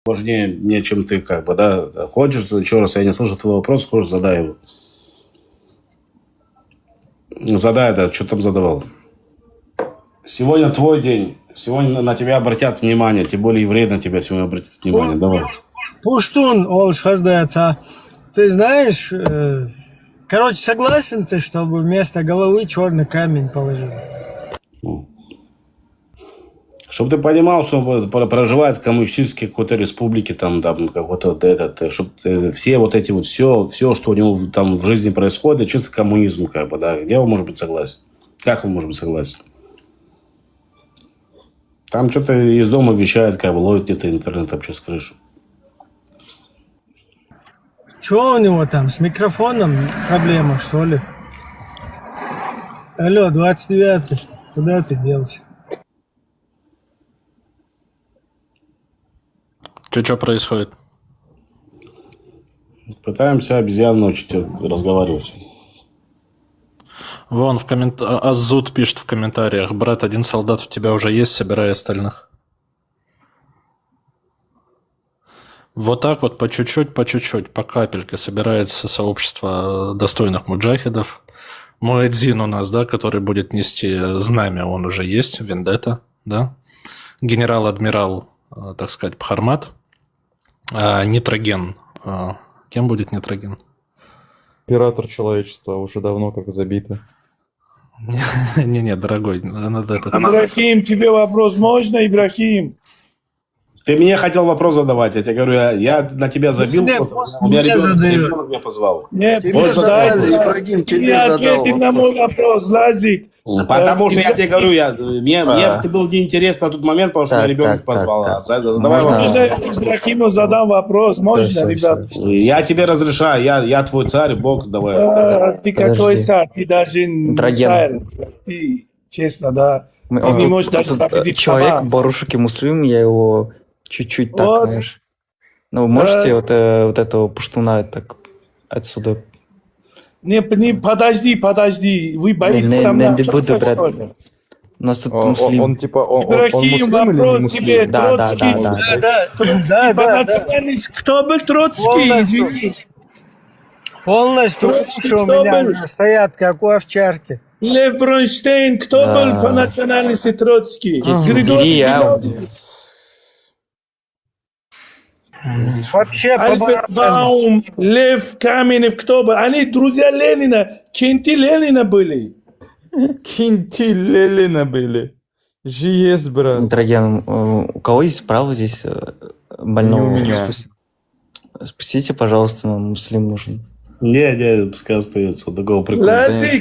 важнее мне, чем ты, как бы, да. Хочешь, еще раз, я не слышу твой вопрос, хочешь, задай его. Задай, да, что там задавал. Сегодня твой день. Сегодня на тебя обратят внимание, тем более евреи на тебя сегодня обратят внимание. Давай. Пуштун, Олш Хаздается. Ты знаешь, короче, согласен ты, чтобы вместо головы черный камень положил? Чтобы ты понимал, что проживает в коммунистической какой-то республике, там какой-то вот этот, чтобы все вот эти вот все, что у него там в жизни происходит, чисто коммунизм, как бы, да. Где он может быть согласен? Как он может быть согласен? Там что-то из дома вещает, как бы, ловит где-то интернет вообще с крышу. Что у него там, с микрофоном проблема, что ли? Алло, 29-й, куда ты делся? Что происходит? Пытаемся обезьян научить разговаривать. Вон Азут пишет в комментариях: брат, один солдат у тебя уже есть, собирай остальных. Вот так вот по чуть-чуть, по капельке собирается сообщество достойных муджахидов. Муэдзин у нас, да, который будет нести знамя, он уже есть, Вендетта, да. Генерал-адмирал, так сказать, Пхармат. Нитроген. Кем будет Нитроген? Оператор человечества уже давно как забито. Не-не, дорогой. Ибрахим, тебе вопрос можно, Ибрахим? Ты мне хотел вопрос задавать, я тебе говорю, я на тебя забил, у меня ребенок меня позвал. Нет, Ибрагим, тебе ответим на мой вопрос, Лазик. Потому что я тебе говорю, мне ты был неинтересно на тот момент, потому что меня ребенок позвал. Задавай вопрос. Ибрахиму задам вопрос, можно, ребят? Я тебе разрешаю, я твой царь, Бог, давай. Ты какой царь? Ты даже не царь. Ты, честно, да. Ты не можешь даже победить человек Барушуки Муслим, я его чуть-чуть так, знаешь. Ну, можете вот этого пуштуна так отсюда... Не, подожди. Вы боитесь со мной общаться, что ли? У нас тут муслим. Он типа, он Ибрахим, муслим или не вопрос муслим? тебе, Да. Троцкий. По национальности, кто был Троцкий? Извини. Полностью Троцкий уши у кто меня был? уже стоят, как у овчарки. Лев Бронштейн, кто был по национальности Троцкий? Бери, Вообще, Альберт Баум, Лев Каменев, кто был? Они друзья Ленина, кенти Ленина были. Кинти Лелина были. ЖС, брат. Нитроген, у кого есть право здесь больного? Не у меня. Спасите, пожалуйста, нам муслим нужен. Не, пускай остается, такого прикола. Лазик,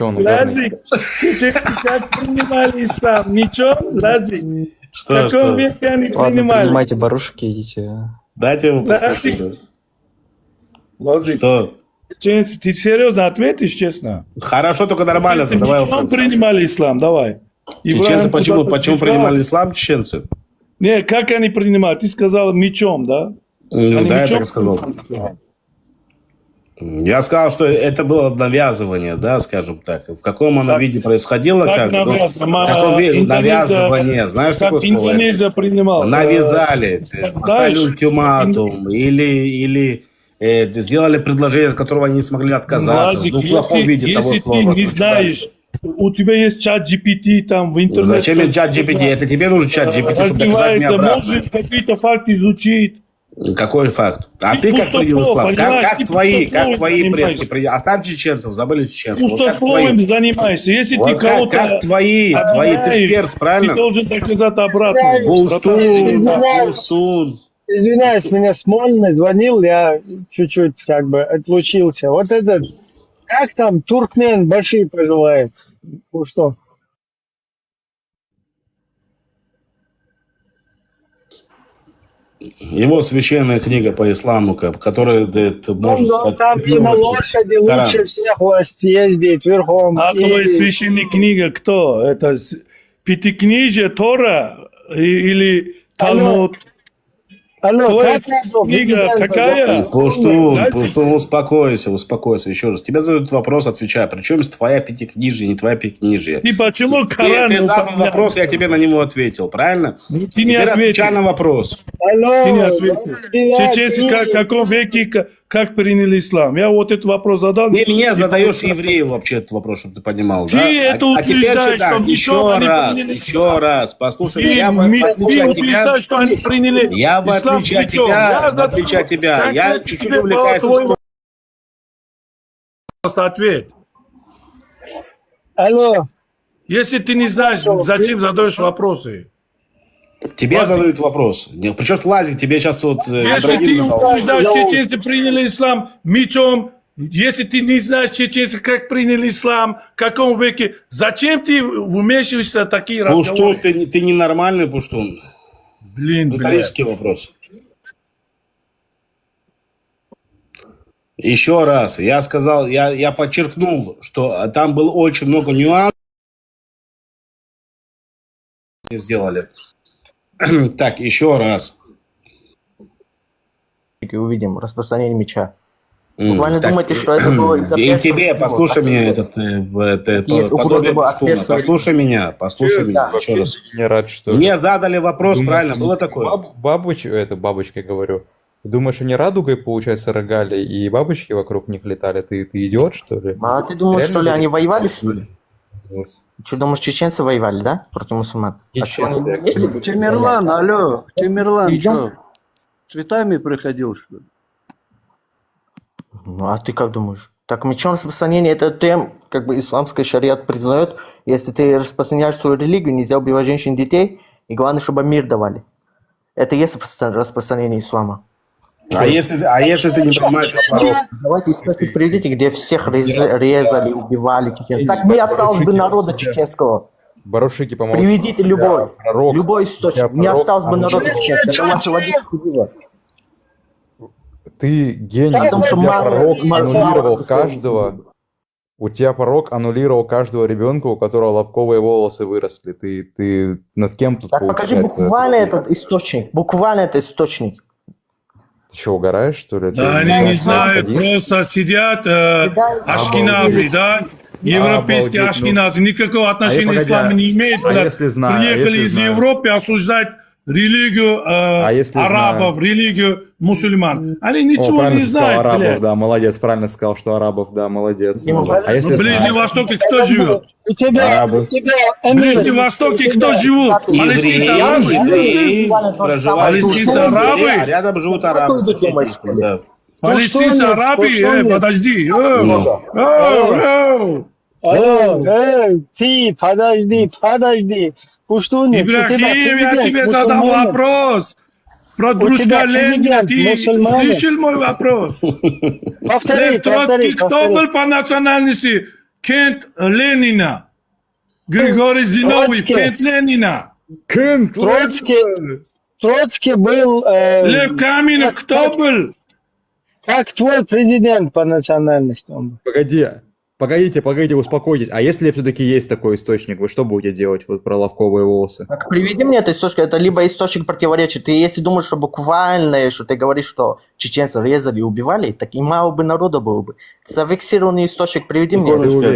как принимали ислам? Ничего, Лазик? В каком веке они Ладно, принимали? принимайте барушки, идите. Дайте ему послушать. Лазик, Что? ты серьезно ответишь, честно? Хорошо, только нормально задавай Ничего вопрос. принимали ислам, давай. Чеченцы почему Ибрахим, принимали ислам, чеченцы? Не, как они принимают? Ты сказал мечом, да? Они Да, я мечом так сказал. принимают? Я сказал, что это было навязывание, да, скажем так. В каком оно виде происходило, Как навязывание, знаешь, как такое слово? Индонезия принимала. Навязали, поставили ультиматум, или сделали предложение, от которого они не смогли отказаться. Лазик, В плохом виде того если слова. ты не знаешь, у тебя есть чат GPT там в интернете. Зачем мне чат GPT? Это тебе нужен чат GPT, чтобы доказать мне обратно. Может какие-то факты изучить. Какой факт? А ты как принял ислам? Как твои предки? Оставь чеченцев, забыли чеченцев. Пустословием занимайся. Если ты кого-то как твои, ты ж перс, правильно? ты должен доказать обратно. Пуштун. Извиняюсь, меня Смольный звонил, я чуть-чуть как бы отлучился. Вот этот, как там, туркмен Баши поживает? Ну что? Его священная книга по исламу, которая может сказать... Там и на лошади лучше всех вас ездить верхом. А твоя священная книга кто? Это Пятикнижие, Тора или Талмуд? Алло, Твоя как назвал книга президента? какая? Пуштун, успокойся. Еще раз. Тебе задают вопрос, отвечай. Причем твоя пятикнижие, не твоя пятикнижие. Ты почему Коран Ты задал упоминал? вопрос, я тебе на него ответил, правильно? Ты не Теперь отвечай ответил. на вопрос. Алло, Ты не ответил. Чеченцы в каком веке, как приняли ислам? Я вот этот вопрос задал. Ты мне задаешь еврею вообще этот вопрос, чтобы ты понимал, Ты да? это утверждаешь, что ничего они приняли еще раз, послушай, Ты я в отличие от тебя, утверждаешь, что они приняли я в ислам отличие от причем? тебя, я чуть-чуть увлекаюсь историей. Просто ответь. алло, Если ты не знаешь, зачем задаешь вопросы? Тебе Лазик. задают вопрос. Причем Лазик, тебе сейчас вот... Если ты Ибрагим задал. утверждаешь, чеченцы приняли ислам мечом, если ты не знаешь, чеченцы как приняли ислам, в каком веке, зачем ты вмешиваешься в такие Пуштун, разговоры? ты ненормальный, Пуштун. Блин, блядь. Риторический вопрос. Еще раз, я сказал, я подчеркнул, что там было очень много нюансов. Не сделали. Так, еще раз. И увидим распространение меча. Буквально Так, думаете, что это было из-за и персов? тебе, послушай Так, меня, Есть подобие угроза от Пуштуна. персов. Послушай меня, еще раз. Не рад, что... Мне задали вопрос, Думаешь, правильно, они было такое? бабочкой говорю. Думаешь, они радугой, получается, рогали, и бабочки вокруг них летали? Ты идиот, что ли? А ты думаешь, Реально что ли, они говоришь? воевали, что ли? Что, думаешь, чеченцы воевали, да? Против мусульман? А что, они Чеченцы. вместе были? Тимирлан, алло, Тимирлан, Идем? что? Цветами приходил, что ли? Ну, а ты как думаешь? Так, мечом распространения это тем, как бы исламская шариат признает, если ты распространяешь свою религию, нельзя убивать женщин и детей, и главное, чтобы мир давали. Это и есть распространение ислама. А если ты не понимаешь ислам? Давайте источник приведите, где всех резали, убивали чеченцев. Так не осталось бы народа чеченского. Барушики, по-моему... Приведите любой. пророк, Любой у тебя источник. Не пророк, осталось бы а народа мужик. чеченского. Это ваше логическое дело. Ты гений, Потому у что тебя мало- пророк мало- аннулировал мало- каждого. У тебя пророк аннулировал каждого ребенка, у которого лобковые волосы выросли. Ты над кем тут Так покажи получается? буквально этот источник. Буквально этот источник. Ты что, угораешь, что ли? Да, Ты они не на знают, ходишь? просто сидят ашкенази, да? Европейские Обалдеть, ну. ашкенази, никакого отношения погоди, к исламу не имеют. а блядь. если знаю, Приехали если из знаю. Европы осуждать религию если арабов, религию мусульман. Они ничего правильно не ты сказал, знают, арабов, блядь. да, молодец, правильно сказал, что арабов, да, молодец. Ну, А если В Ближнем знаешь? Востоке кто живет? у тебя, В Ближнем Востоке кто живут? Палестинцы, арабы? Евреи проживают. Палестинцы, арабы? А рядом живут арабы. Какой ты думаешь, соседи, да. Палестинцы, арабы? Подожди. Ты, подожди. Пуштунец, у тебя Ибрахим, я президент тебе задал мусульманин. вопрос. Про тебя дружка Ленина. президент Ты мусульманин. слышал мой вопрос? Повтори, Лев Троцкий, кто повтори. был по национальности? Кент Ленина. Григорий Зиновьев, Троцкий. Кент Ленина. Троцкий был... Лев Каменев, кто был? Как твой президент по национальности он был? Погодите, успокойтесь. А если все-таки есть такой источник, вы что будете делать вот про лобковые волосы? Так приведи мне этот источник. Это либо источник противоречит. Ты если думаешь, что буквально, что ты говоришь, что чеченцев резали и убивали, так и мало бы народа было бы. Зафиксированный источник приведи мне. Секундочку, да,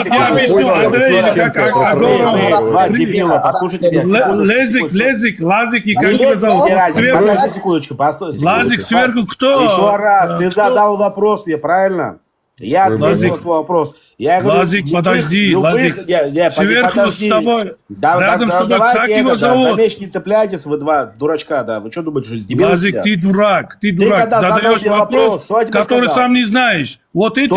Я объясню, Андрей, как Агоров. Два дебила, послушайте меня. Лазик, и как его зовут? Сверху. Подожди секундочку, постой. Лазик сверху кто? Еще раз, ты задал вопрос мне, правильно? Я ответил на твой вопрос. Я говорю, Лазик, подожди, Лазик. Сверху с тобой. Рядом с тобой, как его За зовут? меч не цепляйтесь, вы два дурачка, да. Вы что думаете, что дебилы Лазик, сидят? ты дурак. когда задал Задаешь мне вопрос, вопрос, что я тебе который сказал? сам не знаешь. Вот Что этих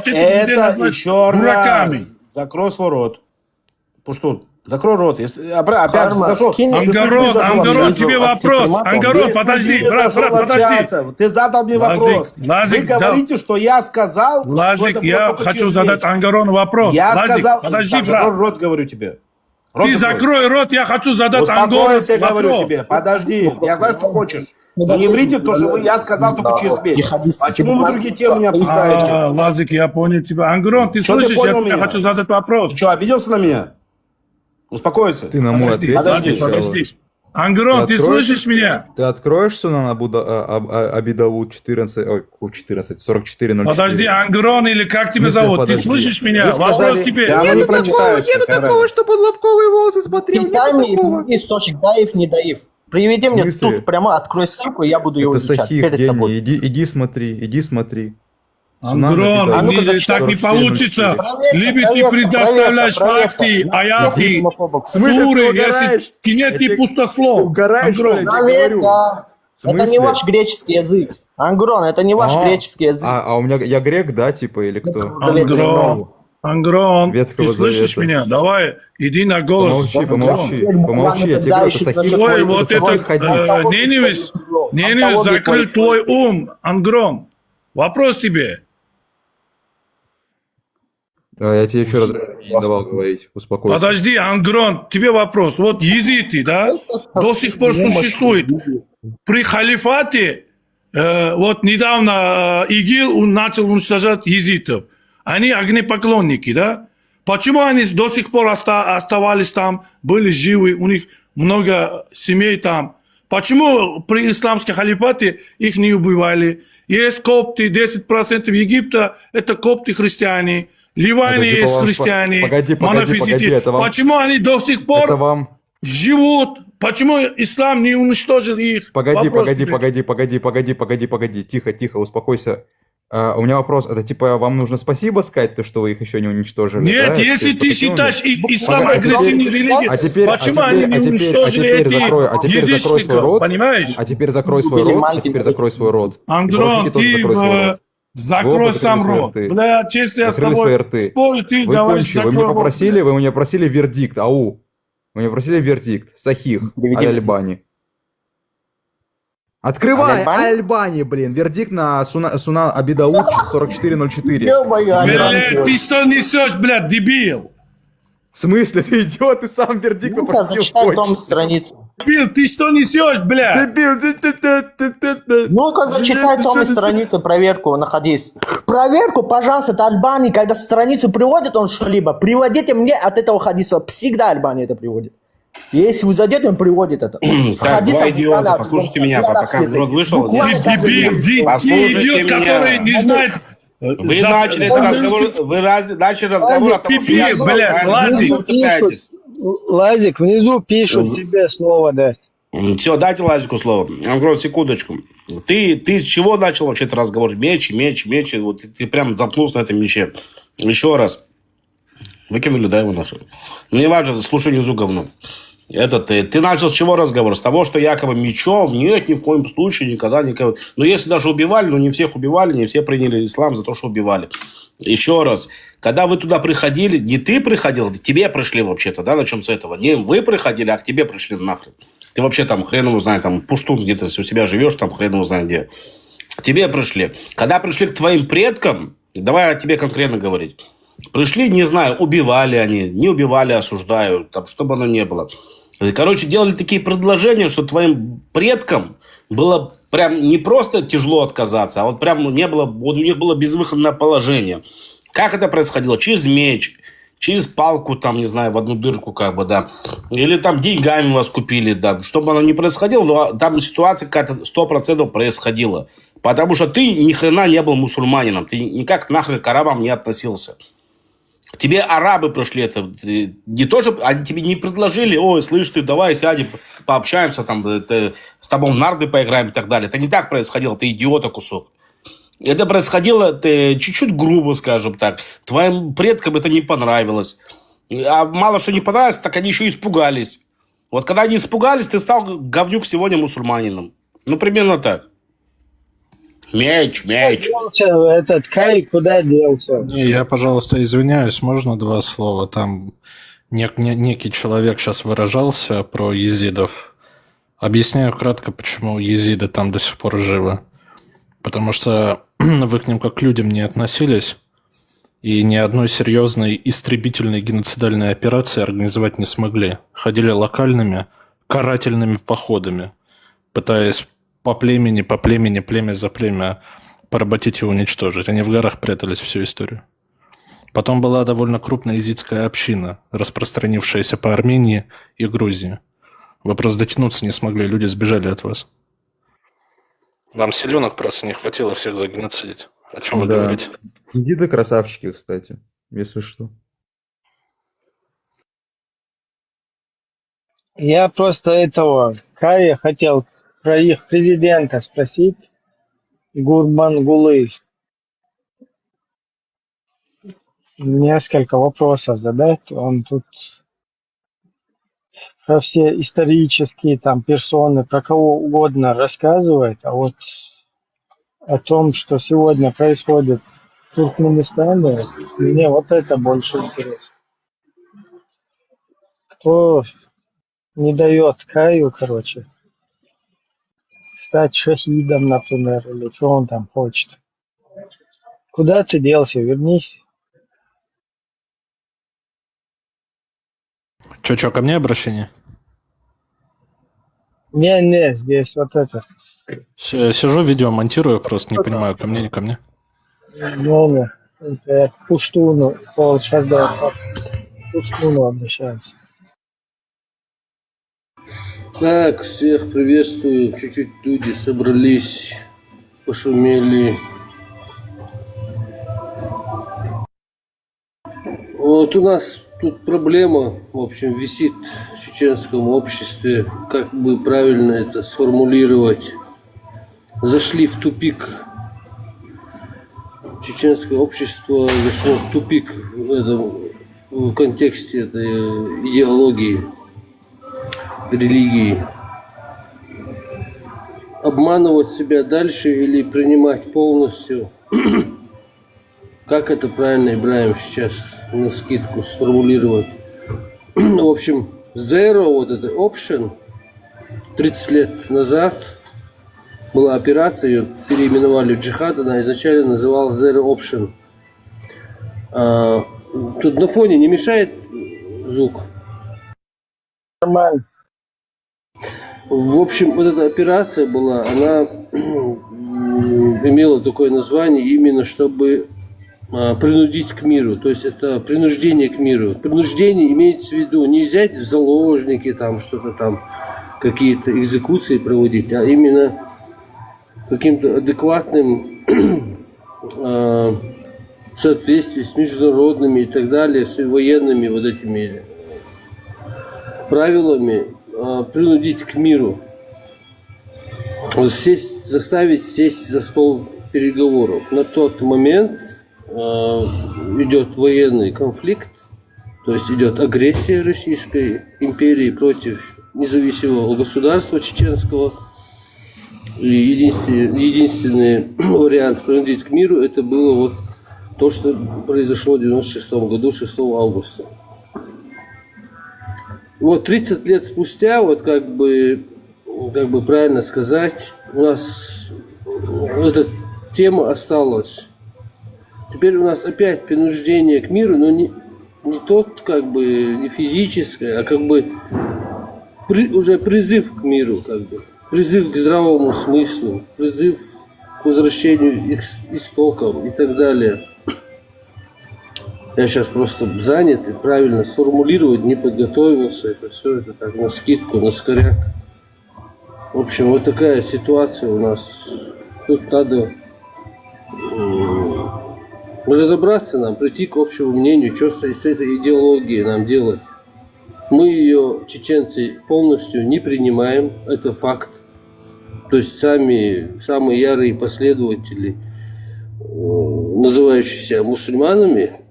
людей это называют еще дураками. раз. Закрой свой рот. Пуштун, закрой рот. Если, опять же, Карма, зашел. кинь мне Ангород, общаться. тебе вопрос. Ангород, подожди, брат, подожди. Ты задал мне вопрос. Лазик, Вы говорите, что я сказал. что Лазик, это было я только хочу через задать меч. Ангорону вопрос. Я Лазик, сказал, подожди, так, закрой брат. рот, говорю тебе. Рот Ты закрой рот, я хочу задать Ангорону Успокойся, я говорю вопрос. тебе. Подожди, я знаю, что хочешь. Но не врите, то, что я сказал только через меч. Почему вы другие темы не обсуждаете? Лазик, я понял тебя. Ангорон, ты Что ты слышишь, понял я тебе меня? хочу задать вопрос. Ты что, обиделся на меня? Успокойся. Ты на мой ответ подожди, сначала. Подожди. Ангрон, ты откроешь? слышишь меня? Ты откроешь Сунан Абидавуд 14, ой, 14, 4404? Подожди, Ангрон или как тебя В смысле, зовут? Ты подожди? слышишь меня? Вы сказали- Вопрос тебе. Да, ну не прочитаешь. какая разница. чтобы он лобковые волосы смотрел. Дай мне источник, даив, не даив. Приведи В мне смысле? тут прямо, открой ссылку, и я буду его Это изучать Сахих, перед тобой. гений. Иди смотри. Сунан Ангрон, Абидавуд. А ну-ка, не- зачитай. так не 44, получится. Проверка, Либо ты проверка, предоставляешь проверка, факты, проверка. аяты, Гомофобок. В смысле, суры, ты угораешь? если ты нет Я ни тебе- пустослов. ты угораешь, что ли? Ангрон, Я тебе говорю. Проверка. В Это не смысле? ваш греческий язык. Ангрон, это не ваш греческий язык. А у меня я грек, да, типа, или кто? Ангрон, Ангрон, ты Ветхого слышишь Завета. меня? Давай, иди на голос. Помолчи, я тебе говорю, это Сахих. Ой, вот Сахих этот хадис. Ненависть закрыл твой ум, Ангрон. Вопрос тебе. Я тебе еще раз не давал говорить, успокойся. Подожди, Ангрон, тебе вопрос. Вот езиты, да, до сих пор существует. При халифате, вот недавно ИГИЛ начал уничтожать езитов. Они огнепоклонники, да? Почему они до сих пор оставались там, были живы, у них много семей там? Почему при исламском халифате их не убивали? Есть копты, 10% Египта – это копты христиане. В Ливане Это типа есть вам- христиане, погоди, монофизиты. это вам- Почему они до сих пор Это вам... живут? Почему ислам не уничтожил их? Погоди, Вопрос тебе. погоди. Тихо, успокойся. У меня вопрос, это типа вам нужно спасибо сказать, то, что вы их еще не уничтожили? Нет, да? если ты таким считаешь образом? ислам Погоди, агрессивной религией, почему они не уничтожили теперь закрой свой язычников, рот. понимаешь? А теперь закрой свой Или рот, маленький Ангрон, И тоже ты закрой свой рот. закрой Вы сам закрыли рот. свои рты. Бля, честно, я с Закрыли свои тобой рты. спорю, ты Вы говоришь, кончили, вы закрой рот. меня просили вердикт, ау. Вы меня просили вердикт. Сахих, Приведи. Аль-Альбани. Открывай, Аль-Альбани? Аль-Альбани, блин. Вердикт на Сунан Абидауд 4404. Ё-моё, Бля, Ангрон. ты что несешь, блядь, дебил? В смысле, ты идиот, ты сам вердикт Ну-ка, попросил. зачитай том кончить. страницу. Дебил, ты что несешь, блядь? Дебил, Ну-ка, зачитай том страницу, проверку на хадис. Проверку, пожалуйста, это Альбани, когда страницу приводит он что-либо, приводите мне от этого хадиса. Всегда Альбани это приводит. Если вы зайдете, он приводит это. Так, два идиота, послушайте меня, пока Ангрон вышел. Ты дебил, ты Послушайте идиот, меня. который не знает... Вы начали этот разговор, начали разговор о том, что я Пипи, сказал, блядь, правильно? Лазик. Вы цепляетесь. Лазик, внизу пишут тебе слово дать. Все, дайте Лазику слово. Ангрон, секундочку. Ты с чего начал вообще этот разговор? Меч. Вот ты прям запнулся на этом мече. Еще раз. Выкинули, да, его нахрен. Мне важно, слушай внизу говно. Ты начал с чего разговор? С того, что якобы мечом? Нет, ни в коем случае, никогда, никого. Но если даже убивали, не всех убивали, не все приняли ислам за то, что убивали. Еще раз. Когда вы туда приходили, не ты приходил, к тебе пришли вообще-то, да, начнем с этого. Не вы приходили, а к тебе пришли нахрен. Ты вообще там хрен его знает, там пуштун где-то, если у себя живешь, там хрен его знает где. К тебе пришли. Когда пришли к твоим предкам, давай о тебе конкретно говорить. Пришли, не знаю, убивали они, не убивали, осуждаю, там, чтобы оно не было. Короче, делали такие предложения, что твоим предкам было прям не просто тяжело отказаться, а вот прям не было, вот у них было безвыходное положение. Как это происходило? Через меч, через палку, там, не знаю, в одну дырку, как бы, да. Или там деньгами вас купили, да. Чтобы оно не происходило, но там ситуация какая-то 100% происходила. Потому что ты ни хрена не был мусульманином. Ты никак нахрен к арабам не относился. К тебе арабы пришли, это не то, что они тебе не предложили, ой, слышь ты, давай сядем, пообщаемся, там, с тобой в нарды поиграем и так далее. Это не так происходило, ты идиота кусок. Это происходило чуть-чуть грубо, скажем так. Твоим предкам это не понравилось. А мало что не понравилось, так они еще испугались. Вот когда они испугались, ты стал говнюк сегодня мусульманином. Ну, примерно так. Меч. Этот Кай куда делся? Не, я, пожалуйста, извиняюсь, можно два слова? Там некий человек сейчас выражался про езидов. Объясняю кратко, почему езиды там до сих пор живы. Потому что вы к ним как к людям не относились, и ни одной серьезной истребительной геноцидальной операции организовать не смогли. Ходили локальными карательными походами, пытаясь по племени, племя за племя поработить и уничтожить. Они в горах прятались всю историю. Потом была довольно крупная езидская община, распространившаяся по Армении и Грузии. Вы просто дотянуться не смогли, люди сбежали от вас. Вам силенок просто не хватило всех загеноцидить. О чем вы Да. говорите? Индиды красавчики, кстати, если что. Я просто этого Кая хотел про их президента спросить, Гурбангулы. Несколько вопросов задать. Он тут про все исторические там персоны, про кого угодно рассказывает, а вот о том, что сегодня происходит в Туркменистане, мне вот это больше интересно. Кто не дает Каю, короче, стать шахидом, например, или что он там хочет. Куда ты делся? Вернись. Чё, ко мне обращение? Не, здесь вот это. Сижу, видео монтирую, просто не понимаю, ко мне, не ко мне. Не, это я к Пуштуну, сейчас к Пуштуну обращаюсь. Так, всех приветствую. Чуть-чуть люди собрались, пошумели. Вот у нас тут проблема, в общем, висит в чеченском обществе. Как бы правильно это сформулировать? Зашли в тупик. Чеченское общество зашло в тупик в контексте этой идеологии, религии. Обманывать себя дальше или принимать полностью? Как это правильно, Ибраим, сейчас навскидку сформулировать? В общем, zero, вот это option, 30 лет назад была операция, ее переименовали в джихад, она изначально называлась Zero Option. Тут на фоне не мешает звук? Нормально. В общем, вот эта операция была, она имела такое название именно, чтобы принудить к миру. То есть это принуждение к миру. Принуждение имеется в виду не взять в заложники, там что-то там, какие-то экзекуции проводить, а именно каким-то адекватным в соответствии с международными и так далее, с военными вот этими правилами принудить к миру. Заставить сесть за стол переговоров. На тот момент идет военный конфликт, то есть идет агрессия Российской империи против независимого государства чеченского. И единственный вариант принудить к миру это было вот то, что произошло в 1996 году, 6 августа. Вот 30 лет спустя, вот как бы правильно сказать, у нас эта тема осталась. Теперь у нас опять принуждение к миру, но не тот, как бы, не физическое, а как бы уже призыв к миру, как бы. Призыв к здравому смыслу, призыв к возвращению истокам и так далее. Я сейчас просто занят и правильно сформулировать не подготовился. Это все это так на скидку, на скоряк. В общем, вот такая ситуация у нас. Тут надо разобраться нам, прийти к общему мнению, что с этой идеологией нам делать. Мы ее, чеченцы, полностью не принимаем, это факт. То есть самые ярые последователи, называющиеся мусульманами,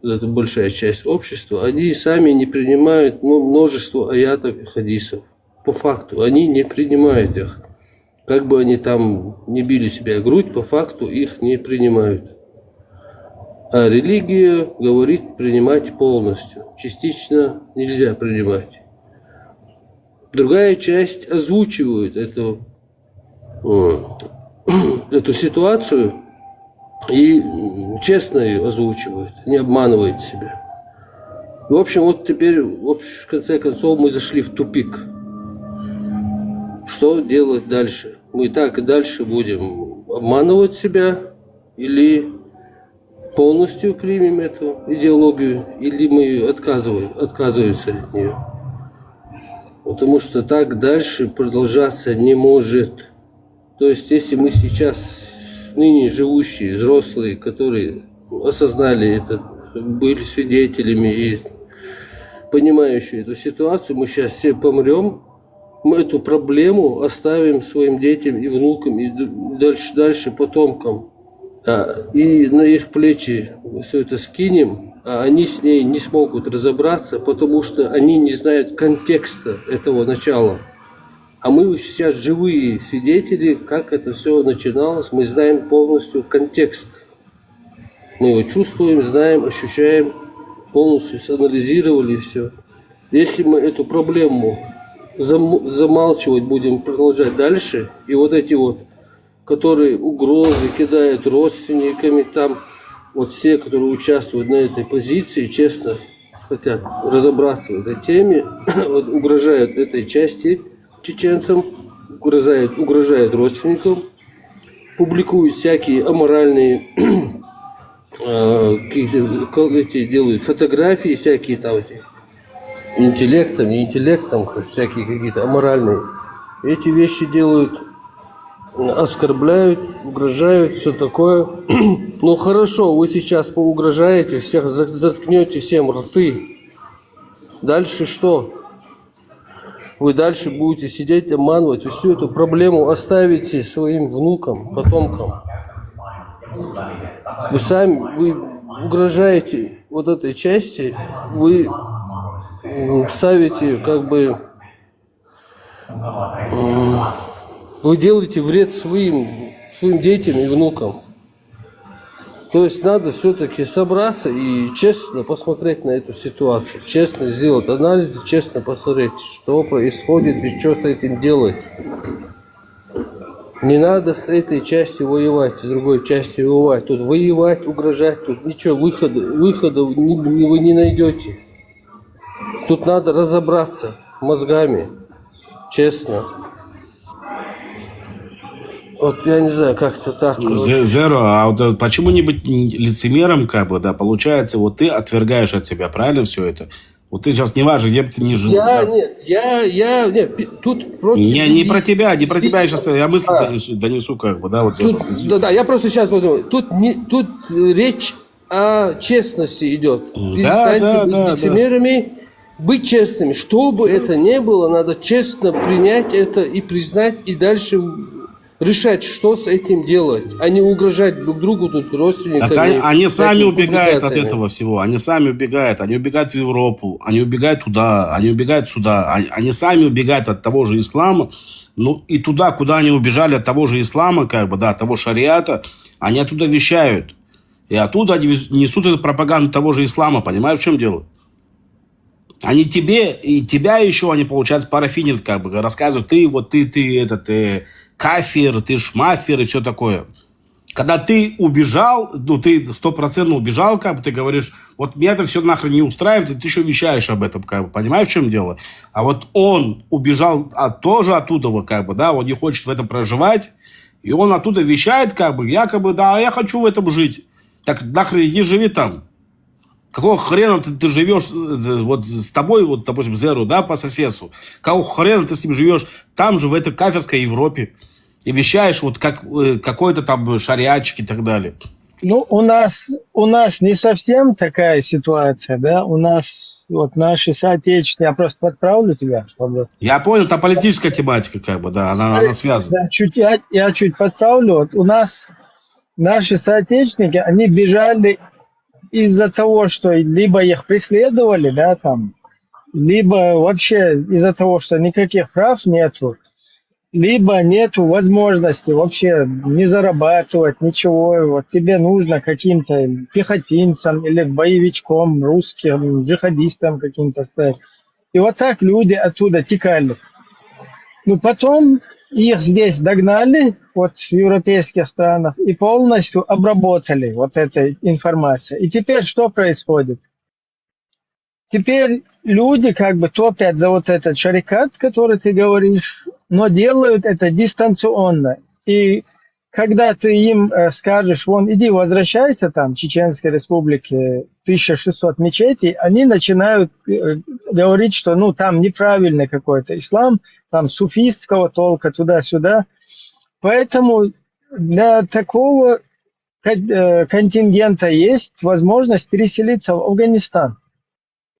это большая часть общества, они сами не принимают множество аятов и хадисов. По факту, они не принимают их. Как бы они там не били себя в грудь, по факту их не принимают. А религия говорит принимать полностью. Частично нельзя принимать. Другая часть озвучивает эту ситуацию и честно ее озвучивает, не обманывает себя. В общем, вот теперь, в конце концов, мы зашли в тупик. Что делать дальше? Мы так и дальше будем обманывать себя или полностью примем эту идеологию, или мы отказываемся от нее. Потому что так дальше продолжаться не может. То есть, если мы сейчас, ныне живущие, взрослые, которые осознали это, были свидетелями и понимающие эту ситуацию, мы сейчас все помрем, мы эту проблему оставим своим детям и внукам, и дальше потомкам. И на их плечи все это скинем, а они с ней не смогут разобраться, потому что они не знают контекста этого начала. А мы сейчас живые свидетели, как это все начиналось, мы знаем полностью контекст. Мы его чувствуем, знаем, ощущаем, полностью санализировали все. Если мы эту проблему замалчивать будем, продолжать дальше, и вот эти вот, которые угрозы кидают родственниками, там вот все, которые участвуют на этой позиции, честно хотят разобраться в этой теме, вот угрожают этой части чеченцам, угрожают родственникам, публикуют всякие аморальные эти делают фотографии всякие там эти интеллектом, не интеллектом, всякие какие-то аморальные. Эти вещи делают, оскорбляют, угрожают, все такое. Ну хорошо, вы сейчас поугрожаете, всех заткнете всем рты. Дальше что? Вы дальше будете сидеть, обманывать, и всю эту проблему оставите своим внукам, потомкам. Вы угрожаете вот этой части, вы ставите как бы, вы делаете вред своим детям и внукам. То есть надо все-таки собраться и честно посмотреть на эту ситуацию, честно сделать анализ, честно посмотреть, что происходит и что с этим делать. Не надо с этой частью воевать, с другой частью воевать. Тут воевать, угрожать, тут ничего, выхода вы не найдете. Тут надо разобраться мозгами, честно. Вот я не знаю, как-то так. Зеро, а вот почему не быть лицемером, как бы, да, получается, вот ты отвергаешь от себя, правильно все это? Вот ты сейчас, неважно, где бы ты ни жил. Нет, тут против... Не про тебя я сейчас, я мысль донесу, как бы, да, вот. Я просто сейчас, тут речь о честности идет. Перестаньте быть лицемерами, быть честными. Что бы это ни было, надо честно принять это и признать, и дальше решать, что с этим делать, а не угрожать друг другу, тут родственникам. Так они сами убегают от этого всего. Они сами убегают. Они убегают в Европу, они убегают туда, они убегают сюда. Они сами убегают от того же ислама. Ну и туда, куда они убежали от того же ислама, как бы, да, от того шариата, они оттуда вещают. И оттуда они несут эту пропаганду того же ислама. Понимаешь, в чем дело? Они тебя еще, они, получается, парафинят, как бы, рассказывают, ты кафир, ты шмафер и все такое. Когда ты убежал, ты 100% убежал, как бы, ты говоришь, вот меня это все нахрен не устраивает, и ты еще вещаешь об этом, как бы, понимаешь, в чем дело? А вот он убежал тоже оттуда, как бы, да, он не хочет в этом проживать, и он оттуда вещает, как бы, якобы, да, я хочу в этом жить. Так нахрен иди живи там. Какого хрена ты живешь вот с тобой, вот, допустим, Зеру, да, по соседству? Какого хрена ты с ним живешь там же, в этой кафирской Европе? И вещаешь вот как какой-то там шариатчик и так далее. Ну, у нас не совсем такая ситуация, да? У нас вот наши соотечественники, я просто подправлю тебя, чтобы... Я понял, это политическая тематика, как бы, да, она связана. Да, я чуть подправлю. Вот у нас наши соотечественники, они бежали из-за того, что либо их преследовали, да, там, либо вообще из-за того, что никаких прав нету, либо нету возможности вообще не зарабатывать, ничего. Вот тебе нужно каким-то пехотинцам или боевичком, русским, джихадистам каким-то стать. И вот так люди оттуда текали. Ну, потом их здесь догнали, вот в европейских странах, и полностью обработали вот этой информацией. И теперь что происходит? Теперь люди как бы топят за вот этот шарикат, который ты говоришь, но делают это дистанционно. И когда ты им скажешь, вон, иди возвращайся, там, в Чеченской Республике 1600 мечетей, они начинают говорить, что, ну, там неправильный какой-то ислам, там суфистского толка, туда-сюда. Поэтому для такого контингента есть возможность переселиться в Афганистан,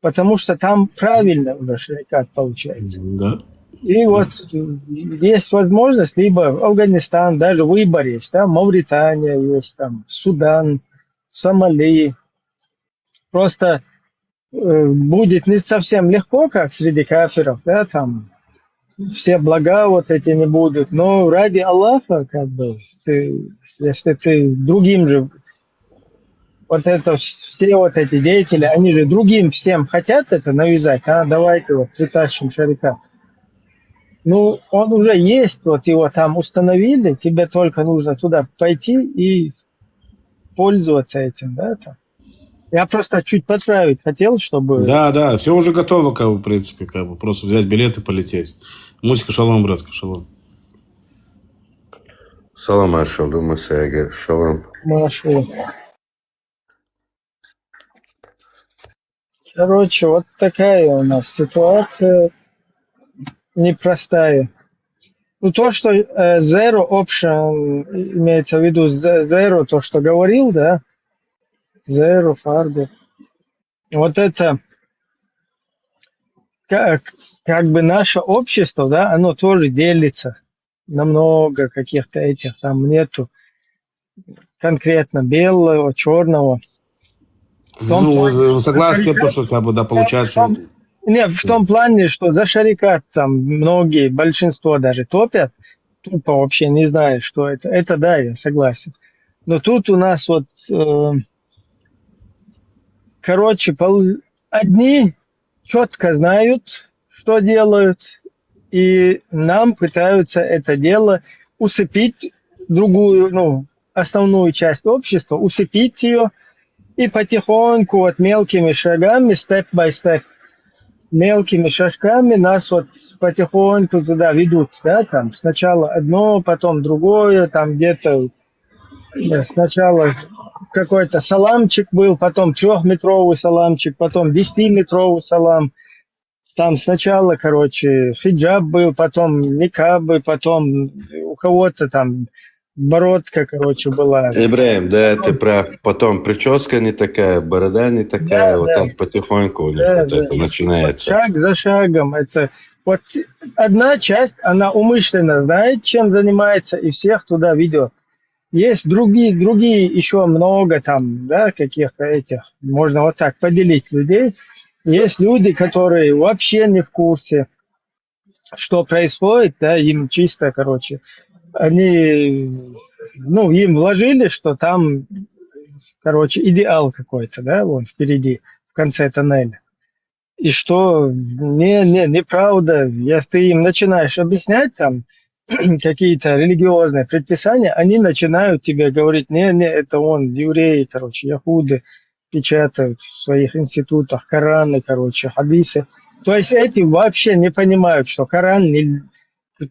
потому что там правильно уже шарикат получается. Да. И вот есть возможность либо Афганистан, даже выбор есть, да, Мавритания есть, там, Судан, Сомали. Просто будет не совсем легко, как среди кафиров, да, там все блага вот эти не будут, но ради Аллаха, как бы, если ты другим же, вот это все вот эти деятели, они же другим всем хотят это навязать, а давайте вот притащим шарикат. Ну, он уже есть, вот его там установили, тебе только нужно туда пойти и пользоваться этим, да, там. Я просто чуть подправить хотел, чтобы... Да, все уже готово, как бы, в принципе, как бы, просто взять билет и полететь. Музыка шалом, братка, шалом. Салам ашалду масаяга, шалом. Машу. Короче, вот такая у нас ситуация непростая. Ну, то, что zero option, имеется в виду zero, то, что говорил, да, zero, fargo. Вот это как бы наше общество, да, оно тоже делится на много каких-то этих, там нету конкретно белого, черного. Ну, вы согласны с тем, что, как бы, да, получается, что... Нет, в том плане, что за шарикат там многие, большинство даже топят, тупо вообще не знают, что это. Это да, я согласен. Но тут у нас вот, короче, одни четко знают, что делают, и нам пытаются это дело усыпить, другую, ну, основную часть общества, усыпить ее и потихоньку, вот мелкими шагами, степ-бай-степ, мелкими шажками нас вот потихоньку туда ведут, да, там сначала одно, потом другое, там где-то сначала какой-то саламчик был, потом 3-метровый саламчик, потом 10-метровый салам, там сначала, короче, хиджаб был, потом никабы, потом у кого-то там бородка, короче, была. Ибраим, да, ты прав. Потом прическа не такая, борода не такая, Да, вот да. так потихоньку у них Да, вот да. это Вот начинается. шаг за шагом. Это вот одна часть, она умышленно знает, чем занимается, и всех туда ведет. Есть другие еще много там, да, каких-то этих, можно вот так поделить людей. Есть люди, которые вообще не в курсе, что происходит, да, им чисто, короче, они, ну, им вложили, что там, короче, идеал какой-то, да, вон впереди, в конце тоннеля. И что неправда, если ты им начинаешь объяснять там какие-то религиозные предписания, они начинают тебе говорить, не, это он, евреи, короче, яхуды, печатают в своих институтах Кораны, короче, хадисы. То есть эти вообще не понимают, что Коран,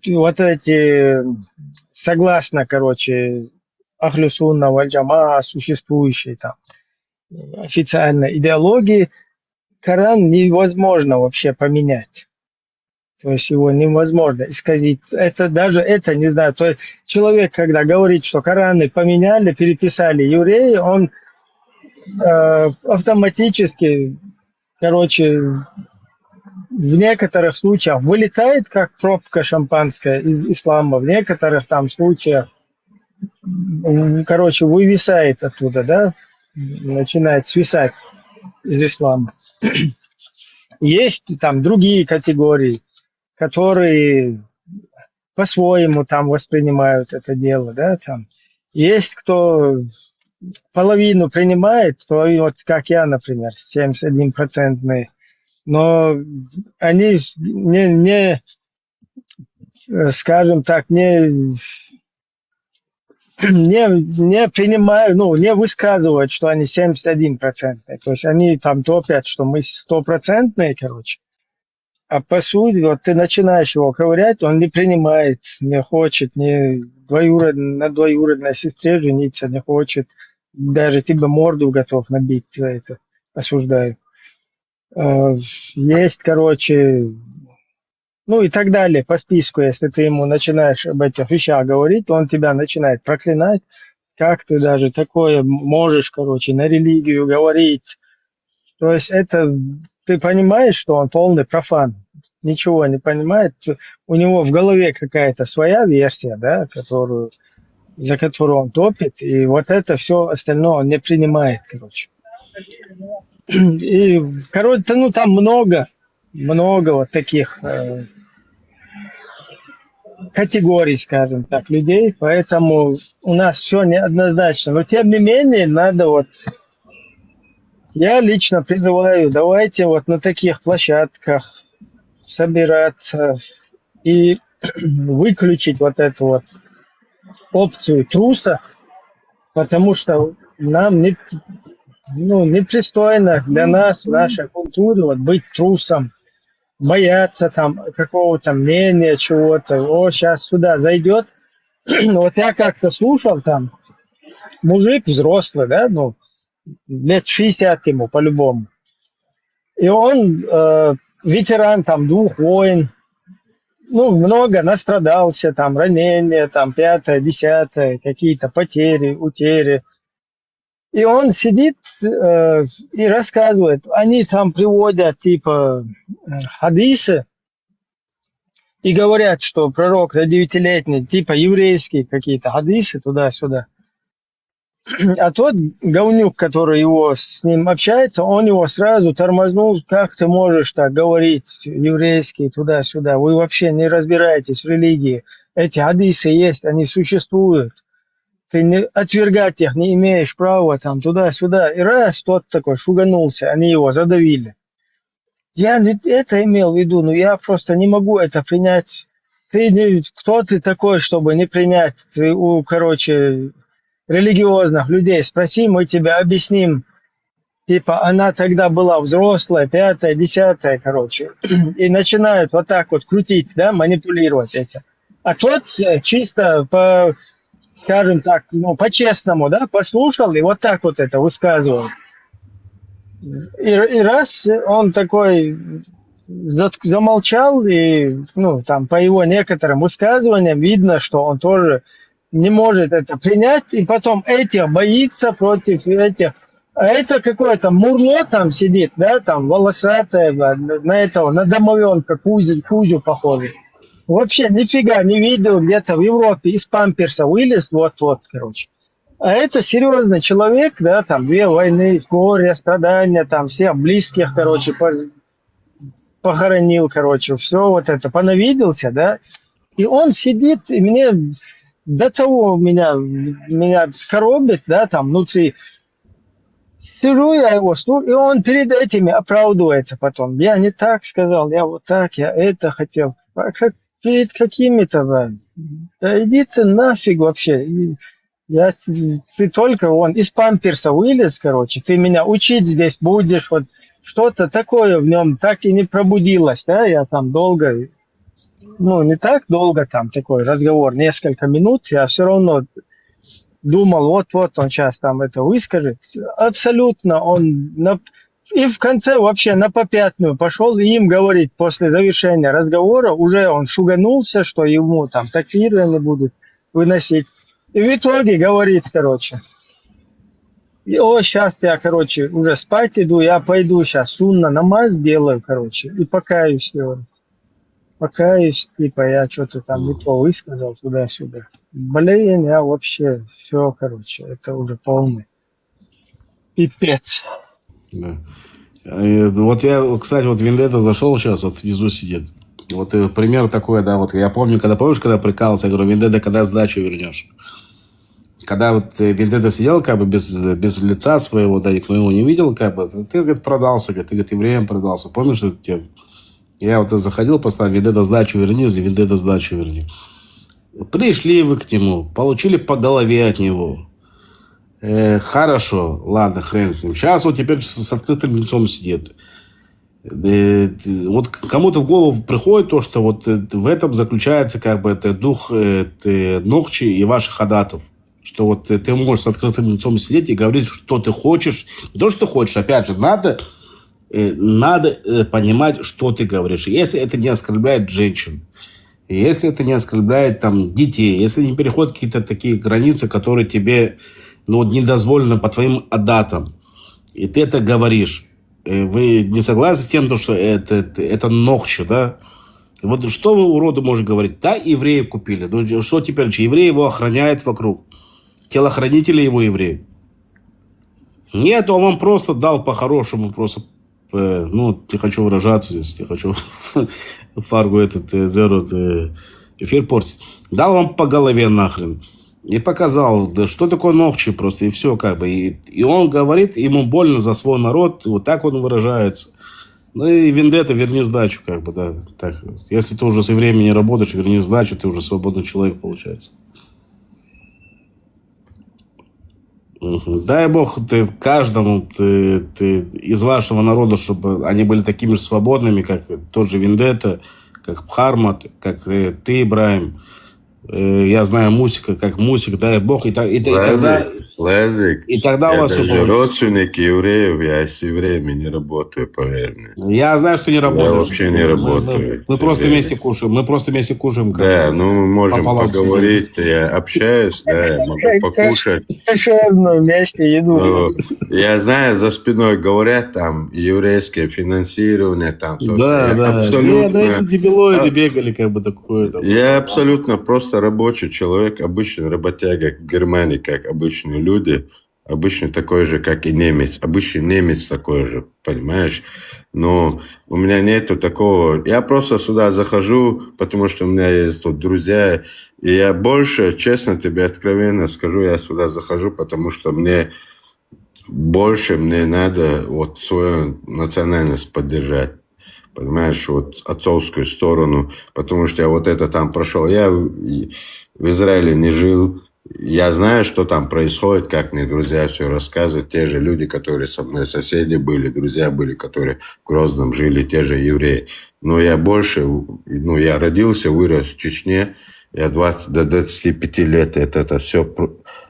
вот эти, согласно, короче, Ахлю Сунна валь Джамаа, существующей там официальной идеологии, Коран невозможно вообще поменять. То есть его невозможно исказить. Это даже это не знаю. То есть человек, когда говорит, что Кораны поменяли, переписали евреи, он автоматически, короче, в некоторых случаях вылетает, как пробка шампанское из ислама. В некоторых там случаях, короче, вывисает оттуда, да, начинает свисать из ислама. Есть там другие категории, которые по-своему там воспринимают это дело, да, там. Есть кто половину принимает, половину, вот как я, например, 71%, но они не скажем так, не принимают, ну, не высказывают, что они 71%. То есть они там топят, что мы 100%, короче. А по сути, вот ты начинаешь его ковырять, он не принимает, не хочет, не на двоюродной сестре жениться не хочет, даже тебе морду готов набить за это, осуждаю. Есть, короче, ну и так далее по списку, если ты ему начинаешь об этих вещах говорить, он тебя начинает проклинать, как ты даже такое можешь, короче, на религию говорить. То есть это, ты понимаешь, что он полный профан, ничего не понимает, у него в голове какая-то своя версия, да, за которую он топит, и вот это все остальное он не принимает, короче. И, короче, ну там много вот таких категорий, скажем так, людей, поэтому у нас все неоднозначно. Но тем не менее, надо вот, я лично призываю, давайте вот на таких площадках собираться и выключить вот эту вот опцию труса, потому что нам непристойно для нас, в нашей культуре, вот быть трусом, бояться там какого-то мнения, чего-то. О, сейчас сюда зайдет. Вот я как-то слушал там, мужик взрослый, да, ну, лет 60 ему по-любому. И он ветеран там 2 войн, ну, много настрадался, там, ранения, там, 5-е, 10-е, какие-то потери, утери. И он сидит и рассказывает, они там приводят, типа, хадисы, и говорят, что пророк за 9-летний, типа, еврейские какие-то хадисы туда-сюда. А тот говнюк, который с ним общается, он его сразу тормознул, как ты можешь так говорить, еврейский, туда-сюда, вы вообще не разбираетесь в религии, эти хадисы есть, они существуют, ты отвергать их не имеешь права, там, туда-сюда, и раз тот такой шуганулся, они его задавили. Я не это имел в виду, но я просто не могу это принять. Кто ты такой, чтобы не принять? Ты религиозных людей спроси, мы тебе объясним. Типа, она тогда была взрослая, 5-е, 10-е, короче. И начинают вот так вот крутить, да, манипулировать этим. А тот чисто скажем так, ну, по-честному, да, послушал и вот так вот это высказывает. И раз он такой замолчал, и, ну, там, по его некоторым высказываниям видно, что он тоже не может это принять, и потом этих боится против этих. А это какое-то мурло там сидит, да, там, волосатое, на домовенка, Кузю похоже. Вообще нифига не видел где-то в Европе из памперса вылез, вот-вот, короче. А это серьезный человек, да, там 2 войны, горе, страдания, там всех близких, короче, похоронил, короче, все вот это, понавиделся, да. И он сидит, и мне до того меня коробит, да, там внутри. Сижу я его, и он перед этими оправдывается потом. Я не так сказал, я вот так, я это хотел. А перед какими-то, да иди ты нафиг вообще. Ты только из памперса вылез, короче, ты меня учить здесь будешь, вот что-то такое в нем так и не пробудилось, да, я там долго, ну, не так долго там такой разговор, несколько минут, я все равно думал, вот-вот он сейчас там это выскажет. Абсолютно он... И в конце вообще на попятную пошел и им говорить после завершения разговора, уже он шуганулся, что ему там такфиры не будут выносить. И в итоге говорит, короче, сейчас я, короче, уже спать иду, я пойду сейчас сунна намаз сделаю, короче, и покаюсь, говорит. Покаюсь, типа, я что-то там не то высказал туда-сюда. Блин, я вообще, все, короче, это уже полный пипец. Да. Вот я, кстати, вот Вендетта зашел сейчас, вот внизу сидит. Вот пример такой, да, вот я помню, когда прикалывался, я говорю, Вендетта, когда сдачу вернешь? Когда вот Вендетта сидел, как бы, без лица своего, да, никто его не видел, как бы, ты, говорит, продался, говорит, ты, говорит, евреям продался. Помнишь эту тему? Я вот заходил, поставил, Вендетта сдачу верни, Вендетта сдачу верни. Пришли вы к нему, получили по голове от него. Хорошо, ладно, хрен с ним. Сейчас он теперь с открытым лицом сидит. Вот кому-то в голову приходит то, что вот в этом заключается как бы это дух Нохчи и ваших адатов. Что вот ты можешь с открытым лицом сидеть и говорить, что ты хочешь. Не то, что хочешь, опять же, надо понимать, что ты говоришь. Если это не оскорбляет женщин, если это не оскорбляет там детей, если не переходят какие-то такие границы, которые тебе не дозволены по твоим адатам, и ты это говоришь, вы не согласны с тем, что это Нохчи, да? Вот что вы, уроды, можете говорить? Да, евреи купили. Ну, что теперь? Евреи его охраняют вокруг. Телохранители его евреи. Нет, он вам просто дал по-хорошему, просто, не хочу выражаться здесь, не хочу фаргу эфир портить. Дал вам по голове нахрен. И показал, да что такое Нохчи просто, и все как бы. И он говорит, ему больно за свой народ, вот так он выражается. Ну и вендетта, верни сдачу, как бы, да. Так, если ты уже с евреями не работаешь, верни сдачу, ты уже свободный человек, получается. Дай бог каждому из вашего народа, чтобы они были такими же свободными, как тот же Вендетта, как Пхармат, как ты, Ибраим. Я знаю Мусика, как Мусик, дай бог. И тогда у вас все даже родственник евреев, я с евреями не работаю, поверь мне. Я знаю, что не работаешь. Я вообще не работаю. Мы просто вместе кушаем. Да, мы можем поговорить, я общаюсь, да, я могу покушать. Вместе еду. Я знаю, за спиной говорят, там, еврейское финансирование, там, да. Абсолютно. Это дебилоиды бегали, как бы такое. Я абсолютно просто рабочий человек, обычный работяга в Германии, как обычные люди, обычный такой же, как и немец, обычный немец такой же, понимаешь? Но у меня нету такого, я просто сюда захожу, потому что у меня есть тут друзья, и я больше, честно тебе откровенно скажу, я сюда захожу, потому что мне надо вот свою национальность поддержать. Понимаешь, вот отцовскую сторону, потому что я вот это там прошел. Я в Израиле не жил, я знаю, что там происходит, как мне друзья все рассказывают. Те же люди, которые со мной соседи были, друзья были, которые в Грозном жили, те же евреи. Но я я родился, вырос в Чечне, я до 25 лет это все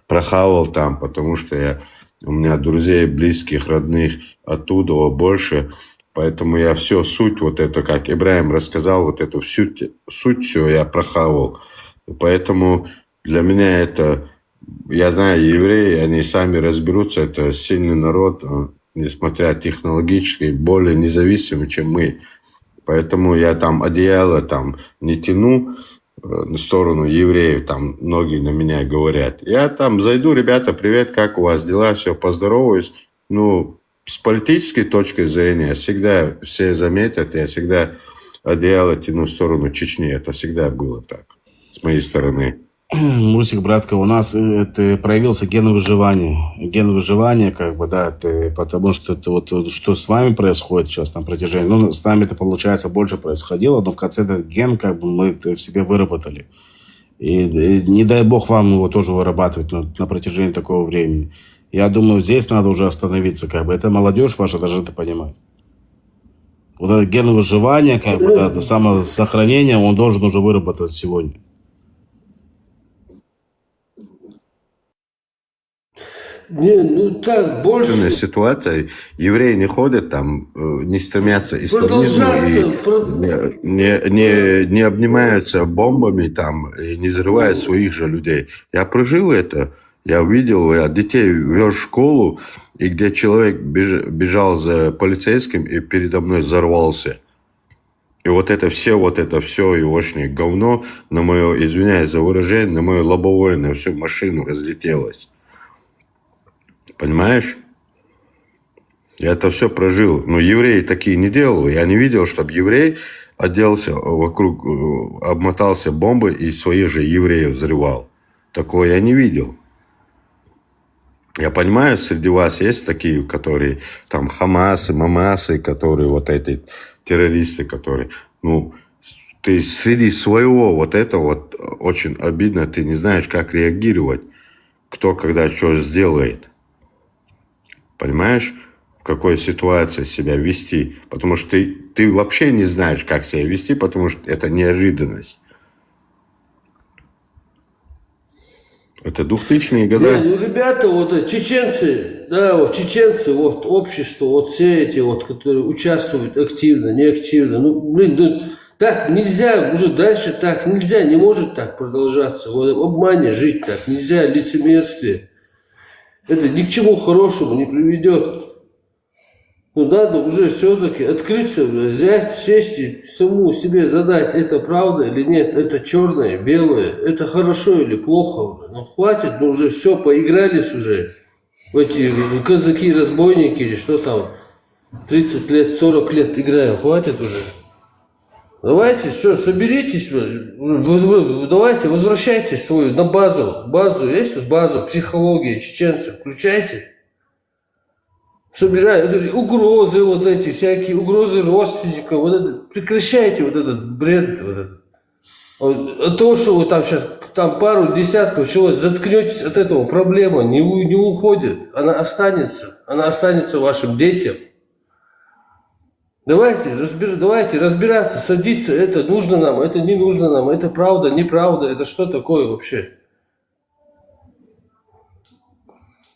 прохавал там, потому что у меня друзей, близких, родных оттуда больше. Поэтому я суть вот это, как Ибраим рассказал, вот эту суть все я прохавал. Поэтому для меня это, я знаю, евреи, они сами разберутся, это сильный народ, несмотря технологически, более независимый, чем мы. Поэтому я там одеяло там не тяну на сторону евреев, там многие на меня говорят. Я там зайду, ребята, привет, как у вас дела, все, поздороваюсь. С политической точки зрения всегда все заметят, я всегда одеяло тяну в сторону Чечни. Это всегда было так, с моей стороны. Мусик, братка, у нас проявился ген выживания. Ген выживания, как бы, да, потому что это вот что с вами происходит сейчас на протяжении. С нами это, получается, больше происходило, но в конце этот ген, как бы, мы в себе выработали. И не дай бог вам его тоже вырабатывать на протяжении такого времени. Я думаю, здесь надо уже остановиться, как бы. Это молодежь ваша должна это понимать. Вот этот ген выживания, как бы, да, это самосохранение, он должен уже выработать сегодня. Так, больше... Ситуация, евреи не ходят там, не стремятся к исламизму, не обнимаются бомбами там, и не взрывают своих же людей. Я прожил это. Я видел, я детей вез в школу, и где человек бежал за полицейским и передо мной взорвался. И вот это все егошнее говно на мое, извиняюсь за выражение, на мое лобовое, на всю машину разлетелось. Понимаешь? Я это все прожил. Но евреи такие не делал. Я не видел, чтобы еврей оделся вокруг, обмотался бомбой и своих же евреев взрывал. Такого я не видел. Я понимаю, среди вас есть такие, которые там Хамасы, Мамасы, которые вот эти террористы, которые, ты среди своего вот это вот очень обидно, ты не знаешь, как реагировать, кто когда что сделает. Понимаешь? в какой ситуации себя вести. Потому что ты вообще не знаешь, как себя вести, потому что это неожиданность. Это 2000-е годы. Не, ну ребята, вот чеченцы, да, вот чеченцы, вот общество, вот все эти вот, которые участвуют активно, неактивно, ну, блин, ну, так нельзя, уже дальше так нельзя, не может так продолжаться. Вот, в обмане жить так нельзя, лицемерствие. Это ни к чему хорошему не приведет. Ну, надо уже все-таки открыться, взять, сесть и саму себе задать, это правда или нет, это черное, белое, это хорошо или плохо. Ну, хватит, ну, уже все, поигрались уже. В эти казаки-разбойники или что там, 30 лет, 40 лет играем, хватит уже. Давайте, все, соберитесь, давайте, возвращайтесь свою на базу. Базу, есть тут база, психология чеченцев, включайте. Собирай, угрозы вот эти, всякие угрозы родственников, вот это, прекращайте вот этот бред. Вот этот. От того, что вы там сейчас, там пару десятков человек, заткнетесь от этого, проблема не уходит, она останется вашим детям. Давайте разбираться, садиться, это нужно нам, это не нужно нам, это правда, неправда, это что такое вообще?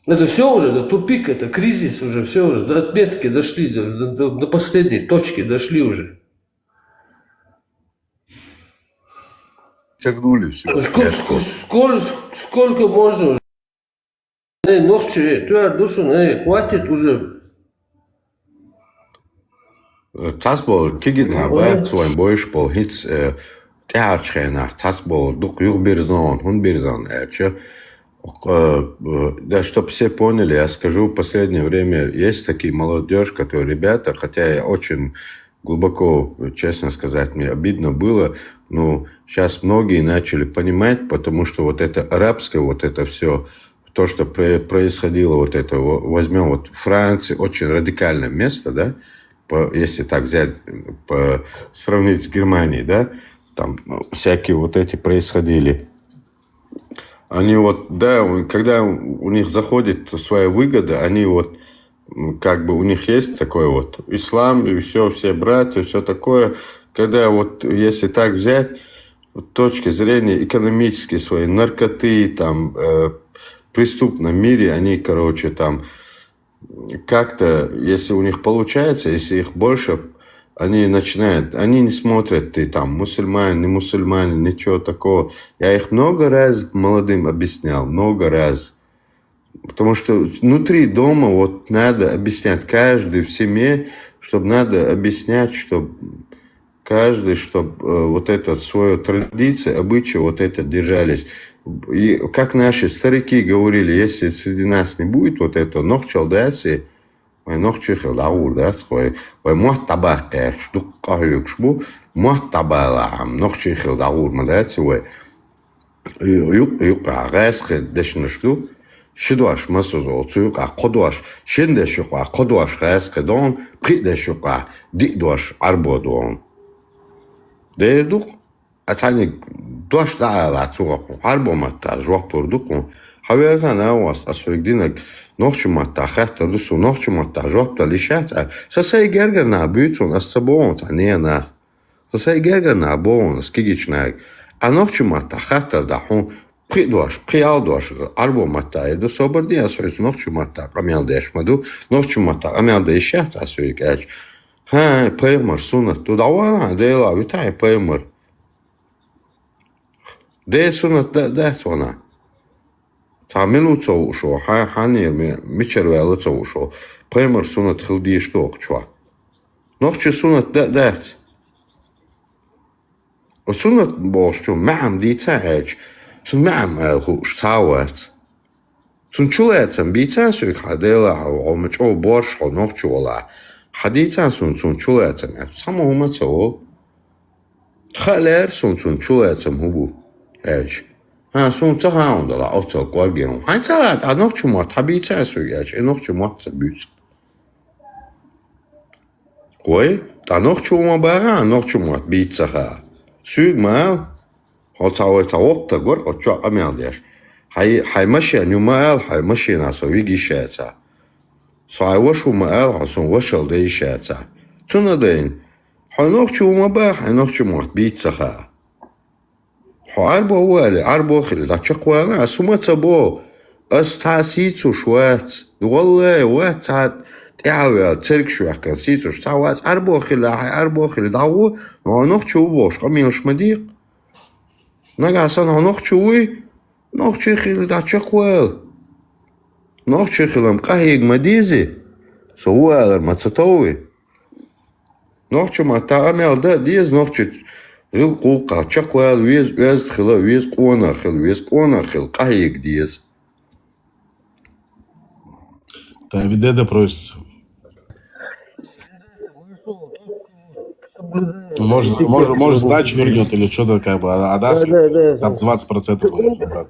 Это все уже, это тупик, это кризис уже, все уже, до отметки дошли, до последней точки дошли уже. Шагнули все. Сколько можно уже? Ногче, душу, хватит уже. Tas bol kigina bært svoin boispol hits teatrträner. Tas bol дук юрбирзон, хунбирзон эрче. Да, чтобы все поняли, я скажу, в последнее время есть такие молодежь, которые ребята, хотя я очень глубоко, честно сказать, мне обидно было, но сейчас многие начали понимать, потому что вот это арабское, вот это все, то, что происходило, вот это, возьмем вот Франции, очень радикальное место, да, если так взять, сравнить с Германией, да, там всякие вот эти происходили. Они вот, да, когда у них заходит своя выгода, они вот, как бы у них есть такой вот ислам, и все братья, все такое. Когда вот, если так взять, с точки зрения экономической своей, наркоты, там, преступном мире, они, короче, там, как-то, если у них получается, если их больше, они начинают, они не смотрят, ты там мусульманин, не мусульманин, ничего такого. Я их много раз молодым объяснял, много раз. Потому что внутри дома вот надо объяснять, каждый в семье, чтобы надо объяснять, чтобы каждый, чтобы вот это свою традицию, обычаи вот это держались. И как наши старики говорили, если среди нас не будет вот этого нохчалдасы, нохчихел даур, да, свой, мохтабакеш, дуккахюкшбу, мохтабалам, нохчихел даур, да, свой, юкагасхе дешнешду, шидуаш масузол, цуюка кодуаш, шиндешука кодуаш гасхе дон, придешука дидуаш арбодон. Дедук, атани дуаш даала цугаку арбоматта жуапурдуку, хавязан авас асвегдинак. Нохчуматта хахта дусу нохчуматта жопта лишата. Сасай гергерна бютун астабон танена. Сасай гергерна бон скигичнаг. А нохчуматта хахта дахун придуаш, приалдуаш арбоматта иду соборди асойс нохчуматта амялдеш маду нохчуматта амялдешат асойгач. Ха, пеймар сунат тудавана дела витай пеймар. Де сунат датвана. Тамилу цоушо, ханир мичервелу цоушо, премер сунат хилдиш докчва. Нохче сунат дат. Сунат бошчу маам дицаэч, сун маам элхуш цауат. Сун чулэцам бицасуик хадела омчо боршо нохчуола. Хадицан сун чулэцам, самоума цоо. Халер сун чулэцам хубу эч. Sun цагаан дала оцол горгион. Ханцаад анохчмот хабицаа суяч энохчмот забюц. Ой, анохчма бага анохчмот бицаа. Сугмал хоцаавта гор хочо амялдяш. Хай машин юмал хай машина со вигишаца. صاي وشو ما عصون وشل دي شاتا تندين حنوخشو ما با حنوخشو ما بيتسخا عربو والي عربو خلي دا تشقوانا سمتا بو استاسيتو شوات والله وات تعوي ترك شو كان سيتو تعوات عربو خلي داو حنوخشو بوش قميش مديق نجا سان حنوخشوي نوخشي خلي دا تشقوال نوخشي خلم قهيق مديزي سوال ما تتوي نوخشو ما تعمل ده ديز نوخشي غير قوقع تشقوال ويز خلا ويز قونا خل قهيق ديز Так, где допросится? Может, сдачу вернет или что-то, как бы, а даст там 20% конечно, брат.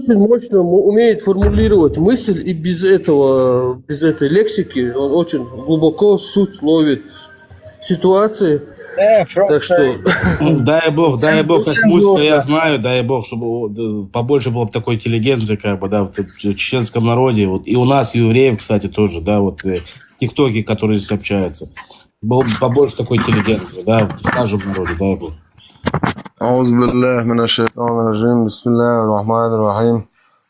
Мощно умеет формулировать мысль, и без этой лексики он очень глубоко суть ловит ситуации. Так что... Дай бог, как музыка я знаю, дай бог, чтобы побольше было бы такой интеллигенции, как бы, да, в чеченском народе, вот, и у нас, и у евреев, кстати, тоже, да, вот, тиктоки, которые здесь общаются. Было бы побольше такой интеллигенции, да, в каждом народе, дай бог. أعوذ بالله من الشيطان الرجيم بسم الله الرحمن الرحيم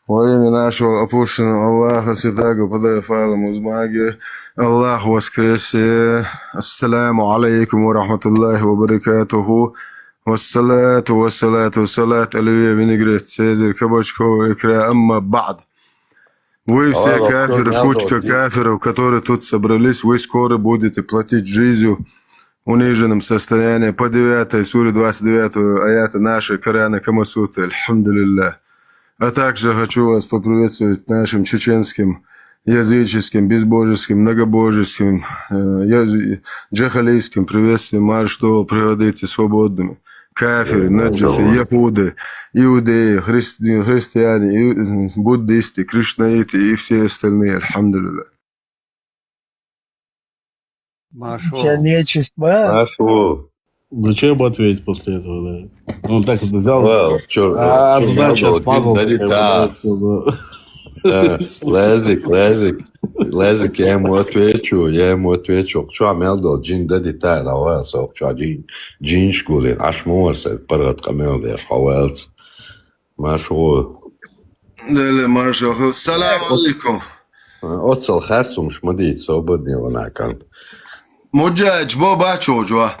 وإيمي нашего опущенного Аллаха Святаго подаяфала музмаги Аллах воскресе Ассаламу алейкум ва рахматуллахи ва баракатуху вассалату вассалат алия винегрет Цезарь Кабачкова икра амма бад. Вы все кафиры, кучка кафиров, которые тут собрались, вы скоро будете платить жизнью униженном состоянии по 9 суре 29 аята нашей Корана Камасуты, альхамдулиллах. А также хочу вас поприветствовать нашим чеченским, языческим, безбожеским, многобожеским, джахалийским приветствием, марш, что приводите свободными. Кафиры, наджасы, яхуды, иудеи, христиане, буддисты, кришнаиты и все остальные, альхамдулиллах. Я нечисть, Машу. Зачем бы ответить после этого, да? Он так это взял, отсдачи отмазался, как бы, да, все, да. Лезик, я ему отвечу. Что Мелдо, джин дади тай, давай, что джин шкулин, аж морсет, парад камел, я хавелц. Машу. Дали, Машу. Салам алейкум. Отцел харцум шмадит, свободный ванакан. Муджач, боба чужва.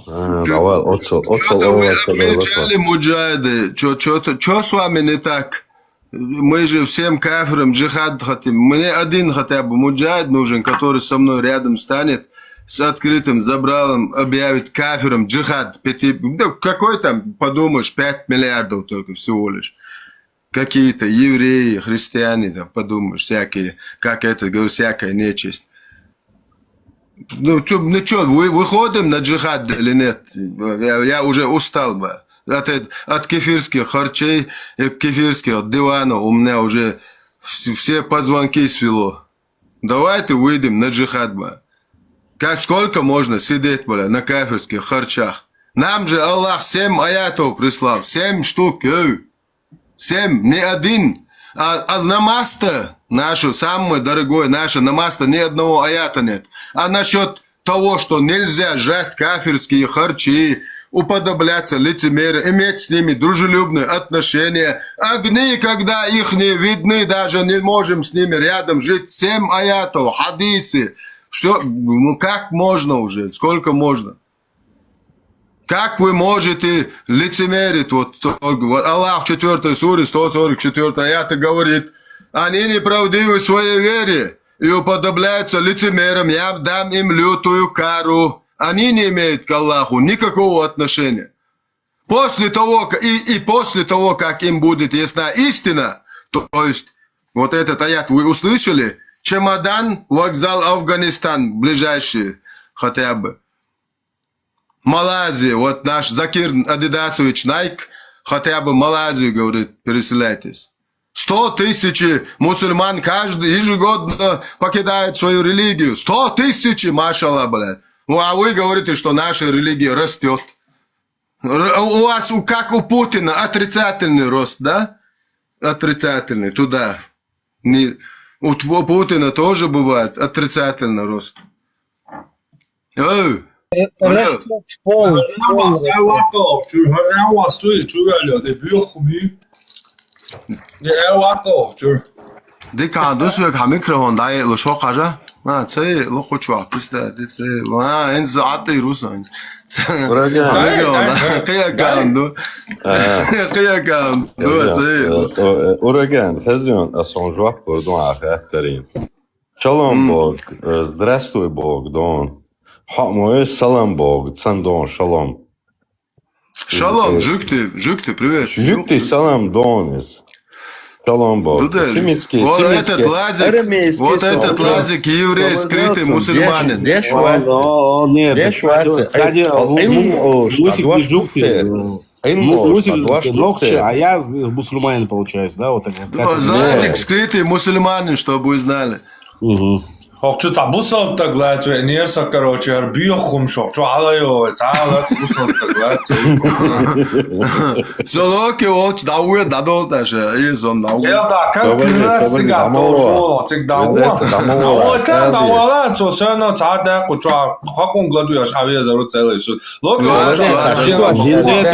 Давай, отцел, Отмечали муджайды. Что с вами не так? Мы же всем кафирам джихад хотим. Мне один хотя бы муджайд нужен, который со мной рядом станет, с открытым забралом объявит кафирам джихад. Какой там, подумаешь, 5 миллиардов только всего лишь. Какие-то евреи, христиане, там, подумаешь, всякие, как это, говорю, всякая нечисть. Ну что, выходим на джихад или нет? Я уже устал бы. От кефирских харчей и кефирских диванов у меня уже все позвонки свело. Давайте выйдем на джихад, бля. Сколько можно сидеть, бля, на кефирских харчах? Нам же Аллах 7 аятов прислал, 7 штук, 7, не один. А намаз-то, наше самое дорогое, наше намаз-то ни одного аята нет. А насчет того, что нельзя жать кафирские харчи, уподобляться лицемерам, иметь с ними дружелюбные отношения, огни, когда их не видны, даже не можем с ними рядом жить, 7 аятов, хадисы, что, ну как можно уже, сколько можно? Как вы можете лицемерить? Вот Аллах в 4 суре, 144 аята говорит, они неправдивы в своей вере и уподобляются лицемерам, я дам им лютую кару. Они не имеют к Аллаху никакого отношения. После того, и после того, как им будет ясна истина, то есть вот этот аят вы услышали, чемодан, вокзал Афганистан, ближайший хотя бы. Малайзия, вот наш Закир Адидасович Найк, хотя бы Малайзию, говорит, переселяйтесь. 100 тысяч мусульман каждый ежегодно покидает свою религию. 100 тысяч, машаллах, блядь. Ну, а вы говорите, что наша религия растет. У вас, как у Путина, отрицательный рост, да? Отрицательный, туда. У Путина тоже бывает отрицательный рост. Алло. Растет полностью. دي كعدوس وياك ميكروفون ده لو شو حاجة ما تسي لو خوش وقت بس ده تسي ما إنز عطي روسا ميكروفون قيا كاندو قيا كاندو تسي Ураган, Хазион, Асонжуа, Пурдуа, Хатарин. Шалом Бог, здравствуй Бог, Дон. Мой салам Бог, Цандон, шалом. Шалом, Жукты, привет. Жукты, салам, Донис. Шалом Бог. Вот этот лазик еврей, скрытый мусульманин. Нет, кстати, Мусик не Жукты. Мусик Нохче, а я мусульманин, получается, да? Вот так. Лазик скрытый мусульманин, чтобы вы знали. Что-то бусал так глядя, нерса, короче, арбиохум шок, что алайо, цала, бусал так глядя. Солоки вот дауя дадол даже, изом дауя. Я так, как красиво, то что, цик дауа. Дауа, как дауа, что все на цада, куча, как он гладуешь, а я зару целый суд.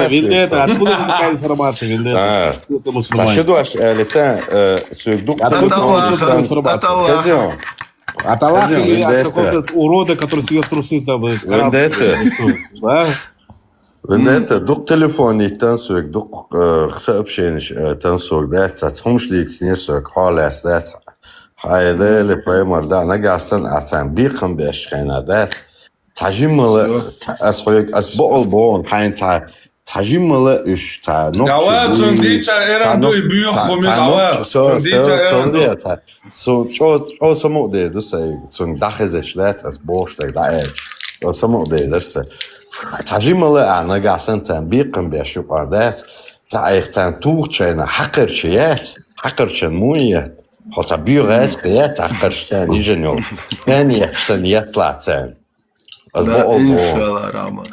Виндета, откуда такая информация, Виндета? Это мусульманин. От Аллаха. От Аллаха или от какого-то урода, который себе в трусы там... Вендета, дук телефони тансук, дук сообщенич тансук, да, цацхумш лик снесук, халас, да, хайда ли поймар, да, нагасан ацан бирхан бешхена, да, тажимала, асбол бон, хайн та, тажимала уш та, нок. Давай, цундица, эранду и биохуми, давай. Цундица, эранду. So, čo samo de, da se, so dachezeš let, as boštag, da je, to samo de, da se. Tajimale ana gasan tan biqan beshu qardat, ta tan tuchena haqirchen muyet. Hata biugas qiyat haqirchen ijenyo. Yani yaxsan yatlatsan. Иншалла, Рама,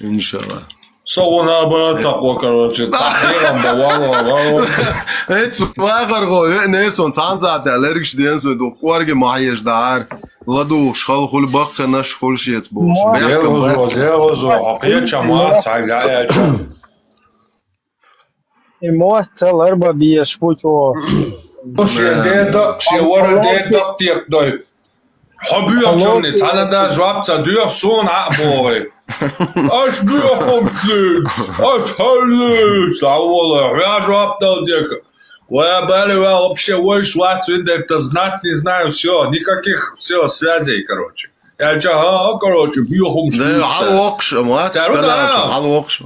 иншалла. Соуна было такое, короче, тахиром бавало. Это вахарго, нерсон цанзат, алергиш денсу, до корги маеш дар. Ладу шхал хул бах наш хул шет бош. Делозо, акия чама, сагая чам. Эмоциялар бабиеш путё. Шедето, шевардето текдой. Habiyakşamni tanada jobsa diyor son aboy. Aş biyokumsun. Aş halış. Sağola. Ya jobda diyor. Я были вообще больше это знать не знаю все, никаких все связей, короче. Я короче, биохум. Да, алокш, мат, алокш.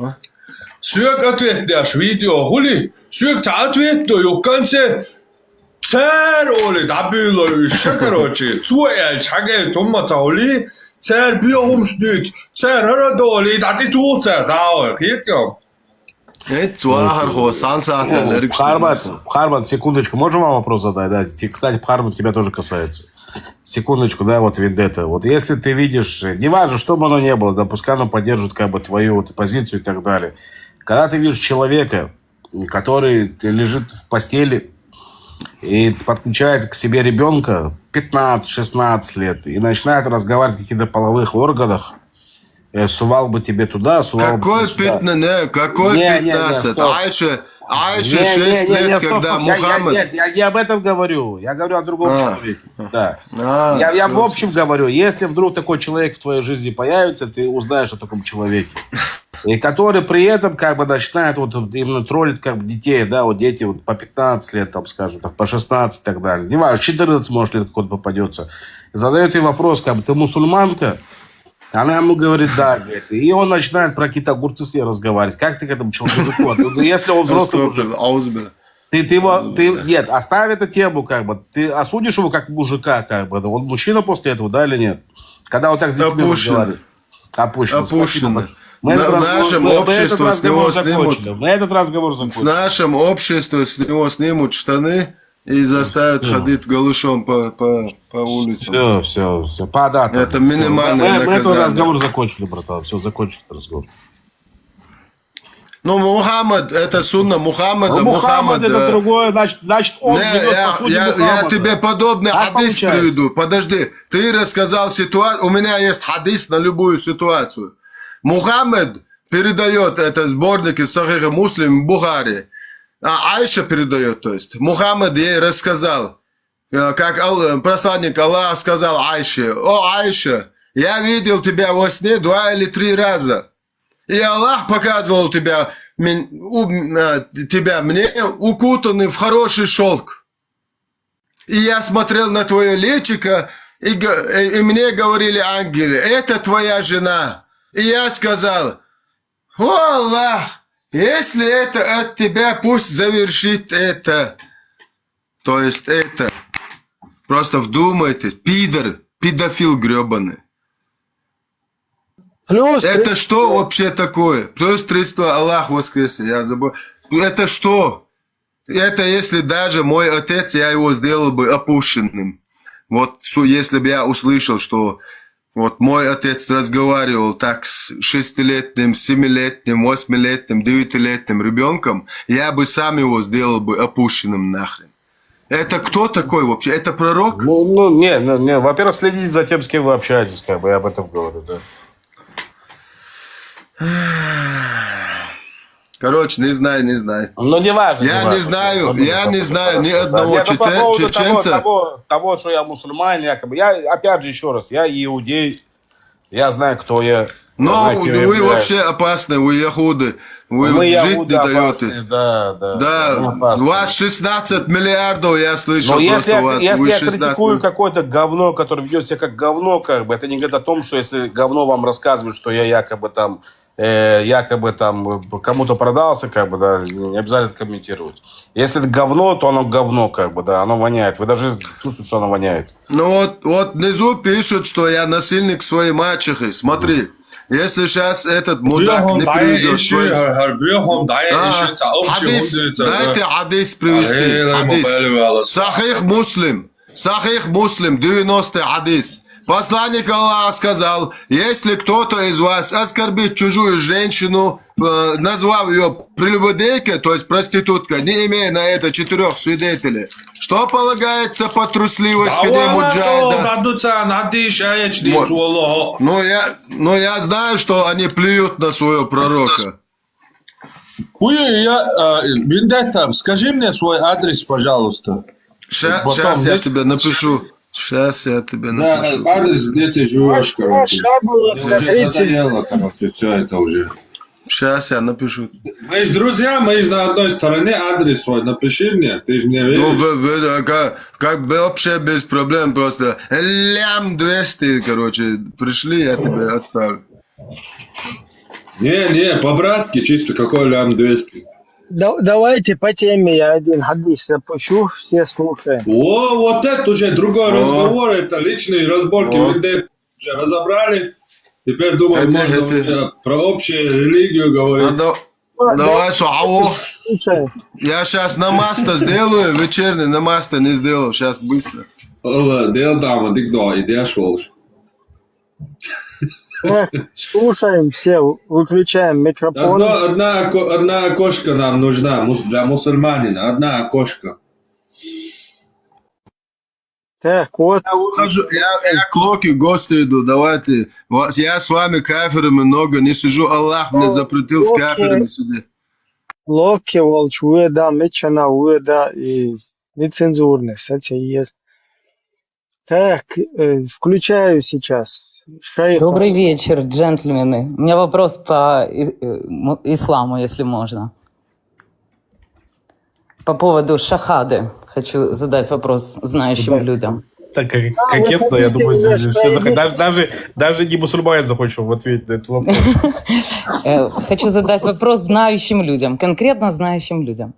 Сюк ответ дашь видео, хули? Сюк ответ до в конце. Царь оли дабило еще, короче. Цуэль чаге дома заоли. Царь биохум штук. Царь харадоли дати ту царь дао. Киркё. Харман, секундочку, можем вам вопрос задать? Да? Кстати, Харман, тебя тоже касается. Секундочку, да, вот Вендетта. Вот если ты видишь, неважно, что бы оно ни было, да, пускай оно поддержит как бы твою вот позицию и так далее. Когда ты видишь человека, который лежит в постели и подключает к себе ребенка 15-16 лет и начинает разговаривать о каких-то половых органах, сувал бы тебе туда, сувал какой бы сюда. Какой 15? Айша 6 лет, когда Мухаммад... Нет, я не об этом говорю. Я говорю о другом человеке. Да. Я в общем говорю, если вдруг такой человек в твоей жизни появится, ты узнаешь о таком человеке. И который при этом как бы начинает вот именно троллить как бы детей, да, вот дети вот по 15 лет, там, скажем, так, по 16 и так далее. Не важно, 14, может, лет какой-то попадется. Задает ей вопрос, как бы, ты мусульманка? Она ему говорит, да, говорит. И он начинает про какие-то огурцы с ней разговаривать. Как ты к этому человеку? Если он взрослый мужик, нет, оставь эту тему, как бы. Ты осудишь его как мужика, как бы. Он мужчина после этого, да, или нет? Когда он так с детьми разговаривает. Опущено. Мы в нашем обществе с него снимут. Мы этот разговор закончим. В нашем обществе с него снимут штаны и заставят ходить голышом по улицам. Все. По датам. Это минимальное наказание. Мы этот разговор закончили, братан. Все, закончили разговор. Ну, Мухаммад, это сунна Мухаммада. Ну, Мухаммад это другое, значит он живет по сути я Мухаммада. тебе подобный Так хадис получается. приведу. Подожди, ты рассказал ситуацию. У меня есть хадис на любую ситуацию. Мухаммад передает это сборник из Сахиха Муслим в Бухари. А Айша передает, то есть. Мухаммад ей рассказал, как посланник Аллаха сказал Айше: «О, Айша, я видел тебя во сне 2 или 3 раза. И Аллах показывал тебя мне укутанный в хороший шелк. И я смотрел на твое личико, и мне говорили ангелы: это твоя жена. И я сказал: о, Аллах, если это от тебя, пусть завершит это». То есть это. Просто вдумайтесь. Педофил гребаный. Плюс Это что вообще такое? Плюс 300, Аллах воскресе, я забыл. Это что? Это если даже мой отец, я его сделал бы опущенным. Вот если бы я услышал, что вот мой отец разговаривал так с 6-летним, 7-летним, 8-летним, 9-летним ребенком, я бы сам его сделал бы опущенным нахрен. Это кто такой вообще? Это пророк? Не. Во-первых, следите за тем, с кем вы общаетесь, как бы я об этом говорю, да. Короче, не знаю. Ну, не важно. Я не знаю ни одного чеченца. Того, что я мусульманин, якобы. Я, опять же, еще раз, я иудей, я знаю, кто я. Но вы вообще опасны, вы яхуды. Вы жить не даете. Да, у вас 16 миллиардов, я слышал. Но если я 16 критикую какое-то говно, которое ведет себя как говно, как бы, это не говорит о том, что если говно вам рассказывает, что я якобы там кому-то продался, как бы, да, не обязательно комментировать. Если это говно, то оно говно, как бы, да, оно воняет. Вы даже чувствуете, что оно воняет. Ну вот внизу пишут, что я насильник своей мачехи. Смотри, если сейчас этот мудак не приведет хадис, дайте хадис привести. Хадис. Сахих Муслим, 90-й хадис. Посланник Аллаха сказал: если кто-то из вас оскорбит чужую женщину, назвав ее прелюбодейкой, то есть проституткой, не имея на это 4 свидетелей, что полагается по трусливости муджахида? Но я знаю, что они плюют на своего пророка. Биндетам, скажи мне свой адрес, пожалуйста. Сейчас я тебе напишу. Да, адрес, где ты живешь, короче. Мне уже надоело, короче, все это уже. Сейчас я напишу. Мы же друзья, мы же на одной стороне, адрес свой напиши мне, ты же мне веришь. Ну, как бы вообще без проблем, просто лям 200, короче, пришли, я тебе отправлю. Не, по-братски, чисто какой лям 200. Давайте по теме я один хадис запущу, все слушаем. О, вот это уже другой разговор, это личные разборки, мы уже разобрали. Теперь думаю, можно уже про общую религию говорить. Давай, Суау. Я сейчас намаз-то сделаю, вечерний намаз-то не сделал, сейчас быстро. Дел там, ты кто, идешь, волш? Слушаем все, выключаем микрофон. Одна окошко нам нужна для мусульманина. Одна окошко. Так, вот. Я к Локи в гости иду, давайте. Я с вами кафирами много не сижу, Аллах мне запретил с кафирами сидеть. Локи, волч, уеда, мечана, уеда и нецензурный, кстати, есть. Так, включаю сейчас. Добрый вечер, джентльмены. У меня вопрос по исламу, если можно. По поводу шахады. Хочу задать вопрос знающим людям. Так кокетно, я думаю, все захотят. Даже не мусульманин захочет ответить на этот вопрос. Хочу задать вопрос знающим людям, конкретно знающим людям.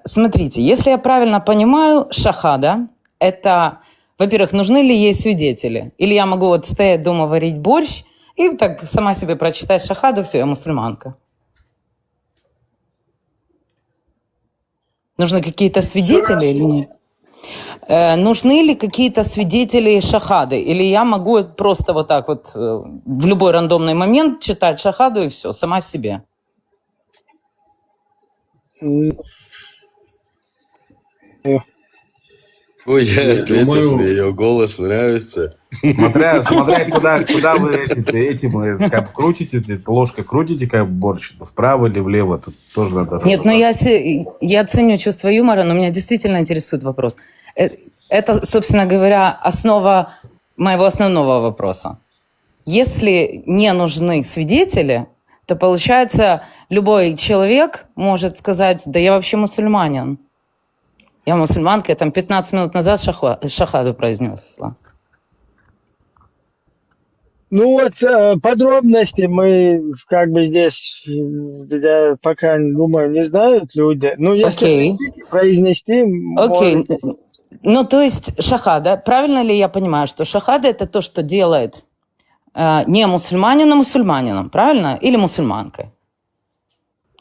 Смотрите, если я правильно понимаю, шахада – это... Во-первых, нужны ли ей свидетели? Или я могу вот стоять дома, варить борщ и так сама себе прочитать шахаду, все, я мусульманка. Нужны какие-то свидетели или нет? Нужны ли какие-то свидетели шахады? Или я могу просто вот так вот в любой рандомный момент читать шахаду и все, сама себе? Ой, я Я ответил, думаю- мне ее голос нравится. Смотря куда вы этим как крутите, ложкой крутите, как борщ, вправо или влево, тут тоже надо... Нет, ну я ценю чувство юмора, но меня действительно интересует вопрос. Это, собственно говоря, основа моего основного вопроса. Если не нужны свидетели, то, получается, любой человек может сказать, да я вообще мусульманин. Я мусульманка, я там 15 минут назад шахаду произнесла. Ну вот подробности мы как бы здесь я пока, думаю, не знают люди. Ну, если Окей. хотите произнести, Окей. можете. Ну, то есть шахада, правильно ли я понимаю, что шахада – это то, что делает не мусульманина мусульманином, правильно? Или мусульманкой?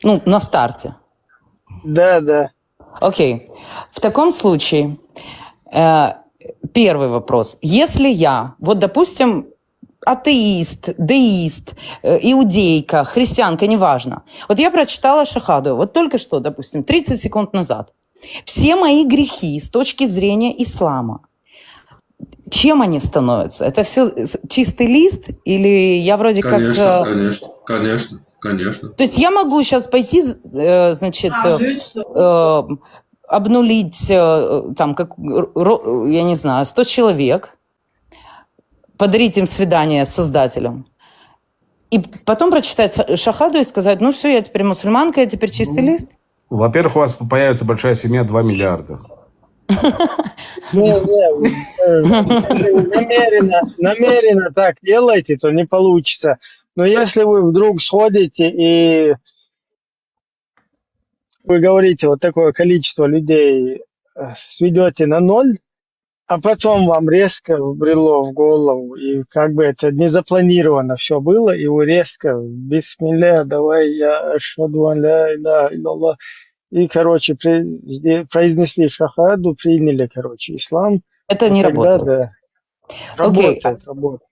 Ну, на старте. Да. Окей. В таком случае первый вопрос. Если я, вот, допустим, атеист, деист, иудейка, христианка, неважно. Вот я прочитала шахаду, вот только что, допустим, 30 секунд назад. Все мои грехи с точки зрения ислама, чем они становятся? Это все чистый лист? Или я вроде Конечно, как... конечно. То есть я могу сейчас пойти, значит, обнулить, там, как, я не знаю, 100 человек, подарить им свидание с Создателем, и потом прочитать шахаду и сказать, ну все, я теперь мусульманка, я теперь чистый лист? Во-первых, у вас появится большая семья, 2 миллиарда. Если вы намеренно так делаете, то не получится. Но если вы вдруг сходите и вы говорите, вот такое количество людей сведете на 0, а потом вам резко вбрело в голову, и как бы это не запланировано все было, и вы резко бисмилля, давай я ашхаду ан ля иляха илляллах, и, короче, произнесли шахаду, приняли, короче, ислам. Это не тогда, работает. да. Окей. Работает.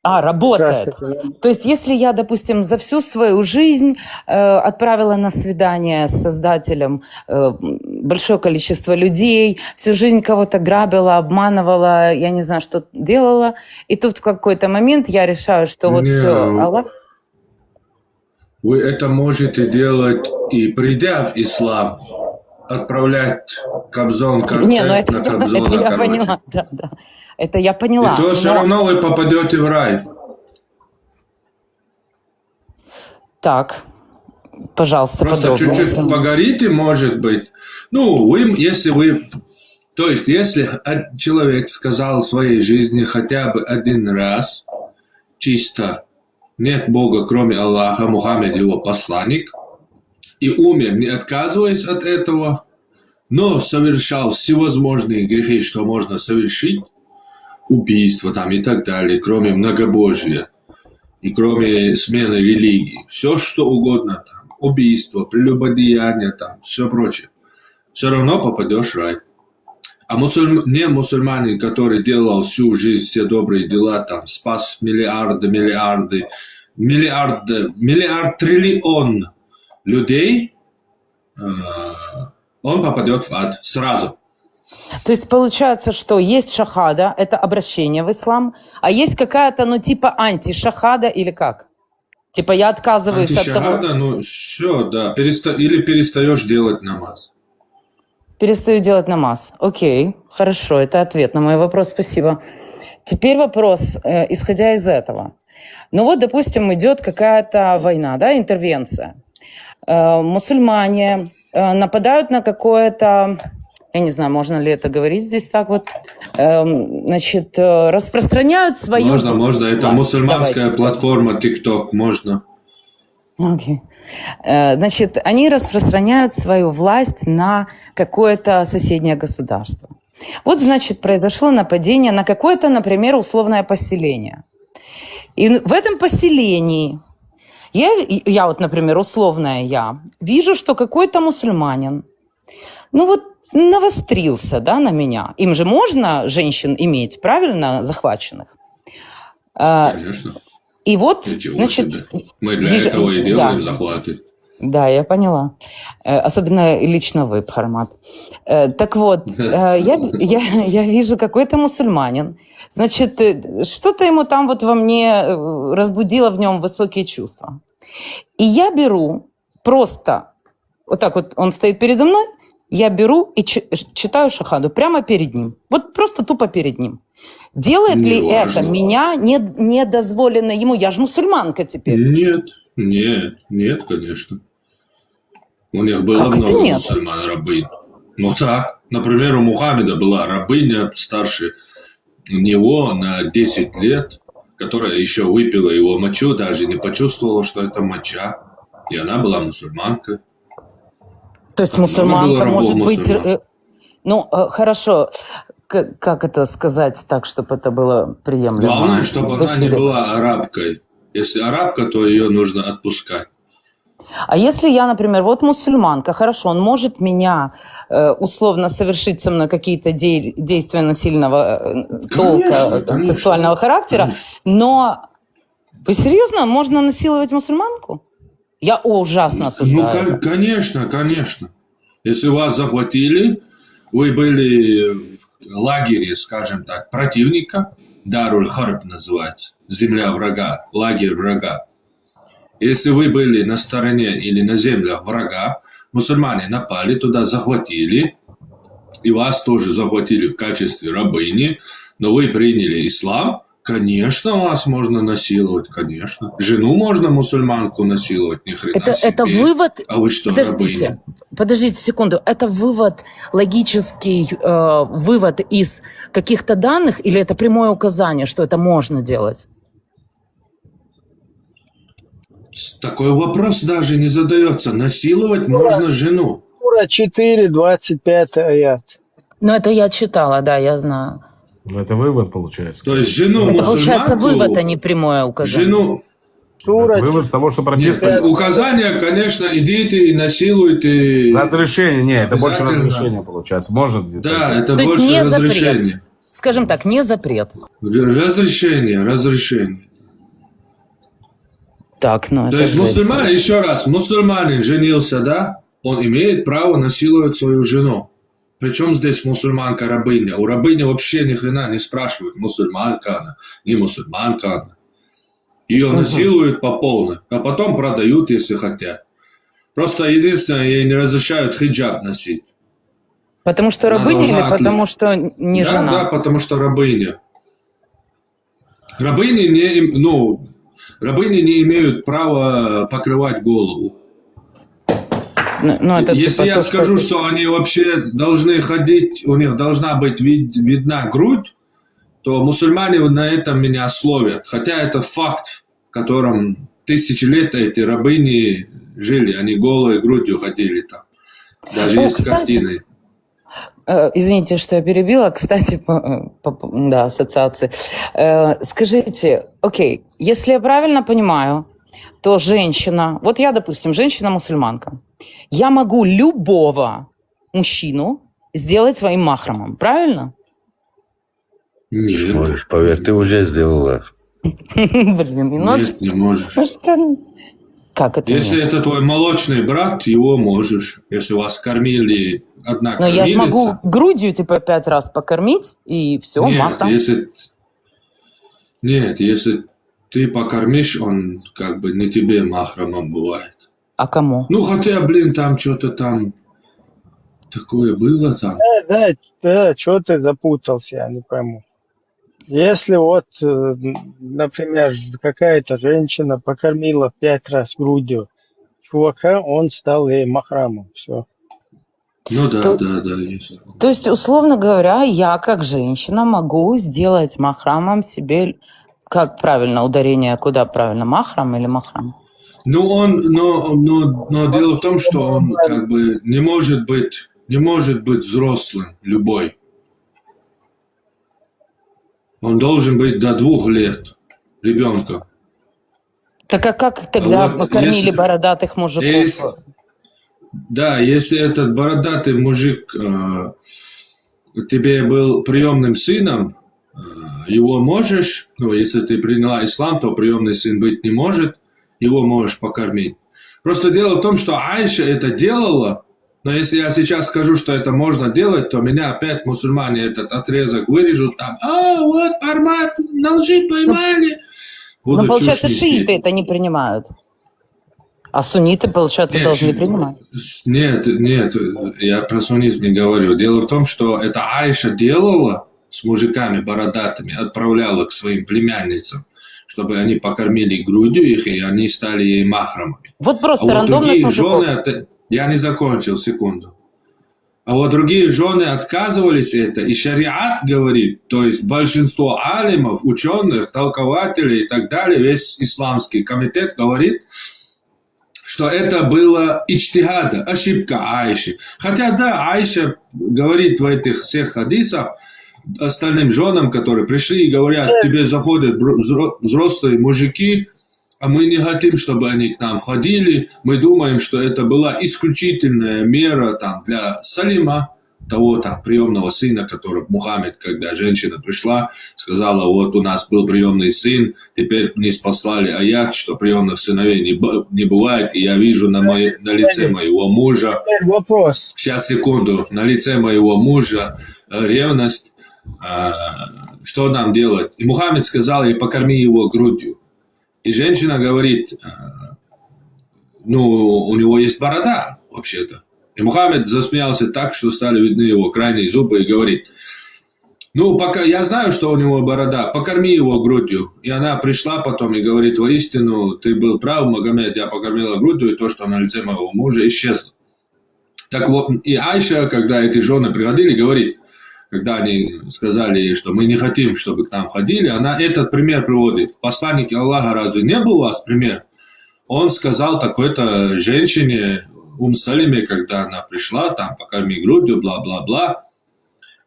Работает. Как раз таки. То есть если я, допустим, за всю свою жизнь отправила на свидание с Создателем большое количество людей, всю жизнь кого-то грабила, обманывала, я не знаю, что делала, и тут в какой-то момент я решаю, что вот все, Аллах... Вы это можете делать и придя в ислам, отправлять Кобзон Не, ну концерт это, на Кобзона, это я короче. поняла, да. Это я поняла. И то все равно вы попадете в рай. Так, пожалуйста, Просто подробнее. чуть-чуть погорите, может быть. Ну, то есть, если человек сказал в своей жизни хотя бы один раз, чисто, нет Бога, кроме Аллаха, Мухаммед его посланник, и умер, не отказываясь от этого, но совершал всевозможные грехи, что можно совершить, убийство там и так далее, кроме многобожия и кроме смены религии, все что угодно там, убийство, прелюбодеяние там, все прочее, все равно попадешь в рай. А не мусульманин, который делал всю жизнь все добрые дела, там, спас миллиард триллион людей, он попадет в ад сразу. То есть получается, что есть шахада, это обращение в ислам, а есть какая-то, ну, типа антишахада или как? Типа я отказываюсь от того... Антишахада, ну, все, да, или перестаешь делать намаз. Перестаю делать намаз. Окей, хорошо, это ответ на мой вопрос, спасибо. Теперь вопрос, исходя из этого. Ну вот, допустим, идет какая-то война, да, интервенция. Мусульмане нападают на какое-то, я не знаю, можно ли это говорить здесь так вот, значит, распространяют свою... Можно, это власть. мусульманская Давайте. платформа TikTok, можно. Okay. Значит, они распространяют свою власть на какое-то соседнее государство. Вот, значит, произошло нападение на какое-то, например, условное поселение. И в этом поселении я вот, например, условная я, вижу, что какой-то мусульманин, ну вот, навострился, да, на меня. Им же можно женщин иметь, правильно, захваченных? Конечно. И вот, Ничего значит... себе. Мы для этого и делаем захваты. Да, я поняла. Особенно лично вы, Бхармат. Так вот, я вижу, какой-то мусульманин. Значит, что-то ему там вот во мне разбудило в нем высокие чувства. И я беру просто, вот так вот он стоит передо мной, я беру и читаю шахаду прямо перед ним. Вот просто тупо перед ним. Делает ли это меня недозволено ему? Я же мусульманка теперь. Нет, конечно. У них было много мусульман рабынь. Ну так, например, у Мухаммеда была рабыня старше него на 10 лет, которая еще выпила его мочу, даже не почувствовала, что это моча. И она была мусульманка. То есть мусульманка может быть... Ну, хорошо. Как это сказать так, чтобы это было приемлемо? Главное, чтобы она не была арабкой. Если арабка, то ее нужно отпускать. А если я, например, вот мусульманка, хорошо, он может меня условно совершить со мной какие-то действия насильного толка, сексуального характера, но вы серьезно, можно насиловать мусульманку? Я ужасно осуждаю. Ну, конечно. Если вас захватили, вы были в лагере, скажем так, противника, Даруль-Харб называется, земля врага, лагерь врага. Если вы были на стороне или на землях врага, мусульмане напали, туда захватили, и вас тоже захватили в качестве рабыни, но вы приняли ислам, конечно, вас можно насиловать, конечно. Жену можно мусульманку насиловать, ни хрена себе. Это вывод... А вы что, Подождите секунду. Это вывод, логический вывод из каких-то данных, или это прямое указание, что это можно делать? Такой вопрос даже не задается. Насиловать можно жену. Сура 4, 25 аят. Ну, это я читала, да, я знаю. Это вывод получается. То есть жену это мусульманку... получается вывод, а не прямое указание. Жену... Это вывод с того, что прописано. Нет, указание, конечно, идите и насилуйте. Разрешение, нет, это больше разрешение получается. Может где-то. Да, это то больше есть не разрешение. Запрет. Скажем так, не запрет. Разрешение. Так, ну, то есть мусульманин, еще раз, мусульманин женился, да, он имеет право насиловать свою жену. Причем здесь мусульманка-рабыня? У рабыни вообще ни хрена не спрашивают, мусульманка она, не мусульманка она. Ее насилуют по полной, а потом продают, если хотят. Просто единственное, ей не разрешают хиджаб носить. Потому что рабыня или потому что не жена? Да, потому что рабыня. Рабыни не имеют права покрывать голову. Это если я скажу, что они вообще должны ходить, у них должна быть видна грудь, то мусульмане на этом меня словят. Хотя это факт, в котором тысячи лет эти рабыни жили, они голой грудью ходили там. Даже есть картины. Извините, что я перебила. Кстати, да, ассоциации. Скажите, окей, если я правильно понимаю, то женщина, вот я, допустим, женщина-мусульманка, я могу любого мужчину сделать своим махрамом, правильно? Нет. Можешь, поверь, ты уже сделала. Блин, нет, не можешь. Как это Если нет? это твой молочный брат, его можешь. Если вас кормили одна Но кормилица. я же могу грудью, 5 раз покормить, и все, махрам. Нет, если ты покормишь, он как бы не тебе махрамом бывает. А кому? Ну, хотя, там что-то там такое было там. Да, что ты запутался, я не пойму. Если вот, например, какая-то женщина покормила 5 раз грудью чувака, он стал ей махрамом, все. Ну да, есть. То есть, условно говоря, я как женщина могу сделать махрамом себе, как правильно, ударение, куда правильно, махрам или махрам? Но дело в том, что он как бы не может быть взрослым, любой. Он должен быть до 2 лет ребенком. Так а как тогда кормили бородатых мужиков? Если этот бородатый мужик тебе был приемным сыном, его можешь, если ты приняла ислам, то приемный сын быть не может, его можешь покормить. Просто дело в том, что Айша это делала, но если я сейчас скажу, что это можно делать, то меня опять мусульмане этот отрезок вырежут там. Вот Армат на лжи поймали. Ну, получается, шииты это не принимают. А сунниты, получается, должны принимать. Нет, я про суннизм не говорю. Дело в том, что это Айша делала с мужиками бородатыми, отправляла к своим племянницам, чтобы они покормили грудью их, и они стали ей махрамами. Вот просто рандомно. Другие жены... Я не закончил, секунду. А вот другие жены отказывались это, и шариат говорит, то есть большинство алимов, ученых, толкователей и так далее, весь исламский комитет говорит, что это было ичтихада, ошибка Айши. Хотя да, Айша говорит в этих всех хадисах остальным женам, которые пришли и говорят, тебе заходят взрослые мужики, а мы не хотим, чтобы они к нам ходили. Мы думаем, что это была исключительная мера там, для Салима, того там приемного сына, который Мухаммед, когда женщина пришла, сказала, вот у нас был приемный сын, теперь мне спаслали аят, что приемных сыновей не бывает, и я вижу на лице моего мужа... Вопрос. Сейчас, секунду. На лице моего мужа ревность. Что нам делать? И Мухаммед сказал ей, покорми его грудью. И женщина говорит, у него есть борода, вообще-то. И Мухаммед засмеялся так, что стали видны его крайние зубы, и говорит, пока я знаю, что у него борода, покорми его грудью. И она пришла потом и говорит, воистину, ты был прав, Магомед, я покормила грудью, и то, что на лице моего мужа, исчезло. Так вот, и Айша, когда эти жены приходили, говорит, когда они сказали, что мы не хотим, чтобы к нам ходили, она этот пример приводит. В посланнике Аллаха разве не был у вас пример? Он сказал такой-то женщине, Салиме, когда она пришла, там, покорми грудью, бла-бла-бла.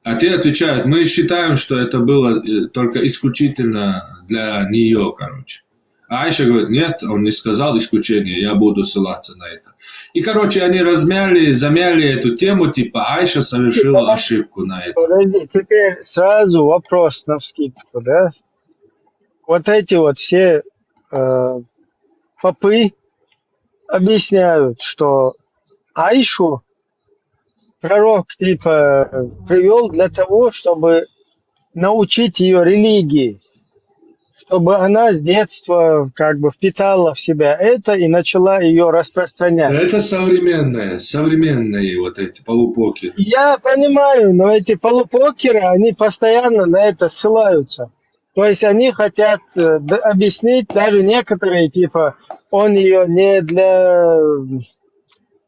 А те отвечают, мы считаем, что это было только исключительно для нее, короче. А Айша говорит, нет, он не сказал исключение, я буду ссылаться на это. И, короче, они замяли эту тему, типа Айша совершила ошибку на это. Подожди, теперь сразу вопрос навскидку, да? Вот эти вот все попы объясняют, что Айшу пророк типа привел для того, чтобы научить ее религии, чтобы она с детства как бы впитала в себя это и начала ее распространять. Да это современные вот эти полупокеры. Я понимаю, но эти полупокеры, они постоянно на это ссылаются. То есть они хотят объяснить, даже некоторые, типа, он ее не для,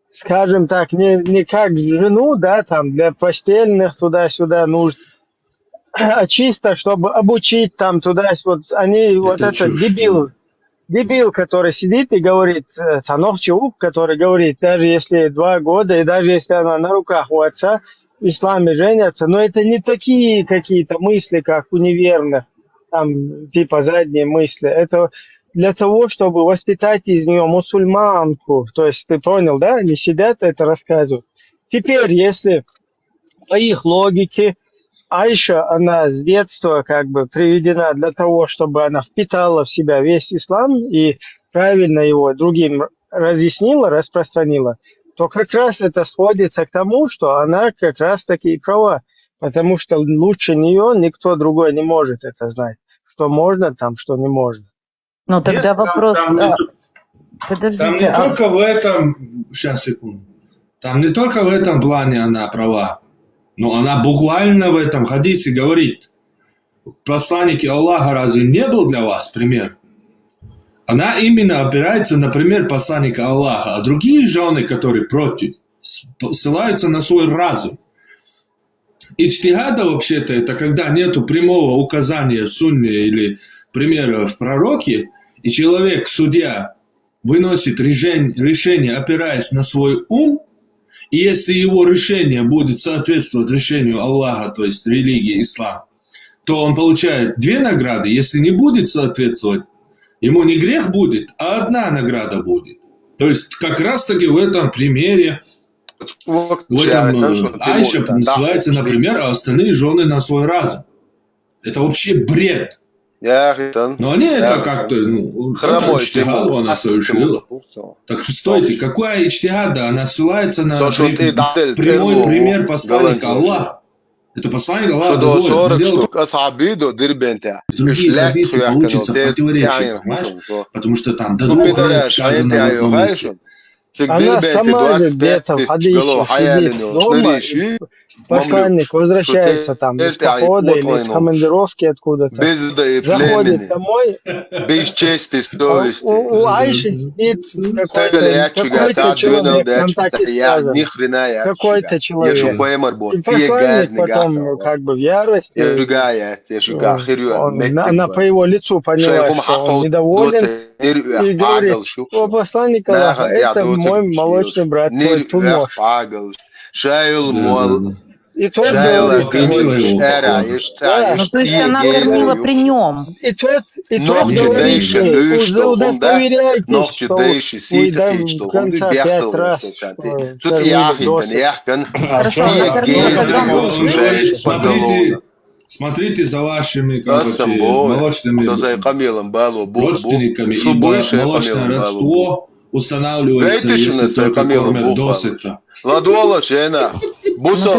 скажем так, не как жену, да, там, для постельных туда-сюда нужд, а чисто, чтобы обучить там туда-сюда. Они, вот это дебил, который сидит и говорит, Сановчук, который говорит, даже если 2 года, и даже если она на руках у отца в исламе женятся, но это не такие какие-то мысли, как у неверных, там, типа задние мысли. Это для того, чтобы воспитать из нее мусульманку. То есть, ты понял, да? Они сидят, это рассказывают. Теперь, если по их логике Айша, она с детства как бы приведена для того, чтобы она впитала в себя весь ислам и правильно его другим разъяснила, распространила, то как раз это сходится к тому, что она как раз таки и права. Потому что лучше нее никто другой не может это знать. Что можно там, что не можно. Ну, тогда Нет, вопрос... Там Подождите. не только в этом... Сейчас, секунду. Там не только в этом плане она права, но она буквально в этом хадисе говорит. В посланнике Аллаха разве не был для вас пример? Она именно опирается на пример посланника Аллаха, а другие жены, которые против, ссылаются на свой разум. Ичтихада вообще-то это когда нету прямого указания в сунне или примера в пророке, и человек, судья, выносит решение, опираясь на свой ум, и если его решение будет соответствовать решению Аллаха, то есть религии ислам, то он получает 2 награды. Если не будет соответствовать, ему не грех будет, а 1 награда будет. То есть как раз-таки в этом примере в этом Айша ссылается на пример, а остальные жены на свой разум. Это вообще бред. Но они это как-то, ну, это ичтихад она совершила. Так стойте, какая ичтихада? Она ссылается на прямой пример посланника Аллаха. Это посланник Аллаха дозволит. Другие хадисы получится противоречие, понимаешь? Потому что там до 2 лет сказано в одном месте. Она сама где-то в хадисе сидит дома, посланник возвращается там из похода или из командировки откуда-то, заходит домой, у Айши сидит какой-то человек, там так и сказано, какой-то человек. И посланник потом как бы в ярости, она по его лицу поняла, что он недоволен, и говорит: о, посланник Аллаха, это мой молочный брат, твой Тумош. И тот Покормила его. Ну, то есть она кормила при нем. И тот говорит: уже удостоверяйтесь, что вы в конце 5 раз кормили досыта. Хорошо, она кормила, когда Смотрите за вашими, короче, молочными родственниками, ибо молочное родство устанавливается, если только кормят досыта. Ну, ты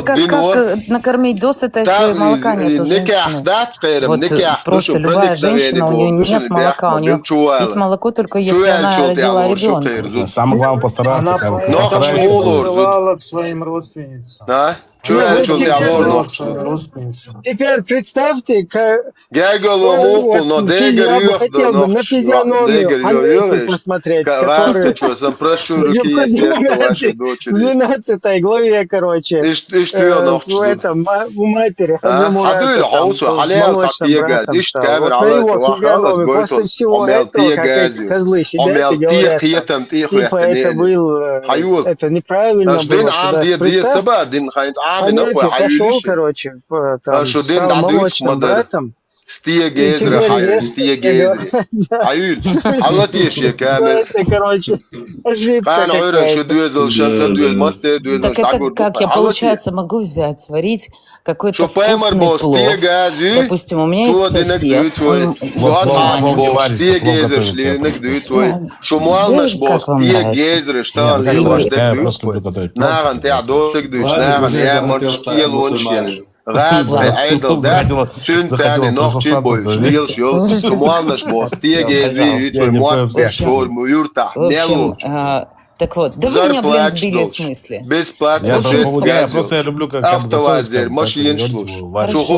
как накормить досыта, если молока нет у женщины? Вот просто любая женщина, у нее нет молока, у нее есть молоко только если она родила ребенка. Самое главное постараться. Она посылала к своим родственницам. Теперь представьте, я хотел бы на физиономию посмотреть, который в 12 главе, короче, у матери молочным братом стал. Вот на его физиономию после всего этого, как эти козлы сидят и говорят, типа это был, это неправильно было. Представь, пошел, короче, стал молочным братом. Короче, ошибка какая-то. Так это как я, получается, могу взять, сварить какой-то вкусный плов. Допустим, у меня есть сосед, он мусульманин. Как вам нравится? Так вот, да вы меня, блин, сбили в смысле. Я просто люблю, как готовить. Хорошо,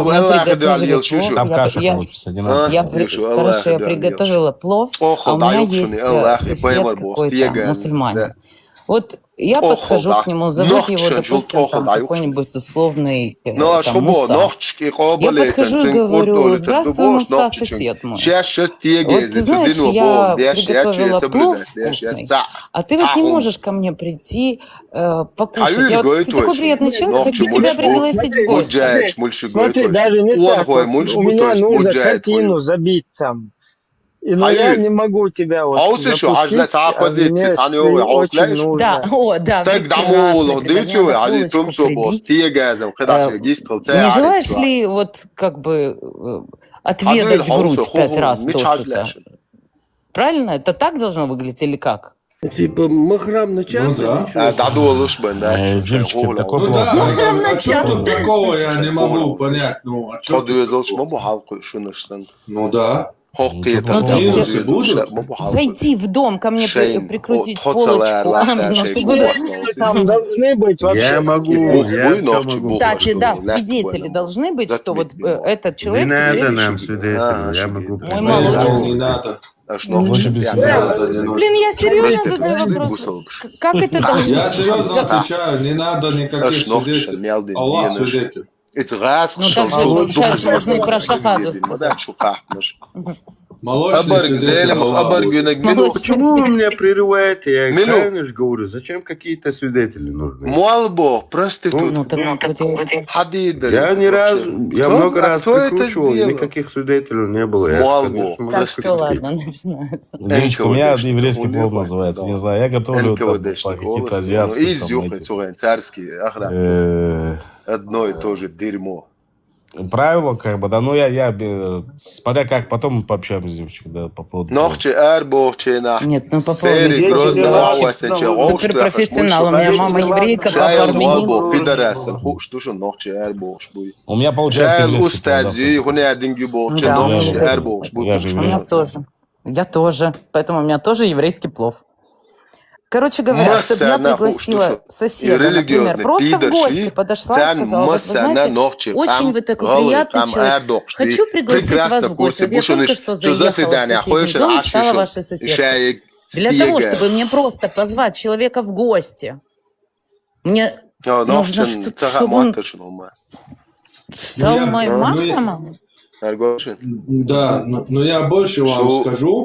мы приготовили плов. Там каша получится, не надо. Хорошо, я приготовила плов, а у меня есть сосед какой-то, мусульманин. Вот я подхожу к нему, зовут его, допустим, там какой-нибудь условный там, Муса. Я подхожу и говорю: здравствуй, Муса, сосед мой. Вот ты знаешь, я приготовила плов вкусный, а ты вот не можешь ко мне прийти покушать. Я вот, ты такой приятный человек, хочу тебя пригласить в гости. Смотри, даже не так. Вот, у меня нужно картину забить там. Но я не могу тебя вот запустить, мне очень нужно. Да, о, да, прекрасно, не желаешь ли вот как бы отведать грудь 5 раз досыта? Правильно? Это так должно выглядеть или как? Типа махрам на час? Зюльчик, такой Ну плов. да, а что тут такого, я не могу понять. Ну, а что? Ну да. Минусы будут? Зайти в дом, ко мне прикрутить полочку. Там должны быть вообще. Я могу, я все могу. Кстати, да, свидетели должны быть, что вот этот человек... Не надо тебе- нам свидетелей, я могу. Мой молочный. Не надо. Лучше без Блин, я серьезно задаю вопрос. Как это должно Я быть? серьезно отвечаю, не надо никаких свидетелей. Аллах свидетель. Ну, также, получается, можно и про шахаду сказать. Молочный свидетель Аллах будет. Почему вы меня прерываете? Я правильно же говорю, зачем какие-то свидетели нужны? Ну, так вот Я ни разу, я много раз прикручивал, и никаких свидетелей не было. Я, конечно, могу Так, все, прикрутить. ладно, начинается. Зюльчик, у меня еврейский плов называется. Не знаю, я готовлю там по какие-то азиатские там эти. Одно и то же дерьмо. правило, как бы, да, ну я смотря как, потом пообщаемся с девочкой, да, по поводу... Нет, ну по поводу Ты профессионал. У меня мама еврейка, папа армянин. У меня получается еврейский плов, Да, у меня я же У меня еврей. тоже. Я тоже. Поэтому у меня тоже еврейский плов. Короче говоря, чтобы я пригласила соседа, например, просто в гости подошла и сказала, вот вы знаете, очень вы такой приятный человек, хочу пригласить вас в гости. Вот я только что заехала в соседний дом и стала вашей соседкой. Для того, чтобы мне просто позвать человека в гости, мне нужно, чтобы он стал моим махрамом. Да, но я больше вам скажу,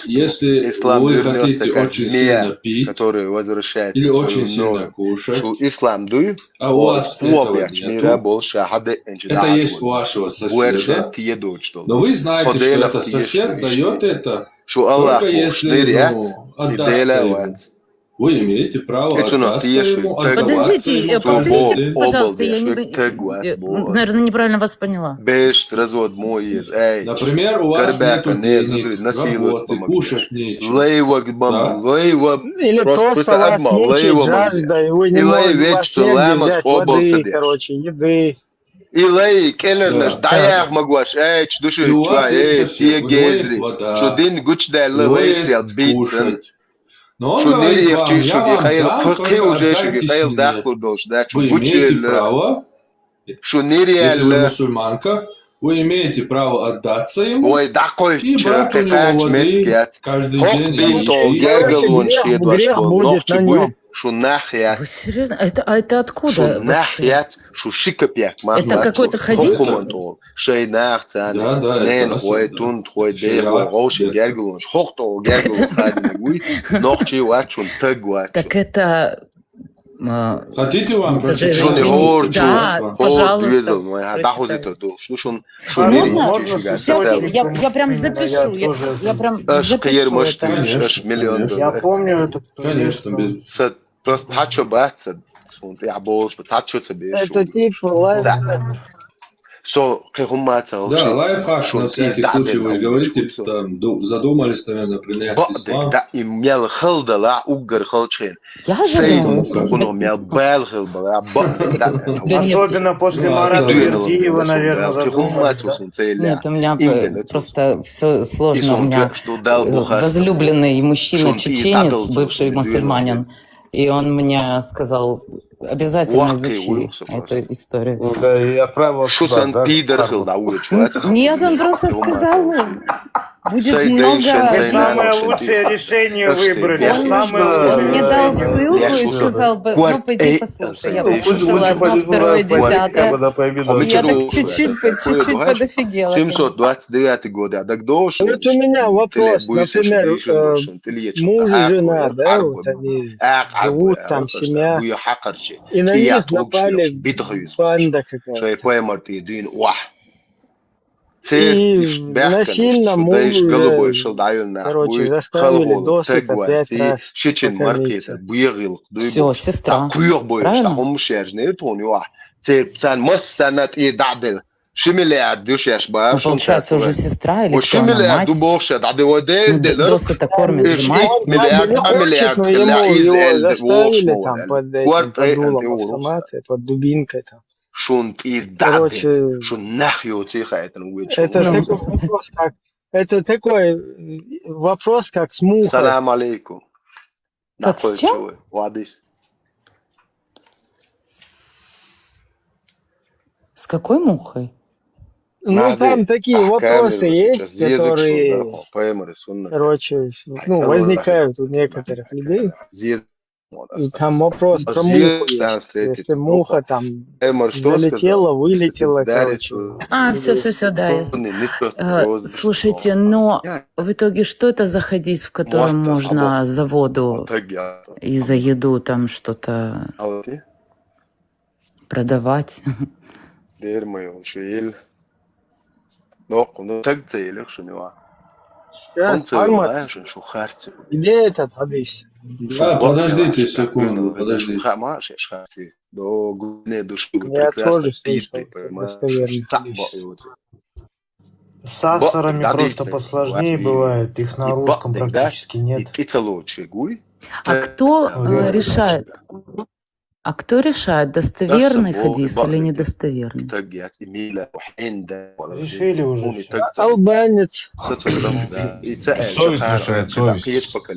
если вы хотите очень сильно пить или очень сильно кушать, а у вас этого нету, это есть у вашего соседа, но вы знаете, что этот сосед дает это только если отдастся ему. Вы имеете право отдаться ему, Подождите, повторите, пожалуйста, я наверное, неправильно вас поняла. Например, у вас нет денег, работы, кушать нечего. Или просто вас мучает жажда, и вы не можете, у вас негде взять воды, короче, еды. И у вас есть сосед, у него есть вода, у него есть кушать. Но он говорит вам, я вам дам, только отдайтесь мне. Вы имеете право, если вы мусульманка, вы имеете право отдаться ему и брать у него воды каждый день и еды. Грех будет на нем. Вы серьезно? Это откуда вообще? Это какой-то хадис? Да, это Так это... Хотите вам прочитать? Да, пожалуйста. Можно? Я прям запишу. Я прям запишу это. Конечно. Я помню это. Конечно, без... Это типа лайфхак. Да, лайфхак, на всякий случай, вы же говорите, там, задумались, наверное, принять ислам. Я задумалась. Особенно после Марата Вердиева, наверное, задумались. Нет, у меня просто все сложно. У меня возлюбленный мужчина-чеченец, бывший мусульманин, и он мне сказал, обязательно изучи эту историю. Да, я отправил сюда, да? Нет, он просто сказал, будет много... Вы самое лучшее решение выбрали. Он мне дал ссылку и сказал, ну, пойди послушай. Я послушала одно, второе, десятое. И я так чуть-чуть подофигела. 729 год. Вот у меня вопрос, например, муж и жена, да, вот они живут, там семья, и на них напали банда какая-то. И насильно мужа, короче, заставили досыта 5 раз покормиться. Все, сестра. Правильно? Ну, получается, уже сестра или кто она, мать? Ну, досыта кормит же мать. Но ему его заставили там под дулом автомата, под дубинкой там. Короче, это такой вопрос, как с мухой. Салам алейкум. Как с чем? С какой мухой? Ну, там такие вопросы есть, которые, короче, ну, возникают у некоторых людей. И там вопрос про муху есть. Если муха там залетела, вылетела, короче. Все, да. Слушайте, но в итоге что это за хадис, в котором можно за воду и за еду там что-то продавать? Сейчас, Ахмад, где этот хадис? Да, подождите секунду, подождите. Я тоже слышал достоверный хадис. С авторами просто посложнее бывает, их на русском практически нет. А кто решает? А кто решает, достоверный хадис или недостоверный? Решили уже все. Албанец. Совесть решает, совесть. И что, как,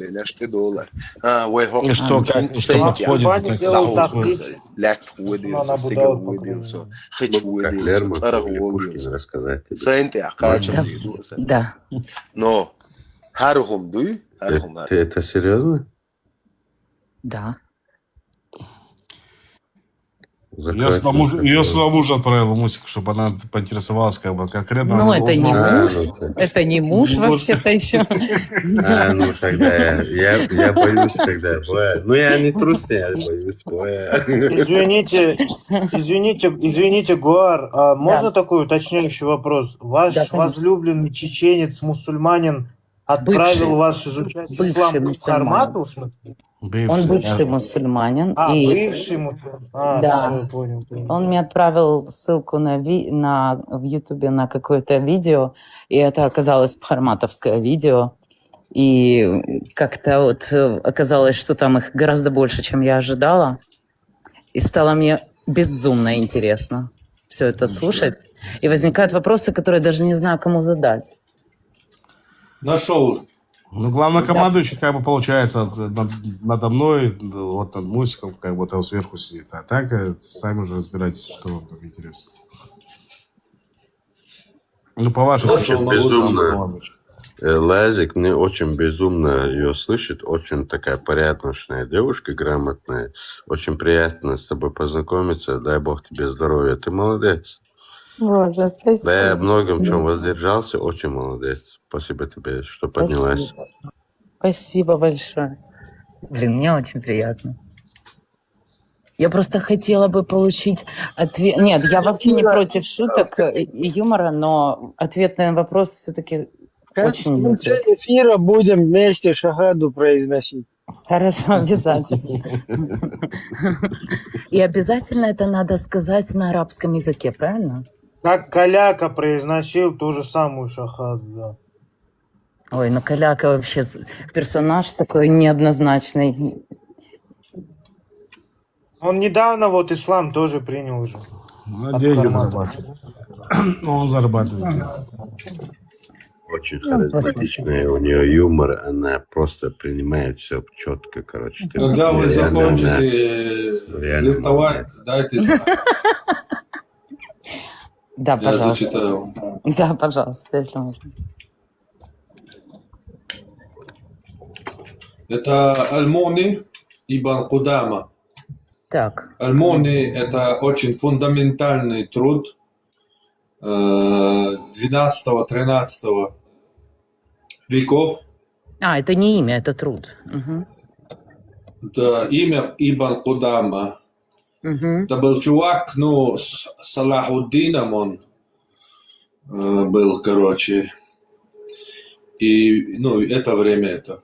что подходит, как подходит. Она Будауд, по крайней мере. Как Лермонтов или Пушкин рассказать тебе. Да. Ты это серьезно? Да. Я сюда мужа отправил мусик, чтобы она поинтересовалась, как бы конкретно. Ну, это не муж. Ну, Это не муж вообще-то еще. ну тогда я боюсь тогда. Ну я не трусный, я боюсь. Извините, Гуар, а можно такой уточняющий вопрос? Ваш возлюбленный чеченец-мусульманин отправил вас изучать ислам к Хармату? Он бывший мусульманин. Бывший мусульманин. Да. Все, понял. Он мне отправил ссылку в Ютубе на какое-то видео, и это оказалось харматовское видео. И как-то вот оказалось, что там их гораздо больше, чем я ожидала. И стало мне безумно интересно все это слушать. И возникают вопросы, которые даже не знаю, кому задать. Нашел. Ну, главнокомандующий, как бы, получается, надо мной, вот над Мусиком, как бы, там сверху сидит. А так, сами уже разбирайтесь, что вам там интересно. Ну, по вашему... Очень безумно. Лазик, мне очень безумно ее слышит. Очень такая порядочная девушка, грамотная. Очень приятно с тобой познакомиться. Дай бог тебе здоровья. Ты молодец. Боже, спасибо. Да, я многом чем воздержался. Очень молодец. Спасибо тебе, что поднялась. Спасибо большое. Блин, мне очень приятно. Я просто хотела бы получить ответ... Нет, я вообще не против шуток и юмора, но ответ на вопрос все-таки очень В конце интересный. эфира будем вместе шахаду произносить. Хорошо, обязательно. И обязательно это надо сказать на арабском языке, правильно? Как Каляка произносил ту же самую шахаду, да. Ой, ну Каляка вообще персонаж такой неоднозначный. Он недавно вот ислам тоже принял уже. Ну, деньги зарабатывает. Ну, он зарабатывает. Очень харизматичная у нее юмор, она просто принимает все четко, короче. Когда вы закончите флиртовать, дайте знать. Да, Я пожалуйста. зачитаю. Да, пожалуйста, если можно. Это Аль-Муни ибн Кудама. Так. Аль-Муни – это очень фундаментальный труд 12-13 веков. Это не имя, это труд. Угу. Это имя Ибн Кудама. Угу. Это был чувак, ну, с Салахуддином он был, короче. И, ну, это время это.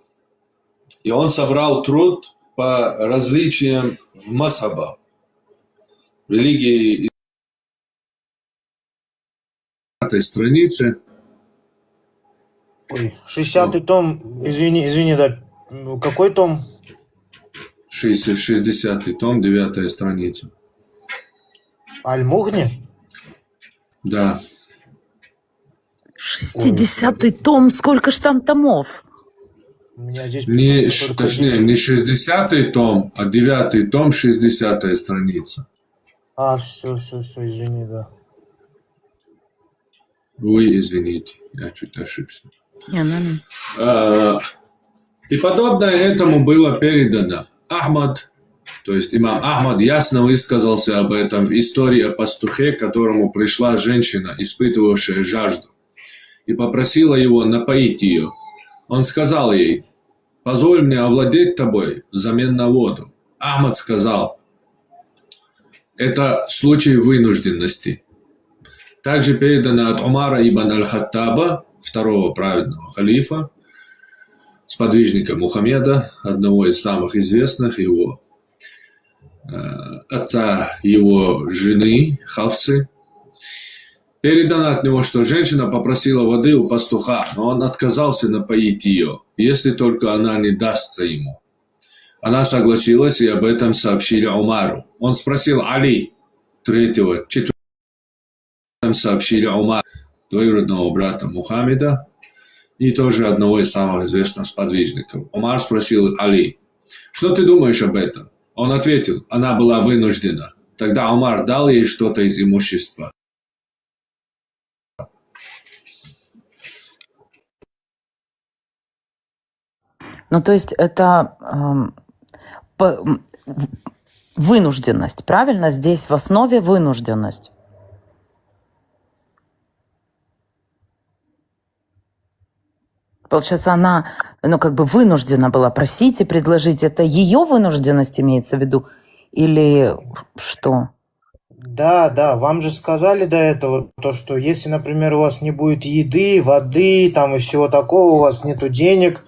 И он собрал труд по различиям в мазхабах, религии. На этой странице. Ой, 60-й том, извини, да, какой том? 60-й том, 9-я страница. Аль-Мухни? Да. 60-й том, сколько ж там томов? У меня здесь Точнее, не 60-й том, а 9-й том, 60-я страница. Все, извини, да. Вы извините, я чуть ошибся. Не, И подобное этому было передано. Ахмад, то есть имам Ахмад, ясно высказался об этом в истории о пастухе, к которому пришла женщина, испытывавшая жажду, и попросила его напоить ее. Он сказал ей: «Позволь мне овладеть тобой взамен на воду». Ахмад сказал: «Это случай вынужденности». Также передано от Умара ибн Аль-Хаттаба в второго праведного халифа, сподвижника Мухаммеда, одного из самых известных, его отца его жены Хафсы. Передано от него, что женщина попросила воды у пастуха, но он отказался напоить ее, если только она не дастся ему. Она согласилась, и об этом сообщили Умару. Он спросил Али, четвертого, сообщили Умару, двоюродного брата Мухаммеда, и тоже одного из самых известных сподвижников. Умар спросил Али, что ты думаешь об этом? Он ответил, она была вынуждена. Тогда Умар дал ей что-то из имущества. Ну, то есть это вынужденность, правильно? Здесь в основе вынужденность. Получается, она, вынуждена была просить и предложить. Это ее вынужденность имеется в виду? Или что? Да, вам же сказали до этого, то, что если, например, у вас не будет еды, воды там и всего такого, у вас нету денег,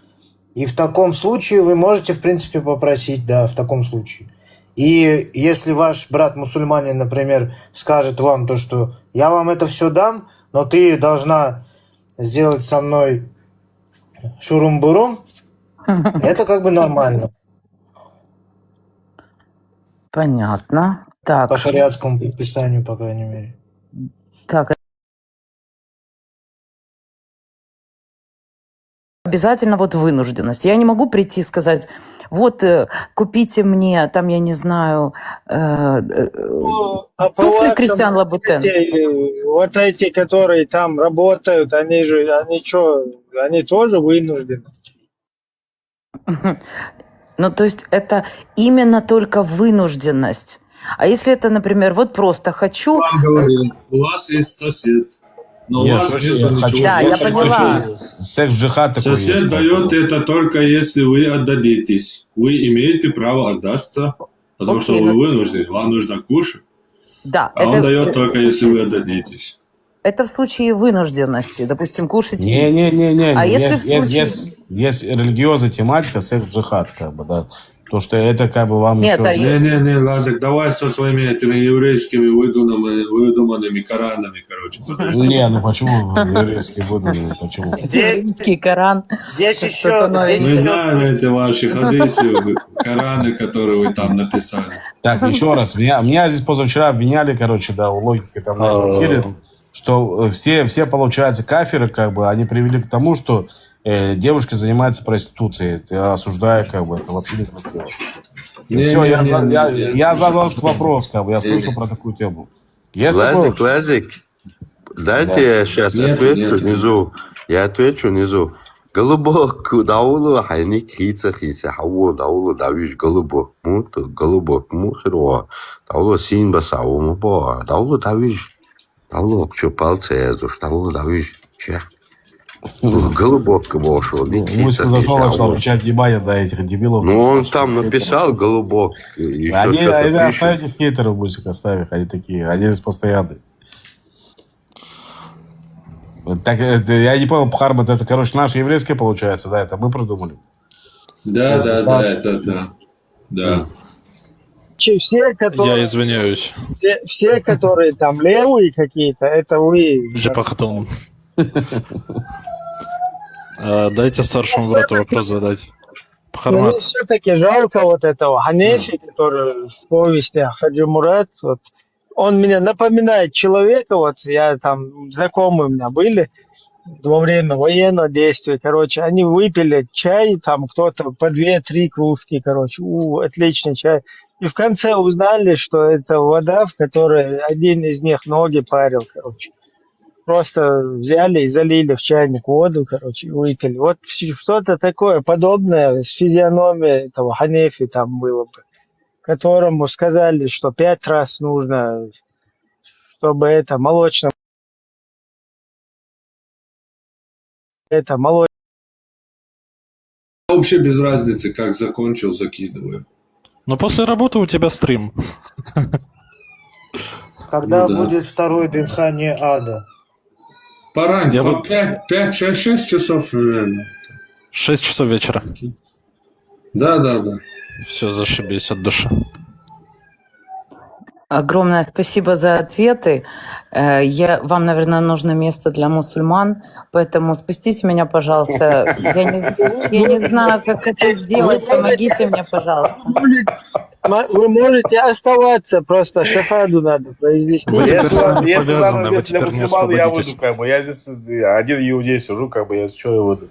и в таком случае вы можете, в принципе, попросить, да, в таком случае. И если ваш брат мусульманин, например, скажет вам то, что я вам это все дам, но ты должна сделать со мной шурум-бурум, это как бы нормально. Понятно. Так. По шариатскому предписанию, по крайней мере. Так. Обязательно вынужденность. Я не могу прийти и сказать, купите мне, там, я не знаю, туфли Кристиан Лабутен. Вот эти, которые там работают, они тоже вынуждены. Ну, то есть это именно только вынужденность. А если это, например, просто хочу... Вам говорил, у вас есть сосед. Но у вас нет ничего. Да, я поняла. Секс-джихад такой есть. Сосед дает это только если вы отдадитесь. Вы имеете право отдаться, потому что вы вынуждены, вам нужно кушать. Да. А он дает только если вы отдадитесь. Это в случае вынужденности, допустим, кушать. Не. А если в случае... Есть религиозная тематика, секс-джихад, да. То, что это вам Нет, еще... Не, Лазик, давай со своими этими еврейскими выдуманными Коранами, короче. Не, почему еврейские выдуманные? Почему? Еврейский Коран. Здесь еще... Мы знаем эти ваши хадисы, Кораны, которые вы там написали. Так, еще раз. Меня здесь позавчера обвиняли, у логики там в эфире, что все получается, кафиры, они привели к тому, что девушки занимаются проституцией. Я осуждаю, это вообще некрасиво. Я задал этот вопрос, я слышал про такую тему. Лазик, дайте я сейчас отвечу внизу. Я отвечу внизу. Голубок, даулу, хайник, хица, хаву, даулу, давиш, голубок, мухиро, даулу, синба, саву, мубо, даулу, давиш, даулу, что пальцы езуш, даулу, давиш, че? Голубок вошел. Муська зашел, начал отвечать внимание на этих дебилов. Ну, он там написал голубок. Они оставите хейтеров, Муська, оставь их. Они такие, они здесь постоянные. Так, я не понял, Пхармат, это, наше еврейское получается, да? Это мы придумали? Да. Все, которые, Я извиняюсь. все, которые там левые какие-то, это вы. Джапахтон. Дайте старшему брату вопрос задать. Мне все-таки жалко этого Ханефи, который в повести Хаджи Мурат. Он меня напоминает человека, я там, знакомые у меня были во время военного действия, они выпили чай, там кто-то по 2-3 кружки, отличный чай. И в конце узнали, что это вода, в которой один из них ноги парил, Просто взяли и залили в чайник воду, и выпили. Что-то такое подобное с физиономией этого Ханефи там было бы, которому сказали, что 5 раз нужно, чтобы это молочное. Вообще без разницы, как закончил, закидываю. Но после работы у тебя стрим. Когда будет второе дыхание ада? Пораньше, по 5-6 часов, наверное. 6 часов вечера. Да. Все, зашибись от души. Огромное спасибо за ответы. Вам, наверное, нужно место для мусульман, поэтому спустите меня, пожалуйста. Я не знаю, как это сделать. Помогите мне, пожалуйста. Вы можете оставаться, просто шахаду надо произвести. Если для мусульман, я выйду, как бы. Я здесь один иудей сижу, как бы, я что я выйду.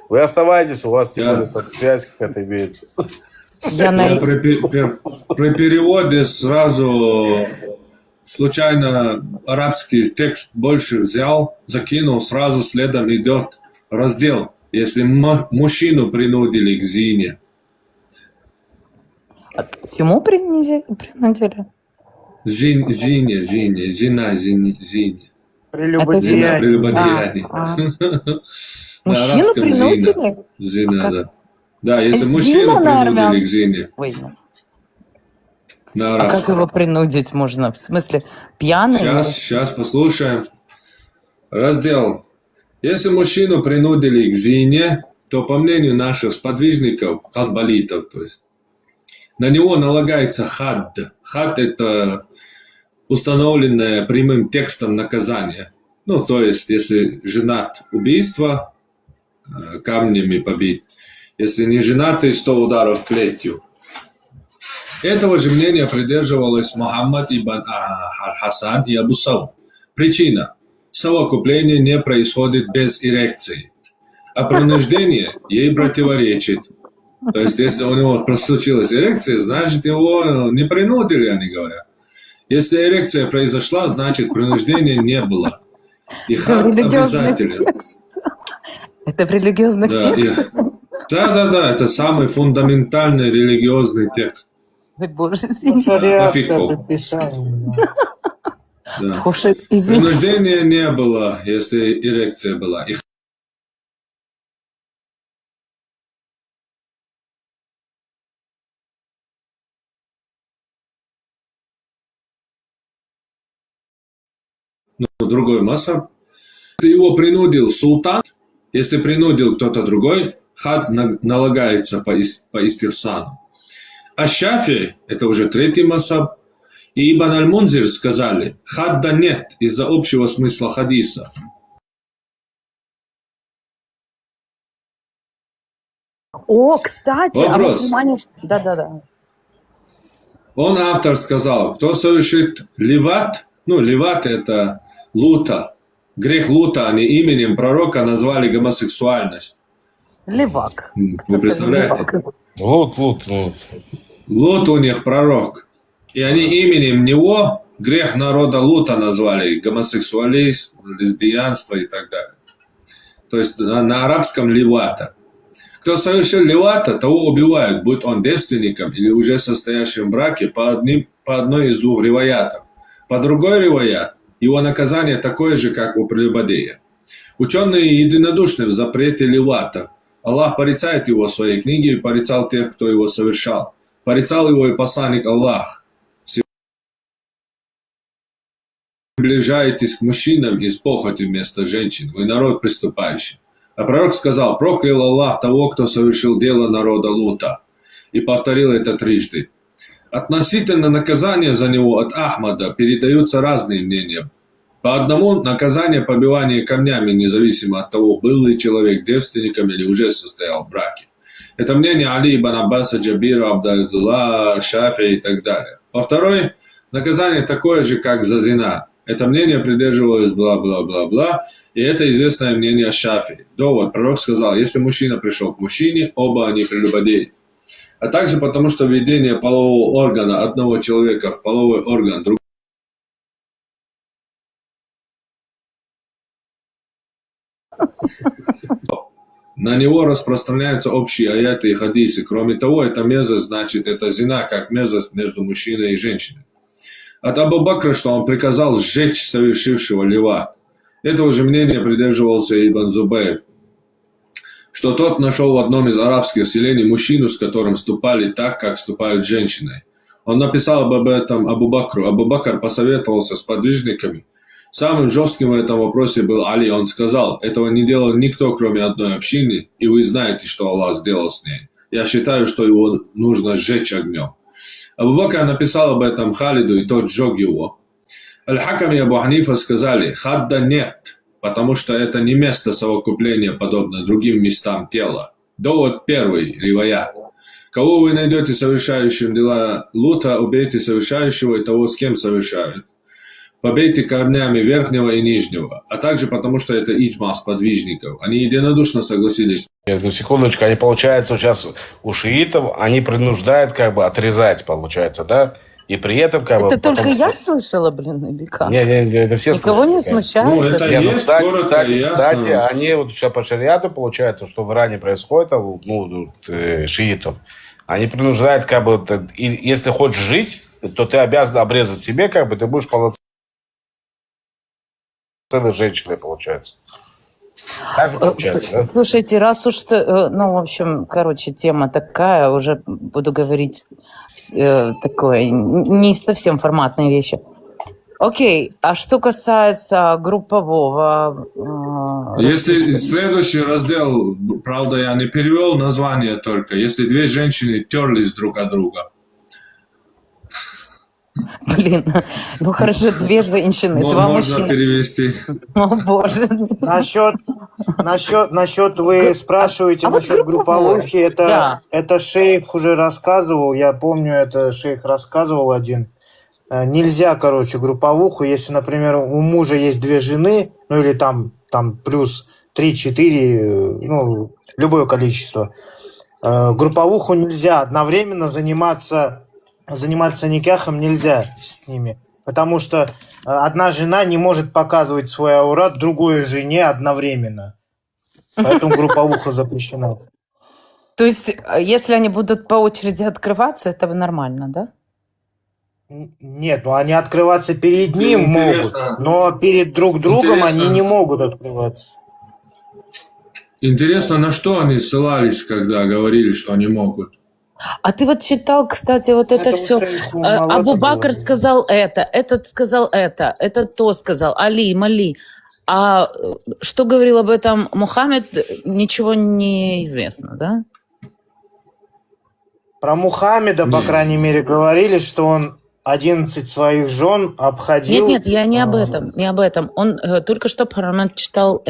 Вы оставайтесь, у вас тем более так, связь какая-то имеется. Я при переводе сразу случайно арабский текст больше взял, закинул, сразу следом идет раздел, если мужчину принудили к зине. А к чему принудили? Зине. Прелюбодеяние. Мужчину принудили? Зина, да. Да, если Зина мужчину на принудили к зине. Ой. На А как арабском. его принудить можно? В смысле, пьяный? Сейчас послушаем. Раздел. Если мужчину принудили к зине, то, по мнению наших сподвижников, ханбалитов, то есть, на него налагается хадд. Хадд – это установленное прямым текстом наказание. Ну, то есть, если женат, убийство, камнями побить. Если не женатый, 100 ударов плетью. Этого же мнения придерживалась Мухаммад ибн Хасан и Абу Сауд. Причина. Совокупление не происходит без эрекции, а принуждение ей противоречит. То есть, если у него случилась эрекция, значит, его не принудили, они говорят. Если эрекция произошла, значит, принуждения не было. И хад обязателен. Это в религиозных текстах? Да, это самый фундаментальный религиозный текст. Ой, боже, Шариатское предписание. Да. Принуждения не было, если эрекция была. Другой масаб. Если его принудил султан, если принудил кто-то другой, хад налагается по истихсану. А Шафи, это уже третий масаб, и Ибн аль-Мунзир сказали, хадда нет из-за общего смысла хадиса. О, кстати, Вопрос. а мусульмане... Да. Он, автор, сказал, кто совершит ливат, ливат это лута, грех лута, они именем пророка назвали гомосексуальность. Левак. Вы представляете? Лут. Лут у них пророк. И они именем него грех народа Лута назвали, гомосексуалист, лесбиянство и так далее. То есть на арабском ливата. Кто совершил ливата, того убивают, будь он девственником или уже состоящим в браке по одной из двух риваятов. По другой риваят, его наказание такое же, как у прелюбодея. Ученые единодушны в запрете ливата. Аллах порицает его в своей книге и порицал тех, кто его совершал. Порицал его и посланник Аллах. Приближаетесь к мужчинам из похоти вместо женщин. Вы народ приступающий. А пророк сказал, проклял Аллах того, кто совершил дело народа Лута. И повторил это трижды. Относительно наказания за него от Ахмада передаются разные мнения. По одному наказание побивание камнями, независимо от того, был ли человек девственником или уже состоял в браке. Это мнение Али ибн Аббаса, Джабира, Абдалла, Шафи и так далее. По второй, наказание такое же, как за зина. Это мнение придерживалось бла-бла-бла-бла, и это известное мнение Шафи. Довод, пророк сказал, если мужчина пришел к мужчине, оба они прелюбодеи. А также потому, что введение полового органа одного человека в половой орган другого на него распространяются общие аяты и хадисы. Кроме того, это мерзость, значит, это зина, как мерзость между мужчиной и женщиной. От Абу Бакра, что он приказал сжечь совершившего ливат. Этого же мнения придерживался Ибн Зубайр, что тот нашел в одном из арабских селений мужчину, с которым ступали так, как ступают женщиной. Он написал об этом Абу Бакру. Абу Бакр посоветовался с подвижниками Самым жестким в этом вопросе был Али. Он сказал, этого не делал никто, кроме одной общины, и вы знаете, что Аллах сделал с ней. Я считаю, что его нужно сжечь огнем. Абу Бакр написал об этом Халиду, и тот сжег его. Аль-Хакам и Абу Ханифа сказали, хадда нет, потому что это не место совокупления, подобно другим местам тела. Довод первый, риваят. Кого вы найдете совершающим дела лута, убейте совершающего и того, с кем совершают. Побейте корнями верхнего и нижнего, а также потому, что это иджма сподвижников. Они единодушно согласились. Нет, ну секундочку, они, получается, сейчас у шиитов, они принуждают как бы отрезать, получается, да? И при этом как бы... Это только я слышала, блин, или как? Не, это все Никого слышали, не смущает? Ну, это Не, ну, есть, кстати, коротко, кстати, ясно. кстати, они вот сейчас по шариату, получается, что в Иране происходит, шиитов, они принуждают как бы, если хочешь жить, то ты обязан обрезать себе, как бы, ты будешь полноценной женщиной, получается. Так же получается, да? Слушайте, раз уж ну, в общем, короче, тема такая, уже буду говорить такое, не совсем форматные вещи. Окей, а что касается группового... Если следующий раздел, правда, я не перевел название только, если две женщины терлись друг от друга. Блин, ну хорошо, две женщины, два Можно мужчины. перевести. О, боже. Насчет вы спрашиваете насчет групповухи, это шейх уже рассказывал, я помню, это шейх рассказывал один. Нельзя, короче, групповуху, если, например, у мужа есть две жены, ну или там плюс 3-4, ну, любое количество. Групповуху нельзя, одновременно заниматься никахом нельзя с ними, потому что одна жена не может показывать свой аурат другой жене одновременно. Поэтому групповуха запрещена. То есть, если они будут по очереди открываться, это нормально, да? Нет, ну они открываться перед ним могут, но перед друг другом они не могут открываться. Интересно, на что они ссылались, когда говорили, что они могут? А ты вот читал, кстати, вот это все. Абу Бакр сказал это, этот сказал это, этот то сказал, Али, Мали. А что говорил об этом Мухаммед, ничего не известно, да? Про Мухаммеда, по крайней мере, говорили, что он 11 своих жен обходил... Нет, я не об этом. Он только что парламент читал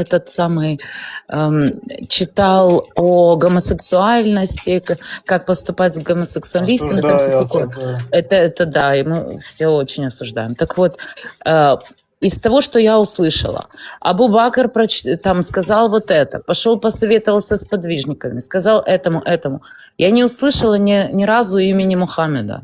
читал о гомосексуальности, как поступать с гомосексуалистами. Там все такое. Это да, и мы все очень осуждаем. Так вот, из того, что я услышала, Абу Бакр там сказал вот это, пошел посоветовался с подвижниками, сказал этому. Я не услышала ни разу имени Мухаммеда.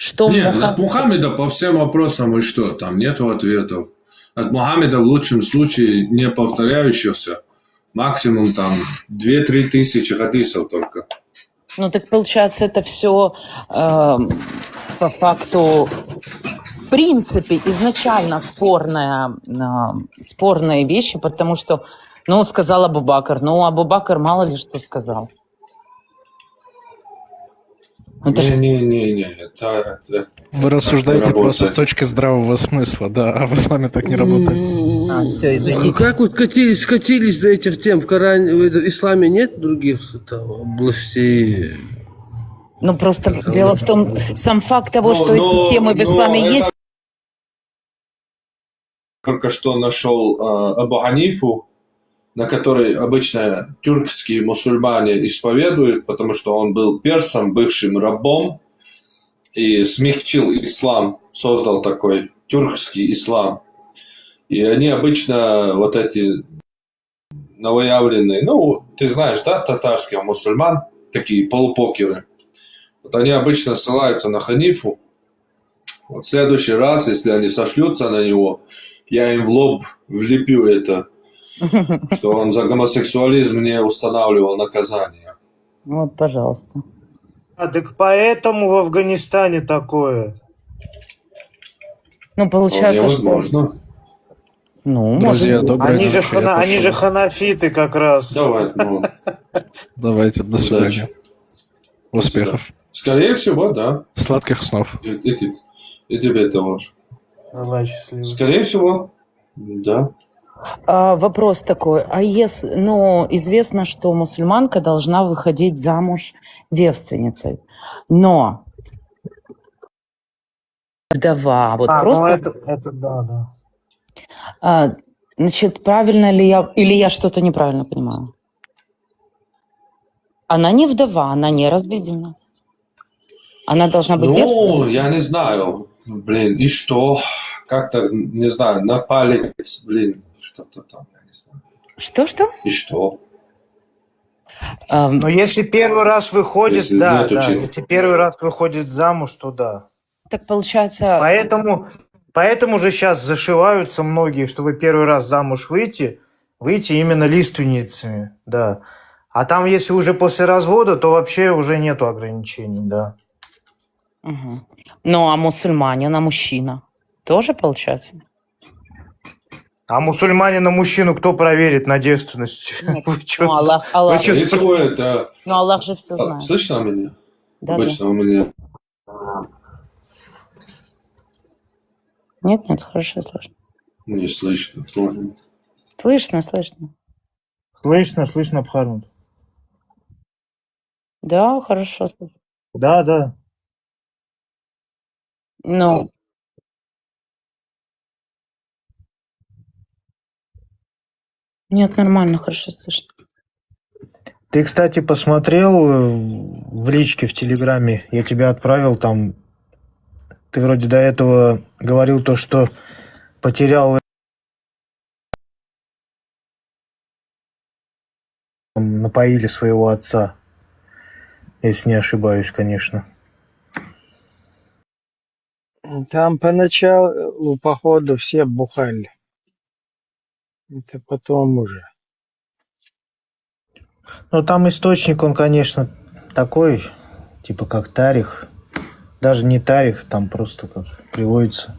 Что нет, от Мухаммеда по всем вопросам и что? Там нету ответов. От Мухаммеда в лучшем случае не повторяющихся. Максимум там 2-3 тысячи хадисов только. Ну так получается это все по факту в принципе изначально спорные вещи, потому что, сказал Абу Бакр. Абу Бакр мало ли что сказал. Не. Вы рассуждаете просто с точки здравого смысла, да, а в исламе так не работает. Все, извините. Как вот скатились до этих тем? В Коране, в исламе нет других областей? Просто дело в том, сам факт того, что эти темы в исламе есть. Только что нашел Абу Ханифу, на которой обычно тюркские мусульмане исповедуют, потому что он был персом, бывшим рабом, и смягчил ислам, создал такой тюркский ислам. И они обычно вот эти новоявленные, ты знаешь, да, татарских мусульман, такие полупокеры, вот они обычно ссылаются на Ханифу. Вот в следующий раз, если они сошлются на него, я им в лоб влепю это, что он за гомосексуализм не устанавливал наказание. Вот, пожалуйста. Так поэтому в Афганистане такое. Получается, возможно. Друзья, доброй ночи. Они же ханафиты как раз. Давайте, до свидания. Успехов. Скорее всего, да. Сладких снов. И тебе того же. Давай, счастливо. Скорее всего, да. Вопрос такой. Ну, известно, что мусульманка должна выходить замуж девственницей. Но вдова, вот Ну просто... это да, да. Значит, правильно ли я... Или я что-то неправильно понимаю? Она не вдова, она не разведена. Она должна быть Ну, девственницей. я не знаю. Блин, и что? Как-то, не знаю, на палец, блин, что-то там, я не знаю. Что? И что? Но если первый раз выходит, Если да, нету да. чего. Если первый раз выходит замуж, то да. Так получается... Поэтому же сейчас зашиваются многие, чтобы первый раз замуж выйти именно лиственницами, да. А там, если уже после развода, то вообще уже нету ограничений, да. Угу. Ну, а мусульманин, а мужчина? Тоже получается? А мусульманина мужчину кто проверит на девственность? Вы чё? Ну, Аллах. Скорее всего, это... Ну, Аллах же все знает. Слышно меня? Да, Обычно у меня... Нет, хорошо слышно. Не слышно. Слышно. Слышно, Бхармут. Да, хорошо слышно. Да. Ну, нет, нормально, хорошо слышно. Ты, кстати, посмотрел в личке в Телеграме? Я тебе отправил там. Ты вроде до этого говорил то, что потерял, напоили своего отца. Если не ошибаюсь, конечно. Там поначалу, походу, все бухали. Это потом уже. Ну, там источник, он, конечно, такой, типа как Тарих. Даже не Тарих, там просто как приводится.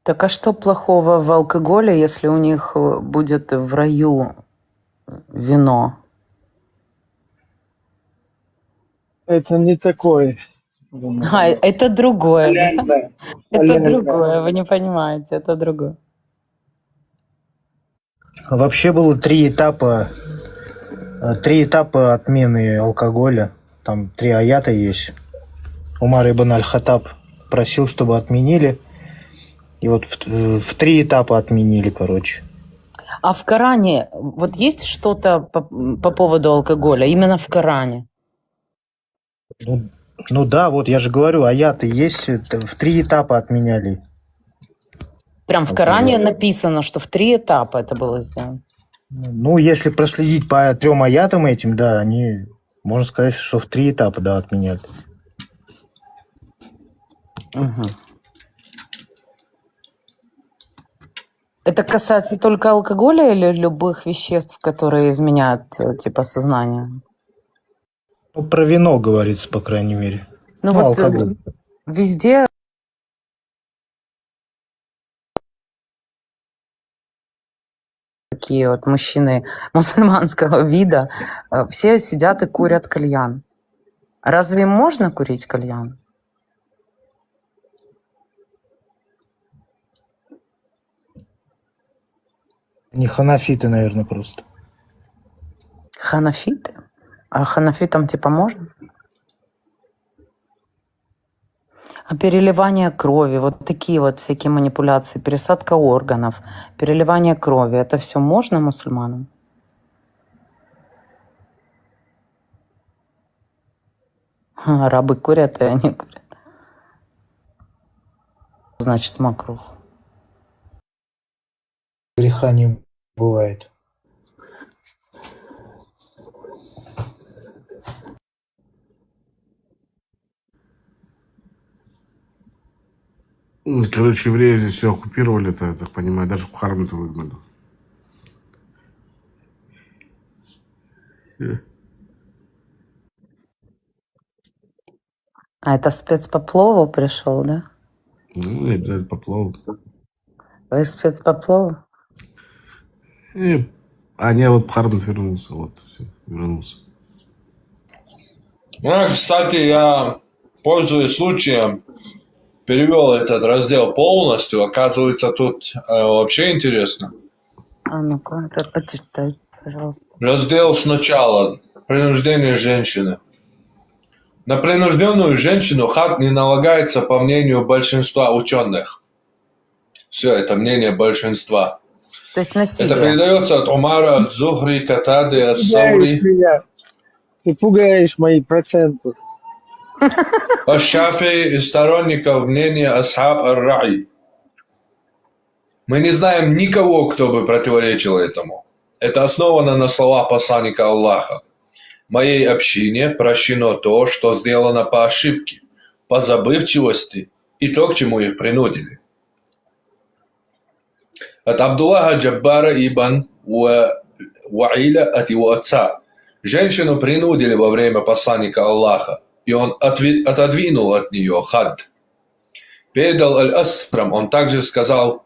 Так а что плохого в алкоголе, если у них будет в раю вино? Это не такое. Это другое. Полезное. Это другое, вы не понимаете, это другое. Вообще было три этапа отмены алкоголя. Там 3 аята есть. Умар ибн аль-Хаттаб просил, чтобы отменили. И вот в 3 этапа отменили, короче. А в Коране вот есть что-то по поводу алкоголя? Именно в Коране? Ну да, вот я же говорю, аяты есть, в 3 этапа отменяли. Прям в Коране написано, что в 3 этапа это было сделано. Ну, если проследить по 3 аятам этим, да, они, можно сказать, что в 3 этапа, да, отменяли. Угу. Это касается только алкоголя или любых веществ, которые изменяют типа сознание? Ну, про вино говорится, по крайней мере. Ну вот алкоголь. везде такие вот мужчины мусульманского вида, все сидят и курят кальян. Разве им можно курить кальян? Не ханафиты, наверное, просто. Ханафиты? А ханафитам типа можно? А переливание крови, вот такие вот всякие манипуляции, пересадка органов, переливание крови, это все можно мусульманам? Арабы курят, и они курят. Значит, макрух. Греха не бывает. Короче, евреи здесь все оккупировали, я так понимаю, даже Бхарму-то выгнали. А это спец по плову пришел, да? Ну, не обязательно по плову. Вы спец по плову? А не, вот Бхармут вернулся, вот, все, вернулся. Кстати, я, пользуясь случаем, перевел этот раздел полностью. Оказывается, тут вообще интересно. А ну-ка, почитай, пожалуйста. Раздел сначала. Принуждение женщины. На принужденную женщину хад не налагается по мнению большинства ученых. Все, это мнение большинства. То есть насилие. Это передается от Умара, от Зухри, Катады, от Саури, Ты пугаешь мои проценты. от Шафии и сторонников мнения Асхаб ар-Ра'и. Мы не знаем никого, кто бы противоречил этому. Это основано на словах посланника Аллаха. Моей общине прощено то, что сделано по ошибке, по забывчивости и то, к чему их принудили. От Абдуллаха Джаббара ибн Ваиля от его отца. Женщину принудили во время посланника Аллаха, и он отодвинул от нее хад. Передал Аль-Асрам, он также сказал,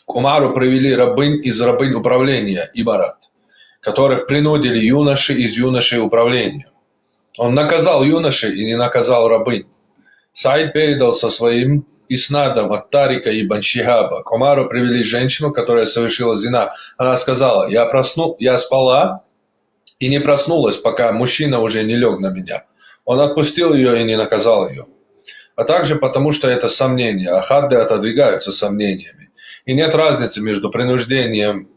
к Умару привели рабынь из рабынь управления, имарат, которых принудили юноши из юношей управления. Он наказал юношей и не наказал рабынь. Саид передал со своим иснадом от Тарика ибн Шихаба. К Умару привели женщину, которая совершила зина. Она сказала, я спала и не проснулась, пока мужчина уже не лег на меня. Он отпустил ее и не наказал ее. А также потому, что это сомнение, а хадды отодвигаются сомнениями. И нет разницы между принуждением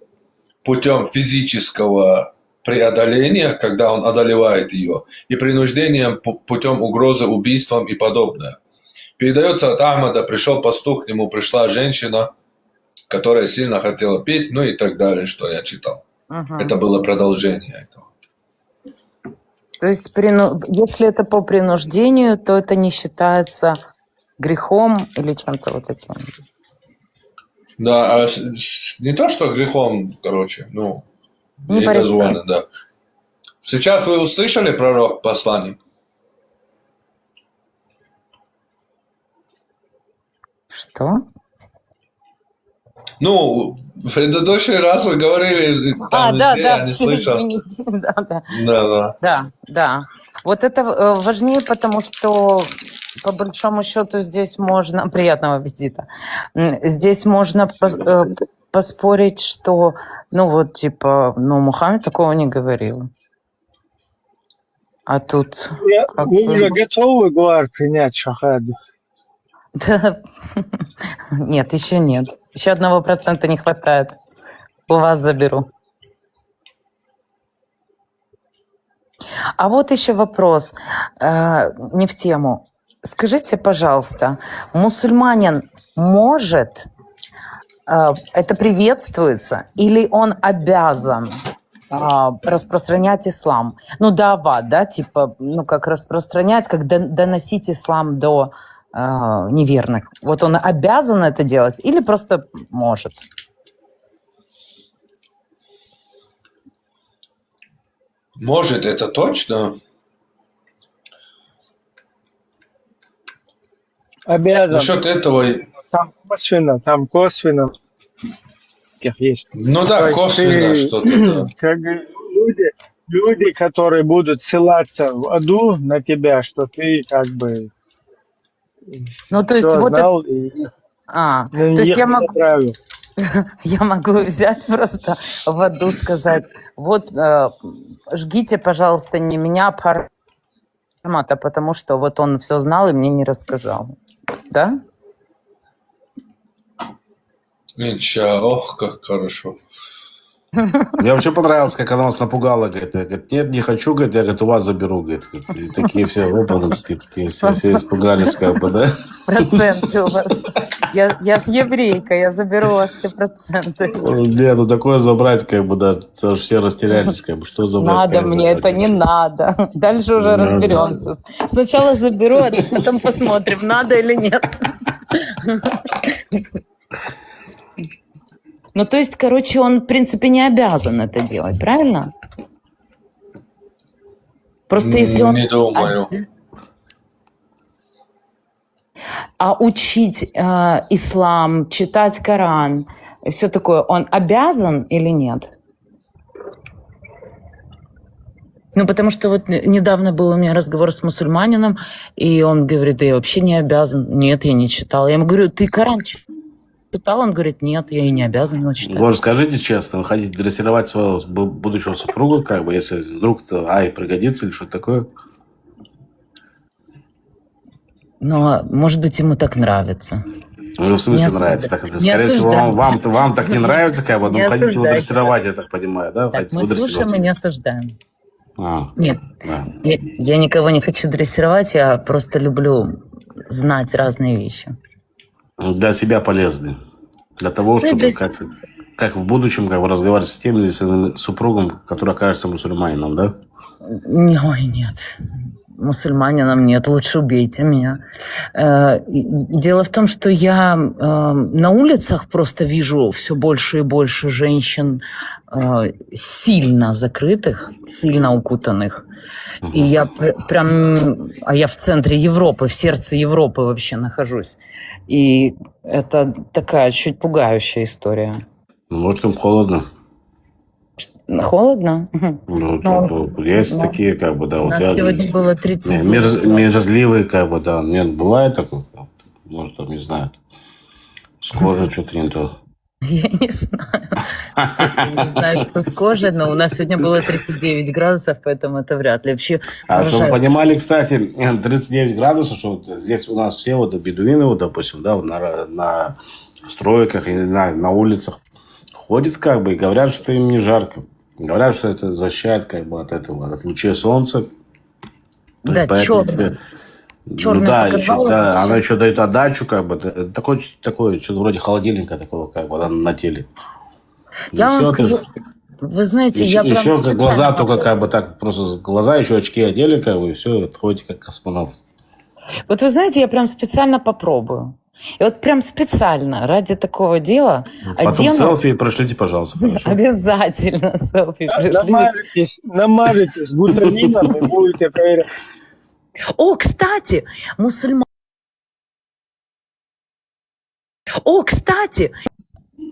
путем физического преодоления, когда он одолевает ее, и принуждением путем угрозы убийством и подобное. Передается от Ахмада, пришел пастух, к нему пришла женщина, которая сильно хотела петь, ну и так далее, что я читал. Это было продолжение этого. То есть, если это по принуждению, то это не считается грехом или чем-то вот таким? Да, не то, что грехом, короче, ну, не дозволено, да. Сейчас вы услышали пророк посланник? Что? Ну, в предыдущий раз вы говорили, там я не слышал. Да. Вот это важнее, потому что по большому счету здесь можно... Приятного визита. Здесь можно поспорить, что, Мухаммед такого не говорил. А тут... Вы уже готовы, Гуар, принять шахаду? Да. Нет, еще нет. Еще 1% не хватает. У вас заберу. А вот еще вопрос, не в тему. Скажите, пожалуйста, мусульманин может, это приветствуется, или он обязан распространять ислам? Дават, да, как распространять, как доносить ислам до неверных. Вот он обязан это делать или просто может? Может, это точно. Обязан. Насчет этого... Там косвенно. Есть. Ну да, косвенно что-то. Да. Как люди, которые будут ссылаться в аду на тебя, что ты как бы... то есть вот знал, то есть я могу взять просто в аду сказать, вот жгите, пожалуйста, не меня, а Пармата, потому что вот он все знал и мне не рассказал. Да? Ничего, как хорошо. Мне вообще понравилось, как она вас напугала. Говорит, нет, не хочу, говорит, я, говорит, у вас заберу. Говорит, и такие все опановские, такие все испугались, как бы, да? Проценты у вас. Я же еврейка, я заберу у вас 100%. Не, такое забрать, как бы, да, все растерялись, как бы, что забрать. Надо мне, это не надо. Дальше уже разберемся. Сначала заберу, а потом посмотрим, надо или нет. То есть, короче, он, в принципе, не обязан это делать, правильно? Просто если он... Не думаю. А учить ислам, читать Коран, все такое, он обязан или нет? Ну, потому что вот недавно был у меня разговор с мусульманином, и он говорит, да я вообще не обязан. Нет, я не читал. Я ему говорю, ты Коран читал? Он говорит, нет, я и не обязан его читать. Боже, скажите честно, вы хотите дрессировать своего будущего супруга, как бы, если вдруг-то, пригодится или что-то такое? Но, может быть, ему так нравится. Ну, в смысле Не нравится? осуждайте. Так, это, Не скорее всего, осуждайте. вам так не нравится, как бы, Не ну, хотите его осуждайте. дрессировать, я так понимаю, да? Так, Хотите мы выдрессировать слушаем и его? не осуждаем. Нет, Да. я никого не хочу дрессировать, я просто люблю знать разные вещи. Для себя полезны. Для того, Ну, и чтобы для как в будущем как бы, разговаривать с тем или с иным супругом, который окажется мусульманином, да? Ой, нет. Мусульманинам нет, лучше убейте меня. Дело в том, что я на улицах просто вижу все больше и больше женщин сильно закрытых, сильно укутанных. И я а я в центре Европы, в сердце Европы вообще нахожусь. И это такая чуть пугающая история. Может, им холодно. Холодно? Ну, есть такие, как бы, да. У Вот нас сегодня было 39. мерзливые, как бы, да. Нет, бывает такое? Может, там, не знаю. С кожей что-то не то. Я не знаю. Я не знаю, что с кожей, но у нас сегодня было 39 градусов, поэтому это вряд ли. Вообще, Чтобы вы понимали, кстати, 39 градусов, что вот здесь у нас все вот бедуины, вот, допустим, да, на стройках и на улицах ходят, как бы, и говорят, что им не жарко. Говорят, что это защищает, как бы, от этого, от лучей солнца. Да, черное. Ну да, оно еще дает отдачу, как бы. Такое что-то вроде холодильника такого, как бы, на теле. Я вам скажу, вы знаете, я прям еще как глаза специально только как бы так, просто глаза, еще очки одели, как бы, и все, ходите как космонавт. Вот вы знаете, я прям специально попробую. И вот прям специально ради такого дела Потом одену... селфи пришлите, пожалуйста, хорошо? Обязательно селфи пришли. Намажетесь гуталином и будете проверять. О, кстати,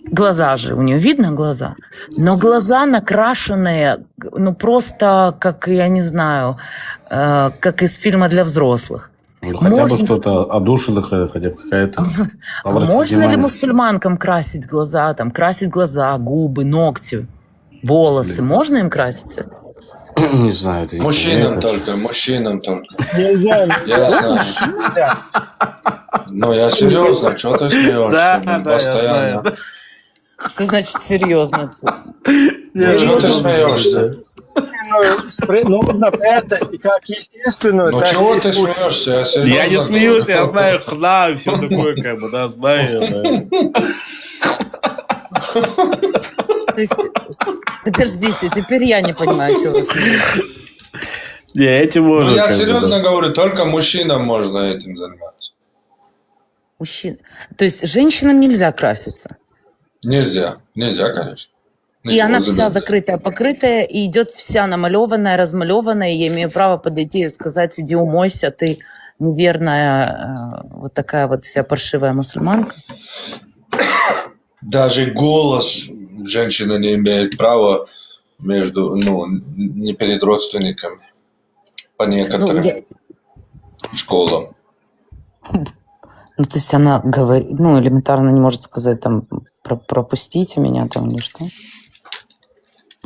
глаза же, у нее видно глаза, но глаза накрашенные, ну просто, как, я не знаю, как из фильма для взрослых. Ну, хотя бы что-то отдушина, хотя бы какая-то. Можно ли мусульманкам красить глаза, красить глаза, губы, ногти, волосы? Можно им красить это? Не знаю. Это мужчинам только. Нельзя. Я знаю. Ну, я серьезно, что ты смеешься? Да, постоянно. Что значит серьезно? Что ты смеешься? Нужно это и как естественно. Ну, чего ты смеешься? Я серьезно. Я не смеюсь, я знаю хна и все такое, как бы, да, знаю. То есть, подождите, теперь я не понимаю, что вы смеетесь. Не, этим можно. Ну, я серьезно говорю, только мужчинам можно этим заниматься. Мужчина. То есть женщинам нельзя краситься? Нельзя, конечно. И она вся закрытая, покрытая, и идет вся намалеванная, размалеванная, и я имею право подойти и сказать, иди умойся, ты неверная, вот такая вот вся паршивая мусульманка. Даже голос женщина не имеет права не перед родственниками по некоторым школам. Ну, то есть она говорит, элементарно не может сказать, пропустите меня там или что?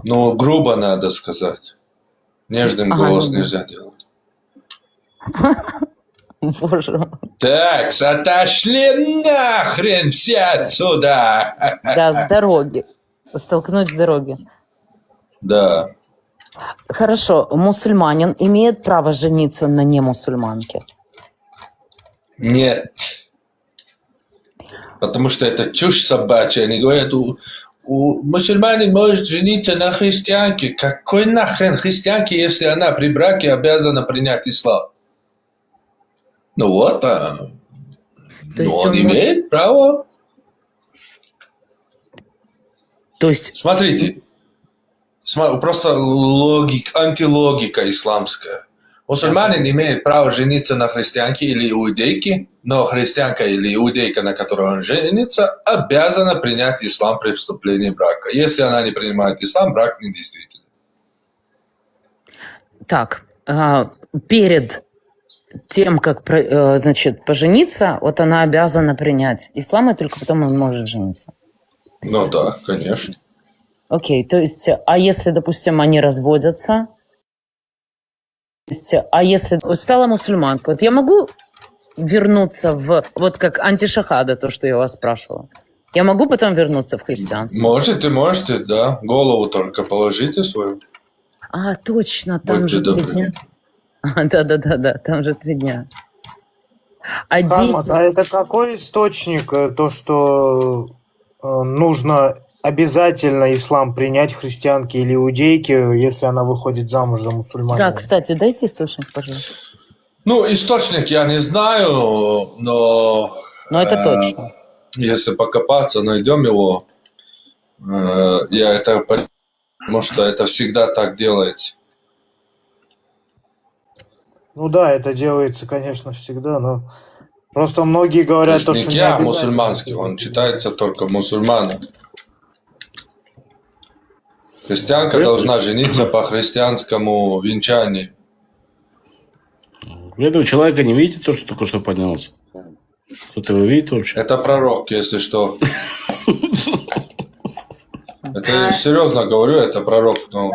Ну, грубо надо сказать. Нежным голос нельзя делать. Боже. Так, отошли нахрен все отсюда. Да, с дороги. Столкнуть с дороги. Да. Хорошо, мусульманин имеет право жениться на немусульманке? Нет. Потому что это чушь собачья. Они говорят, мусульманин может жениться на христианке. Какой нахрен христианке, если она при браке обязана принять ислам? Ну вот, он имеет право. То есть... Смотрите, просто антилогика исламская. Мусульманин имеет право жениться на христианке или иудейке, но христианка или иудейка, на которой он женится, обязана принять ислам при вступлении в брака. Если она не принимает ислам, брак недействителен. Так, перед тем, как, значит, пожениться, вот она обязана принять ислам, и только потом он может жениться. Ну да, конечно. Окей, то есть, а если, допустим, они разводятся, то есть, а если стала мусульманкой, вот я могу вернуться в, вот как антишахада, то, что я вас спрашивала, я могу потом вернуться в христианство? Можете, да. Голову только положите свою. А, точно, там Будьте же 3 добры. дня. Да, там же 3 дня. А Хамад, дети? а это какой источник, то, что нужно обязательно ислам принять христианке или иудейке, если она выходит замуж за Да, мусульманина? кстати, дайте источник, пожалуйста. Ну, источник я не знаю, но... Но это точно. Если покопаться, найдем его. Я это понимаю, потому что это всегда так делается. Ну да, это делается, конечно, всегда, но просто многие То говорят есть то, что не никья обязательно. мусульманский, он читается только мусульманам. Христианка должна жениться по христианскому венчанию. Вы этого человека не видите, то, что только что поднялся? Кто-то его видит вообще? Это пророк, если что. Это я серьезно говорю, это пророк. Ну,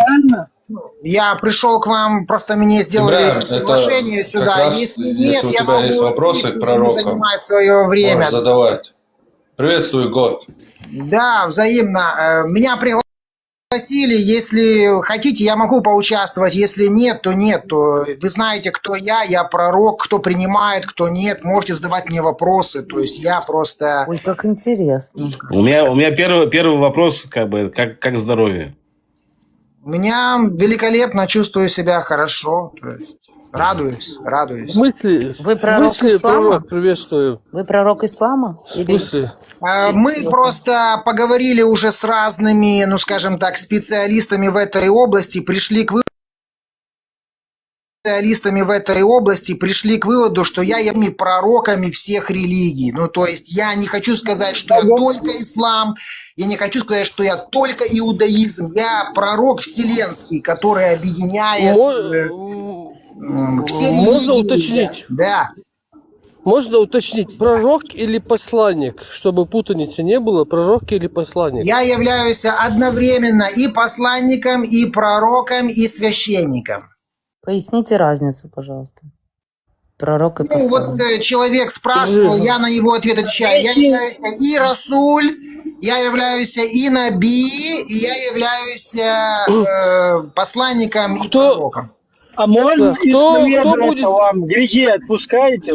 Я пришел к вам, просто мне сделали Ибраим, это приглашение как сюда. раз, Если если нет, у я тебя есть могу вопросы идти, к пророкам, занимать свое время. можешь задавать. Приветствую, год. Да, взаимно. Меня пригласили. Если хотите, я могу поучаствовать. Если нет, то нет. То вы знаете, кто я пророк, кто принимает, кто нет. Можете задавать мне вопросы. То есть я просто... Ой, как интересно. У меня первый вопрос, как здоровье? У меня великолепно, чувствую себя хорошо. То есть радуюсь. В смысле? Вы пророк ислама? Пророк, приветствую. Вы пророк ислама? В смысле? Мы просто поговорили уже с разными, ну скажем так, специалистами в этой области, пришли к выводу, что я являюсь пророками всех религий. Ну, то есть я не хочу сказать, что я только ислам, я не хочу сказать, что я только иудаизм. Я пророк вселенский, который объединяет все религии. Можно уточнить? Да. Можно уточнить, пророк или посланник, чтобы путаницы не было, пророк или посланник? Я являюсь одновременно и посланником, и пророком, и священником. Поясните разницу, пожалуйста. Пророк и Ну, посланник. вот человек спрашивал, я на его ответ отвечаю. Я являюсь и Расуль, я являюсь и Наби, и я являюсь посланником и пророком. А можно Кто будет... вам? Грехи отпускаете?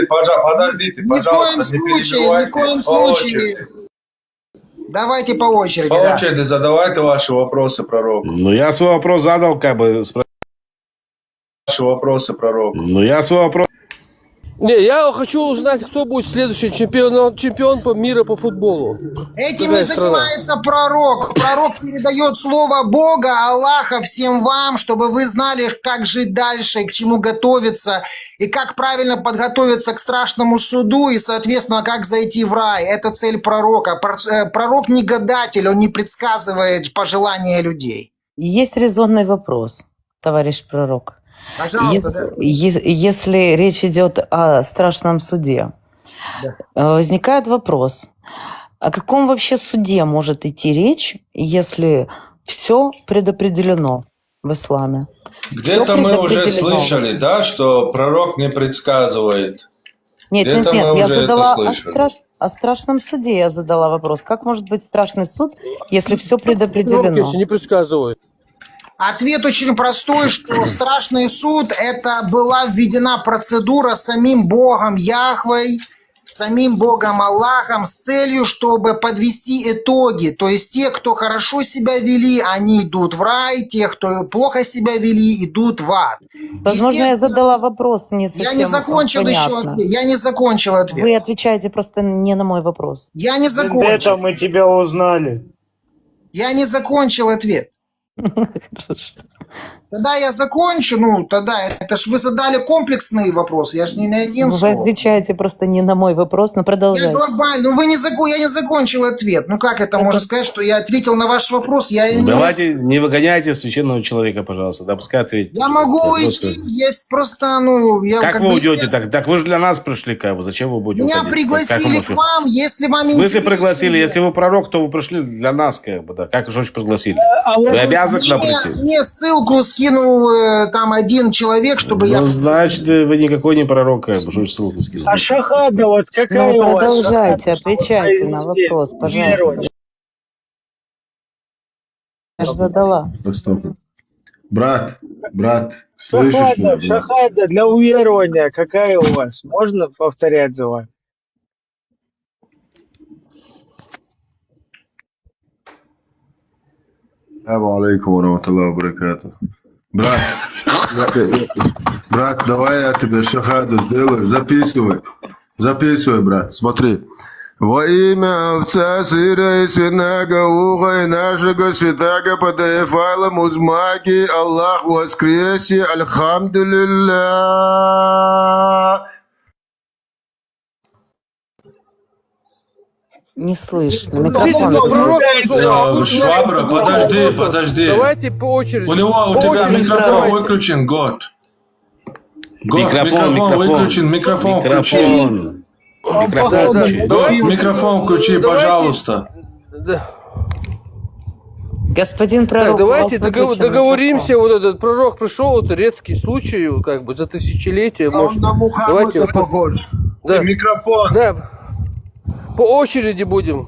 Подождите, Ни в коем случае, ни в коем случае. Давайте по очереди. По да. очереди задавайте ваши вопросы пророку. Ну, я свой вопрос задал, Ваши вопросы пророку. Ну, я свой вопрос... Не, я хочу узнать, кто будет следующий чемпион мира по футболу. Этим Какая и занимается пророк. Пророк передает слово Бога, Аллаха всем вам, чтобы вы знали, как жить дальше, к чему готовиться, и как правильно подготовиться к страшному суду, и, соответственно, как зайти в рай. Это цель пророка. Пророк не гадатель, он не предсказывает пожелания людей. Есть резонный вопрос, товарищ пророк. Пожалуйста, да. Если речь идет о страшном суде, возникает вопрос, о каком вообще суде может идти речь, если все предопределено в исламе? Где-то мы уже слышали, да, что пророк не предсказывает. Нет, Где-то мы я уже это задала слышали. о страшном суде, я задала вопрос. Как может быть страшный суд, если все Пророк, предопределено? если не предсказывает. Ответ очень простой, что страшный суд – это была введена процедура самим Богом Яхвой, самим Богом Аллахом с целью, чтобы подвести итоги. То есть те, кто хорошо себя вели, они идут в рай, те, кто плохо себя вели, идут в ад. Возможно, я задала вопрос не совсем Я не закончил понятно. еще ответ. Я не закончил ответ. Вы отвечаете просто не на мой вопрос. Я не закончил. Это мы тебя узнали. Я не закончил ответ. Хорошо. Тогда я закончу, это ж вы задали комплексный вопрос, я ж не на один Вы слово. отвечаете просто не на мой вопрос, но Я продолжайте. глобально, я не закончил ответ. Ну как это можно сказать, что я ответил на ваш вопрос? Давайте не выгоняйте священного человека, пожалуйста. Да, пускай ответит. Я могу уйти, есть просто, я Как как вы бы... уйдете? Так вы же для нас пришли, как бы. Зачем вы будете Меня уходить? пригласили к вам, если вам В смысле интересно. пригласили? Если вы пророк, то вы пришли для нас, как бы, да. Как же очень пригласили? А Вы обязаны к нам прийти? Мне ссылку скинул там один человек, чтобы я... Ну, значит, вы никакой не пророк, как бы, что ссылку скинули. А шахада, вот какая Ну, у вас продолжайте, шахада, отвечайте чтобы на произнести вопрос, пожалуйста. верование? Я же задала. Брат, слышишь меня, брат? Шахада для уверования какая у вас? Можно повторять за вами? Assalamu alaikum wa rahmatullahi wa barakatuh. Брат, давай я тебе шахаду сделаю. Записывай, брат. Смотри. Во имя Отца, Сына и Святаго Духа и нашего Святаго Патефала Музмаги, Аллах воскресе, Альхамдулилля. Не слышно. Микрофон. Швабра, подожди. Давайте по очереди. У тебя микрофон выключен, год. Микрофон. Микрофон включи. Микрофон включи, пожалуйста. Господин пророк, Так, давайте у вас выключен договоримся, микрофон. вот этот пророк пришел, это редкий случай, как бы за тысячелетия. Может, на Мухаммада давайте похож. Да. Микрофон. Да. По очереди будем.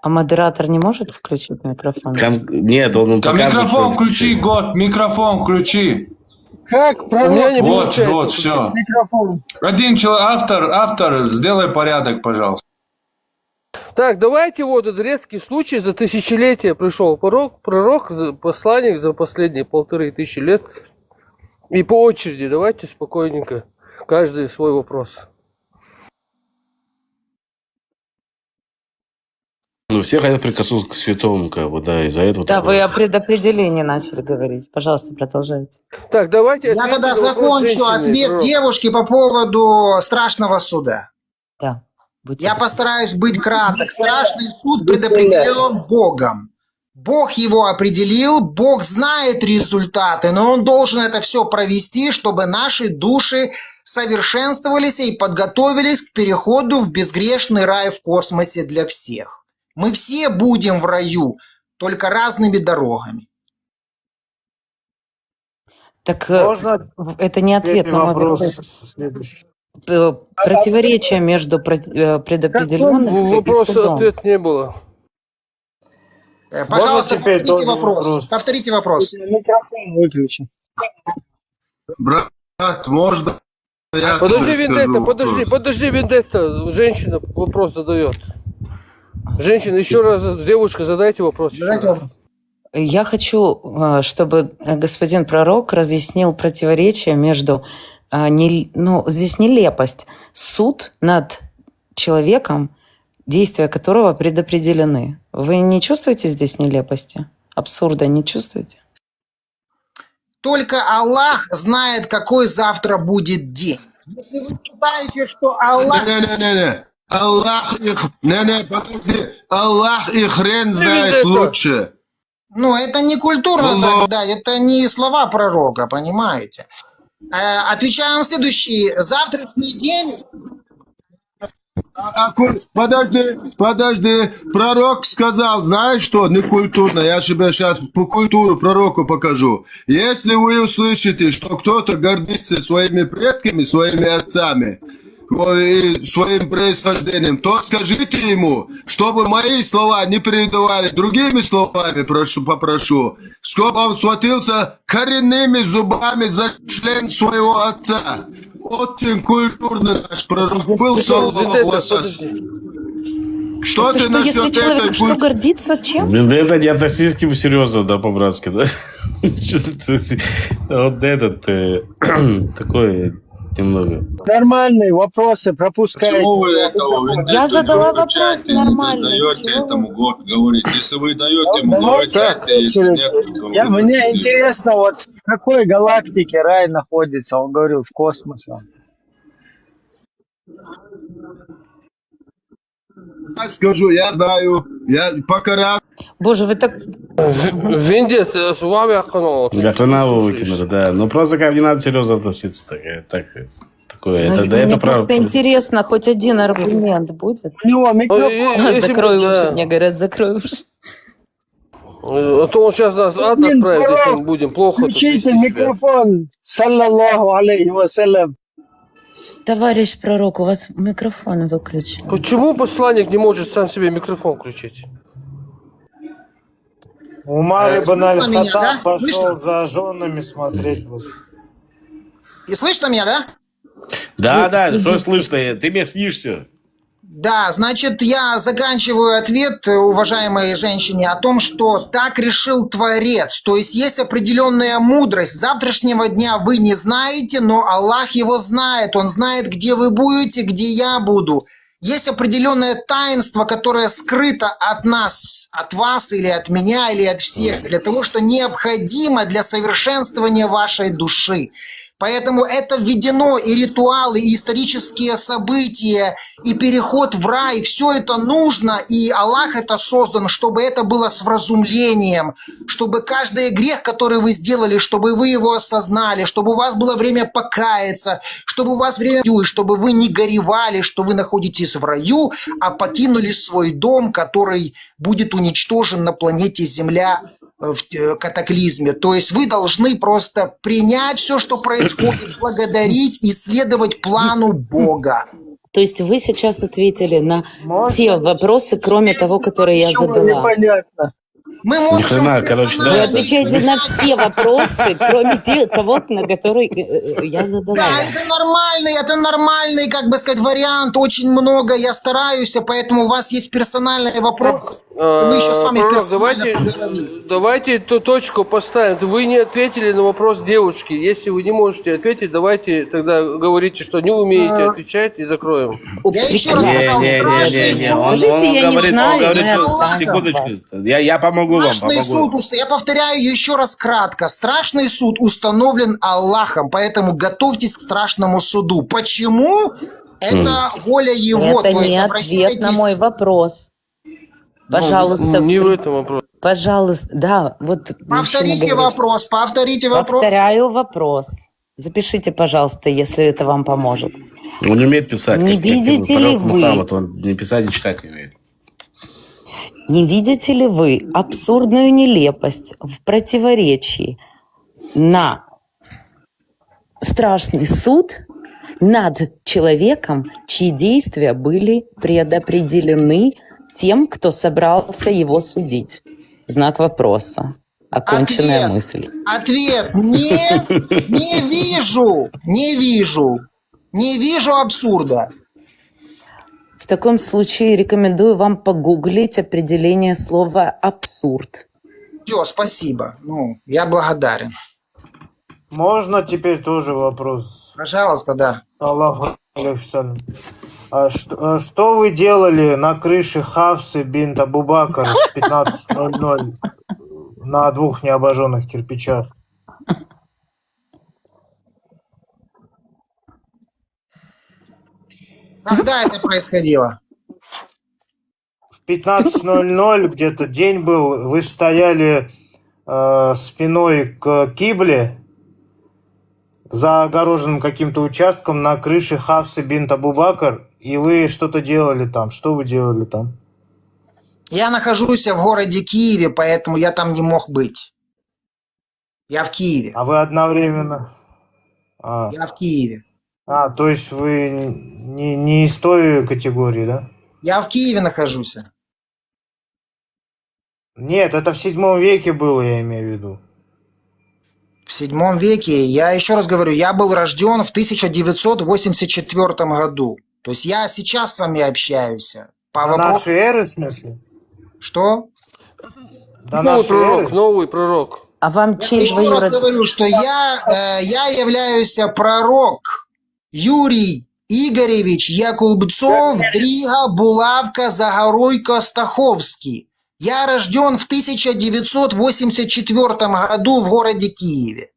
А модератор не может включить микрофон? Нет, он показывает, Микрофон что- включи, год, микрофон включи. Как У меня не пророк? получается Вот, включить. все. Микрофон. Один человек, автор, сделай порядок, пожалуйста. Так, давайте вот этот редкий случай за тысячелетия пришел пророк, посланник за последние 1500 лет. И по очереди давайте спокойненько. Каждый свой вопрос. Ну, все хотят прикоснуться к святому, как бы, да, из-за этого... Да, такое. вы о предопределении начали говорить. Пожалуйста, продолжайте. Так, давайте... Я ответим тогда на вопрос закончу женщины, ответ пророк. девушки по поводу страшного суда. Да. Я постараюсь быть краток. Страшный суд предопределен Богом. Бог его определил, Бог знает результаты, но Он должен это все провести, чтобы наши души совершенствовались и подготовились к переходу в безгрешный рай в космосе для всех. Мы все будем в раю, только разными дорогами. Так Можно это не ответ на мой вопрос. следующий? Противоречие между предопределенностью и Вопроса, судом. ответ не было. Пожалуйста, теперь повторите тоже вопрос. вопрос? Повторите вопрос. Микрофон выключен. Брат, можно я Подожди, тебе Вендетта, скажу вопрос? подожди, Вендетта. Женщина вопрос задает. Женщина, еще раз, девушка, задайте вопрос. еще раз. Я хочу, чтобы господин пророк разъяснил противоречие между... здесь нелепость. Суд над человеком, действия которого предопределены. Вы не чувствуете здесь нелепости? Абсурда не чувствуете? Только Аллах знает, какой завтра будет день. Если вы считаете, что Аллах... Не-не-не-не. Подожди. Аллах и хрен знает лучше. Ну, это не культурно так, да, это не слова пророка, понимаете? Отвечаем следующий. Завтрашний день... Подожди. Пророк сказал, знаешь что, не культурно, я тебе сейчас по культуру пророку покажу. Если вы услышите, что кто-то гордится своими предками, своими отцами, и своим происхождением, то скажите ему, чтобы мои слова не передавали другими словами, попрошу, чтобы он схватился коренными зубами за член своего отца. Очень культурно наш пророк был, саллаллаху алейхи. Что ты Если насчет человек этой что, гордится чем? Это не относись к нему серьезно, да, по-братски, да? Вот этот такой немного. Нормальные вопросы пропускаете. Почему вы этого Я задала вопрос включаете, не нормально. даете Чего этому вы? говорить? Если вы даете ему Давай говорить, по дайте, если очереди. нет, то Мне выключите. интересно, вот в какой галактике рай находится? Он говорил, в космосе. Я скажу, я знаю. Я по Корану. Боже, вы так... Виндет, с вами окно. Для хрена вы выкинули, да. Но просто как не надо серьезно относиться. Такое. Ну, Это мне правда. просто интересно, хоть один аргумент будет. У него микрофон. Закрой уши. Мне говорят, закрой уши. А то он сейчас нас ад Блин, отправит, если пророк, мы будем плохо тут включите вести себя. микрофон. Саллаллаху алейхи вассалям. Товарищ пророк, у вас микрофон выключен. Почему посланник не может сам себе микрофон включить? Умар ибн Слышно меня, аль-Хаттаб да? пошел Слышно? за женами смотреть просто. И слышно меня, да? Да, что слышно? Ты мне снишься. Да, значит, я заканчиваю ответ уважаемой женщине о том, что так решил Творец. То есть есть определенная мудрость. Завтрашнего дня вы не знаете, но Аллах его знает. Он знает, где вы будете, где я буду. Есть определенное таинство, которое скрыто от нас, от вас или от меня, или от всех, для того, что необходимо для совершенствования вашей души. Поэтому это введено и ритуалы, и исторические события, и переход в рай. Все это нужно, и Аллах это создан, чтобы это было с вразумлением, чтобы каждый грех, который вы сделали, чтобы вы его осознали, чтобы у вас было время покаяться, чтобы у вас время, чтобы вы не горевали, что вы находитесь в раю, а покинули свой дом, который будет уничтожен на планете Земля в катаклизме. То есть вы должны просто принять все, что происходит, благодарить и следовать плану Бога. То есть вы сейчас ответили на те вопросы, кроме того, которые я Ничего задала. непонятно. Мы Ни можем хрена, короче, Вы да. отвечаете на все вопросы, кроме того, на которые я задала. Да, это нормальный, как бы сказать, вариант. Очень много я стараюсь, поэтому у вас есть персональный вопрос. Мы еще с вами Пророк, персонально давайте эту точку поставим. Вы не ответили на вопрос девушки. Если вы не можете ответить, давайте тогда говорите, что не умеете отвечать, и закроем. Я еще раз сказал, страшный суд. Скажите, я не знаю, Секундочку. Я помогу вам. Страшный суд, я повторяю еще раз кратко. Страшный суд установлен Аллахом, поэтому готовьтесь к страшному суду. Почему? Это воля его. Это То есть не ответ на мой вопрос. Пожалуйста. Не в этом вопрос. Пожалуйста, да, вот. Повторите вопрос. Повторяю вопрос. Запишите, пожалуйста, если это вам поможет. Он не умеет писать. Не видите ли вы? Мухаммад, он не писать, не читать не умеет. Не видите ли вы абсурдную нелепость в противоречии на страшный суд над человеком, чьи действия были предопределены тем, кто собрался его судить? Знак вопроса. Оконченная мысль. Ответ. Не вижу абсурда. В таком случае рекомендую вам погуглить определение слова «абсурд». Все, спасибо. Я благодарен. Можно теперь тоже вопрос? Пожалуйста, да. Аллаху алейхиссалям. Что вы делали на крыше Хафсы бинт Абу-Бакр в 15:00 на 2 необожженных кирпичах? Когда это происходило? В 15:00 где-то день был, вы стояли спиной к кибле за огороженным каким-то участком на крыше Хафсы бинт Абу-Бакр, и вы что-то делали там. Что вы делали там? Я нахожусь в городе Киеве, поэтому я там не мог быть. Я в Киеве. А вы одновременно... Я в Киеве. То есть вы не из той категории, да? Я в Киеве нахожусь. Нет, это в 7 веке было, я имею в виду. В 7 веке, я еще раз говорю, я был рожден в 1984 году. То есть я сейчас с вами общаюсь. По вопросу... нашей эры, в смысле? Что? Новый пророк. А вам чей Еще раз говорю, что я являюсь пророк. Юрий Игоревич Якубцов, Дрига, Булавка, Загоруйко, Стаховский. Я рожден в 1984 году в городе Киеве.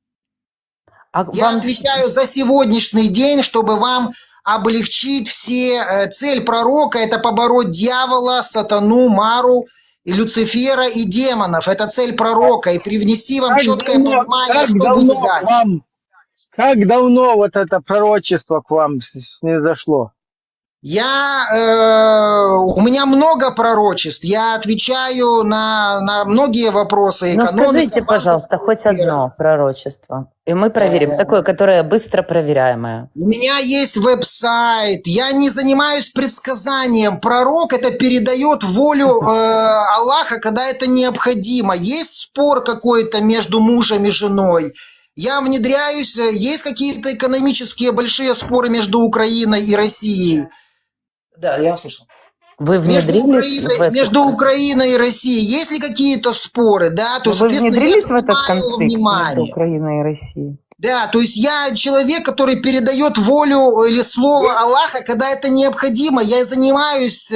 Я отвечаю за сегодняшний день, чтобы вам облегчить все. Цель пророка – это побороть дьявола, сатану, Мару, и Люцифера, и демонов. Это цель пророка. И привнести вам четкое понимание, что будет дальше. Как давно вот это пророчество к вам снизошло? У меня много пророчеств. Я отвечаю на многие вопросы. Ну скажите, пожалуйста, хоть одно пророчество. И мы проверим. Такое, которое быстро проверяемое. У меня есть веб-сайт. Я не занимаюсь предсказанием. Пророк это передает волю Аллаха, когда это необходимо. Есть спор какой-то между мужем и женой. Я внедряюсь. Есть какие-то экономические большие споры между Украиной и Россией. Да, я слышал. Вы внедрились между Украиной и Россией есть ли какие-то споры, да? То есть, вы внедрились в этот конфликт между Украиной и Россией? Да, то есть я человек, который передает волю или слово Аллаха, когда это необходимо. Я занимаюсь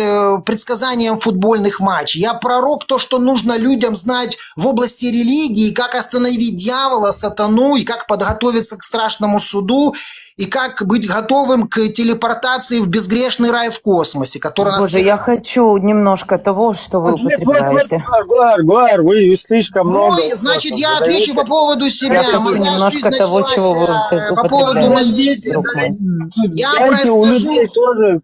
предсказанием футбольных матчей. Я пророк, то, что нужно людям знать в области религии, как остановить дьявола, сатану, и как подготовиться к страшному суду, и как быть готовым к телепортации в безгрешный рай в космосе, который Боже, я хочу немножко того, что вы употребляете. Глар, вы слишком много. Ну, значит, я отвечу по поводу себя. Я хочу немножко того, чего вы по поводу моей. Я людей тоже,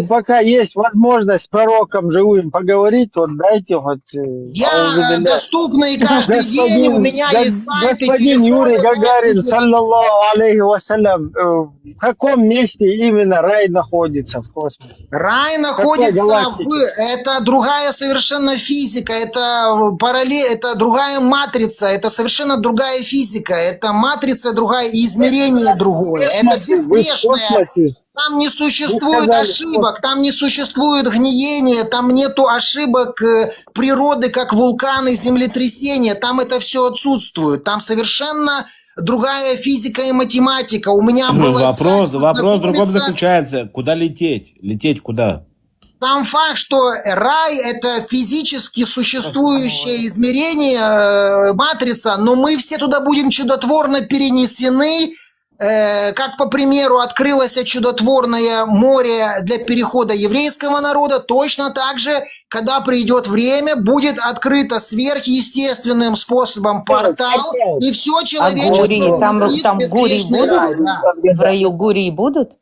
пока есть возможность с пророком живым поговорить, вот дайте вот. Я доступный каждый день, у меня есть сайт и господин Юрий Гагарин, саллаллаху алейхи вассалям, в каком месте именно рай находится в космосе? Рай находится это другая совершенно физика, это параллель, это другая матрица, это совершенно другая физика, это матрица другая и измерение другое, это безгрешное. Там не существует ошибок, там не существует гниения, там нету ошибок природы, как вулканы, землетрясения, там это все отсутствует, там совершенно другая физика и математика. У меня было вопрос в другом заключается. Куда лететь? Лететь куда? Сам факт, что рай – это физически существующее измерение, матрица, но мы все туда будем чудотворно перенесены, как, по примеру, открылось чудотворное море для перехода еврейского народа, точно так же, когда придет время, будет открыто сверхъестественным способом портал, и все человечество будет там гурии будут? рай. Да. В раю гурии будут?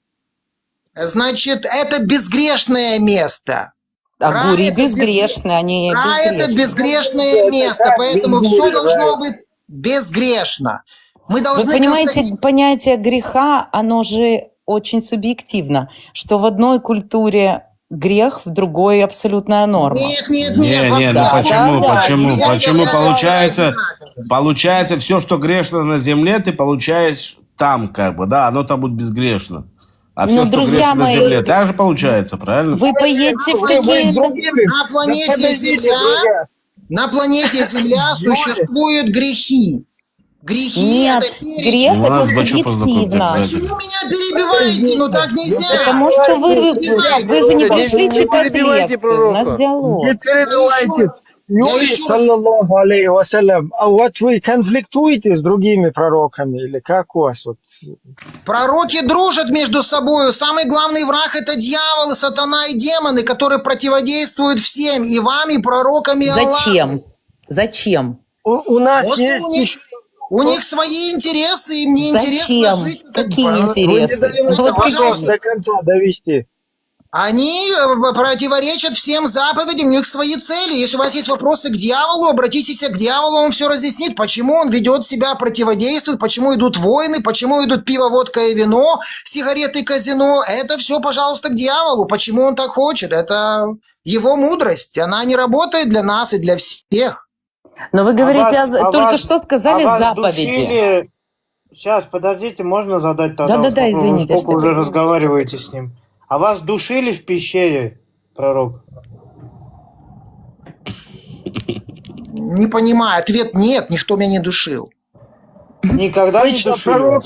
Значит, это безгрешное место. А гурии безгрешные, они рай это безгрешное место, поэтому все должно быть безгрешно. Мы должны. Вы понимаете, понятие греха, оно же очень субъективно, что в одной культуре грех, в другой абсолютная норма. Нет, ну почему? Получается, все, что грешно на земле, ты получаешь там, как бы, да, оно там будет безгрешно. А все, что грешно на земле, так же получается, правильно? Вы поедете в такие... На планете Земля существуют грехи. Грехи Нет, это грех это субъективно. Почему меня перебиваете? Ну так нельзя. Потому что вы же не пришли читать лекцию. У нас диалог. Не перебивайте. Юрий, саллаллаху алейхи вассалям, а вот вы конфликтуете с другими пророками или как у вас? Вот? Пророки дружат между собой. Самый главный враг это дьявол, сатана и демоны, которые противодействуют всем, и вам, и пророкам, и Аллаху. Зачем? У нас есть... У них свои интересы, и мне интересно жить. Какие интересы? До конца довести. Они противоречат всем заповедям, у них свои цели. Если у вас есть вопросы к дьяволу, обратитесь к дьяволу, он все разъяснит, почему он ведет себя, противодействует, почему идут войны, почему идут пиво, водка и вино, сигареты, казино. Это все, пожалуйста, к дьяволу. Почему он так хочет? Это его мудрость. Она не работает для нас и для всех. Но вы говорите, только что сказали заповеди. Сейчас, подождите, можно задать тогда? Да, извините. Сколько уже разговариваете с ним? А вас душили в пещере, пророк? Не понимаю. Ответ нет, никто меня не душил. Никогда не душили?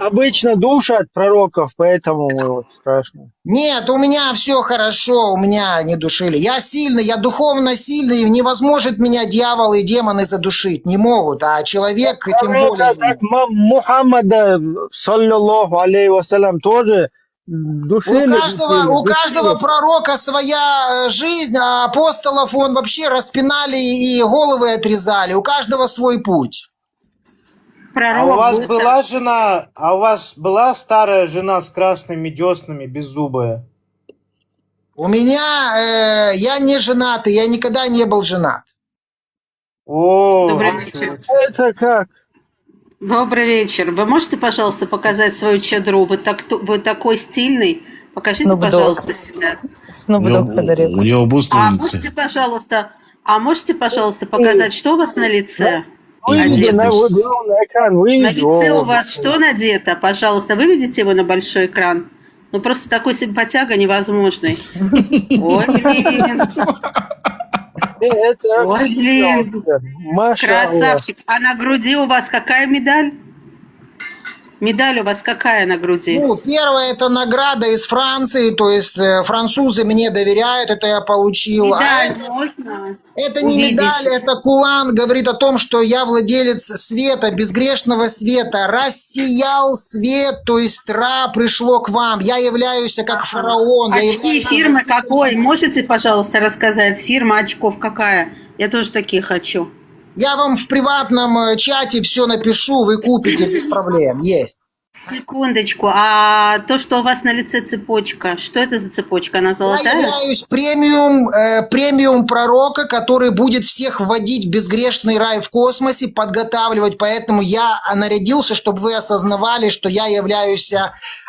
обычно душат пророков, поэтому вот страшно. Нет, у меня все хорошо, у меня не душили. Я сильный, я духовно сильный, и не может меня дьявол и демоны задушить, не могут, а человек тем более. Как Мухаммада, саллиллаху алейхи вассалям, тоже душили. У каждого пророка своя жизнь, а апостолов он вообще распинали и головы отрезали. У каждого свой путь. А у вас была жена, а у вас была старая жена с красными деснами, беззубая? У меня, я не женатый, я никогда не был женат. О, Добрый вечер. Это как? Добрый вечер. Вы можете, пожалуйста, показать свою чадру? Вы такой стильный. Покажите, Snoop Dogg. пожалуйста, себя. Snoop Dogg подарил. У него буст на лице. Можете, пожалуйста, показать, что у вас на лице? Выведи на главный экран, выведи. На лице у вас что надето? Пожалуйста, выведите его на большой экран. Ну, просто такой симпатяга невозможный. Ой, блин. Ой, блин. Красавчик. А на груди у вас какая медаль? Медаль у вас какая на груди? Ну, первая это награда из Франции, то есть французы мне доверяют, это я получил. Медаль можно это не увидеть? медаль, это кулан, говорит о том, что я владелец света, безгрешного света, рассиял свет, то есть Ра пришло к вам, я являюсь как фараон. Очки фирмы какой? Можете, пожалуйста, рассказать? Фирма очков какая? Я тоже такие хочу. Я вам в приватном чате все напишу, вы купите без проблем, есть. Секундочку, а то, что у вас на лице цепочка, что это за цепочка? Она золотая? Я являюсь премиум пророка, который будет всех вводить в безгрешный рай в космосе, подготавливать, поэтому я нарядился, чтобы вы осознавали, что я являюсь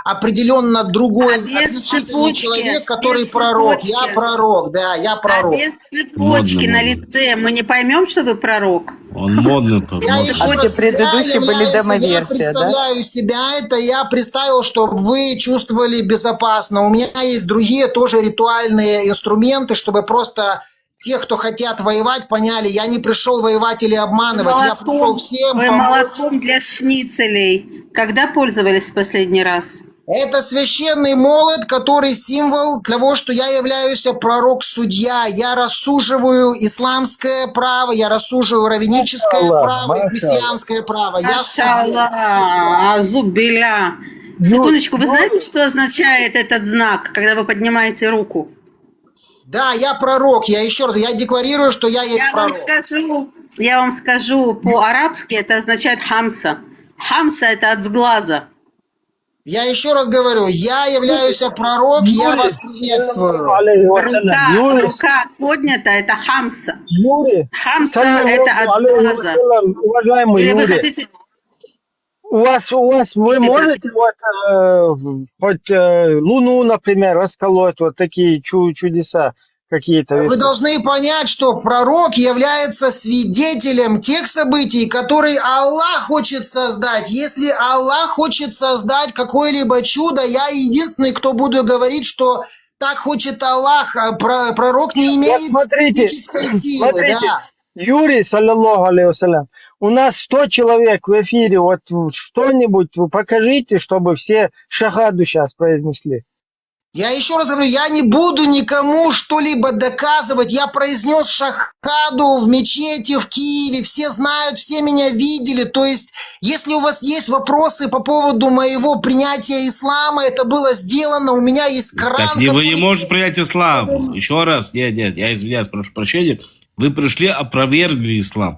определенно другой, отличительный человек, который пророк. Я пророк, да, я пророк. А без цепочки на лице мы не поймем, что вы пророк? Он модный. Я демоверсия, представляю себя, это я представил, чтобы вы чувствовали безопасно. У меня есть другие тоже ритуальные инструменты, чтобы просто те, кто хотят воевать, поняли, я не пришел воевать или обманывать, я пришел всем Вы помочь. молотком для шницелей. Когда пользовались в последний раз? Это священный молот, который символ того, что я являюсь пророк-судья. Я рассуживаю исламское право, я рассуживаю раввиническое право и христианское право. Я судья. Зубиля. Секундочку, вы знаете, что означает этот знак, когда вы поднимаете руку? Да, я пророк. Я еще раз, я декларирую, что я есть пророк. Я вам скажу, по-арабски это означает хамса. Хамса это от сглаза. Я еще раз говорю, я являюсь пророк, я вас приветствую. Рука поднята, это хамса. Хамса Саллиллаху это от алейхи глаза. вассалям, уважаемый Или вы Юрий, хотите... у вас вы можете хоть Луну, например, расколоть, вот такие чудеса какие-то? Вы должны понять, что пророк является свидетелем тех событий, которые Аллах хочет создать. Если Аллах хочет создать какое-либо чудо, я единственный, кто буду говорить, что так хочет Аллах. Пророк не имеет физической силы. Смотрите, Да. Юрий, саллиллаху алейхи вассалям, у нас 100 человек в эфире, вот что-нибудь вы покажите, чтобы все шахаду сейчас произнесли. Я еще раз говорю, я не буду никому что-либо доказывать. Я произнес шахаду в мечети в Киеве. Все знают, все меня видели. То есть, если у вас есть вопросы по поводу моего принятия ислама, это было сделано. У меня есть Коран. Так вы не можете принять ислам. Еще раз, нет, я извиняюсь, прошу прощения. Вы пришли, опровергли ислам.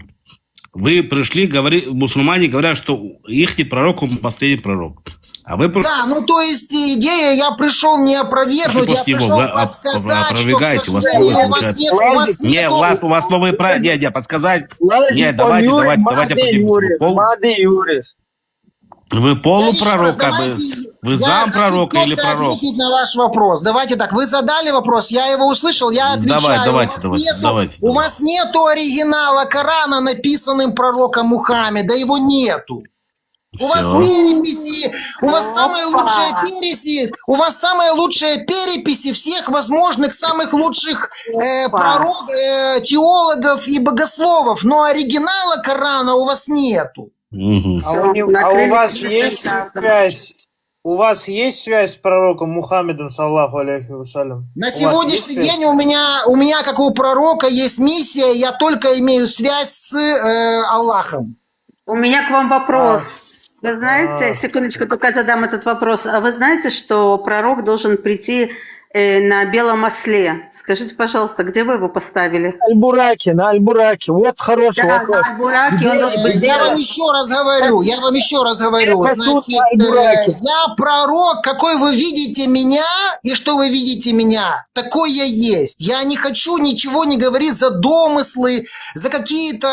Вы пришли, мусульмане говорят, что их пророк, он последний пророк. А вы... Да, ну то есть идея, я пришел не опровергнуть, я пришел подсказать, что, к сожалению, у вас нет... У вас новые правила. Не, подсказать. Нет, давайте поднимемся. Вы полупророк, вы зам пророка или пророк? Ответить на ваш вопрос. Давайте так, вы задали вопрос, я его услышал, я отвечаю. Давайте. У вас нету оригинала Корана, написанным пророком Мухаммеда, его нету. У вас переписи, у вас самые лучшие переписи всех возможных, самых лучших теологов и богословов, но оригинала Корана у вас нету. Мгм. А Всё, у накрыли вас себя есть контактом. связь? У вас есть связь с пророком Мухаммедом, саллаху алейхи вассалям? На У вас есть сегодняшний связь? день у меня, как у пророка, есть миссия, я только имею связь с Аллахом. У меня к вам А, вопрос. Вы знаете, секундочку, только задам этот вопрос. А вы знаете, что пророк должен прийти на белом осле? Скажите, пожалуйста, где вы его поставили? Аль-Бураки, на Аль-Бураке. Вот хороший Да, вопрос. на Аль-Бураке он должен быть Я вам белым. еще раз говорю, Где пасут на Аль-Бураке? я пророк, какой вы видите меня, и что вы видите меня, такой я есть. Я не хочу ничего не говорить за домыслы, за какие-то,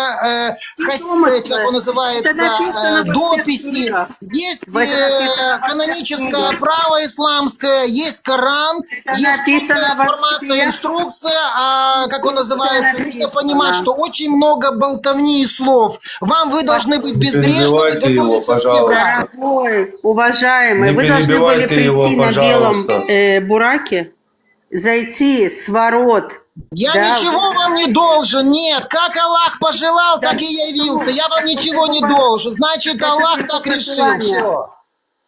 как он Это называется, написано во всех дописи. книгах. Есть Это написано во всех каноническое книгах. право исламское, есть Коран, Это есть четкая написано во информация, всех. инструкция, как он называется. Нужно написано. понимать, что очень много болтовни и слов. Вы должны быть Не безгрешными, перебивайте его, готовиться все в рай. Дорогой, уважаемый, Не вы должны были перебивайте его, прийти на белом пожалуйста. бураке, зайти с ворот. Я Да, ничего вам не должен, нет. Как Аллах пожелал, так и явился. Я вам ничего не должен. Значит, Это Аллах его так решил. пожелание. Все.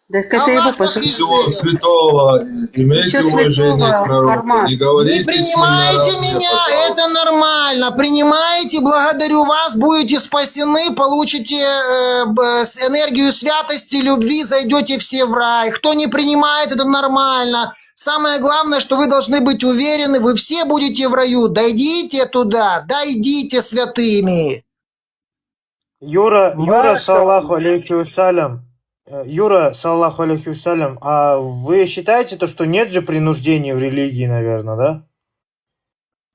Так это его Аллах так пожелание. Всего решил. святого, имейте Еще уважение святого к пророку. формат. Не Не говорите с ним принимайте наравне, меня, пожалуйста. это нормально. Принимайте, благодарю вас, будете спасены, получите энергию святости, любви, зайдете все в рай. Кто не принимает, это нормально. Самое главное, что вы должны быть уверены, вы все будете в раю. Дойдите туда, дойдите святыми. Юра, саллаху алейхи вассалям. Юра, саллаху алейхи вассалям, а вы считаете то, что нет же принуждения в религии, наверное, да?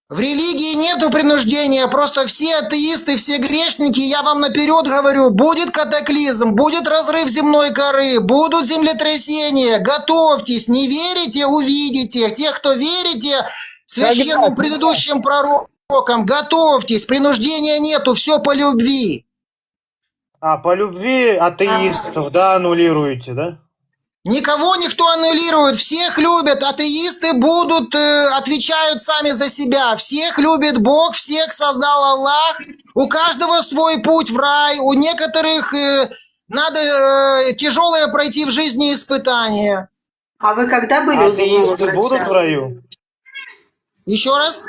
В религии нету принуждения, просто все атеисты, все грешники, я вам наперед говорю, будет катаклизм, будет разрыв земной коры, будут землетрясения, готовьтесь, не верите, увидите. Те, кто верите священным предыдущим пророкам, готовьтесь, принуждения нету, все по любви. А, по любви атеистов, да, аннулируете, да? Никого никто аннулирует, всех любят, атеисты будут, отвечают сами за себя, всех любит Бог, всех создал Аллах, у каждого свой путь в рай, у некоторых надо тяжелое пройти в жизни испытания. А вы когда были у зубного Атеисты врача? будут в раю? Еще раз?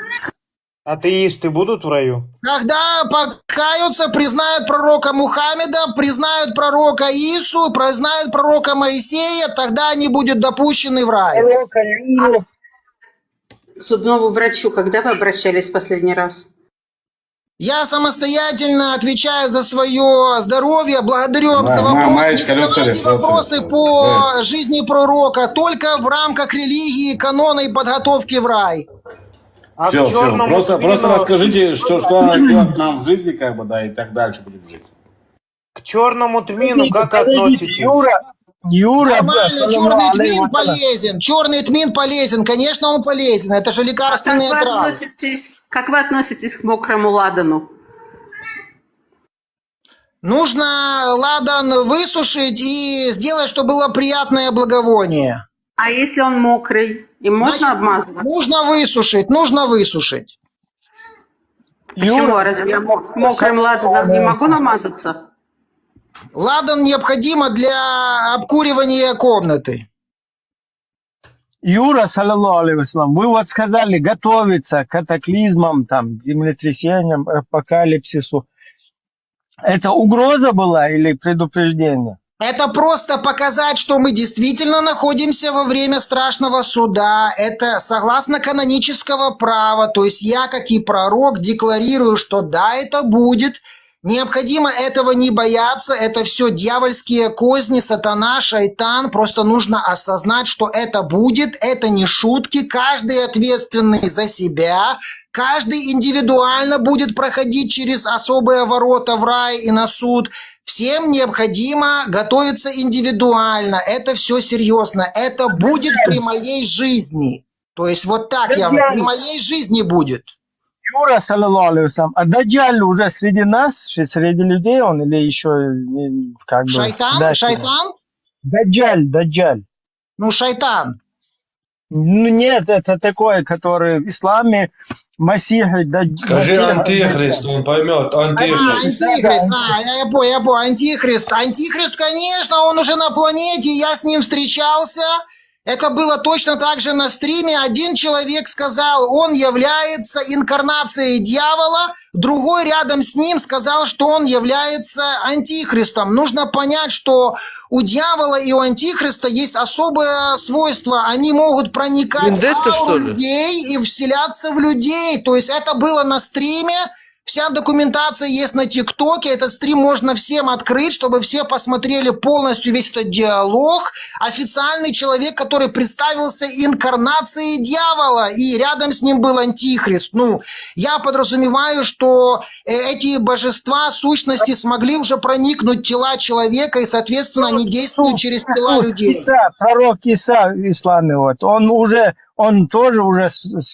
Атеисты будут в раю? Когда покаются, признают пророка Мухаммеда, признают пророка Иису, признают пророка Моисея, тогда они будут допущены в рай. К зубному врачу когда вы обращались в последний раз? Я самостоятельно отвечаю за свое здоровье. Благодарю вам за вопрос. Не задавайте вопросы по жизни пророка, только в рамках религии, канона и подготовки в рай. А Все, к все. черному Просто тмину- расскажите, что она делает нам в жизни, как бы, да, и так дальше будем жить. К черному тмину как Подождите, относитесь? Юра, Нормально, черный тмин полезен. Черный тмин полезен. Конечно, он полезен. Это же лекарственные травы. Как вы относитесь к мокрому ладану? Нужно ладан высушить и сделать, чтобы было приятное благовоние. А если он мокрый? Им можно Значит, обмазывать? Нужно высушить, нужно высушить. Почему? Разве я мокрым ладаном не могу намазаться? Ладан необходимо для обкуривания комнаты. Юра, саллаллаху алейхи вассалам, вы вот сказали готовиться к катаклизмам, там, землетрясениям, апокалипсису. Это угроза была или предупреждение? Это просто показать, что мы действительно находимся во время страшного суда. Это согласно канонического права. То есть я, как и пророк, декларирую, что да, это будет. Необходимо этого не бояться. Это все дьявольские козни, сатана, шайтан. Просто нужно осознать, что это будет. Это не шутки. Каждый ответственный за себя. Каждый индивидуально будет проходить через особые ворота в рай и на суд. Всем необходимо готовиться индивидуально. Это все серьезно. Это будет при моей жизни. То есть вот так я при моей жизни будет. Юра, саллаллаху алейхи вассалам, а Даджаль уже среди нас, среди людей он или еще как бы... Шайтан? Да, Шайтан? Даджаль. Ну, шайтан. Ну, нет, это такой, который в исламе Масих. Скажи антихрист, он поймет. Антихрист. Антихрист, я понял, антихрист. Антихрист, конечно, он уже на планете, я с ним встречался. Это было точно так же на стриме. Один человек сказал, он является инкарнацией дьявола, другой рядом с ним сказал, что он является антихристом. Нужно понять, что у дьявола и у антихриста есть особое свойство. Они могут проникать в ауру людей и вселяться в людей. То есть это было на стриме. Вся документация есть на ТикТоке. Этот стрим можно всем открыть, чтобы все посмотрели полностью весь этот диалог. Официальный человек, который представился инкарнацией дьявола, и рядом с ним был антихрист. Ну, я подразумеваю, что эти божества, сущности смогли уже проникнуть в тела человека, и, соответственно, они действуют через тела людей. Пророк Иса в исламе, вот, он тоже уже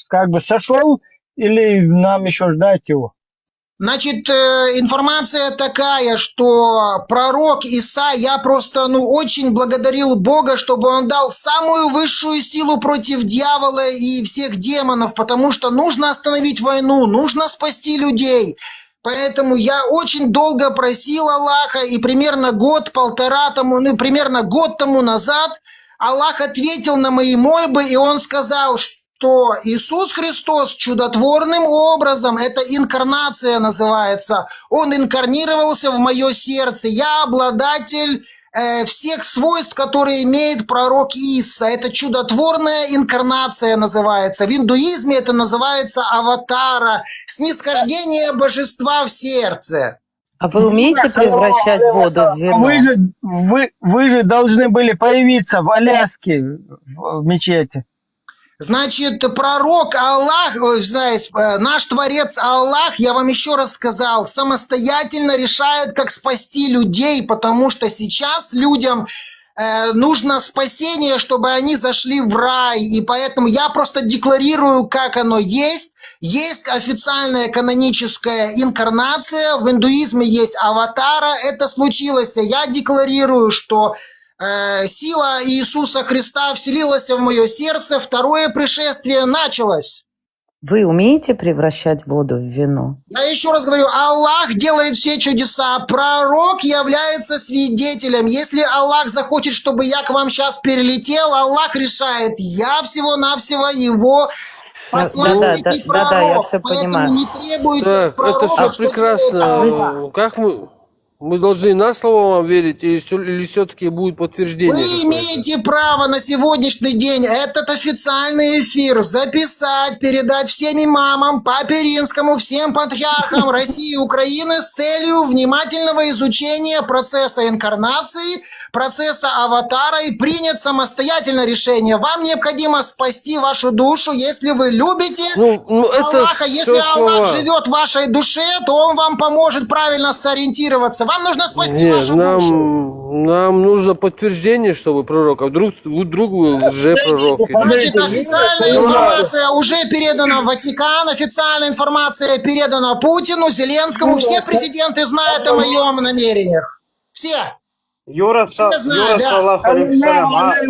как бы сошел, или нам еще ждать его? Значит, информация такая, что пророк Иса, я просто, очень благодарил Бога, чтобы он дал самую высшую силу против дьявола и всех демонов, потому что нужно остановить войну, нужно спасти людей. Поэтому я очень долго просил Аллаха, и примерно год тому назад Аллах ответил на мои мольбы, и он сказал, что Иисус Христос чудотворным образом, это инкарнация называется, он инкарнировался в мое сердце. Я обладатель всех свойств, которые имеет пророк Иса. Это чудотворная инкарнация называется. В индуизме это называется аватара, снисхождение божества в сердце. А вы умеете превращать воду в вино? Вы же должны были появиться в Аляске в мечети. Значит, пророк Аллах, наш Творец Аллах, я вам еще раз сказал, самостоятельно решает, как спасти людей, потому что сейчас людям нужно спасение, чтобы они зашли в рай, и поэтому я просто декларирую, как оно есть. Есть официальная каноническая инкарнация, в индуизме есть аватара, это случилось. Я декларирую, что сила Иисуса Христа вселилась в мое сердце, второе пришествие началось. Вы умеете превращать воду в вино? Я еще раз говорю, Аллах делает все чудеса, пророк является свидетелем. Если Аллах захочет, чтобы я к вам сейчас перелетел, Аллах решает, я всего-навсего его посланник и пророк, я все поэтому понимаю. не требуется Так, это все прекрасно. Как мы должны на слово вам верить, или все-таки будет подтверждение? Вы имеете право на сегодняшний день этот официальный эфир записать, передать всем имамам, Папе Римскому, всем патриархам России и Украины с целью внимательного изучения процесса инкарнации, процесса аватара и принять самостоятельно решение. Вам необходимо спасти вашу душу, если вы любите Аллаха. Если Аллах живет в вашей душе, то Он вам поможет правильно сориентироваться. Вам нужно спасти вашу душу. Нам нужно подтверждение, что вы пророк, а вдруг вы лжепророки. Значит, официальная информация уже передана в Ватикан, официальная информация передана Путину, Зеленскому. Все президенты знают о моем намерениях. Все. Юра, саллаху алейкум,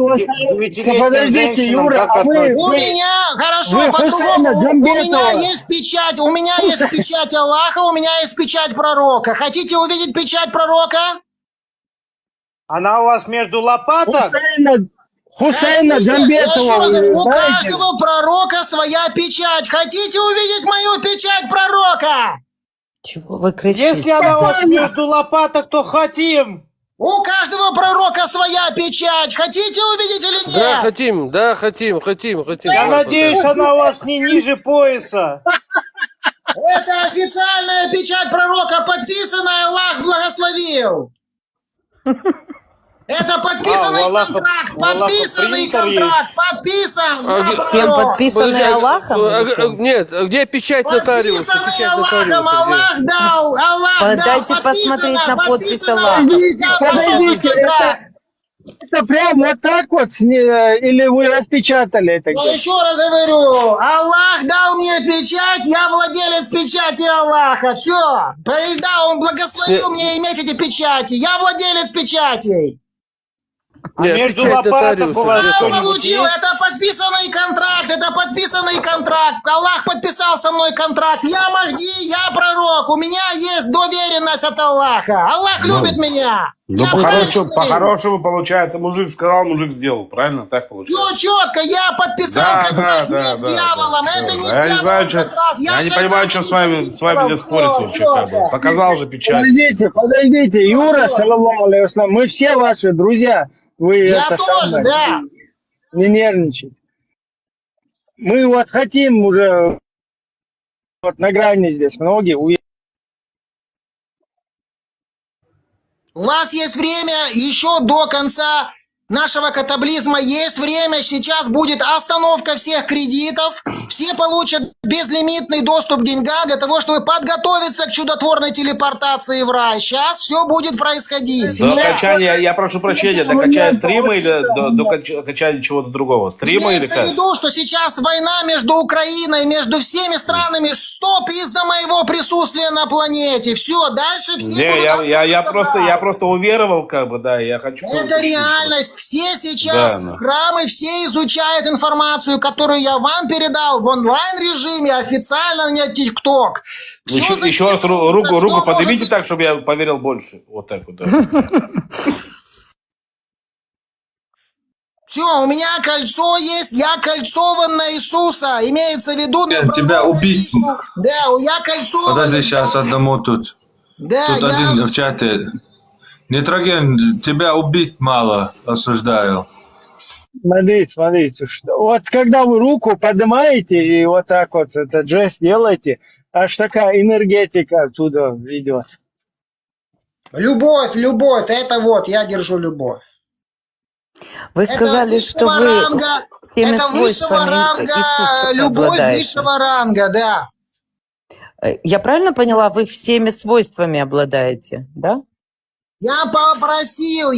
Подождите, Юра, у меня, хорошо, по-другому, у меня есть печать Аллаха, у меня есть печать пророка. Хотите увидеть печать пророка? Она у вас между лопаток? Хусейна Джамбетова. У каждого пророка своя печать. Хотите увидеть мою печать пророка? Чего вы кричите? Если она у вас между лопаток, то хотим. У каждого пророка своя печать. Хотите увидеть или нет? Да, хотим. Я надеюсь, она у вас не ниже пояса. Это официальная печать пророка, подписанная, Аллах благословил. Это подписанный контракт, подписанный контракт, Подписанный Аллахом? Нет, где печать нотариуса? Подписанный Аллахом, Аллах дал, Дайте посмотреть на подпись Аллаха. Подождите, это прям вот так вот, или вы распечатали это? Я еще раз говорю, Аллах дал мне печать, я владелец печати Аллаха, все. Да, Он благословил мне иметь эти печати, я владелец печатей. А между лопаток у вас что-нибудь есть? Это подписанный контракт, это подписанный контракт. Аллах подписал со мной контракт. Я Махди, я пророк. У меня есть доверенность от Аллаха. Аллах любит меня. Ну, Я по-хорошему, получается, мужик сказал, мужик сделал. Правильно? Так получается. Все четко, я подписал контракт не с дьяволом. Это не с дьяволом контракт. Я не понимаю, что с вами здесь спорить вообще. Как бы. Показал же печать. Подождите, Юра, саллаллаху алейхи вассалям, мы все ваши друзья. Вы Я это тоже, самое, да. не нервничайте. Мы вот хотим уже вот на грани здесь многие У вас есть время еще до конца нашего катаблизма. Есть время. Сейчас будет остановка всех кредитов. Все получат безлимитный доступ к деньгам для того, чтобы подготовиться к чудотворной телепортации в рай. Сейчас все будет происходить. До окончания, я прошу прощения, до окончания стрима или до окончания чего-то другого? Стрима или Имеется как? в виду, что сейчас война между Украиной, между всеми странами. Стоп из-за моего присутствия на планете. Все, дальше все Не, будут... я просто уверовал, как бы, да, я хочу... Это реальность. Все сейчас храмы, все изучают информацию, которую я вам передал в онлайн-режиме, официально не ТикТок. Еще раз руку поднимите так, чтобы я поверил больше. Вот так вот, да. Все, у меня кольцо есть, я кольцован на Иисуса. Имеется в виду... Тебя убить. Да, я кольцован. Подожди, сейчас одному тут. Да, тут один в чате. Нитроген, тебя убить мало, осуждаю. Смотрите, что вот когда вы руку поднимаете и вот так вот этот жест делаете, аж такая энергетика оттуда идет. Любовь, это вот, я держу любовь. Вы сказали, что вы всеми свойствами Иисуса любовь обладаете. высшего ранга, да. Я правильно поняла, вы всеми свойствами обладаете, да? Я попросил,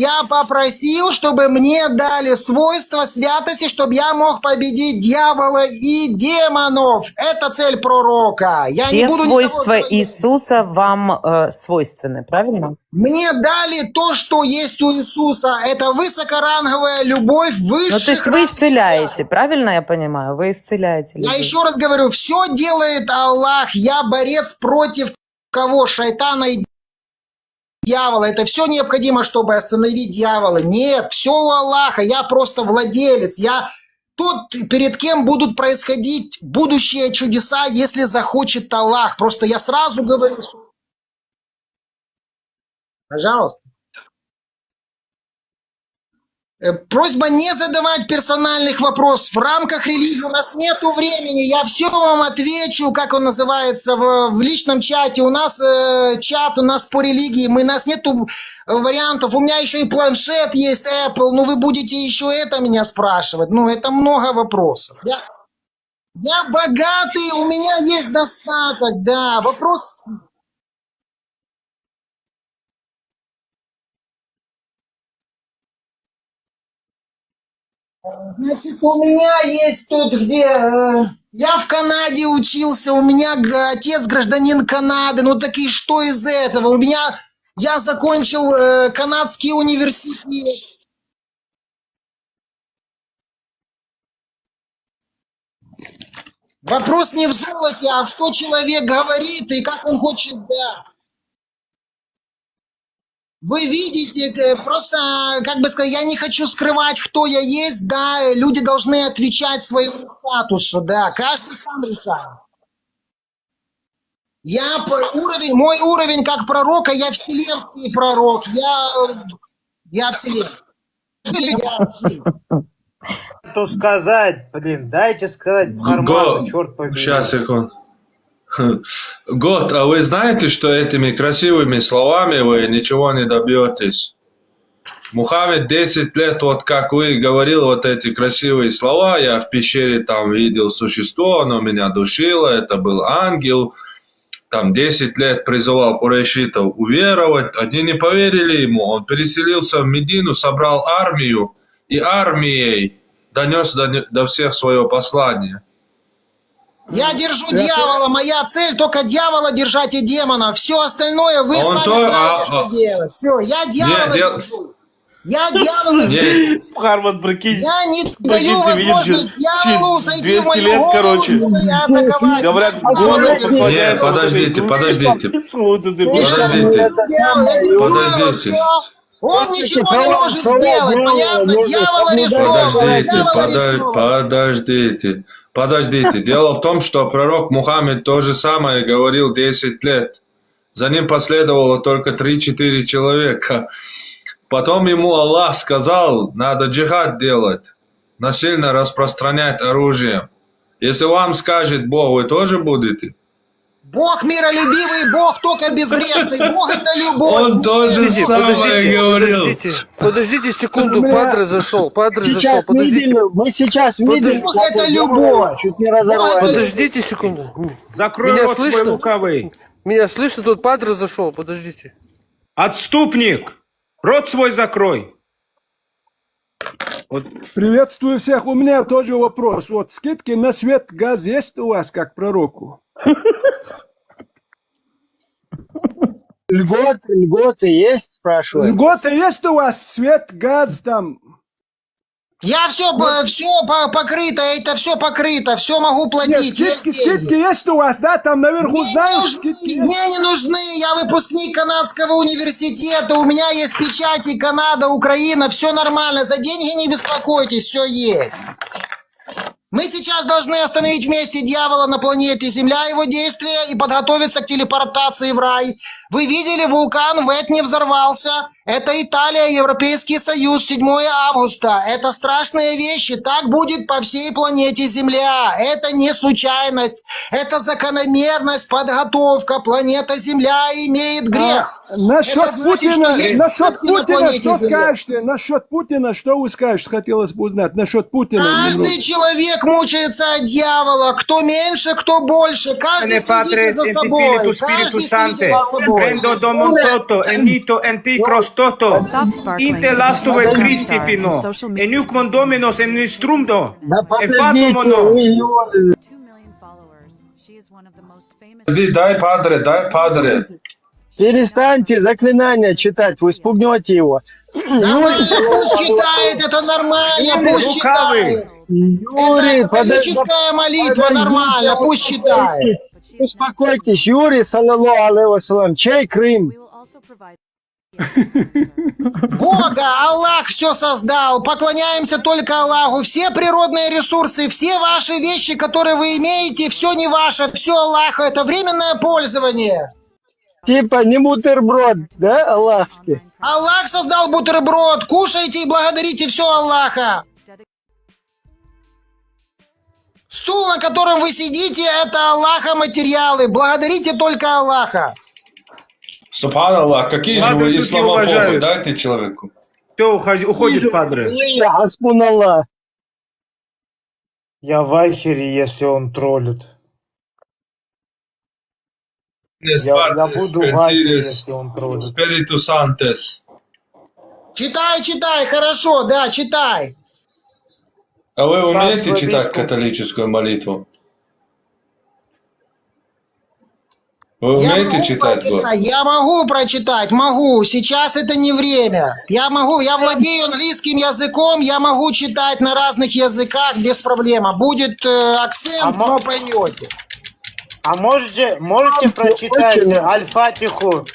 чтобы мне дали свойства святости, чтобы я мог победить дьявола и демонов. Это цель пророка. Я Все не буду свойства Иисуса вам свойственны, правильно? Мне дали то, что есть у Иисуса. Это высокоранговая любовь, высшая. Ну, то есть вы исцеляете, правильно я понимаю? Вы исцеляете людей. Я еще раз говорю, все делает Аллах. Я борец против кого? Шайтана и дьявола. Это все необходимо, чтобы остановить дьявола. Нет, все у Аллаха. Я просто владелец. Я тот, перед кем будут происходить будущие чудеса, если захочет Аллах. Просто я сразу говорю, что... Пожалуйста. Просьба не задавать персональных вопросов. В рамках религии у нас нету времени. Я все вам отвечу, как он называется, в личном чате. У нас чат, у нас по религии. У нас нету вариантов. У меня еще и планшет есть, Apple. Ну, вы будете еще это меня спрашивать. Ну, это много вопросов. Я богатый, у меня есть достаток, да. Вопрос... Значит, у меня есть тут, где... я в Канаде учился, у меня отец гражданин Канады. Ну так и что из этого? У меня... Я закончил канадский университет. Вопрос не в золоте, а что человек говорит и как он хочет, да. Вы видите, просто, как бы сказать, я не хочу скрывать, кто я есть, да, люди должны отвечать своему статусу, да, каждый сам решает. Мой уровень как пророка, я вселенский пророк, я вселенский. Что сказать, блин, дайте сказать Бхарману, черт побери. Сейчас, секунду. Год, а вы знаете, что этими красивыми словами вы ничего не добьетесь? Мухаммед 10 лет, вот как вы говорил, вот эти красивые слова, я в пещере там видел существо, оно меня душило, это был ангел, там 10 лет призывал курайшитов уверовать, они не поверили ему, он переселился в Медину, собрал армию и армией донес до всех свое послание. Я держу дьявола, моя цель только дьявола держать и демона. Все остальное вы сами знаете, что делать. Все, я дьявола держу. Я дьявола... Харман, прикинь. Я не Прикинь, даю ты видишь, возможность дьяволу через зайти 200 в мою лет, голову, короче. чтобы меня атаковать. Говорят, Я голову дьявол. прислагается вот этой подождите, игрушке. подождите. Вот это Подождите. Я диктую Подождите. все. Он ничего не может сделать, понятно? Дьявол арестован, дьявол арестован. Подождите. Дело в том, что пророк Мухаммед то же самое говорил 10 лет. За ним последовало только 3-4 человека. Потом ему Аллах сказал, надо джихад делать, насильно распространять оружие. Если вам скажет Бог, вы тоже будете? Бог миролюбивый, Бог только безгрешный, Бог это любовь. Он тоже самое говорил. Подождите секунду, Падре зашел, Сейчас подождите. мы сейчас видим, Бог это любовь. чуть не разорвали. Подождите секунду. Закрой Меня рот свой слышно? лукавый. Меня слышно? Тут Падре зашел, подождите. Отступник! Рот свой закрой. Приветствую всех. У меня тоже вопрос. Вот скидки на свет, газ есть у вас как пророку? Льготы есть, спрашиваю? Льготы есть у вас? Свет, газ там? Я все покрыто, это все покрыто, все могу платить. Нет, скидки есть у вас, да? Там наверху знаешь? Мне не нужны, я выпускник канадского университета, у меня есть печати Канада, Украина, все нормально, за деньги не беспокойтесь, все есть. Мы сейчас должны остановить вместе дьявола на планете Земля, его действия и подготовиться к телепортации в рай. Вы видели, вулкан в Этне взорвался. Это Италия, Европейский Союз, 7 августа. Это страшные вещи. Так будет по всей планете Земля. Это не случайность. Это закономерность, подготовка. Планета Земля имеет грех. Насчет Путина, что Земля. скажете? Насчет Путина, что вы скажете? Хотелось бы узнать. Насчет Путина. Каждый человек мучается от дьявола. Кто меньше, кто больше. Каждый следит за собой. Каждый следит за собой. Prendo domum toto, enito enticros toto, inte lastove Christi fino, enucmon dominos en instrumdo, e fatumono. Дай падре. Перестаньте заклинания читать, вы спугнете его. Нормально, пусть читает, это нормально, пусть читает. Юрий, это католическая молитва, нормально, пусть читает. Успокойтесь, Юрий, саллаллаху алейхи вассалам, чей Крым? Бога, Аллах все создал, поклоняемся только Аллаху. Все природные ресурсы, все ваши вещи, которые вы имеете, все не ваше, все Аллаха, это временное пользование. Типа не бутерброд, да, аллахский? Аллах создал бутерброд, кушайте и благодарите все Аллаха. Стул, на котором вы сидите, это Аллаха материалы, благодарите только Аллаха. Субхан Аллах, какие же вы исламофобы, дайте человеку. Все, уходит, падре. Аспуналлах. Я в ахере, если он троллит. Я буду в ахере, если он троллит. Spiritus Sanctus. Читай, хорошо, да, читай. А вы умеете читать католическую молитву? Вы умеете читать? Я могу прочитать, могу. Сейчас это не время. Я владею английским языком, я могу читать на разных языках без проблем. Будет акцент, но поймете. А можете прочитать Аль-Фатиху?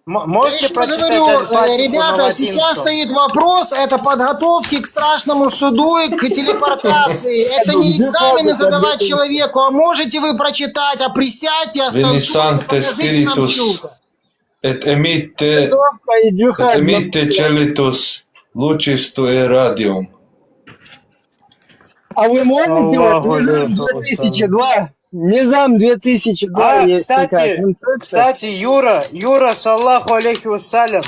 Можете прочитать Аль-Фатиху? Ребята, сейчас стоит вопрос, это подготовки к страшному суду и к телепортации. Это не экзамены задавать человеку, а можете вы прочитать, а присядьте, остановитесь, покажите нам чудо. Et emitte celitus lucis tue radium. А вы можете вот Низам 2002? Низам 2002 есть кстати, Юра, саллаху алейхи вассалям,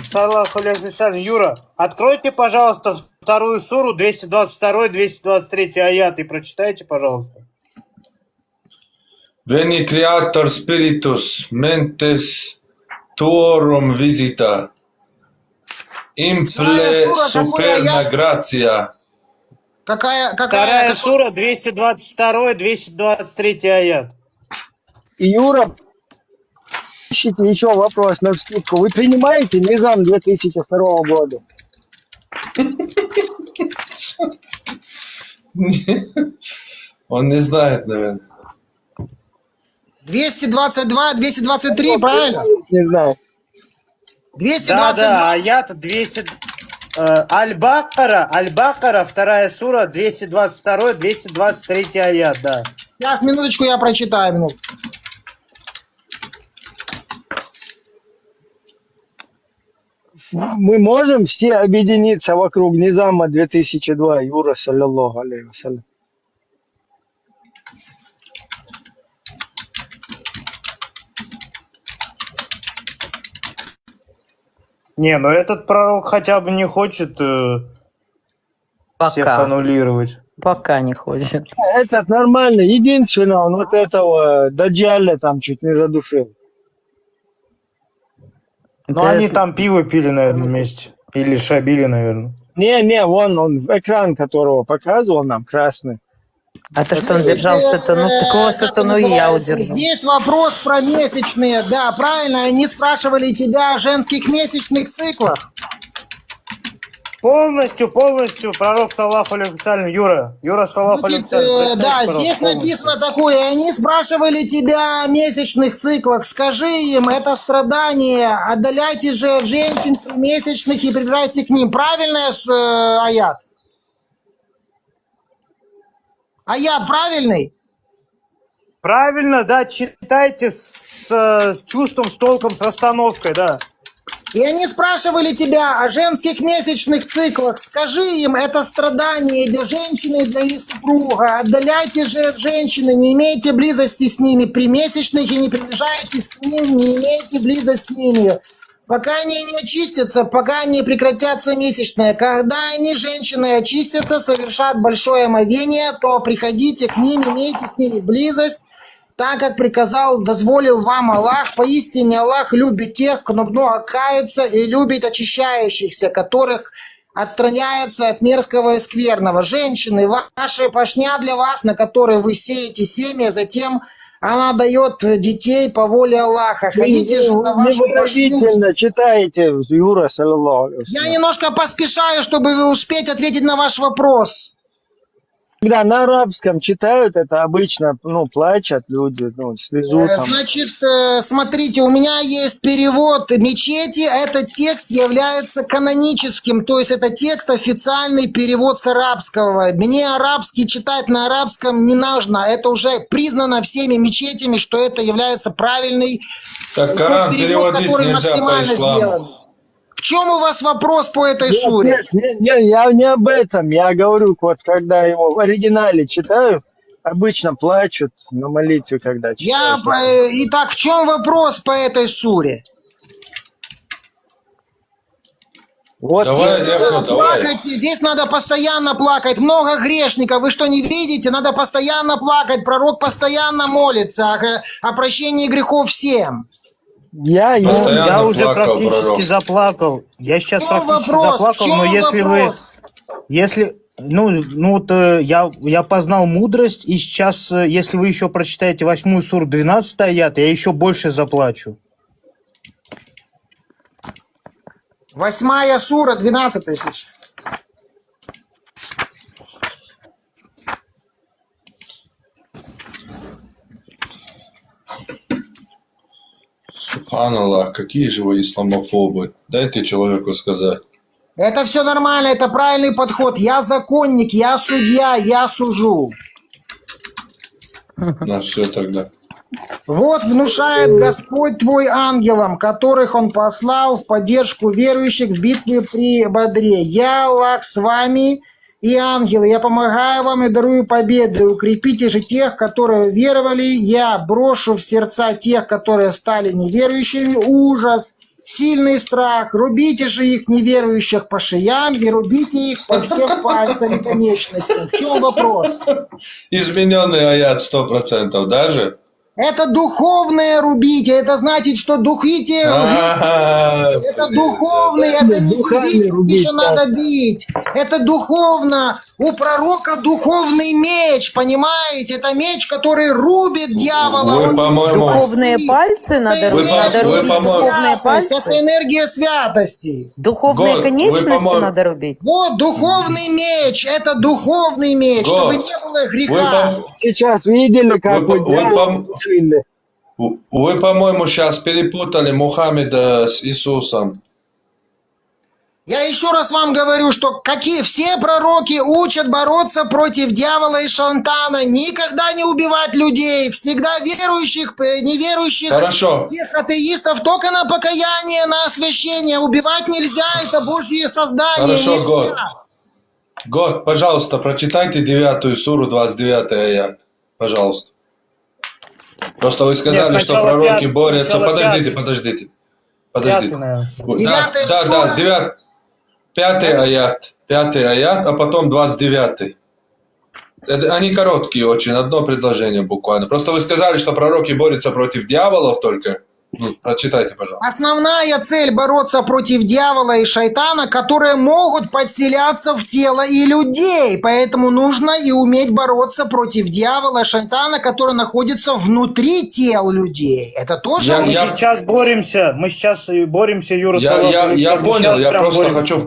Юра, откройте, пожалуйста, вторую суру, 222-223 аят, и прочитайте, пожалуйста. Veni creator spiritus mentes tuorum visita, imple superna gratia. Какая сура, 222-223 аят. Юра, ищите еще вопрос на вскидку. Вы принимаете Низам 2002 года? Он не знает, наверное. 222, 223, правильно? Не знаю. 222. Да, аят 200... Аль-Бакара, вторая сура, 222, 223 аят, да. Сейчас, минуточку, я прочитаю. Минутку. Мы можем все объединиться вокруг Низама 2002, Юра, саллиллаху алейхи вассалям. Не, ну этот пророк хотя бы не хочет всех аннулировать. Пока не хочет. Этот нормально. Единственное, он вот этого Даджаля там чуть не задушил. Ну, они там пиво пили, наверное, вместе. Или шабили, наверное. Не, вон он, экран которого показывал нам, красный. А то, что он держал сатану, такого сатану и я удержал. Здесь вопрос про месячные. Да, правильно, они спрашивали тебя о женских месячных циклах. Полностью, пророк саллаху алейхи вассалям, Юра саллаху алейхи вассалям. Да, здесь написано такое. Они спрашивали тебя о месячных циклах. Скажи им, это страдание. Отдаляйтесь же от женщин при месячных и прибирайся к ним. Правильно, аят? Аят правильный? Правильно, да, читайте с чувством, с толком, с расстановкой, да. И они спрашивали тебя о женских месячных циклах. Скажи им, это страдание для женщины и для ее супруга. Отдаляйтесь же от женщины, не имейте близости с ними при месячных и не приближайтесь к ним, не имейте близость с ними. Пока они не очистятся, пока не прекратятся месячные. Когда они, женщины, очистятся, совершат большое омовение, то приходите к ним, имейте с ними близость, так как приказал, дозволил вам Аллах. Поистине Аллах любит тех, кто много кается, и любит очищающихся, которых отстраняется от мерзкого и скверного. Женщины, ваша пашня для вас, на которой вы сеете семя, затем она дает детей по воле Аллаха. Ходите же на вашу пашню. Читайте, Юра, саллиллаху алейхи вассалям. Я немножко поспешаю, чтобы успеть ответить на ваш вопрос. Когда на арабском читают, это обычно, плачут люди, слезу там. Значит, смотрите, у меня есть перевод мечети. Этот текст является каноническим, то есть это текст официальный перевод с арабского. Мне арабский читать на арабском не нужно. Это уже признано всеми мечетями, что это является правильный Коран перевод, который максимально сделан. В чем у вас вопрос по этой суре? Нет, я не об этом. Я говорю, вот когда его в оригинале читаю, обычно плачут на молитве, когда читают. Итак, в чем вопрос по этой суре? Вот здесь надо постоянно плакать. Много грешников. Вы что, не видите? Надо постоянно плакать. Пророк постоянно молится о прощении грехов всем. Я уже практически заплакал. Я сейчас практически заплакал, но я познал мудрость, и сейчас, если вы еще прочитаете 8 суру 12 аят, я еще больше заплачу. 8 сура 12 тысяч. Субханаллах, какие же вы исламофобы. Дайте человеку сказать. Это все нормально, это правильный подход. Я законник, я судья, я сужу. На все тогда. Вот внушает Господь твой ангелам, которых Он послал в поддержку верующих в битве при Бадре. Я, Аллах, с вами и ангелы. Я помогаю вам и дарую победу. Укрепите же тех, которые веровали. Я брошу в сердца тех, которые стали неверующими, ужас, сильный страх. Рубите же их, неверующих, по шеям и рубите их по всем пальцам и конечностям. В чем вопрос? Измененный аят 100%, даже? Это духовное рубите, это значит, что духите, это духовное, это не физически, что надо бить, это духовно, У пророка духовный меч, понимаете? Это меч, который рубит дьявола. Вы, по-моему... Духовные пальцы надо рубить. Духовные пальцы. Это энергия святости. Духовные конечности надо рубить. Вот духовный меч. Это духовный меч, чтобы не было греха. Сейчас видели, как Вы, по-моему, сейчас перепутали Мухаммеда с Иисусом. Я еще раз вам говорю, что все пророки учат бороться против дьявола и шайтана, никогда не убивать людей, всегда верующих, неверующих, Хорошо. всех атеистов только на покаяние, на освящение. Убивать нельзя, это Божье создание. Хорошо, нельзя. Год, пожалуйста, прочитайте 9 суру, 29 аят. Пожалуйста. Просто вы сказали, что пророки борются. Подождите. Да, 5 аят, а потом 29. Они короткие очень, одно предложение буквально. Просто вы сказали, что пророки борются против дьяволов только. Прочитайте, пожалуйста. Основная цель бороться против дьявола и шайтана, которые могут подселяться в тело и людей. Поэтому нужно и уметь бороться против дьявола и шайтана, который находится внутри тел людей. Это тоже... Мы сейчас боремся, Юра Соловьев. Я понял, я просто хочу в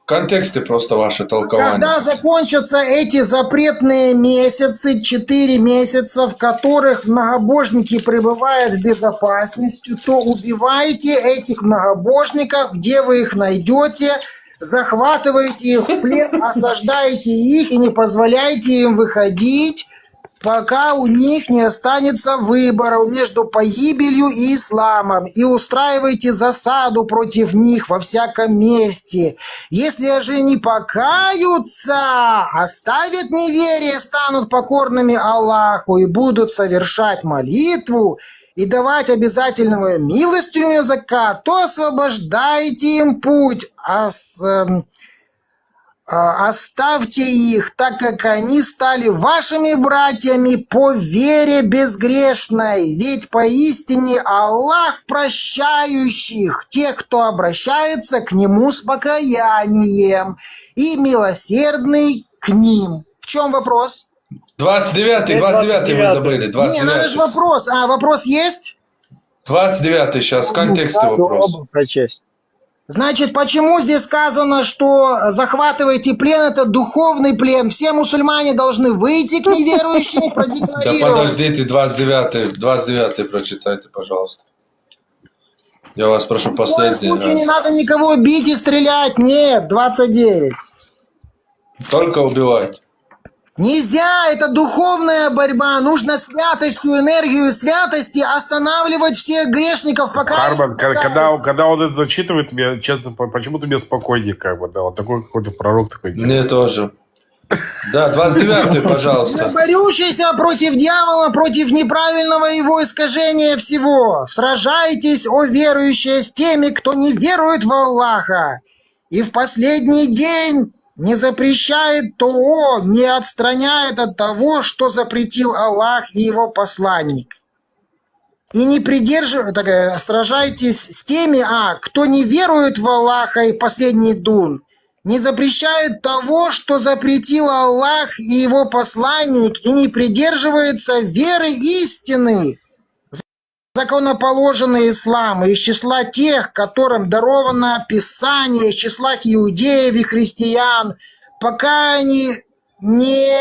контексте просто ваше толкование. Когда закончатся эти запретные месяцы, 4 месяца, в которых многобожники пребывают в безопасности, то убивайте этих многобожников, где вы их найдете, захватываете их в плен, осаждаете их и не позволяйте им выходить, пока у них не останется выбора между погибелью и исламом, и устраивайте засаду против них во всяком месте. Если же не покаются, оставят неверие, станут покорными Аллаху и будут совершать молитву и давать обязательную милостыню закат, то освобождайте им путь, оставьте их, так как они стали вашими братьями по вере безгрешной. Ведь поистине Аллах прощающих тех, кто обращается к Нему с покаянием, и милосердный к ним. В чем вопрос? 29 вы забыли. 29. Не, надо же вопрос. Вопрос есть? 29 сейчас, в контексте вопрос. Значит, почему здесь сказано, что захватываете плен, это духовный плен? Все мусульмане должны выйти к неверующим и Да продекларировать. подождите, 29 прочитайте, пожалуйста. Я вас прошу В последний коем случае не раз. надо никого бить и стрелять. Нет, 29. Только убивать. Нельзя, это духовная борьба. Нужно святостью, энергию святости останавливать всех грешников, пока... Харман, когда он это зачитывает, мне, честно, почему-то мне спокойнее, как бы, да, вот такой какой-то пророк такой. Мне тоже. Да, 29 пожалуйста. Борющийся против дьявола, против неправильного его искажения всего. Сражайтесь, о верующие, с теми, кто не верует в Аллаха. И в последний день... не запрещает то, не отстраняет от того, что запретил Аллах и его посланник. И не сражайтесь с теми, кто не верует в Аллаха и последний дун, не запрещает того, что запретил Аллах и его посланник, и не придерживается веры истины, законоположенный ислам, из числа тех, которым даровано Писание, из числа иудеев и христиан, пока они не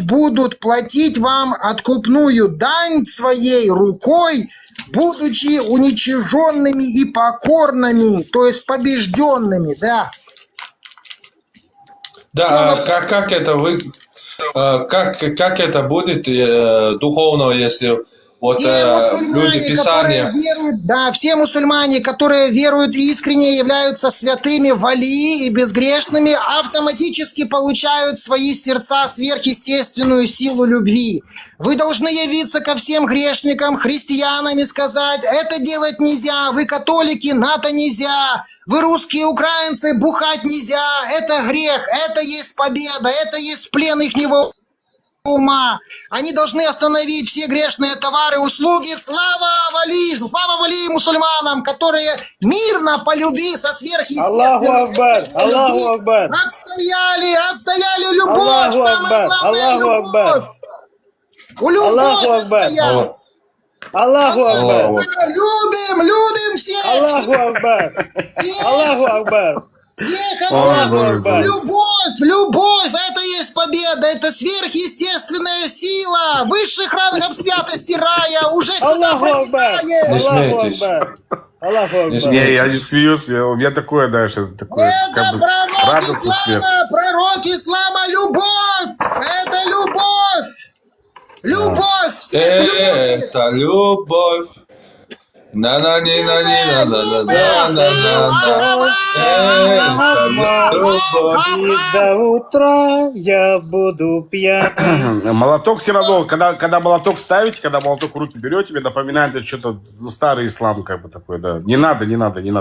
будут платить вам откупную дань своей рукой, будучи уничиженными и покорными, то есть побежденными, да. Да, как это будет духовно, если... Вот люди Писания. Все мусульмане, которые веруют и искренне являются святыми, вали и безгрешными, автоматически получают в свои сердца сверхъестественную силу любви. Вы должны явиться ко всем грешникам, христианам и сказать: это делать нельзя, вы католики, НАТО нельзя, вы русские, украинцы, бухать нельзя, это грех, это есть победа, это есть плен ихнего ума. Они должны остановить все грешные товары и услуги. Слава вали мусульманам, которые мирно по любви со сверхъестественной Аллаху Акбар. отстояли любовь. Самое главное, любовь. У любовь отстояли. Аллаху Акбар. Любим всех. Аллаху Акбар. Аллаху Акбар. Любовь, это есть победа, это сверхъестественная сила высших рангов святости рая уже сюда проникает. Не смейтесь. Не, я не смеюсь, у меня такое, дальше, такое, Это пророк ислама, любовь, это любовь. Любовь, всех любит. Это любовь. До утра я буду пьян. Молоток все равно, когда молоток ставите, когда молоток в руки берете, мне напоминает это что-то старый ислам, как бы такой, да. Не надо,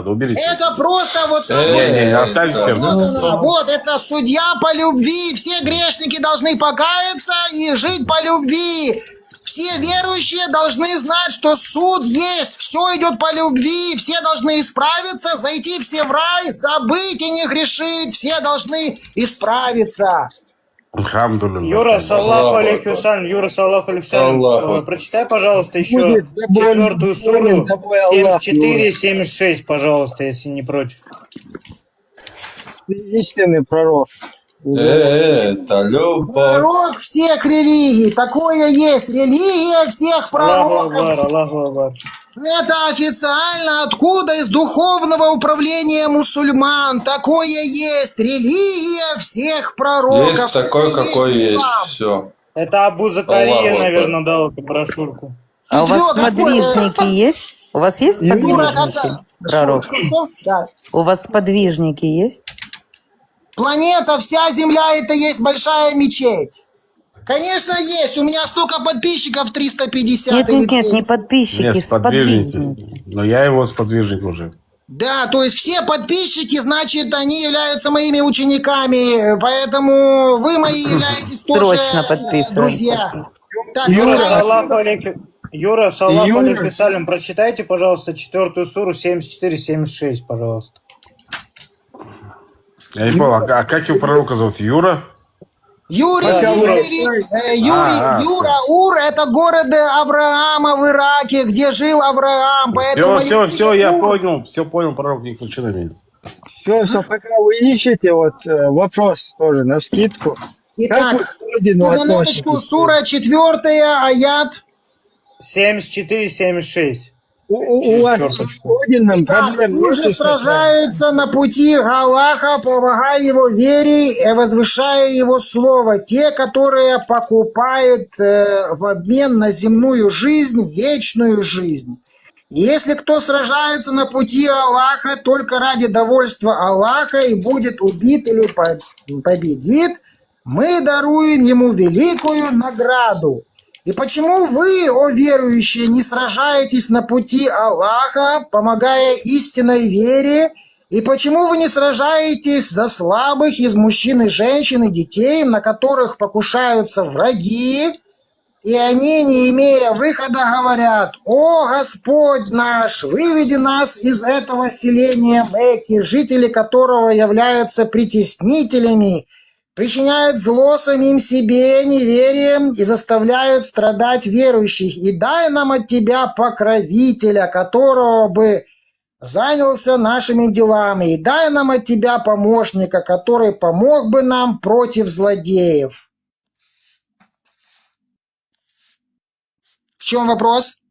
уберите. Это просто вот... Не, оставьте сердце. Вот, это судья по любви. Все грешники должны покаяться и жить по любви. Все верующие должны знать, что суд есть, все идет по любви, все должны исправиться, зайти все в рай, забыть и не грешить, все должны исправиться. Юра, саллаху алейхи вассалям, прочитай, пожалуйста, еще 4-ю суру 74-76, пожалуйста, если не против. Истинный пророк. Это любовь. Пророк всех религий, такое есть, религия всех пророков. Аллаху Акбар. Это официально откуда? Из духовного управления мусульман. Такое есть, религия всех пророков. Есть такой, какой есть, все. Это Абу Закария, наверное, дал эту брошюрку. А у вас сподвижники есть? У вас есть сподвижники, пророк? У вас сподвижники есть? Планета, вся Земля, это есть большая мечеть. Конечно, есть. У меня столько подписчиков, 350. Нет, не подписчики, Нет, сподвижники. Но я его сподвижник уже. Да, то есть все подписчики, значит, они являются моими учениками. Поэтому вы мои являетесь тоже друзья. Так, Юра, саллаху алейхи вассалям, прочитайте, пожалуйста, 4-ю суру 74-76, пожалуйста. Я не понял, а как его пророка зовут? Юра? Ур, это город Авраама в Ираке, где жил Авраам. Поэтому все, я понял, пророк, не кричи на меня. Все, пока вы ищете, вот вопрос тоже на скидку. Итак, на минуточку, сура 4, аят 74-76. У вас с Одином проблем нет? Уже сражаются на пути Аллаха, помогая его вере и возвышая его слово. Те, которые покупают в обмен на земную жизнь, вечную жизнь. Если кто сражается на пути Аллаха только ради довольства Аллаха и будет убит или победит, мы даруем ему великую награду. И почему вы, о верующие, не сражаетесь на пути Аллаха, помогая истинной вере? И почему вы не сражаетесь за слабых из мужчин и женщин и детей, на которых покушаются враги? И они, не имея выхода, говорят: «О Господь наш, выведи нас из этого селения Мекки, жители которого являются притеснителями, причиняют зло самим себе неверием и заставляют страдать верующих. И дай нам от Тебя покровителя, которого бы занялся нашими делами. И дай нам от Тебя помощника, который помог бы нам против злодеев». В чем вопрос?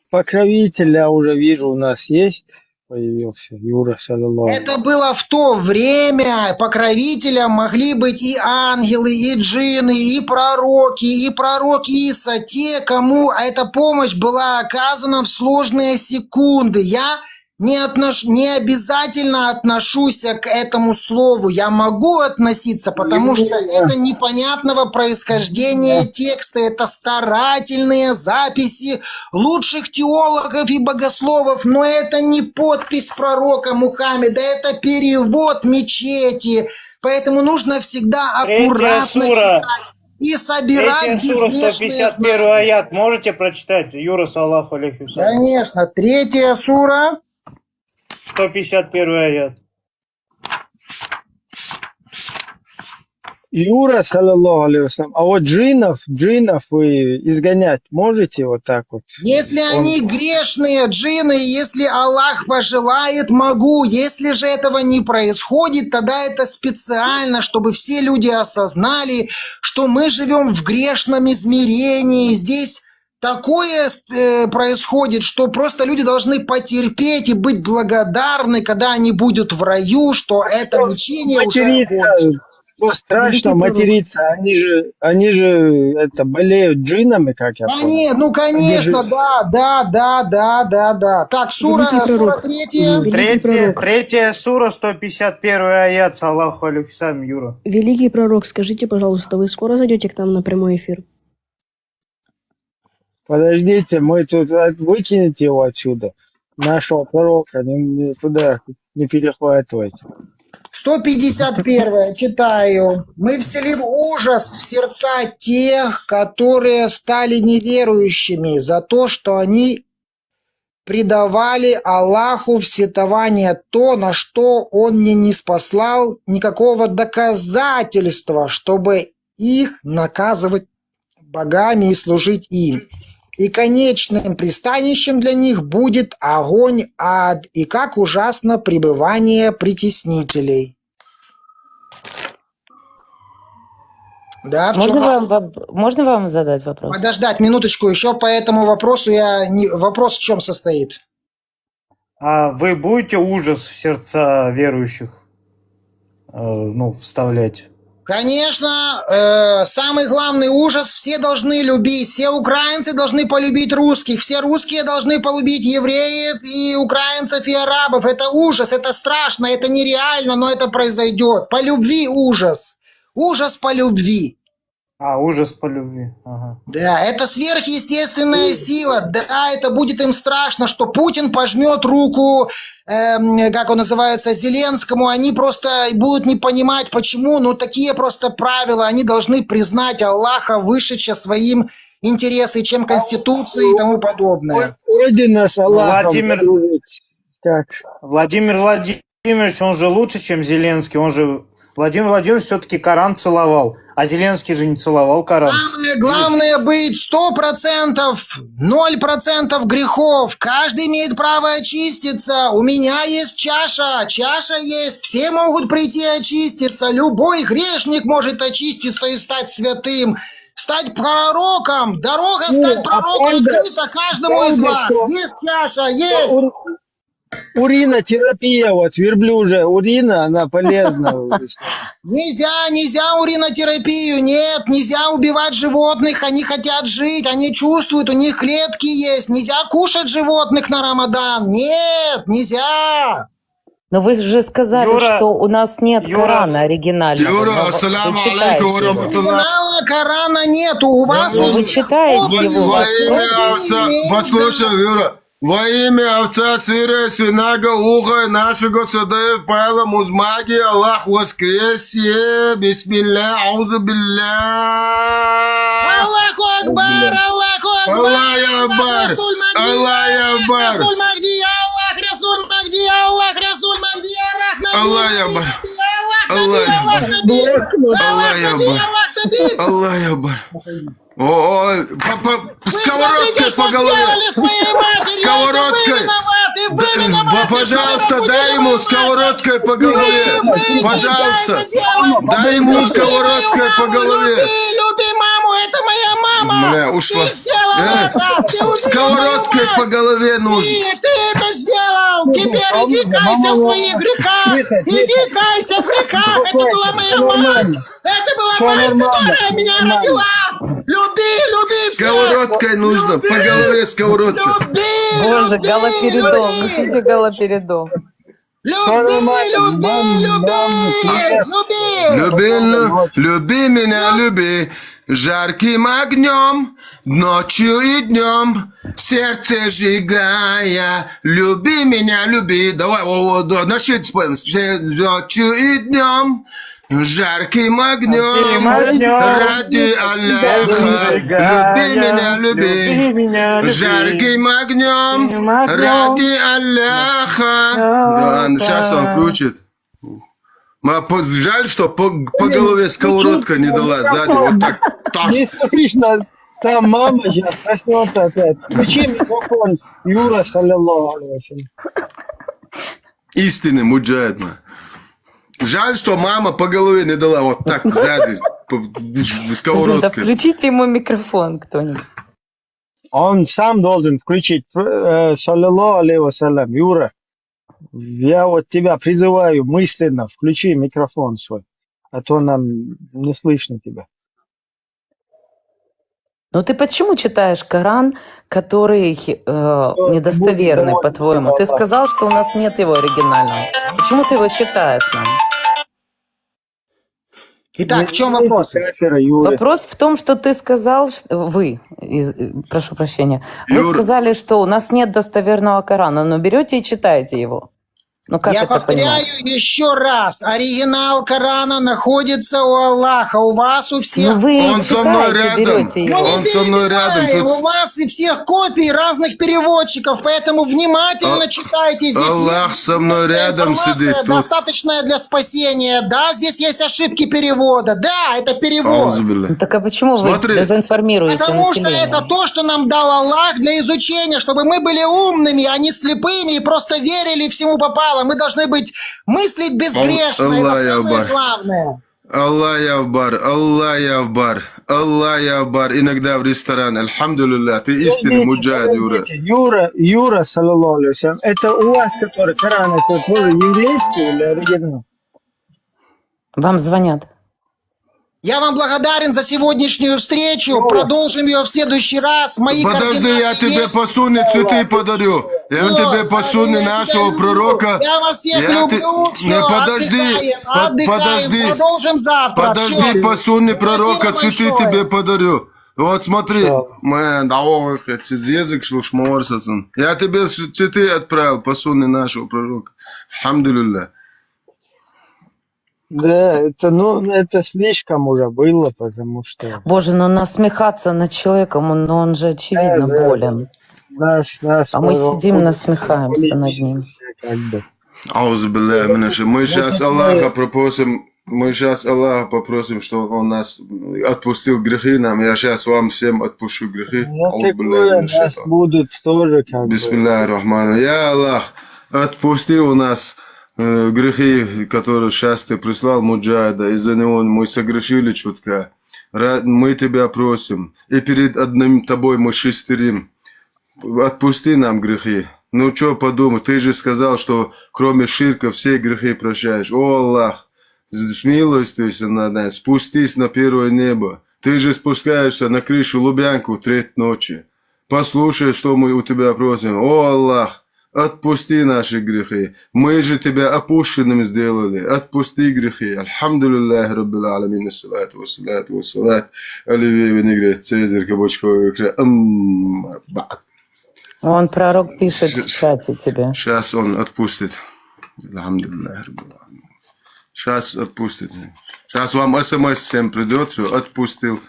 Покровителя уже вижу у нас есть. Появился Юра, саллаллаху. Это было в то время. Покровителем могли быть и ангелы, и джинны, и пророк Иса, те, кому эта помощь была оказана в сложные секунды. Я не обязательно отношусь к этому слову. Я могу относиться, потому что это непонятного происхождения текста. Это старательные записи лучших теологов и богословов, но это не подпись пророка Мухаммеда, это перевод мечети. Поэтому нужно всегда аккуратно читать. и собирать Третья сура, безгрешные 151 знания. аят. Можете прочитать? Юра, саллаху алейхи вассалям. Конечно, 3 сура. 151 аят. Юра, саллаллаху алейхи вассалям, а вот джиннов вы изгонять можете вот так вот? Если они грешные джинны, если Аллах пожелает, могу. Если же этого не происходит, тогда это специально, чтобы все люди осознали, что мы живем в грешном измерении. Здесь такое происходит, что просто люди должны потерпеть и быть благодарны, когда они будут в раю, что это мучение уже окончено. Страшно материться, они же это болеют джиннами, как я Да понял. нет, ну конечно, да. Так, сура 3. Третья сура, 151 аят. Саллаху алейхи вассалям, Юра. Великий пророк, скажите, пожалуйста, вы скоро зайдете к нам на прямой эфир? Подождите, мы тут вытяните его отсюда, нашего пророка, туда не перехватывайте. 151 читаю. Мы вселим ужас в сердца тех, которые стали неверующими за то, что они предавали Аллаху в сетование то, на что Он мне не спаслал никакого доказательства, чтобы их наказывать богами и служить им. И конечным пристанищем для них будет огонь ад, и как ужасно пребывание притеснителей. Да, в чем... Можно вам задать вопрос? Подождать минуточку, еще по этому вопросу вопрос в чем состоит? А вы будете ужас в сердца верующих вставлять? Конечно, самый главный ужас все должны любить. Все украинцы должны полюбить русских. Все русские должны полюбить евреев и украинцев и арабов. Это ужас, это страшно, это нереально, но это произойдет. По любви ужас. Ужас по любви. Ужас по любви. Ага. Да, это сверхъестественная сила. Да, это будет им страшно, что Путин пожмет руку, как он называется, Зеленскому. Они просто будут не понимать, почему. Ну, такие просто правила. Они должны признать Аллаха выше, чем своим интересы, чем Конституции и тому подобное. Родина с Аллахом. Владимир Владимирович, он же лучше, чем Зеленский. Владимир Владимирович все-таки Коран целовал, а Зеленский же не целовал Коран. Главное быть 100%, 0% грехов. Каждый имеет право очиститься. У меня есть чаша есть. Все могут прийти очиститься. Любой грешник может очиститься и стать святым. Стать пророком. Дорога стать пророком открыта каждому из вас. Есть чаша, есть. Уринотерапия, верблюжья урина, она полезна. Нельзя уринотерапию, нет, нельзя убивать животных, они хотят жить, они чувствуют, у них клетки есть, нельзя кушать животных на Рамадан, нет, нельзя. Но вы же сказали, что у нас нет Корана оригинального. Юра, ассаламу алейкум ва рахматуллах. Корана нету, у вас... Вы читаете его. Послушай, Юра. Во имя Отца, Сына и Святаго Духа нашего Святого Павла Музмаги, Аллах воскресе, бисмилля, аузу билля. Аллаху Акбар, Аллаху Акбар, Аллах Акбар, Расуль Махди, Аллах, Расуль Махди, Аллах, Расуль Махди, Аллах Акбар, Аллах Акбар. Ой, сковородкой по голове. Сковородкой. Пожалуйста, дай ему сковородкой по голове. Пожалуйста. Дай ему сковородкой по голове. Люби маму, это моя мама. Бля, ушла. Сковородкой по голове нужно. Ты это сделал. Теперь иди кайся в своих грехах. Иди кайся в грехах. Это была моя мать. Это была мать, которая меня родила. Люби. Сковородкой нужно. По голове сковородкой. Боже, галоперидол. Несите галоперидол. Люби меня, люби. Жарким огнем, ночью и днем, сердце сжигая. Люби меня, люби. Давай, начните споем. Ночью и днем, Жарким огнем, ради Аллаха, люби меня, люби. Жарким огнем, ради Аллаха. Да, сейчас он включит. Жаль, что по голове сковородка не дала сзади. Вот так. Не Кришна, там мама сейчас проснется опять. Включи микрофон. Юра, саллиллаху алейхи вассалям. Истинный муджахид. Жаль, что мама по голове не дала вот так сзади Да сковородкой. включите ему микрофон кто-нибудь. Он сам должен включить. Саллиллаху алейхи вассалям. Юра, я вот тебя призываю мысленно, включи микрофон свой, а то нам не слышно тебя. Но ты почему читаешь Коран, который недостоверный, по-твоему? Ты сказал, что у нас нет его оригинального. Почему ты его читаешь нам? Итак, в чем вопрос? Вопрос в том, что ты сказал, прошу прощения, вы сказали, что у нас нет достоверного Корана, но берете и читаете его. Ну, как Я это повторяю понимать? еще раз. Оригинал Корана находится у Аллаха. У вас у всех. Ну, вы Он со мной читаете, рядом. берете его. Он со мной рядом. Перебиваем. Тут У вас и всех копий разных переводчиков, поэтому внимательно читайте. Здесь Аллах есть со мной рядом информация, сидит. Тут. достаточная для спасения. Да, здесь есть ошибки перевода. Да, это перевод. Аузубилля. Ну, так а почему Смотри. вы дезинформируете Потому что население? это то, что нам дал Аллах для изучения, чтобы мы были умными, а не слепыми и просто верили всему попало. Мы должны быть мыслить безгрешно. Аллах Это самое Акбар. главное. Аллах Явбар, Аллах Явбар, Аллах Явбар. Иногда в ресторан. Альхамдулилля, ты истинный муджахид, Юра. Юра, саллиллаху алейхи вассалям, это у вас, который Коран, это тоже еврейский или оригинал? Вам звонят. Я вам благодарен за сегодняшнюю встречу. Продолжим ее в следующий раз. Мои Подожди, я координаты тебе есть. по сунне цветы подарю. Я Всё, тебе по сунне я нашего тебя пророка. люблю. Я вас всех Я те- люблю. Всё, Не, подожди, отдыхаем. подожди. Продолжим завтра. Подожди, Всё. по сунне пророка Спасибо цветы большое. тебе подарю. Вот смотри, язык шлушморсацин. Я тебе цветы отправил по сунне нашего пророка. Алхамдулилля. Да, это слишком уже было, потому что Боже, ну насмехаться над человеком, он же очевидно Да, да. болен. нас А мы сидим, насмехаемся над ним. как бы. Аузубилля минаши. Мы сейчас Аллаха попросим, что Он нас отпустил грехи нам. Я сейчас вам всем отпущу грехи. Такое нас будут тоже как бы. Бисмиллахи рахмани. Я Аллах, отпусти у нас грехи, которые сейчас ты прислал муджахида. Из-за него мы согрешили чутка. Мы тебя просим. И перед одним тобой мы шестерим. Отпусти нам грехи. Ну, что подумать, ты же сказал, что кроме ширка все грехи прощаешь. О, Аллах, смилостивься над нами, спустись на первое небо. Ты же спускаешься на крышу Лубянку в 3 ночи. Послушай, что мы у тебя просим. О, Аллах, отпусти наши грехи. Мы же тебя опущенным сделали. Отпусти грехи. Альхамдулиллахи Раббил Аламин. Ассалату вассалату вассалат. Оливье винегрет, Цезарь, кабачковая икра. Он, пророк, пишет в чате тебе. Сейчас он отпустит. Альхамдулиллахи Раббил Аламин. Сейчас отпустит. Сейчас вам смс всем придет, все, отпустил.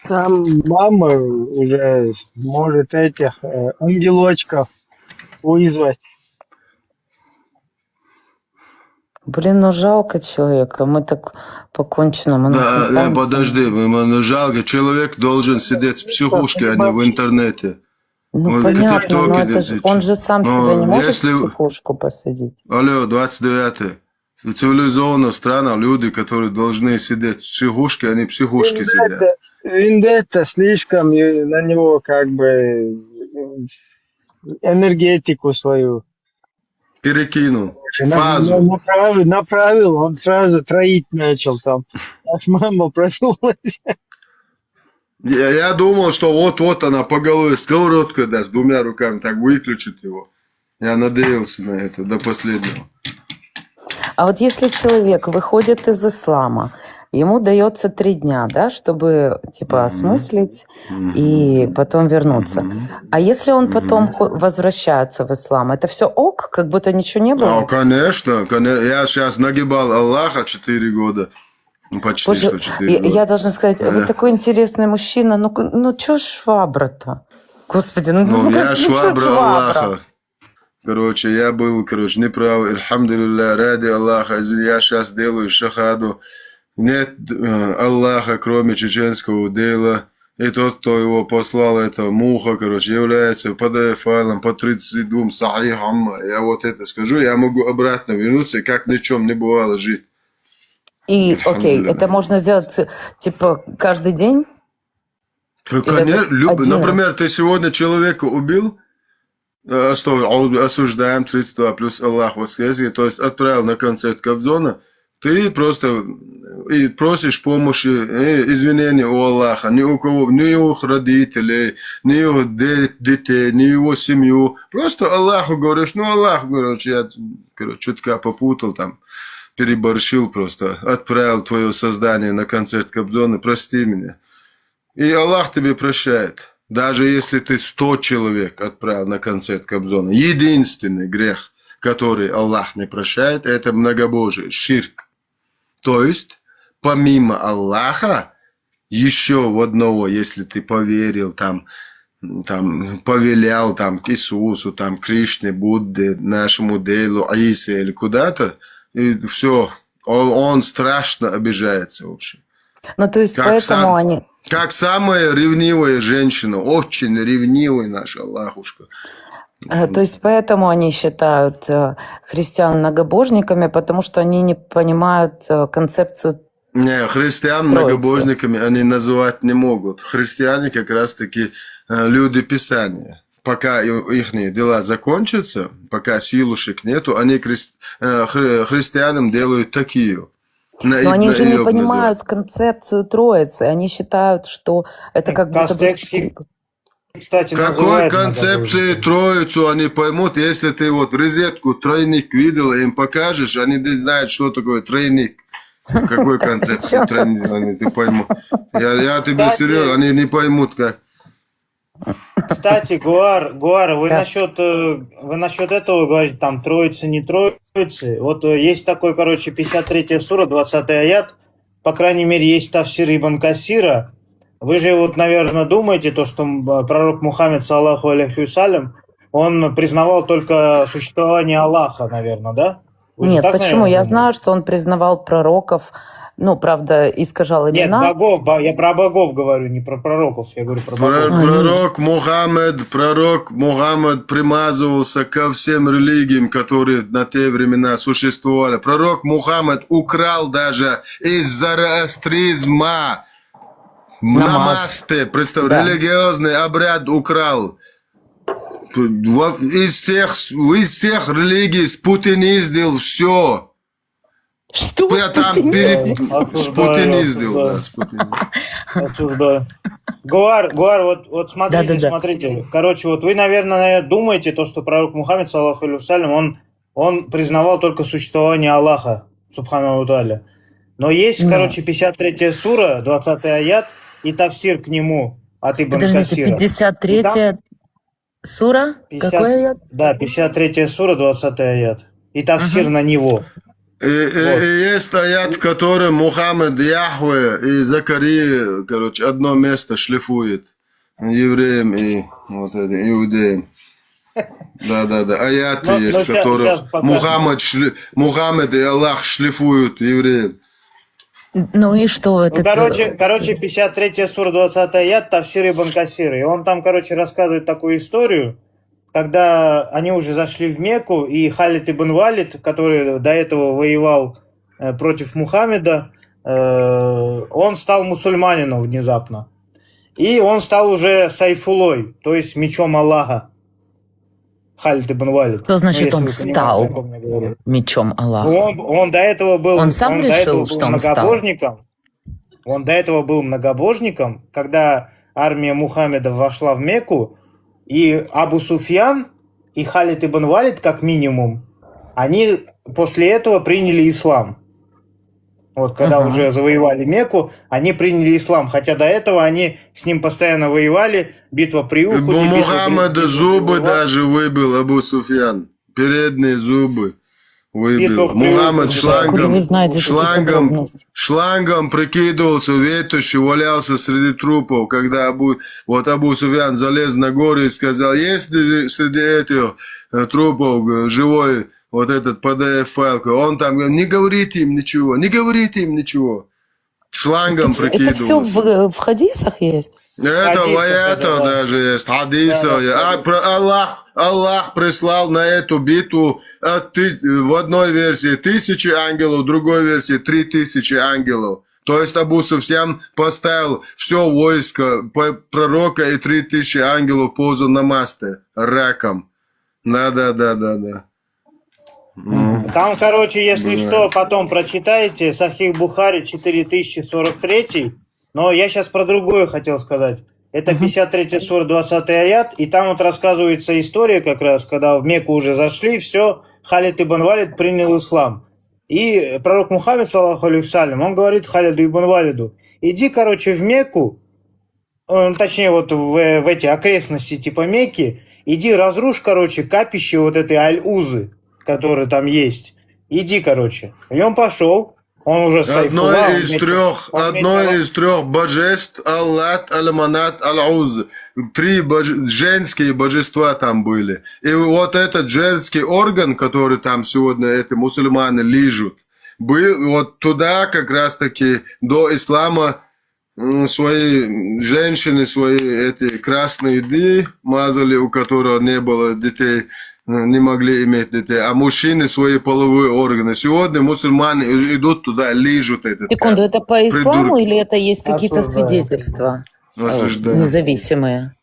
Там мама уже может этих ангелочков вызвать. Блин, ну жалко человека. Мы так по-конченному Да, насмехаемся. подожди, жалко. Человек должен сидеть в психушке, а не в интернете. Ну, Вот понятно, ТикТоке но это же, он же сам Ну, себя не может если- в психушку посадить. Алло, 29-й. Цивилизованная страна, люди, которые должны сидеть в психушке, они в психушке сидят. Вендетта слишком на него как бы энергетику свою Перекинул. Фазу. направил, он сразу троить начал там. Аж мама проснулась. Я думал, что вот-вот она по голове сковородкой даст, 2 руками так выключит его. Я надеялся на это до последнего. А вот если человек выходит из ислама, ему дается 3 дня, да, чтобы, типа, осмыслить и потом вернуться. А если он потом возвращается в ислам, это все ок, как будто ничего не было? Конечно. Я сейчас нагибал Аллаха 4 года. Почти Боже, что 4 года. я должна сказать, вы такой интересный мужчина, ну чё швабра-то? Господи, Я чё швабра Аллаха. Короче, я был, неправ. Альхамдулилля, ради Аллаха. Я сейчас делаю шахаду. Нет Аллаха, кроме чеченского дела. И тот, кто его послал, это муха, является PDF-файлом по 32 сахихам. Я вот это скажу, я могу обратно вернуться, как ни в чем не бывало жить. И, окей, это можно сделать, типа, каждый день? Конечно, например, ты сегодня человека убил, осуждаем 32 плюс Аллах воскресит, то есть отправил на концерт Кобзона, ты просто и просишь помощи, извинения у Аллаха, ни у кого, ни у его родителей, ни его детей, ни его семью. Просто Аллаху говоришь, Аллах, я, чутка попутал там, переборщил просто, отправил твое создание на концерт Кобзона, прости меня. И Аллах тебе прощает. Даже если ты 100 человек отправил на концерт Кобзона. Единственный грех, который Аллах не прощает, это многобожие, ширк. То есть, помимо Аллаха, еще в одного, если ты поверил, там повелял к Иисусу, к Кришне, Будде, нашему делу, Аисе или куда-то, и все, он страшно обижается вообще. Ну, то есть, поэтому они... Как самая ревнивая женщина, очень ревнивая наша Аллахушка. То есть, поэтому они считают христиан многобожниками, потому что они не понимают концепцию. Не, христиан многобожниками они называть не могут. Христиане как раз-таки люди Писания. Пока их дела закончатся, пока силушек нету, они христианам делают такие. Но они же не понимают концепцию Троицы. Они считают, что это как будто бы... Кстати, какой концепции Троицу они поймут, если ты вот розетку тройник видел, им покажешь, они не знают, что такое тройник. Какой концепции тройник, они ты поймут. Я тебе серьезно, они не поймут как. Кстати, Гуар, вы насчет этого говорите, там, троицы, не троицы. Вот есть такой, 53 сура, 20 аят. По крайней мере, есть тафсир Ибн Касира. Вы же, вот, наверное, думаете, то, что пророк Мухаммед, саллаху алейхи вассалям, он признавал только существование Аллаха, наверное, да? Нет, почему? Я знаю, что он признавал пророков, правда, искажал имена. Нет, богов, я про богов говорю, не про пророков, я говорю про богов. Пророк Мухаммед примазывался ко всем религиям, которые на те времена существовали. Пророк Мухаммед украл даже из зороастризма намасте, религиозный обряд украл. Из всех религий спутиниздил все. Что? Спутиниздил, да, Гуар, вот смотрите. Короче, вот вы, наверное, думаете, то, что пророк Мухаммед, саллаху алейхи вассалям, он признавал только существование Аллаха, субхану ва тааля. Но есть, 53 сура, 20 аят, и тафсир к нему от Ибн Касира. 53 сура? Какой аят? Да, 53 сура, 20 аят. И тафсир на него. И есть аят, в котором Мухаммед, Яхве и Закария, одно место шлифует евреям и иудеям. Да. Аяты есть, в которых Мухаммед и Аллах шлифуют евреям. Ну и что это? Короче, 53 сура, 20 аят, тафсир Ибн Касир. И он там, рассказывает такую историю, когда они уже зашли в Мекку, и Халид ибн Валид, который до этого воевал против Мухаммеда, он стал мусульманином внезапно. И он стал уже сайфулой, то есть мечом Аллаха. Халид ибн Валид. Что значит он стал мечом Аллаха? Он до этого был, он сам решил, что он стал? Он до этого был многобожником, когда армия Мухаммеда вошла в Мекку, и Абу Суфьян и Халид ибн Валид, как минимум, они после этого приняли ислам. Вот когда уже завоевали Мекку, они приняли ислам. Хотя до этого они с ним постоянно воевали. Битва при Ухуде. Мухаммада зубы даже выбил Абу Суфьян. Передние зубы выбил. Мухаммад шлангом прикидывался, ветошью, валялся среди трупов. Когда Абу Суфьян залез на гору и сказал, есть ли среди этих трупов живой вот этот PDF-файл, он там говорит, не говорите им ничего. Шлангом прикидывался. Это все в хадисах есть? Это даже есть. Хадисов. Аллах прислал на эту битву в одной версии 1000 ангелов, в другой версии 3000 ангелов. То есть Абу Суфьян поставил все войско пророка и 3000 ангелов в позу намасте раком. Да. Там, короче, если что, потом прочитаете, Сахих Бухари 4043, но я сейчас про другое хотел сказать. Это 53 сура, 20 аят, и там вот рассказывается история как раз, когда в Мекку уже зашли, все, Халид ибн Валид принял ислам. И пророк Мухаммед, саллаху алейхи салям, он говорит Халиду ибн Валиду, иди, короче, в Мекку, точнее, вот в эти окрестности типа Мекки, иди разрушь, короче, капище вот этой Аль-Узы, который там есть. Иди, короче. И он пошел. Он уже одно из трех божеств Аллат, Аль-Манат, Аль-Уз. 3 женские божества там были. И вот этот женский орган, который там сегодня эти мусульмане лижут, был вот туда как раз-таки до ислама свои женщины, свои эти красные дни мазали, у которых не было детей, не могли иметь детей, а мужчины свои половые органы. Сегодня мусульмане идут туда, лижут этот. Секунду, это по исламу или это есть какие-то свидетельства независимые?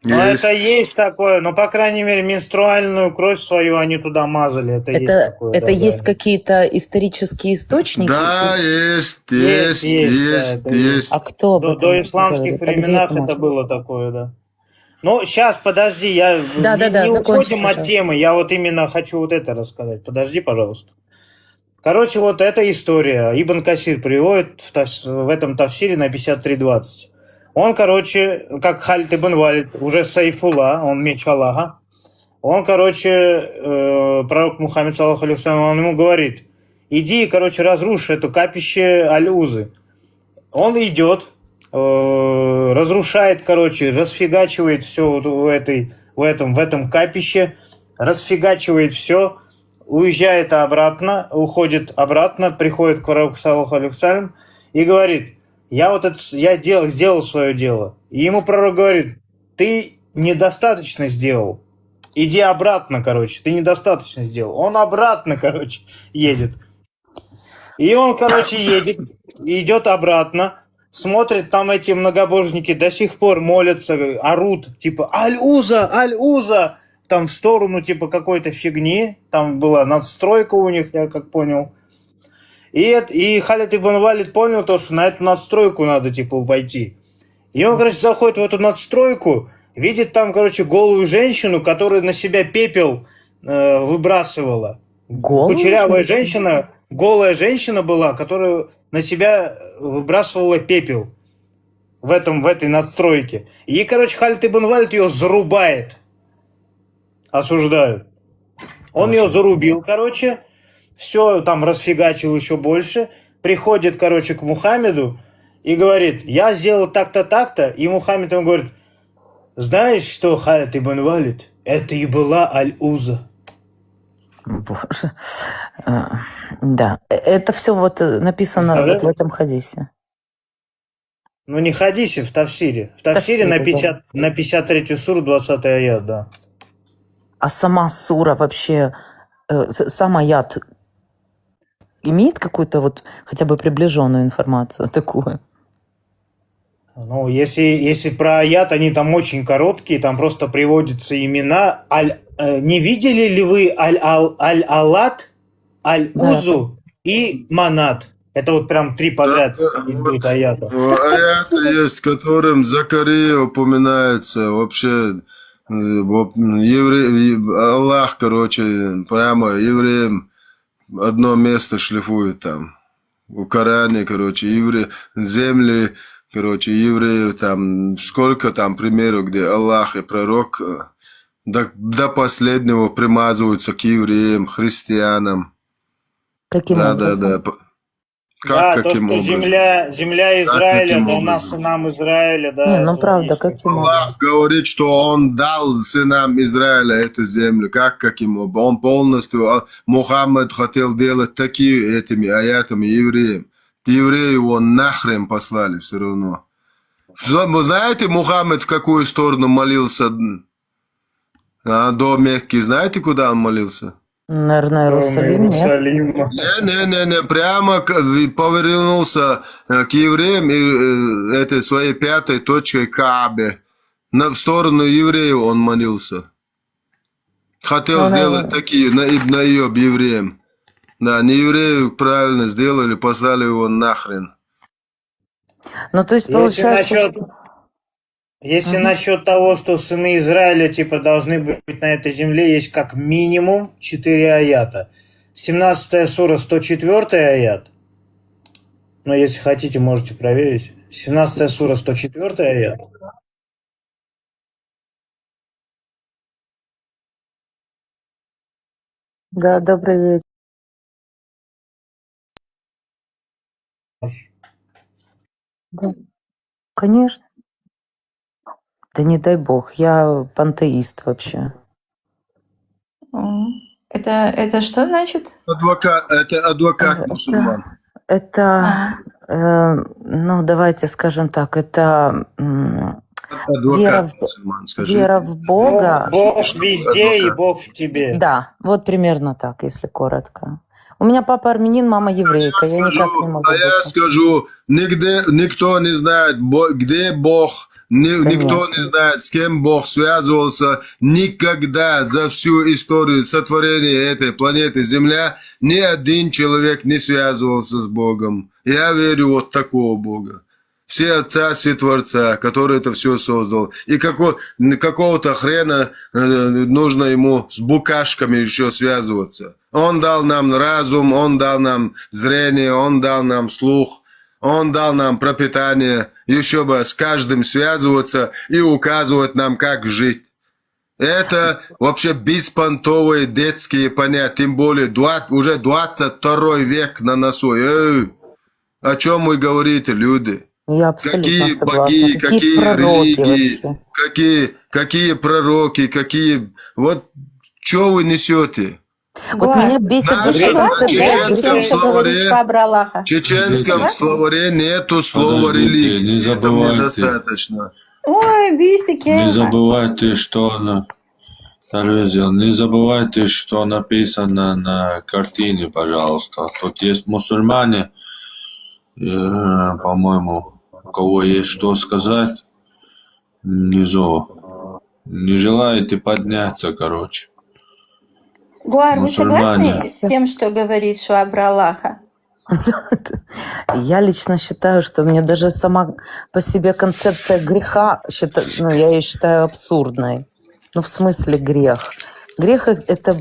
Ну, это есть такое, но, по крайней мере, менструальную кровь свою они туда мазали. Это есть такое. Это есть какие-то исторические источники? Да, есть. А кто об этом до исламских временах это было такое, да. Ну, сейчас, подожди, не уходим от темы, я вот именно хочу вот это рассказать. Подожди, пожалуйста. Короче, вот эта история. Ибн Касир приводит в этом тафсире на 53:20. Он, короче, как Халид ибн Валид, уже Сайфулла, он меч Аллаха. Он, короче, пророк Мухаммед, саллаху алейхи салям, он ему говорит, иди, короче, разрушь это капище Аль-Узы. Он идет, разрушает, короче, расфигачивает все в этом капище, расфигачивает все, уезжает обратно, уходит обратно, приходит к пророку, саллаху алейхи салям, и говорит, я сделал свое дело. И ему пророк говорит, ты недостаточно сделал. Иди обратно, короче, ты недостаточно сделал. Он обратно, короче, едет. И он, короче, идет обратно, смотрит, там эти многобожники до сих пор молятся, орут, типа, Аль-Уза, Аль-Уза, там в сторону, типа, какой-то фигни, там была надстройка у них, я как понял. И Халид ибн Валид понял то, что на эту надстройку надо, типа, пойти. И он, короче, заходит в эту надстройку, видит там, короче, голую женщину, которая на себя пепел выбрасывала. Кучерявая женщина, голая женщина была, которая на себя выбрасывала пепел в этой надстройке. И, короче, Халид ибн Валид ее зарубает. Осуждают. Он ее зарубил, короче. Все там расфигачил еще больше. Приходит, короче, к Мухаммеду и говорит, я сделал так-то, так-то. И Мухаммед ему говорит, знаешь что, Халид ибн Валид, это и была Аль-Уза. Боже. Да, это все вот написано вот в этом хадисе. Ну, не хадисе, в тафсире. В тафсире на 53 суру, 20 аят, да. А сама сура вообще, сам аят имеет какую-то вот хотя бы приближенную информацию такую? Ну, если про аят, они там очень короткие, там просто приводятся имена. Не видели ли вы Аль-Алат, Аль-Узу и Манат? Это вот прям 3 подряд идут аята. Аят есть, в котором Закария упоминается вообще Аллах, короче, прямо евреям одно место шлифует там. В Коране, короче, земли, короче, евреев там, сколько там примеров, где Аллах и пророк до последнего примазываются к евреям, христианам. Каким образом? Да. Да, Каким то, что образом? земля Израиля каким дана образом? сынам Израиля, да. Не, ну это правда, есть каким такое. образом? Аллах говорит, что Он дал сынам Израиля эту землю. Каким образом? Он полностью, Мухаммад хотел делать такие этими аятами евреям. Евреи его нахрен послали все равно. Вы знаете, Мухаммад в какую сторону молился до Мекки? Знаете, куда он молился? Наверное, Иерусалим, нет? Не, прямо повернулся к евреям и этой своей пятой точкой Каабе. В сторону евреев он молился. Хотел сделать такие, на ее евреям. Да, не евреи правильно сделали, послали его нахрен. Ну, то есть, получается, Если насчет того, что сыны Израиля типа должны быть на этой земле, есть как минимум 4 аята. 17 сура, 104 аят. Но если хотите, можете проверить. 17 сура, 104 аят. Да, добрый вечер. Да. Конечно. Да не дай бог, я пантеист вообще. Это что значит? Это адвокат мусульман. Это, ну, давайте скажем так, это Адвокат мусульман, скажи. вера в Бога. Бог везде и Бог в тебе. Да, вот примерно так, если коротко. У меня папа армянин, мама еврейка. Я никак не могу. Я скажу, нигде никто не знает, где Бог. Никто не знает, с кем Бог связывался. Никогда за всю историю сотворения этой планеты Земля ни один человек не связывался с Богом. Я верю вот такого Бога. Все Отца Светворца, который это все создал. И какого-то хрена нужно ему с букашками еще связываться. Он дал нам разум, Он дал нам зрение, Он дал нам слух. Он дал нам пропитание, еще бы с каждым связываться и указывать нам, как жить. Это вообще беспонтовые детские понятия, тем более уже 22 век на носу. О чем вы говорите, люди? Я абсолютно какие согласна. боги, какие пророки религии, какие пророки, какие... Вот что вы несете? Вот меня бесит В чеченском словаре нету слова религии. Это мне достаточно. Ой, бисики. Не забывайте, что не забывайте, что написано на картине, пожалуйста. Тут есть мусульмане, по-моему, у кого есть что сказать внизу. Не желаете подняться, короче. Гуар, вы Мусульмане. согласны с тем, что говорит Шуабра Аллаха? Я лично считаю, что мне даже сама по себе концепция греха, я ее считаю абсурдной. Ну, в смысле грех. Грех – это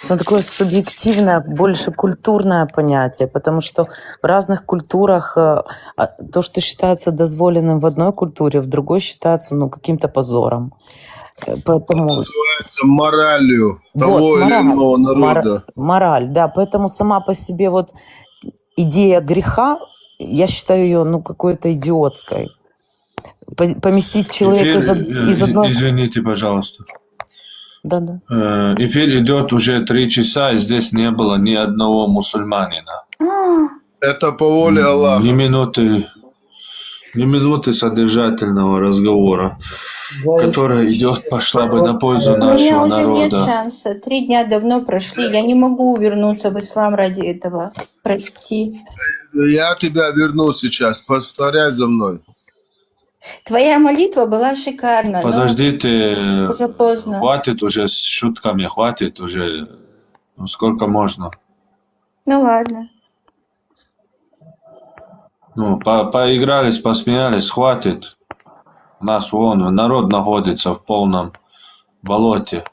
такое субъективное, больше культурное понятие, потому что в разных культурах то, что считается дозволенным в одной культуре, в другой считается каким-то позором. Поэтому... Называется моралью того или иного народа. Мораль, да. Поэтому сама по себе вот идея греха, я считаю ее какой-то идиотской. Поместить человека из одной... Извините, пожалуйста. Да. Эфир идет уже 3 часа, и здесь не было ни одного мусульманина. Это по воле Аллаха. Ни минуты содержательного разговора, который пошла бы на пользу У меня нашего уже нет народа. шанса. 3 дня давно прошли. Я не могу вернуться в ислам ради этого. Прости. Я тебя верну сейчас. Повторяй за мной. Твоя молитва была шикарна. Подождите, но уже поздно. хватит уже с шутками, хватит уже. Сколько можно? Ну ладно. Поигрались, посмеялись, хватит. У нас вон народ находится в полном болоте.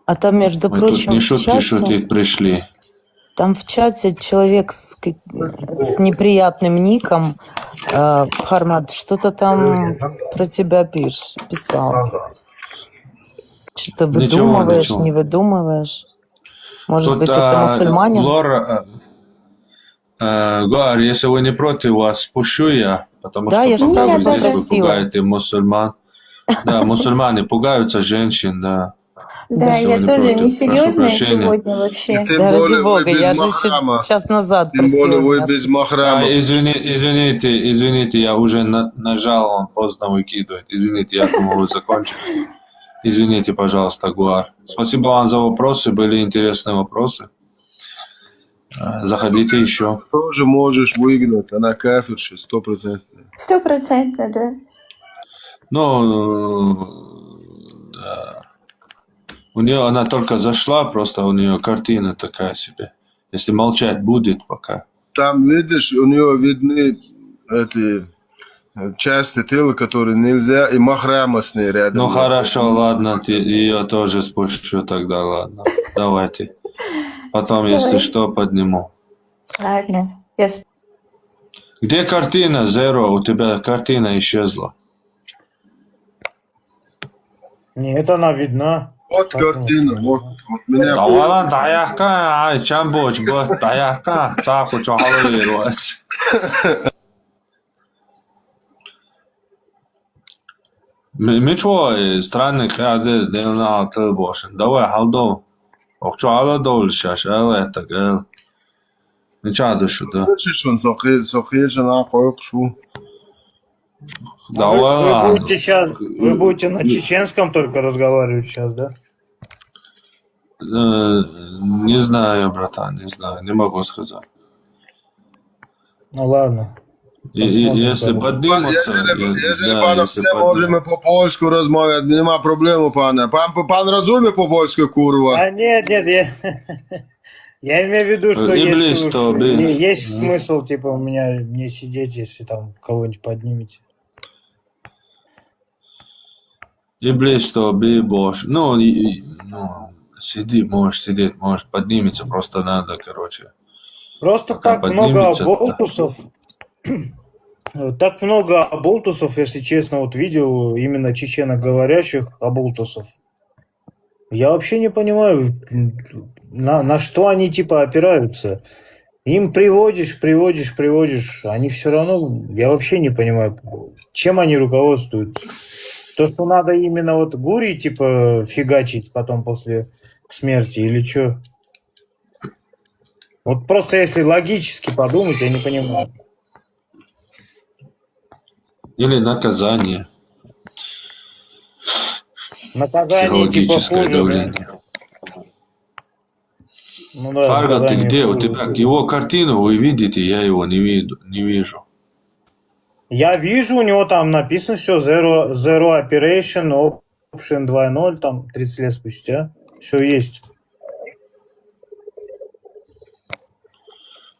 А там, между Мы тут прочим, не в шутки чате, шутить пришли. там в чате человек с неприятным ником, Хармат, что-то там про тебя писал. Что-то выдумываешь, ничего. не выдумываешь. Может Тут быть, это мусульманин? Гуар, если вы не против, вас спущу я, потому Да, что, я же по-моему, сразу здесь вы попросила. пугаете мусульман. Да, мусульмане пугаются женщин, да. Да, Если я вы не тоже против, прошу несерьезная прощения. сегодня вообще. И тем Да ради более вы бога, без я же еще махрама. час назад Тем более просила вы меня без спустить. махрама. Извините, я уже нажал, он поздно выкидывает. Извините, я думал, вы закончили. Извините, пожалуйста, Гуар. Спасибо вам за вопросы, были интересные вопросы. Заходите еще. Тоже можешь выгнать, она кафирша, 100%. 100%, да. Ну, да. У нее она только зашла, просто у нее картина такая себе. Если молчать будет пока. Там, видишь, у нее видны эти части тела, которые нельзя, и махрама с ней рядом. Ну хорошо, ладно, ее тоже спущу тогда, ладно. Давайте. Потом, если Давай. что, подниму. Ладно. Я Где картина, Zero? У тебя картина исчезла. Нет, она видна. Вот картина, вот меня... Давай, даяка, ай, чамбоч, бот, даяка, цаку, чахалу, Мичо, странный каде, дена алтı бошен. Давай, халдо. Овчу ала долшаш, это гэл. Мичаду шуда. Слышишь, он сохрежен, а кое-что. Давай. Вы будете на чеченском только разговаривать сейчас, да? Не знаю, братан, не знаю, не могу сказать. Ну ладно. Если поднимутся... Jeżeli pan chce, możemy po polsku rozmawiać, nie ma problemu, pana. Pan rozumie po polsku, kurwa? А нет, я имею в виду, что есть смысл, типа, у меня не сидеть, если там кого-нибудь поднимете. Иблис, что би бош. Ну, сиди, можешь сидеть, можешь поднимется, просто надо, короче. Просто Пока так много поднимется, оболтусов. Так много оболтусов, если честно, вот видел именно чеченоговорящих оболтусов. Я вообще не понимаю, на что они типа опираются. Им приводишь, они все равно, я вообще не понимаю, чем они руководствуются. То, что надо именно вот гури типа фигачить потом после смерти или что? Вот просто если логически подумать, я не понимаю. Или наказание. Наказание типа Психологическое хуже, давление. да? Ну да, Фарго, ты наказание где? У хуже. тебя его картину вы видите, я его не вижу. Я вижу, у него там написано все, Zero Operation, Option 2.0, там 30 лет спустя. Все есть.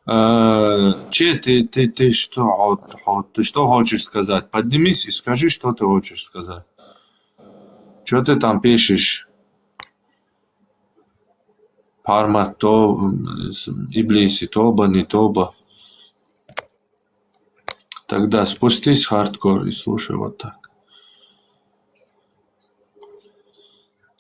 Ты что хочешь сказать? Поднимись и скажи, что ты хочешь сказать. Что ты там пишешь? Парма то, Иблиси, тоба, не тоба. Тогда спустись в хардкор и слушай вот так.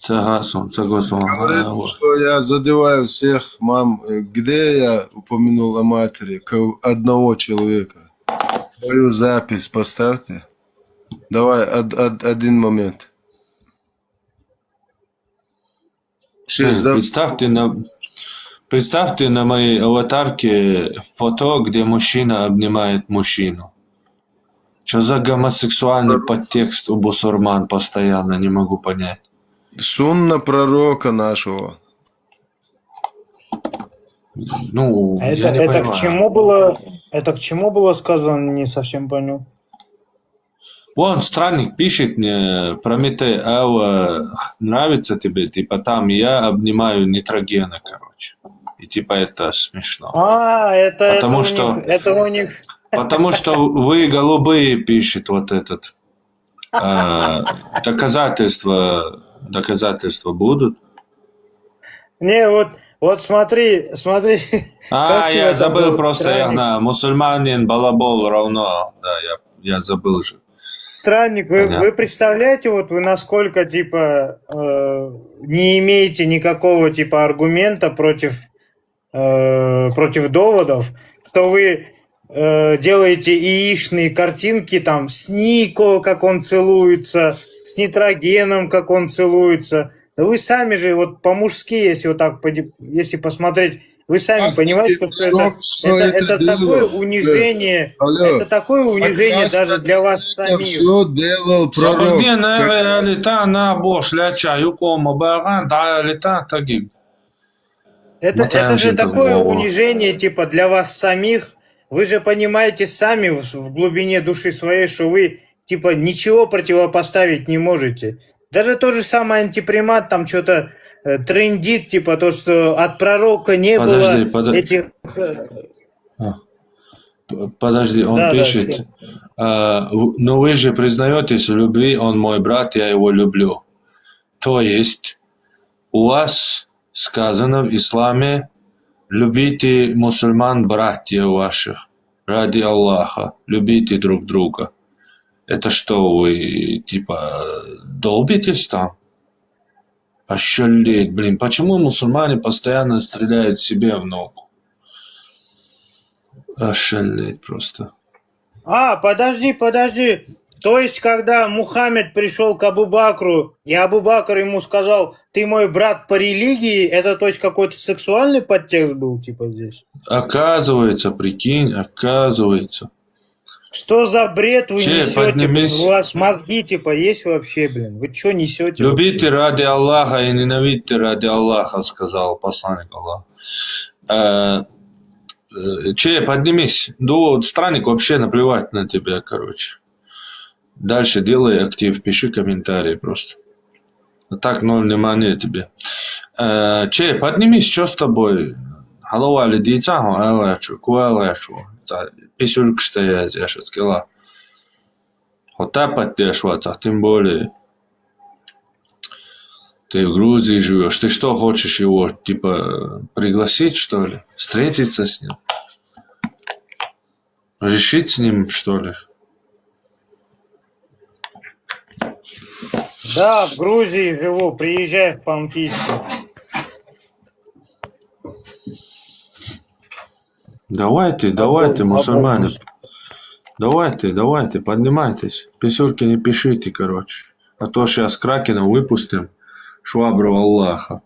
Говорит, что я задеваю всех мам. Где я упомянул о матери? Одного человека. Мою запись поставьте. Давай, один момент. Представьте на моей аватарке фото, где мужчина обнимает мужчину. Что за гомосексуальный подтекст у бусурман постоянно, не могу понять. Сунна пророка нашего. Ну, я не это понимаю. к чему было сказано, не совсем понял. Вон, странник пишет мне, Прометей, нравится тебе? Типа там я обнимаю нитрогена, короче. И типа это смешно. Это у них. Потому что вы голубые, пишет вот этот. Доказательства будут? Не, вот смотри, как тебе Я это забыл был просто, я странник. знаю, мусульманин, балабол равно. Да, я забыл же. Странник, вы Понятно. представляете, вот вы насколько, типа, не имеете никакого, типа, аргумента против доводов, что вы делаете яичные картинки, там, с Нико, как он целуется, с Нитрогеном, как он целуется. Да вы сами же, вот по-мужски, если вот так, если посмотреть, вы сами понимаете, что это такое унижение, это такое унижение даже для вас самих. Все делал пророк. Это же такое унижение, типа, для вас самих. Вы же понимаете сами в глубине души своей, что вы, типа, ничего противопоставить не можете. Даже тот же самый антипримат там что-то трендит, типа, то, что от пророка не было этих... Подожди, он Да, пишет, но вы же признаетесь в любви, он мой брат, я его люблю. То есть у вас сказано в исламе: любите мусульман, братьев ваших, ради Аллаха, любите друг друга. Это что, вы, типа, долбитесь там? Ошалеть, блин, почему мусульмане постоянно стреляют себе в ногу? Ошалеть просто. Подожди. То есть, когда Мухаммед пришел к Абу-Бакру, и Абу-Бакр ему сказал: ты мой брат по религии, это, то есть, какой-то сексуальный подтекст был, типа, здесь? Оказывается, прикинь, оказывается. Что за бред вы несете? Поднимись. У вас мозги, типа, есть вообще, блин? Вы что несете? Любите ради Аллаха и ненавидьте ради Аллаха, сказал посланник Аллаха. Поднимись. Странник, вообще наплевать на тебя, короче. Дальше делай актив, пиши комментарии просто. Так, 0 внимания тебе. Поднимись, что с тобой? Халава лидица, алачу, куалачу. Писюлька стоять, я сейчас сказала. Вот так поддерживаться, тем более. Ты в Грузии живешь. Ты что, хочешь его, типа, пригласить, что ли? Встретиться с ним? Решить с ним, что ли? Да, в Грузии живу, приезжай в Панкисси. Давайте, мусульмане. Давайте, поднимайтесь. Писюрки не пишите, короче. А то сейчас Кракена выпустим. Швабру Аллаха.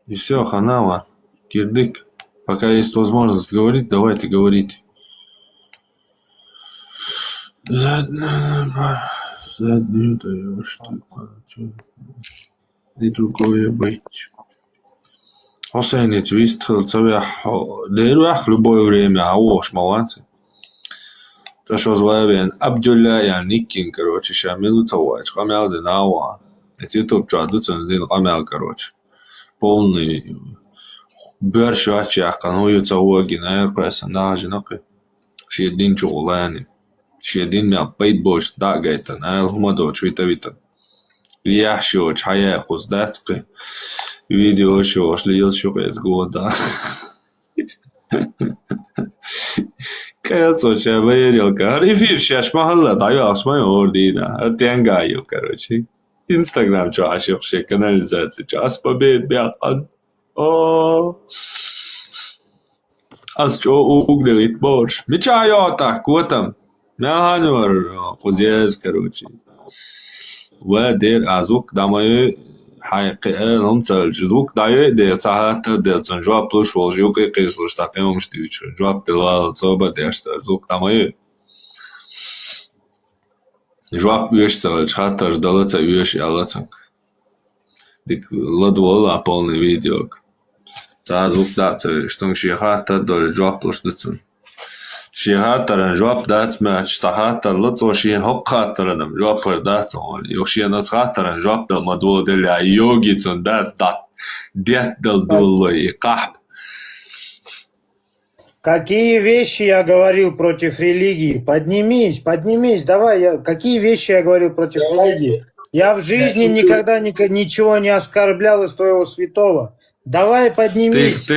И все, ханава. Кирдык. Пока есть возможность говорить, давайте говорите. Заднюю даешь, и другое быть. Хосейнец вистхал цавях дервах любое время, а уж молодцы. То, что звали Абдулля Яникин, короче, шамилу цавач, хамял динава. Это YouTube традиция, дин хамял, короче. Полный бършачи, аканую цаваги, на персонажи, наки. Шедин чулани. Шедин мя пейтбош дагайта, на элхумадо чвитавита. Яшо чая куздацки. Видео шо шлил шугец года. Кажется, поверил-ка. Эфир сейчас махалла, даю осмай ордина. Отянгаю, короче. Инстаграм чашивший, канализация. Час побед, бятан. Аз чо угнерит борщ. Мечаю так, вот там. Мяханвар, кузез, короче. Вадер азук дамаю حقيقة هم تلجزوك داية دي تحت دي تنجواب بلوش والجيوكي قيسلوش تاقيمهم شتيوش جواب دلال صوبة ديش تلجزوك داماية جواب يوش تلج حتى جدالة يوش يالتك ديك لدوالا полный видеок تازوك دات شتنگ شيخاتا دول جواب بلوش دتن شيخاتا جواب دات ماش تحاتا لطو شين حقاتا لنم جواب پردات يوشي نتخاتا جواب دل مدول دل يوغي تن دات دات ديت دل دول قحب. Какие вещи я говорил против религии? Поднимись, давай. Какие вещи я говорил против религии? Я в жизни никогда ничего не оскорблял из твоего святого. Давай поднимись.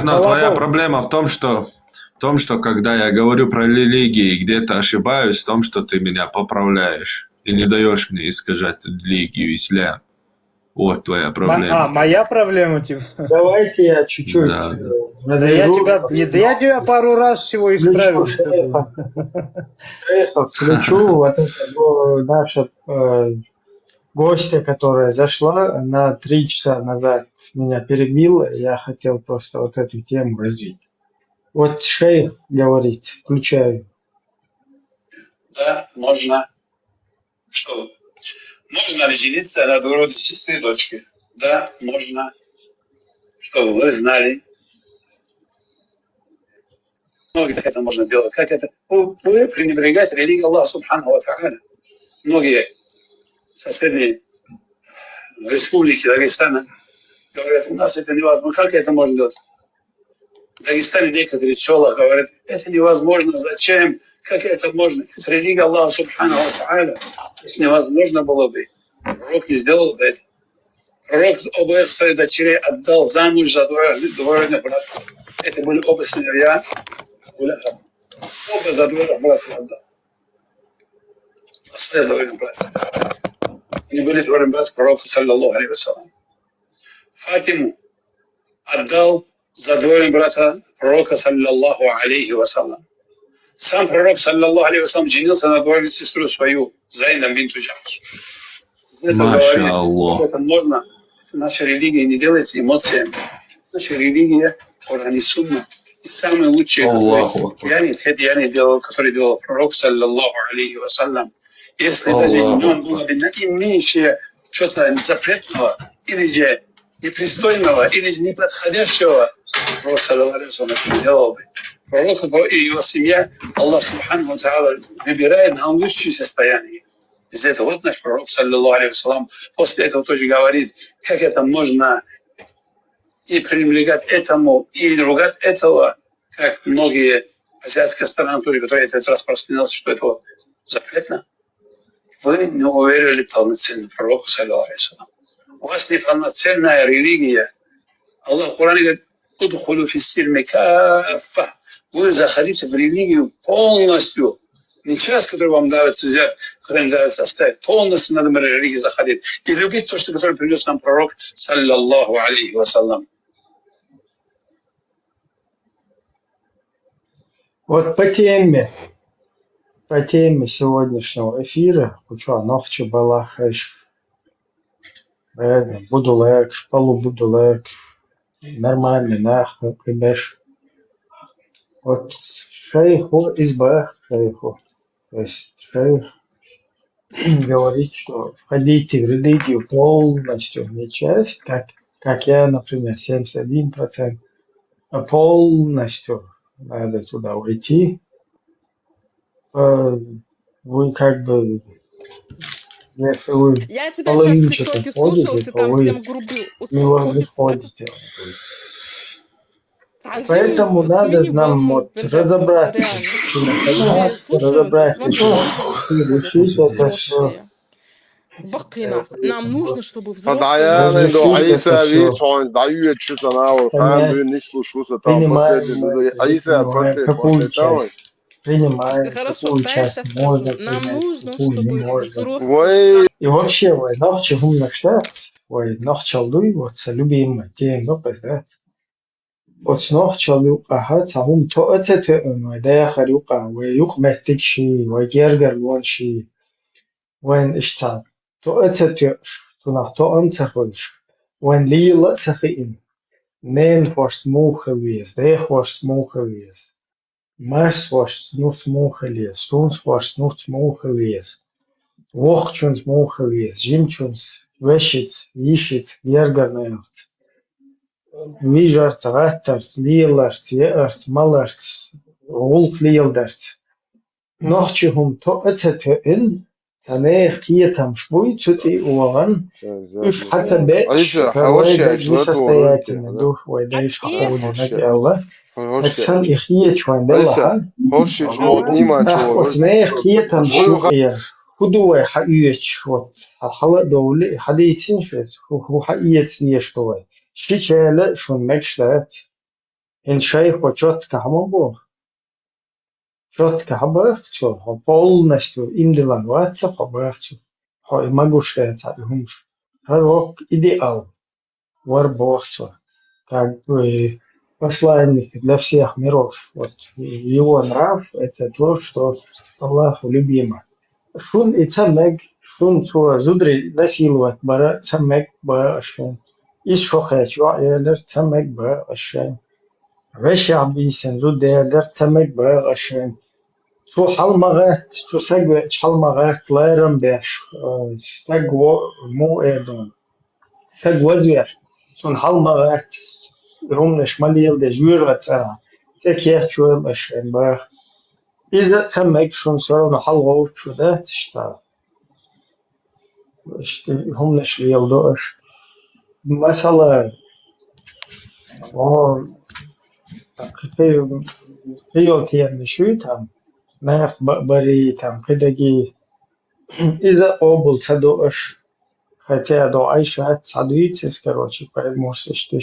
Но твоя проблема в том, что когда я говорю про религии и где-то ошибаюсь, в том, что ты меня поправляешь и не даешь мне искажать религию, ислам. Вот твоя проблема. Моя проблема, типа. Давайте я чуть-чуть. Да. Да я тебя пару раз всего исправил. Включу вот это наша гостья, которая зашла, она 3 часа назад меня перебила, я хотел просто вот эту тему развить. Вот шейх говорит, включаю. Да, можно. Что? Можно разделиться на два рода сестры и дочки. Да, можно. Что вы знали. Многие как это можно делать. Как это? Вы пренебрегаете религией Аллаха Субханаху ва Тааля. Многие соседние республики Дагестана говорят, у нас это невозможно. Как это можно делать? В Дагестане некоторые села говорят, это невозможно. Зачем? Как это можно? Это религия Аллаха Субханаху ва Тааля. Если невозможно было бы, пророк не сделал бы это. Пророк оба своих дочерей отдал замуж за двоюродных братьев. Это были оба сыновья. Оба за двоюродных братьев отдал. Свои двоюродных братьев. Они были двоюродными братьями пророка, саллаллаху алейхи вассалям. Фатиму отдал за двоюродного брата пророка, саллаллаху алейхи вассалям. Сам пророк, саллаллаху алейхи вассалям, женился на двоюродную сестру свою, Зайнаб бинту Джахш. Маша Аллах. Это можно. Наша религия не делается эмоциями. Наша религия Коран и Сунна. И самые лучшие деяния делал, которые делал пророк, саллаллаху алейхи вассалям. Если даже в нем было бы меньше что-то запретного, или же непристойного, или же неподходящего, пророк, саллаллаху алейхи вассалям, это не делал бы. Пророк и его семья, Аллах Субханаху ва Тааля, выбирает нам лучшее состояние. Из этого вот наш пророк, саллаллаху алейхи вассалям, после этого тоже говорит, как это можно и пренебрегать этому, и ругать этого, как многие азиатские страны, которые это распространялось, что это вот запретно. Вы не уверили полноценно пророку, саллаллаху алейхи вассалям. У вас неполноценная религия. Аллах в Коране говорит, «Удхулу фиссильми каффа». Вы заходите в религию полностью. Не часть, которую вам нравится взять, которая нравится оставить. Полностью надо в религию заходить. И любить то, что которое принес нам пророк, саллаллаху алейхи вассалям. Вот по теме сегодняшнего эфира, уча нохче балахаш, буду легче, полу буду легче, нормально, нахуй, прибежь. Вот шейху избах шейху. То есть шейх говорит, что входите в религию полностью, не часть, как я, например, 71%, а полностью надо туда уйти. Вы как бы, если вы Я тебя сейчас в ТикТоке слушал, ты там вы всем грубил. не входите. Поэтому надо нам вот разобраться, изучить это все. Бакина. Нам нужно, чтобы Der er взрослые... en Aisa Vitoin, der er читанал, там не слушался, там последний, Аиса Конте, принимаем, Хорошо, какую да, я часть сейчас можно скажу. Нам принять, нужно, какую не чтобы можно. взрослые... И вообще, noch zu 100%, noch çaldığı what's любимый тем, no пиздец. Вот noch çaldığı ahad sahum to اتت да خلوقا ويخ مهتك شيء ويجرجر لون شيء وين اشتغل تو اتت تو nach to anzahulsch وين ليلا تخين نين فورس موخويس ده فورس موخويس Mars was nog mooi geweest, soms was nog mooi geweest. Wochtjes mooi geweest, zimtjes, wesjes, wisjes, jergerneert. Wijers, retters, leelers, jeers, mallers, wolfleelders. Nachtje om to etcetera in, سنة خيتهم شوي تسوتي وغن إيش حسب أيش كروي حوشي ده عشلات جسستيات ورودي ندو ويدايش حقول هناك حوشي الله أتسن إخية شوان أيش دلها حوشي شمو نيمان شو أتسنة خيتهم شو إير خدوه حقيقة شوت حلا دولة حديثين شوت هو حقيقة نيشتوه شي شيء شون مكشلات إن شيء خشوت كهمان بو شوت كهبخ شو بول نشتو إندلان واتسا خبخ شو هاي ما گوشت همش هر وقت إدеал وربوخته как бы посланник для всех миров. Вот его нрав это то, что Аллаху любимо. Шун и цамег, шун цуа зудри насиловать бара цамег ба ашен. Иш шохач ваэлер цамег ба ашен. Веши абисен зудэлер цамег ба ашен. شو حلمغت شو سجوة حلمغت لارم بيش سجوة مو إيدون سجوة زوير شون حلمغت هم نشماليل ده جوير غتسرع سكيت شو بشين بخ إذا تسمك شون سرنا حلغوت شو ده تشتا هم نشليل دوش مثلا كيو تيان نشويتهم ناخ بريتهم كدجي إذا قبل صدوش хотя до Айша садуитсис, короче, поэтому что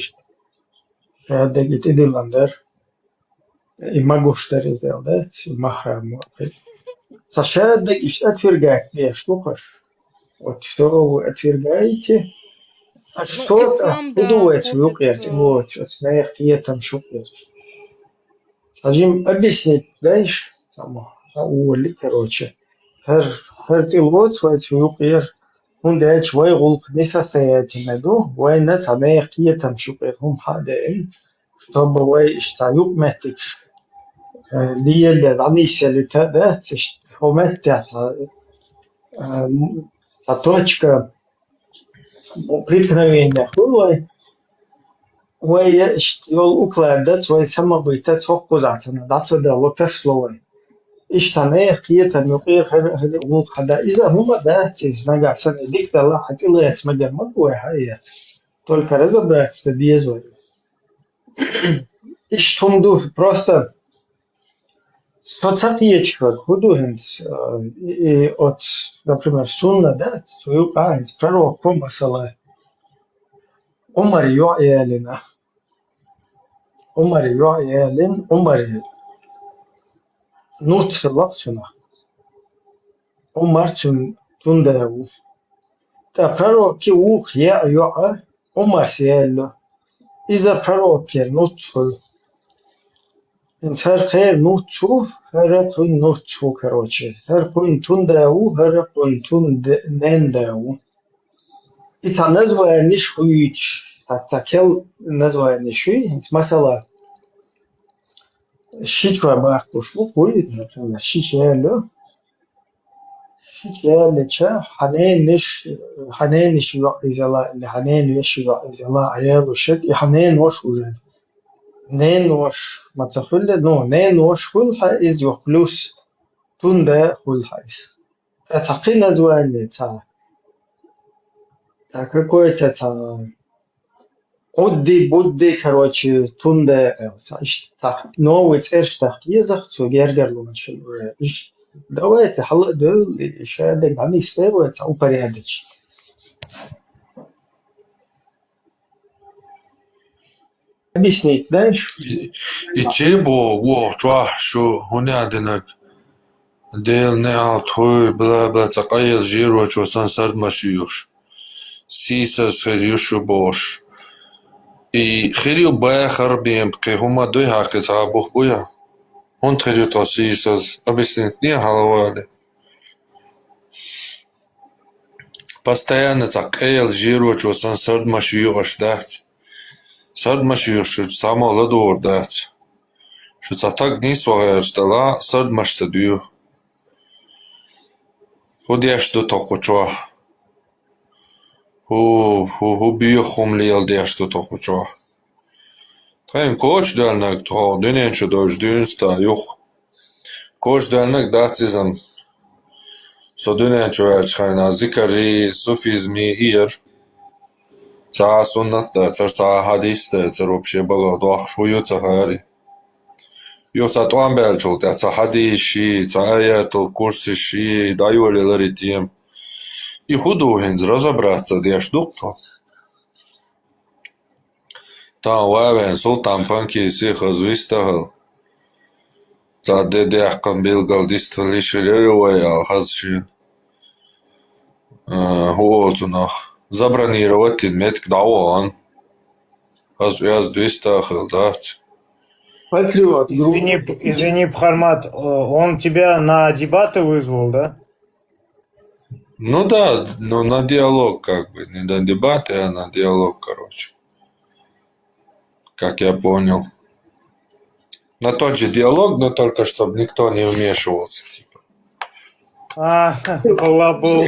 هذا جيت إدلندر إما قشتري زيادات إما حرام سشادك إيش أتفرجاك ليش تقش وتشترو أتفرجايتي أشتوت ислам, да, أخذوات вот ويقيت это... вот أثناء قيتهم شقيت سجيم أبيسني ليش سما أول короче هر تلوت سويت ويقير هون ده شوي غلق نفسيات ندو وين نتعمق يتمشقهم حدا طب وين اشتايوك ماتش دي اللي عني سالتا ده هو ماتع точка преткновения хуй وين يول уклада وين сама будет цох куда-то даться да вот это слово اشتناه قيتن يقير هذا غلط حدا إذا هم ده تزنقع سنة ديك الله حتى الله يسمى مقوى حيات только разобраться без воли إيش هم دو просто соцопечка художниц от например сунна да свою память пророк помысла Умар Йоэлина Умар Йоэлин Умар нутфилапсуна Умар тундау та пророки ух я Йоа Умар сиэлло إذا пророки нутфил إنسان خير نوتشو هرقون نوتشو كروتشي هرقون تونداو هرقون تونداو إذا نزوى نشويش تاكل نزوى نشوي مثلا شيء ما أخبرش بقول مثلا شيء يالله شا حنين نش يعزلا اللي حنين يش يعزلا عيال وشد حنين وش وجد نين وش ما تقول نو نين وش خلها إز يخلص توندا خلها إز تقين نزوان تا какой-то قدي بدي короче توندا новый церковь язык цугергер лучше давайте хал дол еще да они строят упорядочить объяснить дальше Ичебо во чва шо хуняденак дел неал той бла бла цакайл жиро чо сансард машиюш сисас херюшу бош и херю бая харбим ке хума дой хакы цабух буя он херю то сисас объяснить не халавали постоянно цакайл жиро чо сансард машиюш дать Сард машиюш само ладор дать что цатак не свагаешь дала сард маштадую ходяш до токучо ху бию хумлиел дяш до токучо тайн коч далнак то дөнен чудож дünsta юх коч далнак дацизам صدونه شوية خاينا ذكري صوفيزمي إير ساعة سنة ساعة حديث سروبشي بغا دوخ شويو تخاري يو تطوان بلشو حديث شي آيات الكرسي شي دايولي لريتيم يخدو هنز разобраться ديش دكتور تا وابن سلطان بانكي سيخ звистагал تا ديدي حقن بيلغال ديستليش ليرويا خزشين هو تنخ забронировать метк дауан хаз уяз звистагал дать. Патриот. Извини, Бхармат, он тебя на дебаты вызвал, да? Ну да, но на диалог как бы, не на дебаты, а на диалог, короче. Как я понял. На тот же диалог, но только чтобы никто не вмешивался, типа. Балабол.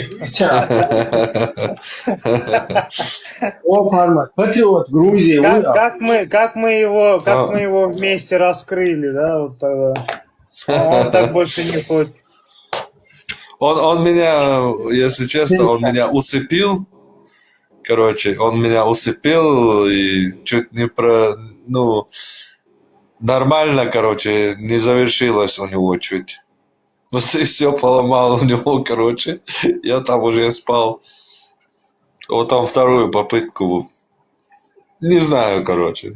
О, Бхармат, Патриот, Грузия. Как мы его вместе раскрыли, да, вот тогда. Он так больше не хочет. Он меня, если честно, он меня усыпил. Короче, он меня усыпил и чуть не нормально, короче, не завершилось у него чуть. Ну, ты все поломал у него, короче. Я там уже спал. Вот там вторую попытку. Не знаю, короче.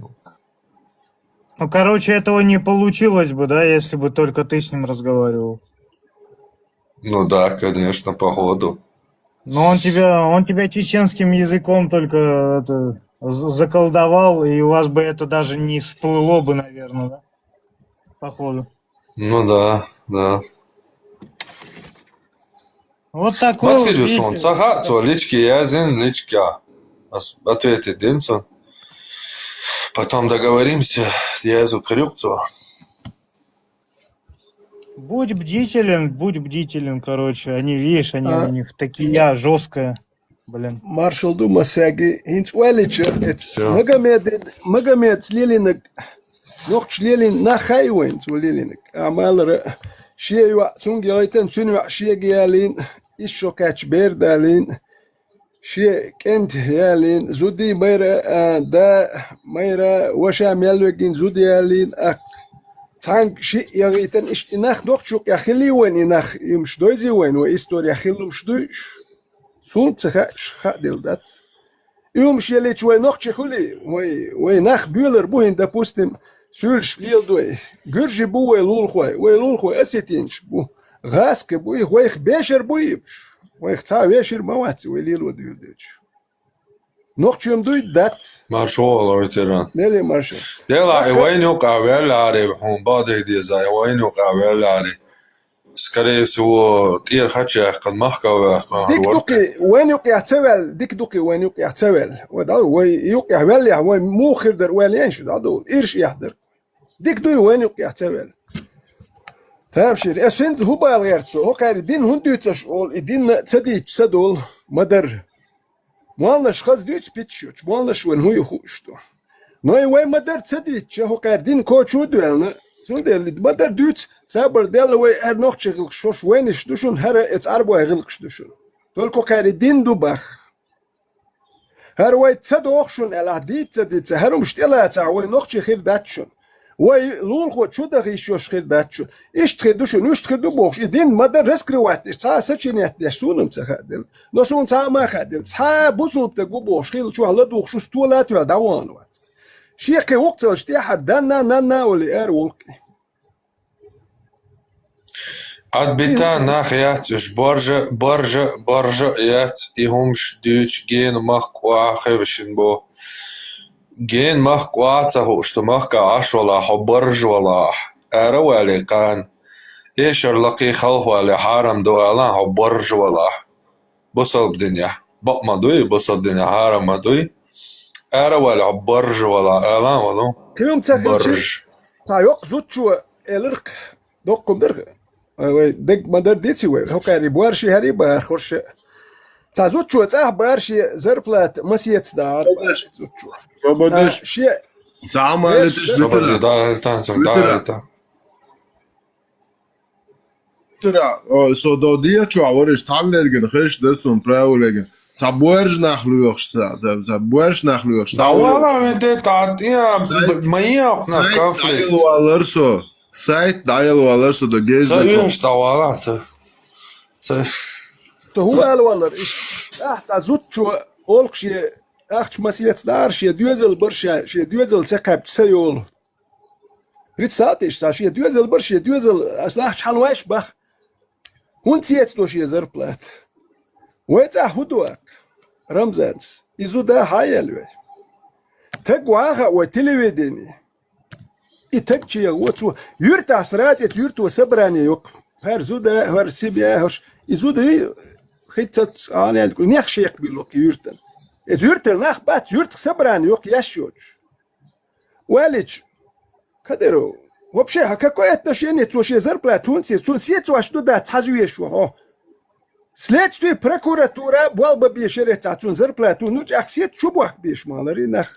Ну, короче, этого не получилось бы, да, если бы только ты с ним разговаривал. Ну да, конечно, походу. Но он тебя чеченским языком только заколдовал, и у вас бы это даже не всплыло бы, наверное, да? Походу. Ну да, да. Вот такой вот, видите. Саха, лички язин, личка. Ответит Динсон. Потом договоримся, я коррекцию. Будь бдителен, короче. Они, видишь, они у них такие жесткая, блин. Маршал Дума Саги, Инц Уэлича, Магомед Лилинок, Нохч Лилин Нахайвен, Лилинок, Амалра, Шея Цунгелайтен, Цунва Шегиалин, Ишокач Бердалин, She Kent Ялин, Зуди Майра, да, Майра, Ваша Мялвегин, Зуди Ялин, Tank shi yagiten ish inach doch shuk yakhili wen inach im shdoizi wen we история khilum shdoy sul tsaha shadil dat yom sheli chwe noch chkhuli we nach bühler buhin допустим sul shpil doy gurji bu we lul khoy asetinch bu gaske bu we besher bu we tsa besher mawat we lilo dyudech noch chum doy dat Маршал, ветеран. Нели маршал. Дела, войн юка велари, он бады диза, войн юка велари. Скорее всего, тир хачах, кад махка ديك دوكي وين يوقع تسول ديك دوكي وين يوقع تسول ودعو يوقع ولي وين مو خردر وليان شو دعو إيرش يحضر ديك دوي وين يوقع تسول فهم شير أسنت هو بالغيرتسو هو كاري دين هندو تشول الدين تسدي تسدول مدر مالناش خاز ديوت بيتشوش مالناش وين هو يخوشتو نوي وين مدر تسدي هو كاري دين كوتشو دوالنا سندل مدر ديوت سابر دل وي ار نوخ شغل شوش وين شدوشون هر اتس اربو غلق شدوشون تولكو كاري دين دوبخ هر وي تصدوخشون الا ديت تديت هرم شتلا تا وي نوخ خير داتشون وي لول خو شو دغيشوش خير داتشون ايش تخدوشون ايش تخدو بوخ دين مدر رسكروات تا سچنيات دشونم تخدل نسون تا ما خدل تا بوزوب تگو بوخ خيل شو على دوخ شو ستولات و دوانوات شيخ وقت اشتي حدنا ننا ولي ار ولكي Adbita nachjats barja jats ihumš dyč gen mahkwa khevshinbo gen mahkwa tahushtu mahka ashwala barjwala arawali qan ايشر لقي خلفه لحرم دوالا barjwala بصل بدنيا بقمدوي بصل دنيا حرم مدوي arawali barjwala alan walo كيوم تاخذ تايق زوتشو الرق دقم درق دق مدر ديتي وي هو كاري بوارشي هاري باخرش تازوت شو تصاح بارشي زربلات مسيت دار Свободиш. شي Замалетиш Свобода, зутра. да, танцем, да, это. Uttera, så då det tror jag var det tandläkaren hörs det som prövlägen. Ta börj nachluxsa, ta börj nachluxsa. Davalla men det tat ya maya okna konflikt. Сайт дайалваларсо да гез. Sa ühes davalla. هو قال والله زوت شو أولك شيء أخش مسيرة دار شيء دوزل برشة شيء دوزل سكاب تسيول ريت ساتش شيء دوزل برشة دوزل أصلاح حلواش بخ هون تيت تو شيء زربلات ويتا هدوك رمزانس إزو ده هاي الوش تقواها وتلفيدني إتكشي وتو يرتع سرات يرتو سبراني يوك هر ده هر سيبيا هرش إزو ده خيتت أنا نخشى يقبلوك يرتن يرتن نخ بات يرت سبراني يوك يشوج والج كدرو وبشي هكا كويت نشيني توشي زربلا تونسي توشدو ده تحجوي شو ها سليت توي بروكوراتورا بوالبا بيشري تاعتون زربلا تونوج أكسيت شو بوك بيش مالري نخ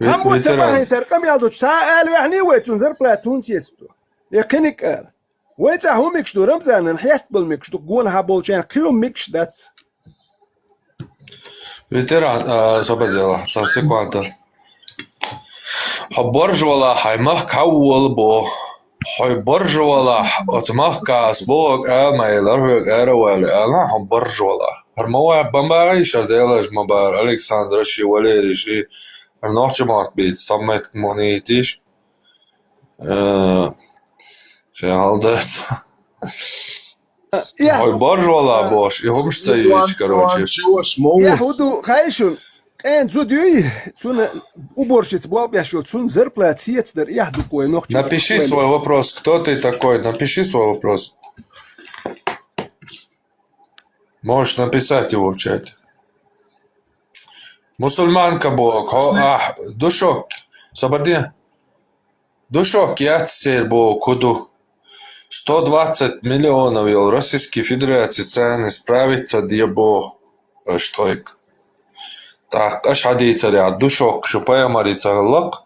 تامو تباهي ترقم يالدوش ساعة يعني ويتون زربلا تونسي تو يقينك قال ويتا هو ميكش دو رمزان نحيست بالميكش دو قون هابولجان قيو ميكش دات Ветеран, сободела, со секунда. Боржвала, хаймах кауэлбо. Хой боржвала, отмах касбог, мейлер, эровали, она боржвала. Армова бомбари, шаделаш, мабар, Александр, ши, Валерий, ши. Арнохче мат бит, саммет монетиш. Ши алдет. Ой, боржвала, бош, и хом стоишь, короче. Я худу хайшун. Зудюй, цун уборщиц бабяшо, цун зерплат сиецдер, я дукой ног. Напиши свой вопрос. Кто ты такой? Напиши свой вопрос. Можешь написать его в чате. Мусульманка Бог. Душок. Сабади. Душок, я цель Бог, куду. 120 миллионов ел Российской Федерации цены справиться, где Бог штойк. Так, аш хадица ряд душок, что поямарица лак,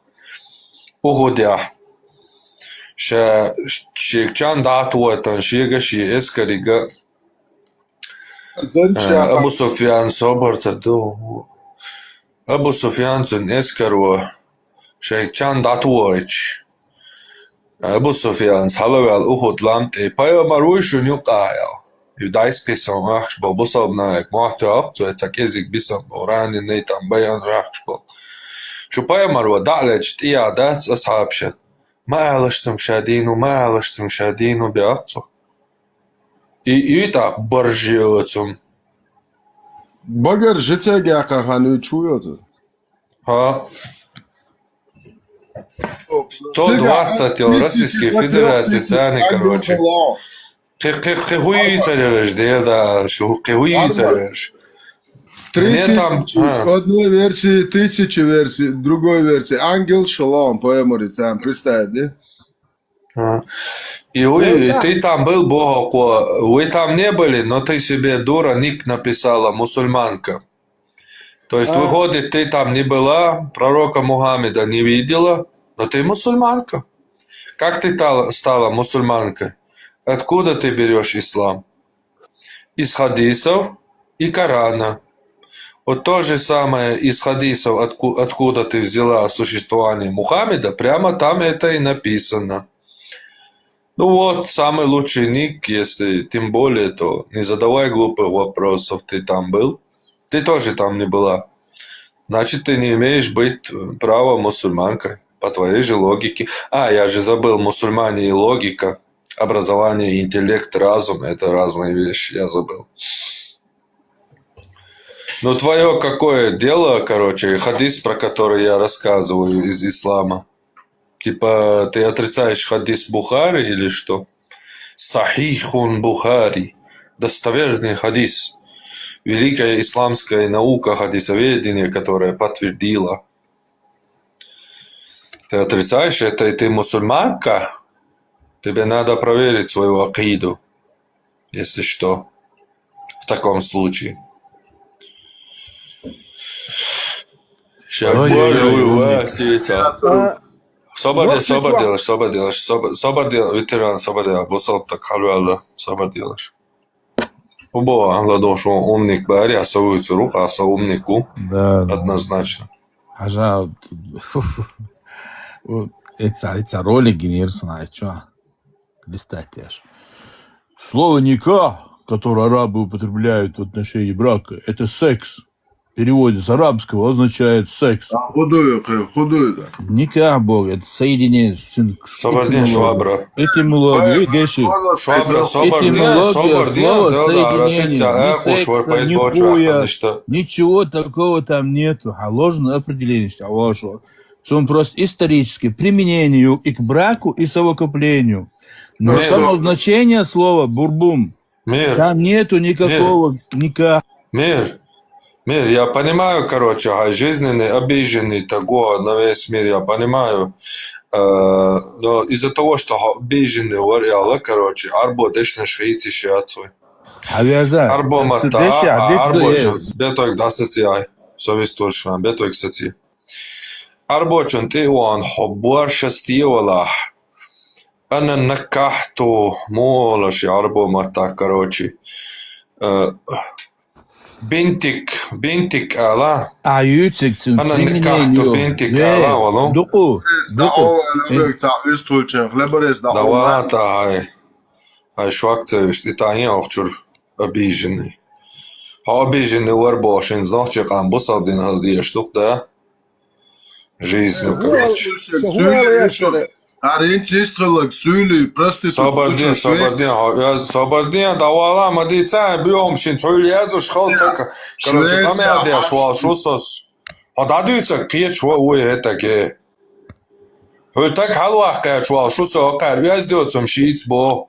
угодя. Шекчан датуатан шегаши эскарига. Абу Суфьян соборца ду. Абу Суфьян цун эскарва. Шекчан датуач. Абу Суфьян салавал уход ламте поямаруйшун юкаял. Юдайс писал махшбал бусалбнаек махтуак, то это кезик бисал орани нейтам баян рахшбал. Шупая марва далеч тия дац асхабшат. Малаштым шадину бяцу. И так боржиоцум. Багар жица гякахану чуёт. А 120 Российской Федерации цены, короче. Какой царь да, что какой царь? 3000, одной версии 1000 версий, другой версии. Ангел Шалом, поэморица, представь, да? И ты там был, Бог, вы там не были, но ты себе дура ник написала, мусульманка. То есть, выходит, ты там не была, пророка Мухаммеда не видела, но ты мусульманка. Как ты стала мусульманкой? Откуда ты берешь ислам? Из хадисов и Корана. Вот то же самое из хадисов, откуда ты взяла существование Мухаммеда, прямо там это и написано. Ну вот, самый лучший ник, если тем более, то не задавай глупых вопросов. Ты там был? Ты тоже там не была. Значит, ты не имеешь быть права мусульманкой, по твоей же логике. Я же забыл, мусульмане и логика. Образование, интеллект, разум – это разные вещи, я забыл. Ну, твое какое дело, короче, хадис, про который я рассказываю из ислама? Типа, ты отрицаешь хадис Бухари или что? Сахихун Бухари. Достоверный хадис. Великая исламская наука хадисоведения, которая подтвердила. Ты отрицаешь это, и ты мусульманка? Тебе надо проверить свою акиду, если что, в таком случае. Sabır делаешь, ветеран, sabır делаешь, босал так халвалда, sabır делаешь. Оба, ладно, что умник бери, осовывается рука, а умнику однозначно. Хажа, это ролик генерирован, а что? Листать аж. Слово «никах», которое арабы употребляют в отношении брака, это секс. В переводе с арабского означает секс. Худой, да. Никах, Бог, это соединение с Собордин швабра. Этимология, дальше. Швабра, Этимология слова соединение, ни секса, ничего такого там нету. А ложное определение, что ложно. Он просто исторически применению и к браку, и совокуплению. Но само значение слова бурбум, там нету никакого никак. Мир, я понимаю, короче, жизненный, обиженный того на весь мир, я понимаю. Но из-за того, что обиженный варьяла, короче, арбо дешна швейци шиацуй. Арбо мата, арбо бетоик дасацияй, совестульшан, бетоик саци. Арбо чон тиван хоббуар шастиевалах. أنا نكحت مولش عربو متا كروتشي بنتك ألا أنا نكحت بنتك ألا والله دواتا هاي شوكتش إتاين أخشر أبيجني ها أبيجني ورباشين زناخشي قام بصابدين هالدي أشتوك ده жизнь короче Ориентистролог, сюли, проститутка. Собордин, давала, мадица, биом, шин, цуйлезу, шхалтак. Короче, там я дешвал, шусос. Ададуйца, кьечва, уй, это ге. Так халвах кьечвал, шусо, кар, вяздёцом, шиц, бо.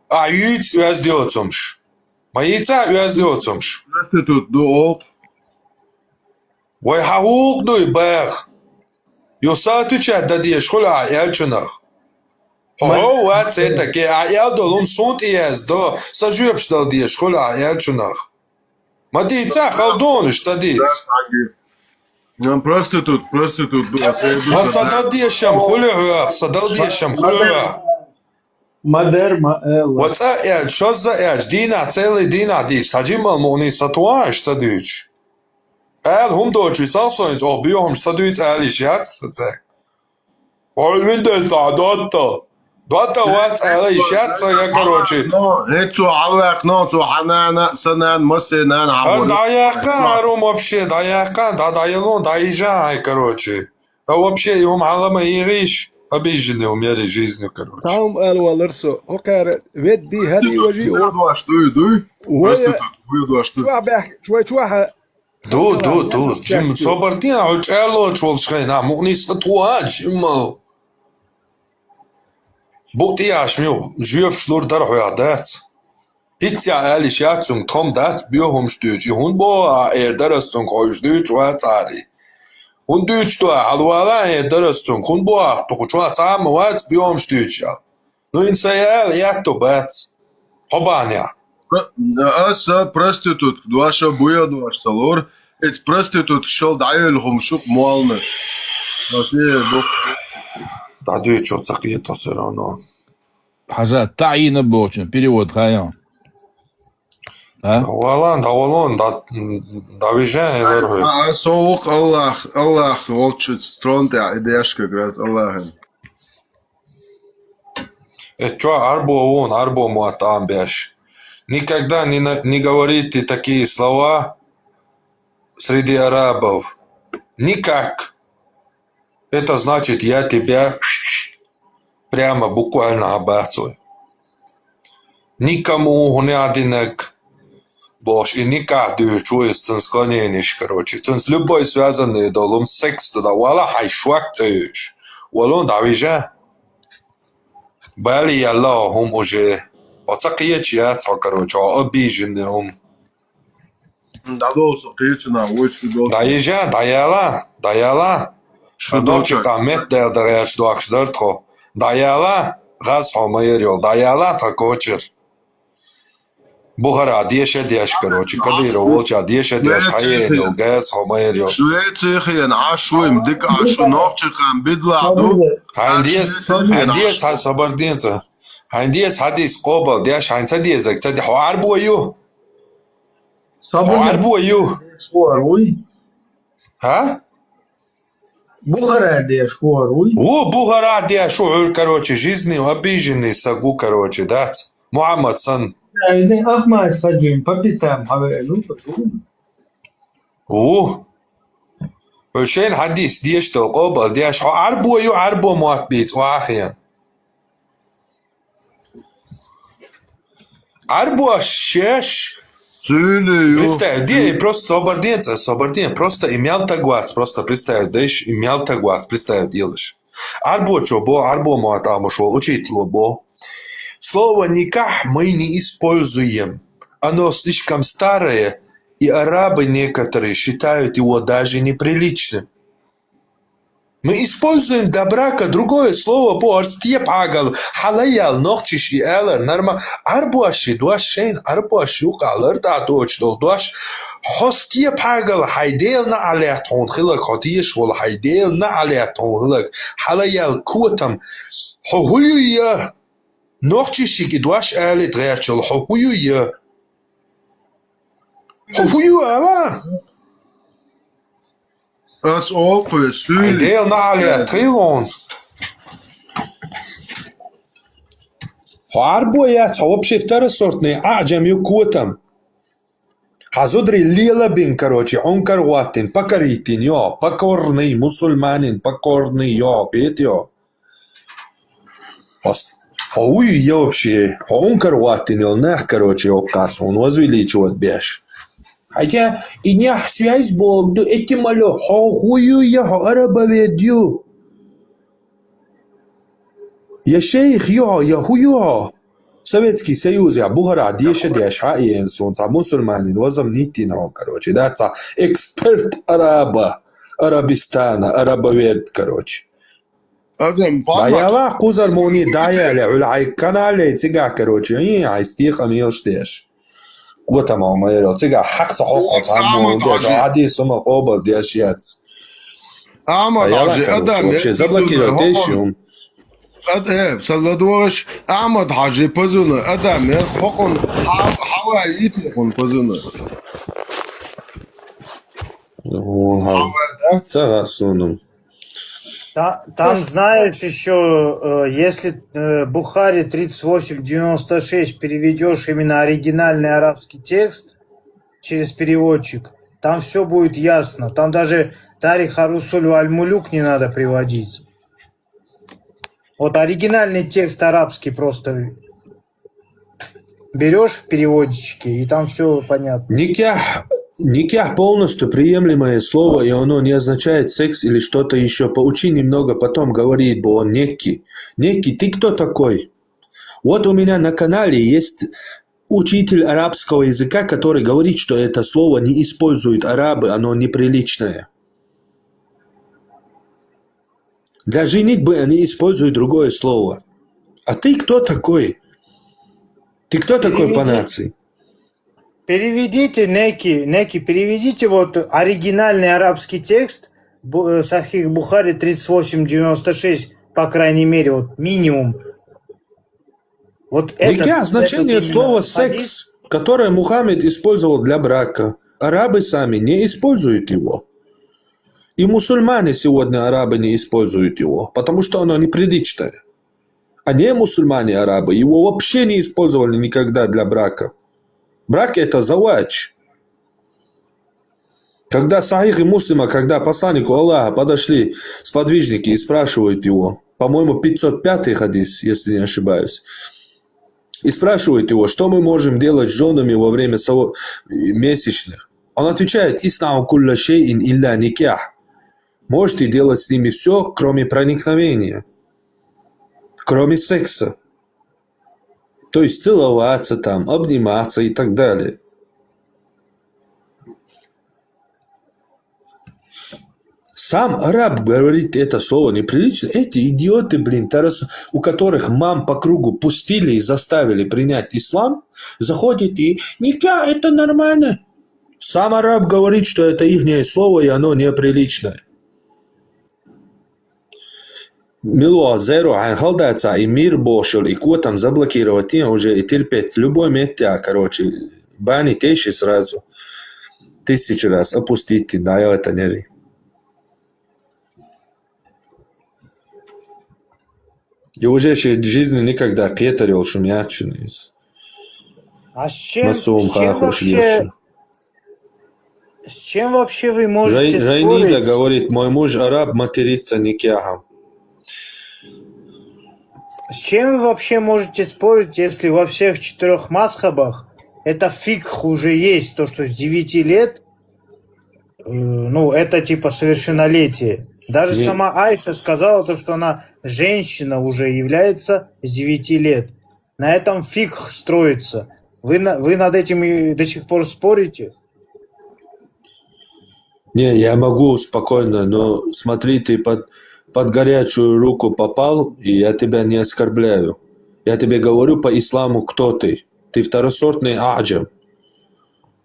А юиц, вяздёцом, ш. Маица, вяздёцом, ш. Проститут, дуолт. Вай хаук, дуй, бэх. يوصلت شد دادیش خلا عیال چنخ. وات سیتا که عیال دلون سونت ایاز دو سجوب شدال دیش خلا عیال چنخ. ما دیتا خالدونش دادیت. Проститут. ما صدال دیشم خلا صدال دیشم خلا. Мадер маэл. وات عیال شد ز عیال دینا цели دینا دیش تجیم مونی ساتواش تدیش. هم دوچی سانسوینت او بیوهم شدویت علیشیات سته. ولی دوتا وات علیشیات سیا کروچی. هیچو علاق ناتو حنان سنان مسنان عمل. دایقان هرم вообще دایقان دایلون دایجان کروچی. вообще يوم على ما يعيش обиженный умерли жизнью короче. Там الوالرسو هكار ودي هذه وجهي. دوش دوي. Проститут, دوش دوي. شوي دو جيم صبرتين عج ألو شول شخينا مغنيس تواج إما بوتي عشميو جيف شلور در حيادات إتيا ألي شاتون توم دات بيوهم شتوجي هون بو إردرستون كويش دوش واتاري هون دوش تو حلوالا إردرستون هون بو تخوشوا تعم وات بيوهم شتوجي نو إنسايا ياتو بات هبانيا أسا проститут, دواشا بويا دوش سالور إتس проститут شل دعيلهم شوك موالنا دعدوية شو تسقية تصيرانو حاجات تعيين بوشن перевод خايا Давалон, давижен илэрхуй. Соук Аллах, волчит стронте идешка граз Аллахен. Чё, арбо муатам беш. Никогда не говорите такие слова среди арабов. Никак. Это значит, я тебя прямо буквально обацую. Никому не одинок бош и никак дючуется склонениешь, короче. С любой связанный долом секс туда хайшвак тыш. Валон давижа. Бали Аллахум уже отсакие чьяца, короче, обиженным. Дадолсо кична, очень долго. Даижа, даяла. Шудочек там мет дердереш дуакшдертхо. Даяла, газ хомаерил. Даяла такочер. Бухара, Деша, короче, Кадыров, Волча, Деша, Хайен, Газ, Хомайрё. شوية عشوائي ديك عشو نوقش عم بيطلعوا هنديس صبردينتا هنديس حديث قوبل ديش هنديزك تدي حواربو ايوه حواربو ايوه ها Бухара деш, воруй. О, Бухара деш, короче, жизни обиженный сагу, короче, да? Мухаммад сан. Ахмад хаджим, по пятам, О, وشين حديث ديش تو قوبل ديش عربو يو عربو موات بيت واخيا عربو الشيش Представь, просто собордин, просто имел тагват, просто представь, даешь, имел тагват, представь, делаешь. Арбо что, арбо моатам ушел, учить лобо. Слово никах мы не используем. Оно слишком старое, и арабы некоторые считают его даже неприличным. Мы используем до брака другое слово по арстепагал, халаял, нохчиш и элер, норма. Арбуаши, дуашейн, арбуаши, укалер, да точно, дуаш. Хостепагал, хайдел на алятон, хилак, хотиш, вол хайдел на алятон, хилак. Халаял, кутам. Хохуюя. Нохчиши, дуаш эле, дрячел, хохуюя. Хохуюя, ала. As open, Deel na trilon. Harboja, вообще второсортный, аджам юкутам. Хазудри лила бин, короче, он карватин, покоритин, йо, покорный мусульманин, покорный, йо, бит, йо. Хауи, я вообще, он карватин, йо, нах, короче, окас, он возвеличивает беш. Хотя и не связь Бог, да эти мало, хохую я араба ведю. Я шейх я хую. Советский Союз, я Бухара, Деша, Хаин, солнца, мусульманин, возомнительного, короче, да, эксперт араба, Арабистана, арабовед, короче. Баяла кузар муни даяля, улай канале, тига, короче, и айстих амилштеш. قوة معميرة تيجا حق حقوق عمو ده عادي سما قابل دي أشياء أحمد حاجي أدم زبلك يلتيشهم إيه بسلدوش أحمد حاجي بزونه أدم حقن حواي يتلقون بزونه Там, знаешь, еще, если Бухари 3896 переведешь именно оригинальный арабский текст через переводчик, там все будет ясно. Там даже Тарих Арусулю Аль-Мулюк не надо приводить. Вот оригинальный текст арабский просто берешь в переводчике, и там все понятно. Никях полностью приемлемое слово, и оно не означает секс или что-то еще. Поучи немного, потом говорит, бо он некий. Некий, ты кто такой? Вот у меня на канале есть учитель арабского языка, который говорит, что это слово не используют арабы, оно неприличное. Для женитьбы они используют другое слово. А ты кто такой? Ты кто такой по нации? Переведите, Неки, переведите вот оригинальный арабский текст Сахих Бухари 3896, по крайней мере, вот минимум. Вот это значение слова «секс», которое Мухаммед использовал для брака. Арабы сами не используют его. И мусульмане сегодня арабы не используют его, потому что оно неприличное. А не мусульмане арабы его вообще не использовали никогда для брака. Брак – это завач. Когда сахихи муслима, когда посланнику Аллаха подошли сподвижники и спрашивают его, по-моему, 505-й хадис, если не ошибаюсь, и спрашивают его, что мы можем делать с женами во время месячных. Он отвечает, «Иснау кулля шейин илля никях». Можете делать с ними все, кроме проникновения, кроме секса. То есть целоваться там, обниматься и так далее. Сам араб говорит это слово неприлично. Эти идиоты, блин, у которых мам по кругу пустили и заставили принять ислам, заходит и «Никя, это нормально». Сам араб говорит, что это ихнее слово, и оно неприличное. Мило зеро халдается, и мир бошел, и кого там заблокировать, и уже и терпеть. Любой метя, короче, бани тещи сразу. 1000 раз опустите, да, я это не. Я уже в жизни никогда кетарил шумячину. А с чем вообще вы можете Райнида спорить? говорит, мой муж араб, матерится никяхом. С чем вы вообще можете спорить, если во всех 4 мазхабах это фикх уже есть, то, что с 9 лет, это типа совершеннолетие. Даже сама Айша сказала, то, что она женщина уже является с 9 лет. На этом фикх строится. Вы над этим и до сих пор спорите? Не, я могу спокойно, но смотри, ты под горячую руку попал, и я тебя не оскорбляю. Я тебе говорю по исламу, кто ты. Ты второсортный аджам.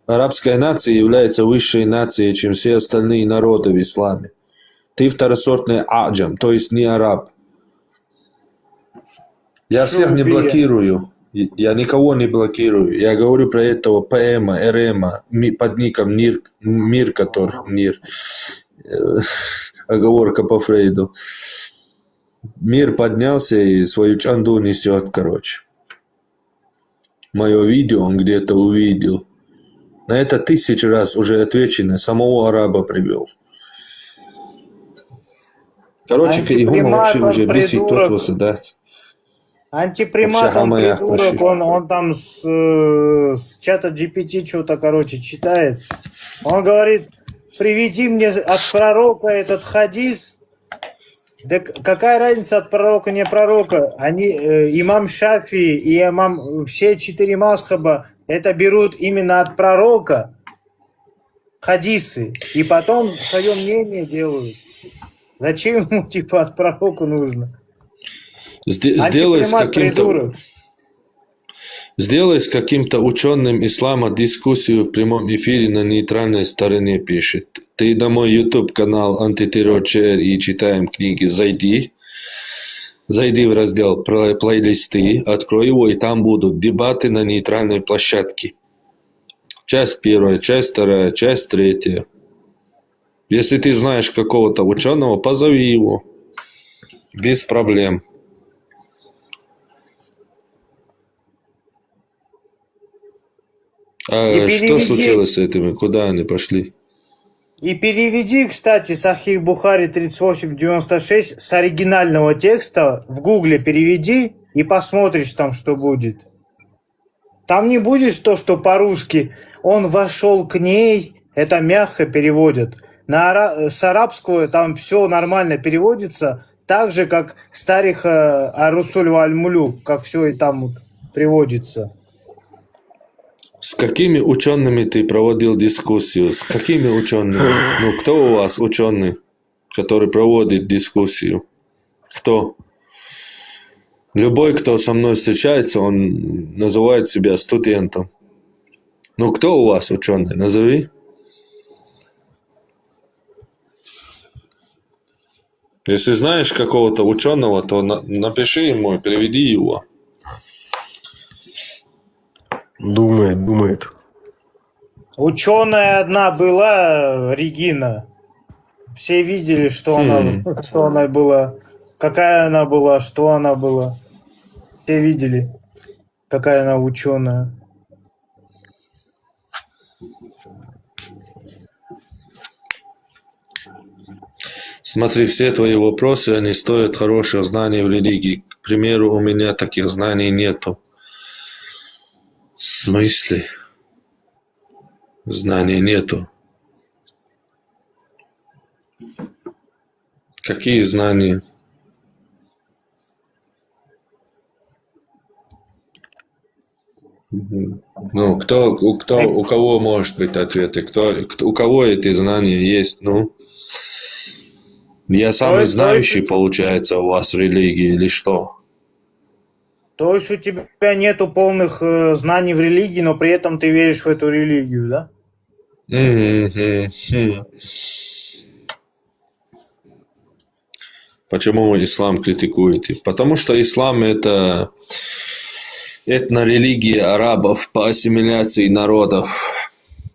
Арабская нация является высшей нацией, чем все остальные народы в исламе. Ты второсортный аджам, то есть не араб. Я всех не блокирую. Я никого не блокирую. Я говорю про этого ПМа, РМа, под ником Мир, который Мир. Оговорка по Фрейду. Мир поднялся и свою чанду несет, короче. Мое видео он где-то увидел. На это 1000 раз уже отвечено. Самого араба привел. Короче, Игума вообще уже бесит тот восседать. Антипримат, он придурок, он там с чата GPT что-то, короче, читает. Он говорит, приведи мне от пророка этот хадис. Да какая разница от пророка, не пророка? Они, имам Шафи и имам, все 4 мазхаба, это берут именно от пророка хадисы. И потом свое мнение делают. Зачем ему, типа, от пророка нужно? Сделай с каким-то ученым ислама дискуссию в прямом эфире на нейтральной стороне, пишет. Ты на мой YouTube канал Антитеррор ЧР и читаем книги, зайди в раздел плейлисты, открой его, и там будут дебаты на нейтральной площадке. Часть 1, часть 2, часть 3. Если ты знаешь какого-то ученого, позови его. Без проблем. А что случилось с этими? Куда они пошли? И переведи, кстати, Сахих Бухари 3896 с оригинального текста в Гугле переведи и посмотришь там, что будет. Там не будет то, что по-русски он вошел к ней, это мягко переводят. С арабского там все нормально переводится, так же, как старих Арусуль Аль-Мулюк, как все и там приводится. С какими учеными ты проводил дискуссию? С какими учеными? Ну, кто у вас ученый, который проводит дискуссию? Кто? Любой, кто со мной встречается, он называет себя студентом. Ну, кто у вас ученый? Назови. Если знаешь какого-то ученого, то напиши ему, переведи его. Думает. Ученая одна была, Регина. Все видели, что она была. Какая она была, что она была. Все видели, какая она ученая. Смотри, все твои вопросы, они стоят хороших знаний в религии. К примеру, у меня таких знаний нету. В смысле? Знаний нету. Какие знания? Ну, у кого может быть ответы? У кого эти знания есть? Ну, Я самый есть- знающий, получается, у вас религии или что? То есть у тебя нету полных знаний в религии, но при этом ты веришь в эту религию, да? Почему вы ислам критикуете? Потому что ислам это этнорелигия арабов по ассимиляции народов.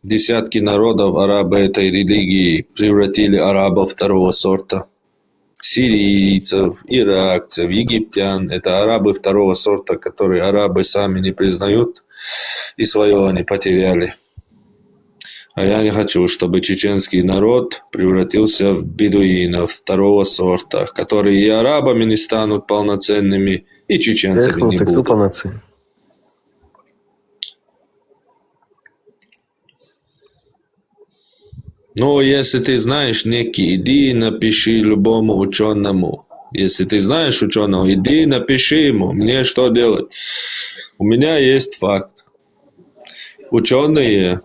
Десятки народов арабы этой религии превратили арабов второго сорта. Сирийцев, иракцев, египтян. Это арабы второго сорта, которые арабы сами не признают, и свое они потеряли. А я не хочу, чтобы чеченский народ превратился в бедуинов второго сорта, которые и арабами не станут полноценными, и чеченцами не будут. по нации? Но если ты знаешь некий, иди и напиши любому ученому. Если ты знаешь ученого, иди и напиши ему. Мне что делать? У меня есть факт. Ученые,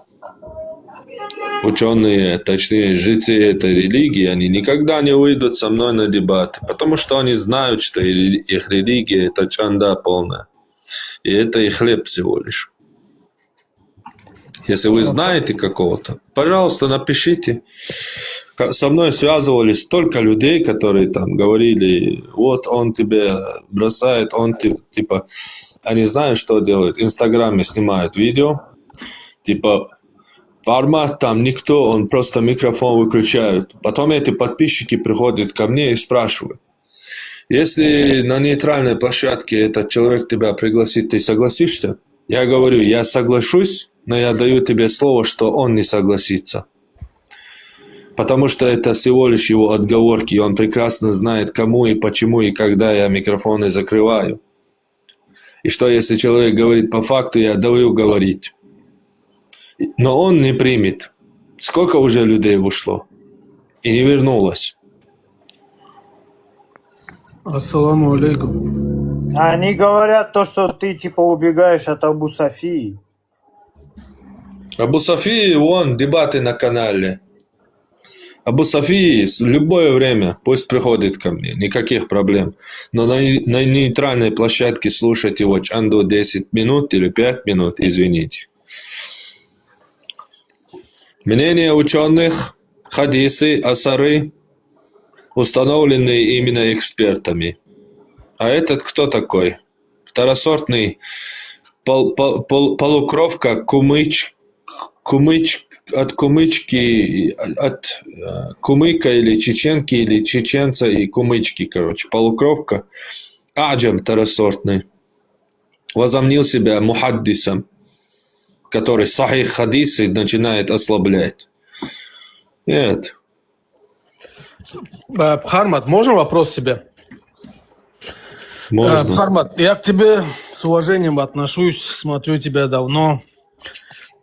точнее, жрецы этой религии, они никогда не выйдут со мной на дебаты, потому что они знают, что их религия – это чанда полная. И это их хлеб всего лишь. Если вы знаете какого-то, пожалуйста, напишите. Со мной связывались столько людей, которые там говорили, вот он тебя бросает, типа, они знают, что делают. В Инстаграме снимают видео, типа, формат там никто, он просто микрофон выключает. Потом эти подписчики приходят ко мне и спрашивают, если на нейтральной площадке этот человек тебя пригласит, ты согласишься? Я говорю, я соглашусь, но я даю тебе слово, что он не согласится. Потому что это всего лишь его отговорки, и он прекрасно знает, кому и почему и когда я микрофоны закрываю. И что если человек говорит по факту, я даю говорить. Но он не примет. Сколько уже людей ушло? И не вернулось. Ассаламу алейкум. Они говорят то, что ты типа убегаешь от Абу Софии. Абу Софии, вон, дебаты на канале. Абу Софии в любое время пусть приходит ко мне, никаких проблем. Но на нейтральной площадке слушать его чанду 10 минут или 5 минут, извините. Мнения ученых, хадисы, асары, установленные именно экспертами. А этот кто такой? Второсортный полукровка, от кумыка или чеченки, или чеченца и кумычки, короче, полукровка. Аджам второсортный. Возомнил себя мухаддисом, который сахих хадисы начинает ослаблять. Нет. Бхармат, можно вопрос себе? Можно. Бхармат, я к тебе с уважением отношусь, смотрю тебя давно.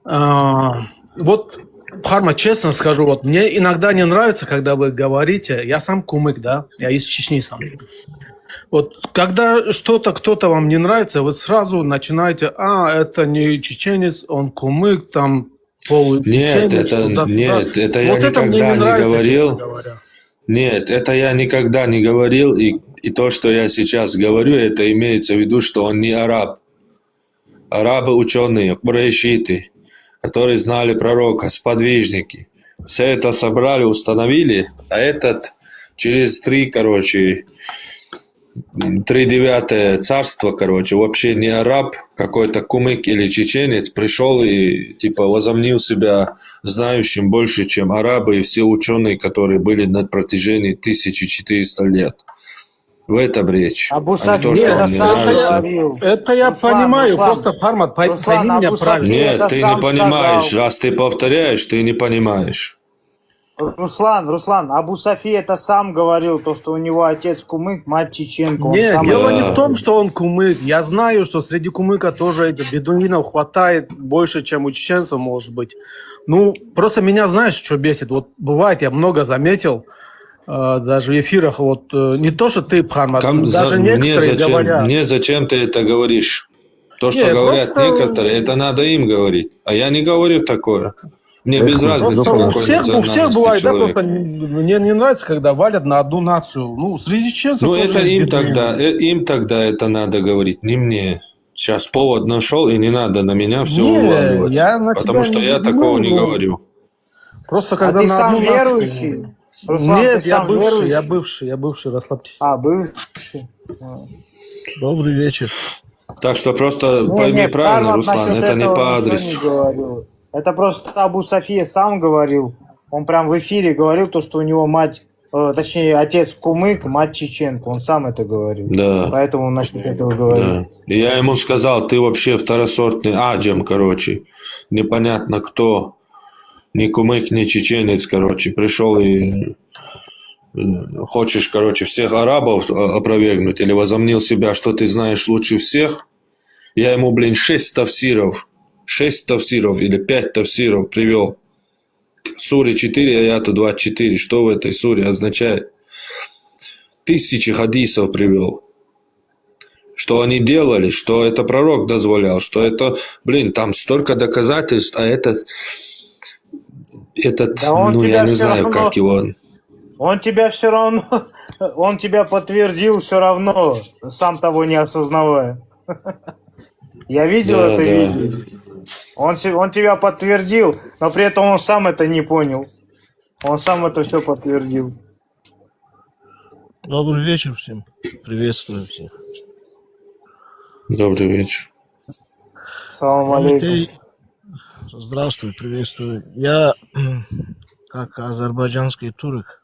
Вот, Бхармат, честно скажу, вот мне иногда не нравится, когда вы говорите, я сам кумык, да, я из Чечни сам. Вот когда что-то, кто-то вам не нравится, вы сразу начинаете, это не чеченец, он кумык, там получеченец. Нет, это я вот никогда не говорил. Нет, это я никогда не говорил, и то, что я сейчас говорю, это имеется в виду, что он не араб. Арабы ученые, курайшиты, которые знали пророка, сподвижники. Все это собрали, установили, а этот через 3-9 царство, вообще не араб, какой-то кумык или чеченец, пришел и типа возомнил себя знающим больше, чем арабы и все ученые, которые были на протяжении 1400 лет. В этом речь. Абу Софи это сам говорил. Это я понимаю, просто Бхармат, пойми меня правильно. Нет, ты не понимаешь, раз ты повторяешь, ты не понимаешь. Руслан, Абу Софи это сам говорил, то, что у него отец кумык, мать чеченка. Нет, дело не в том, что он кумык. Я знаю, что среди кумыка тоже этих бедуинов хватает больше, чем у чеченцев, может быть. Ну, просто меня, знаешь, что бесит? Вот бывает, я много заметил, даже в эфирах, вот не то, что ты, Бхармат, даже некоторые говорят... Мне зачем ты это говоришь? То, что Нет, говорят просто... некоторые, это надо им говорить. А я не говорю такое. Мне без разницы, Просто какой у всех национальности бывает, да, человек. просто мне не нравится, когда валят на одну нацию. Ну, среди чеченцев Ну, тоже это есть им бедуины. тогда, им тогда это надо говорить, не мне. Сейчас повод нашел, и не надо на меня все Не, вываливать. я на Потому тебя что не я такого не говорю. говорю. Просто А когда ты на сам одну нацию... верующий? Руслан, Нет, ты сам верующий? я бывший, расслабьтесь. А, бывший. А. Добрый вечер. Так что просто Не, пойми правильно, Карл Руслан, насчет это не этого по ничего не адресу. говорил. Это просто Абу София сам говорил. Он прям в эфире говорил, то, что у него мать, точнее, отец кумык, мать чеченка. Он сам это говорил. Да. Поэтому он насчет этого говорил. Да. И я ему сказал, ты вообще второсортный аджем, короче. Непонятно кто. Ни кумык, ни чеченец, короче. Пришел и хочешь, короче, всех арабов опровергнуть или возомнил себя, что ты знаешь лучше всех. Я ему, блин, 6 тафсиров или 5 тафсиров привел. Суре 4, аяту 24. Что в этой суре означает? 1000 хадисов привел. Что они делали, что это пророк дозволял, что это, блин, там столько доказательств, а этот Да он ну, тебя я не все знаю, равно, как его... он тебя все равно, он тебя подтвердил все равно, сам того не осознавая. Я видел Да, это да. видео. Он тебя подтвердил, но при этом он сам это не понял. Он сам это все подтвердил. Добрый вечер всем. Приветствую всех. Добрый вечер. Салам алейкум. Здравствуй, приветствую. Я, как азербайджанский турок,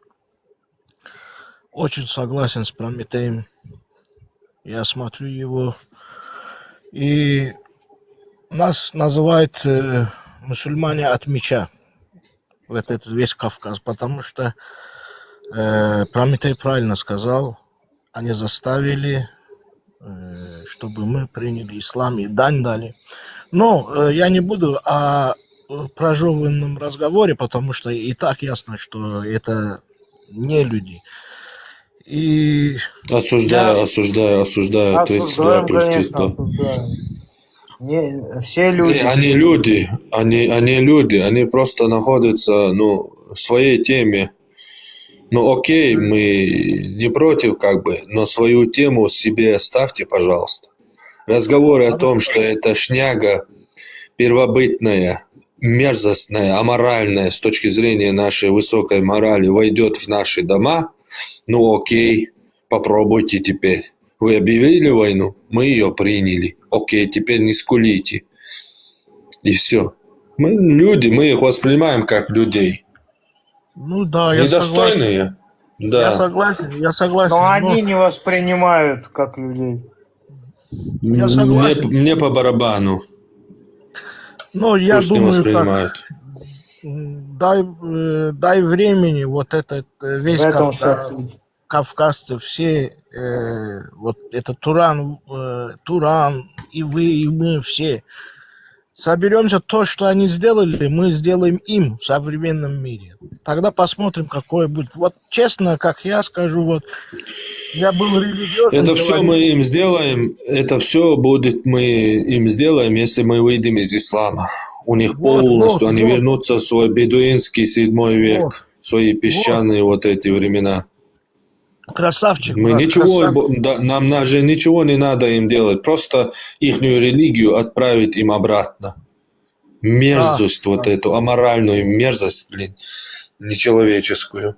очень согласен с Прометеем. Я смотрю его, и нас называют мусульмане от меча, вот этот весь Кавказ, потому что Прометей правильно сказал, они заставили, чтобы мы приняли ислам и дань дали. Но я не буду о прожеванном разговоре, потому что и так ясно, что это не люди. И Осуждаю. То есть, да, Осуждаем, прости, конечно, да. осуждаем. Не, все люди. Не, они люди, они люди, они просто находятся, ну, в своей теме. Ну, окей, мы не против, как бы, но свою тему себе оставьте, пожалуйста. Разговоры о том, что это шняга первобытная, мерзостная, аморальная с точки зрения нашей высокой морали войдет в наши дома, ну окей, попробуйте теперь. Вы объявили войну, мы ее приняли. Окей, теперь не скулите. И все. Мы люди, мы их воспринимаем как людей. ну да, я Недостойные? согласен. Да. Я согласен. Но они не воспринимают как людей. Я согласен. Мне по барабану. Но я Пусть не думаю, воспринимают. дай времени, вот этот весь В этом кавказцы, все, вот это Туран, и вы, и мы все. Соберемся, то, что они сделали, мы сделаем им в современном мире. Тогда посмотрим, какое будет. Вот честно, как я скажу, вот я был религиозным. Это все мы им сделаем, это все будет мы им сделаем, если мы выйдем из ислама. У них полностью, они вернутся в свой бедуинский 7 век, в свои песчаные вот эти времена. Красавчик. Мы брат, ничего, красавчик. нам же ничего не надо им делать, просто ихнюю религию отправить им обратно. Мерзость вот эту, аморальную мерзость, блин, нечеловеческую.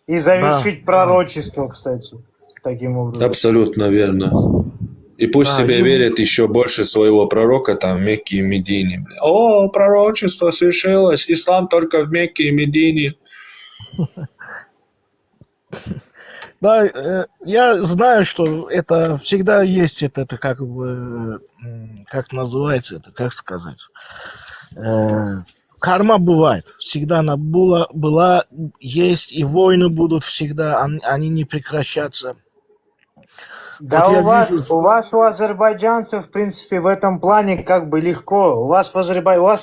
И завершить пророчество, кстати, таким образом. Абсолютно верно. И пусть тебе верят еще больше своего пророка там в Мекке и Медине. Блин. О, пророчество свершилось, ислам только в Мекке и Медине. Да, я знаю, что это всегда есть, это как бы, как называется это, как сказать, карма бывает, всегда она была, есть, и войны будут всегда, они не прекращатся. Да, Вот у азербайджанцев, в принципе, в этом плане как бы легко. У вас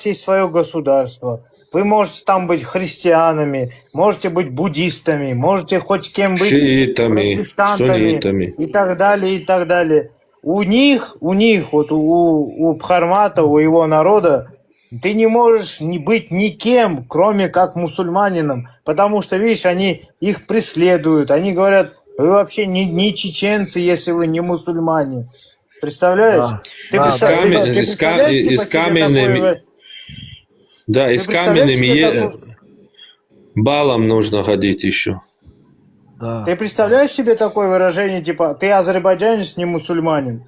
есть свое государство. Вы можете там быть христианами, можете быть буддистами, можете хоть кем быть, шиитами, протестантами суннитами. и так далее, и так далее. У них, вот у Бхармата, у его народа, Ты не можешь не быть никем, кроме как мусульманином, потому что, видишь, они их преследуют, они говорят, вы вообще не чеченцы, если вы не мусульмане. Представляешь? Да, Ты да, да. представляешь, И типа, с себе каменными... такое... Да, и Ты с представляешь каменными себе такое... балом нужно ходить еще. Да. Ты представляешь себе такое выражение, типа, ты азербайджанец, не мусульманин?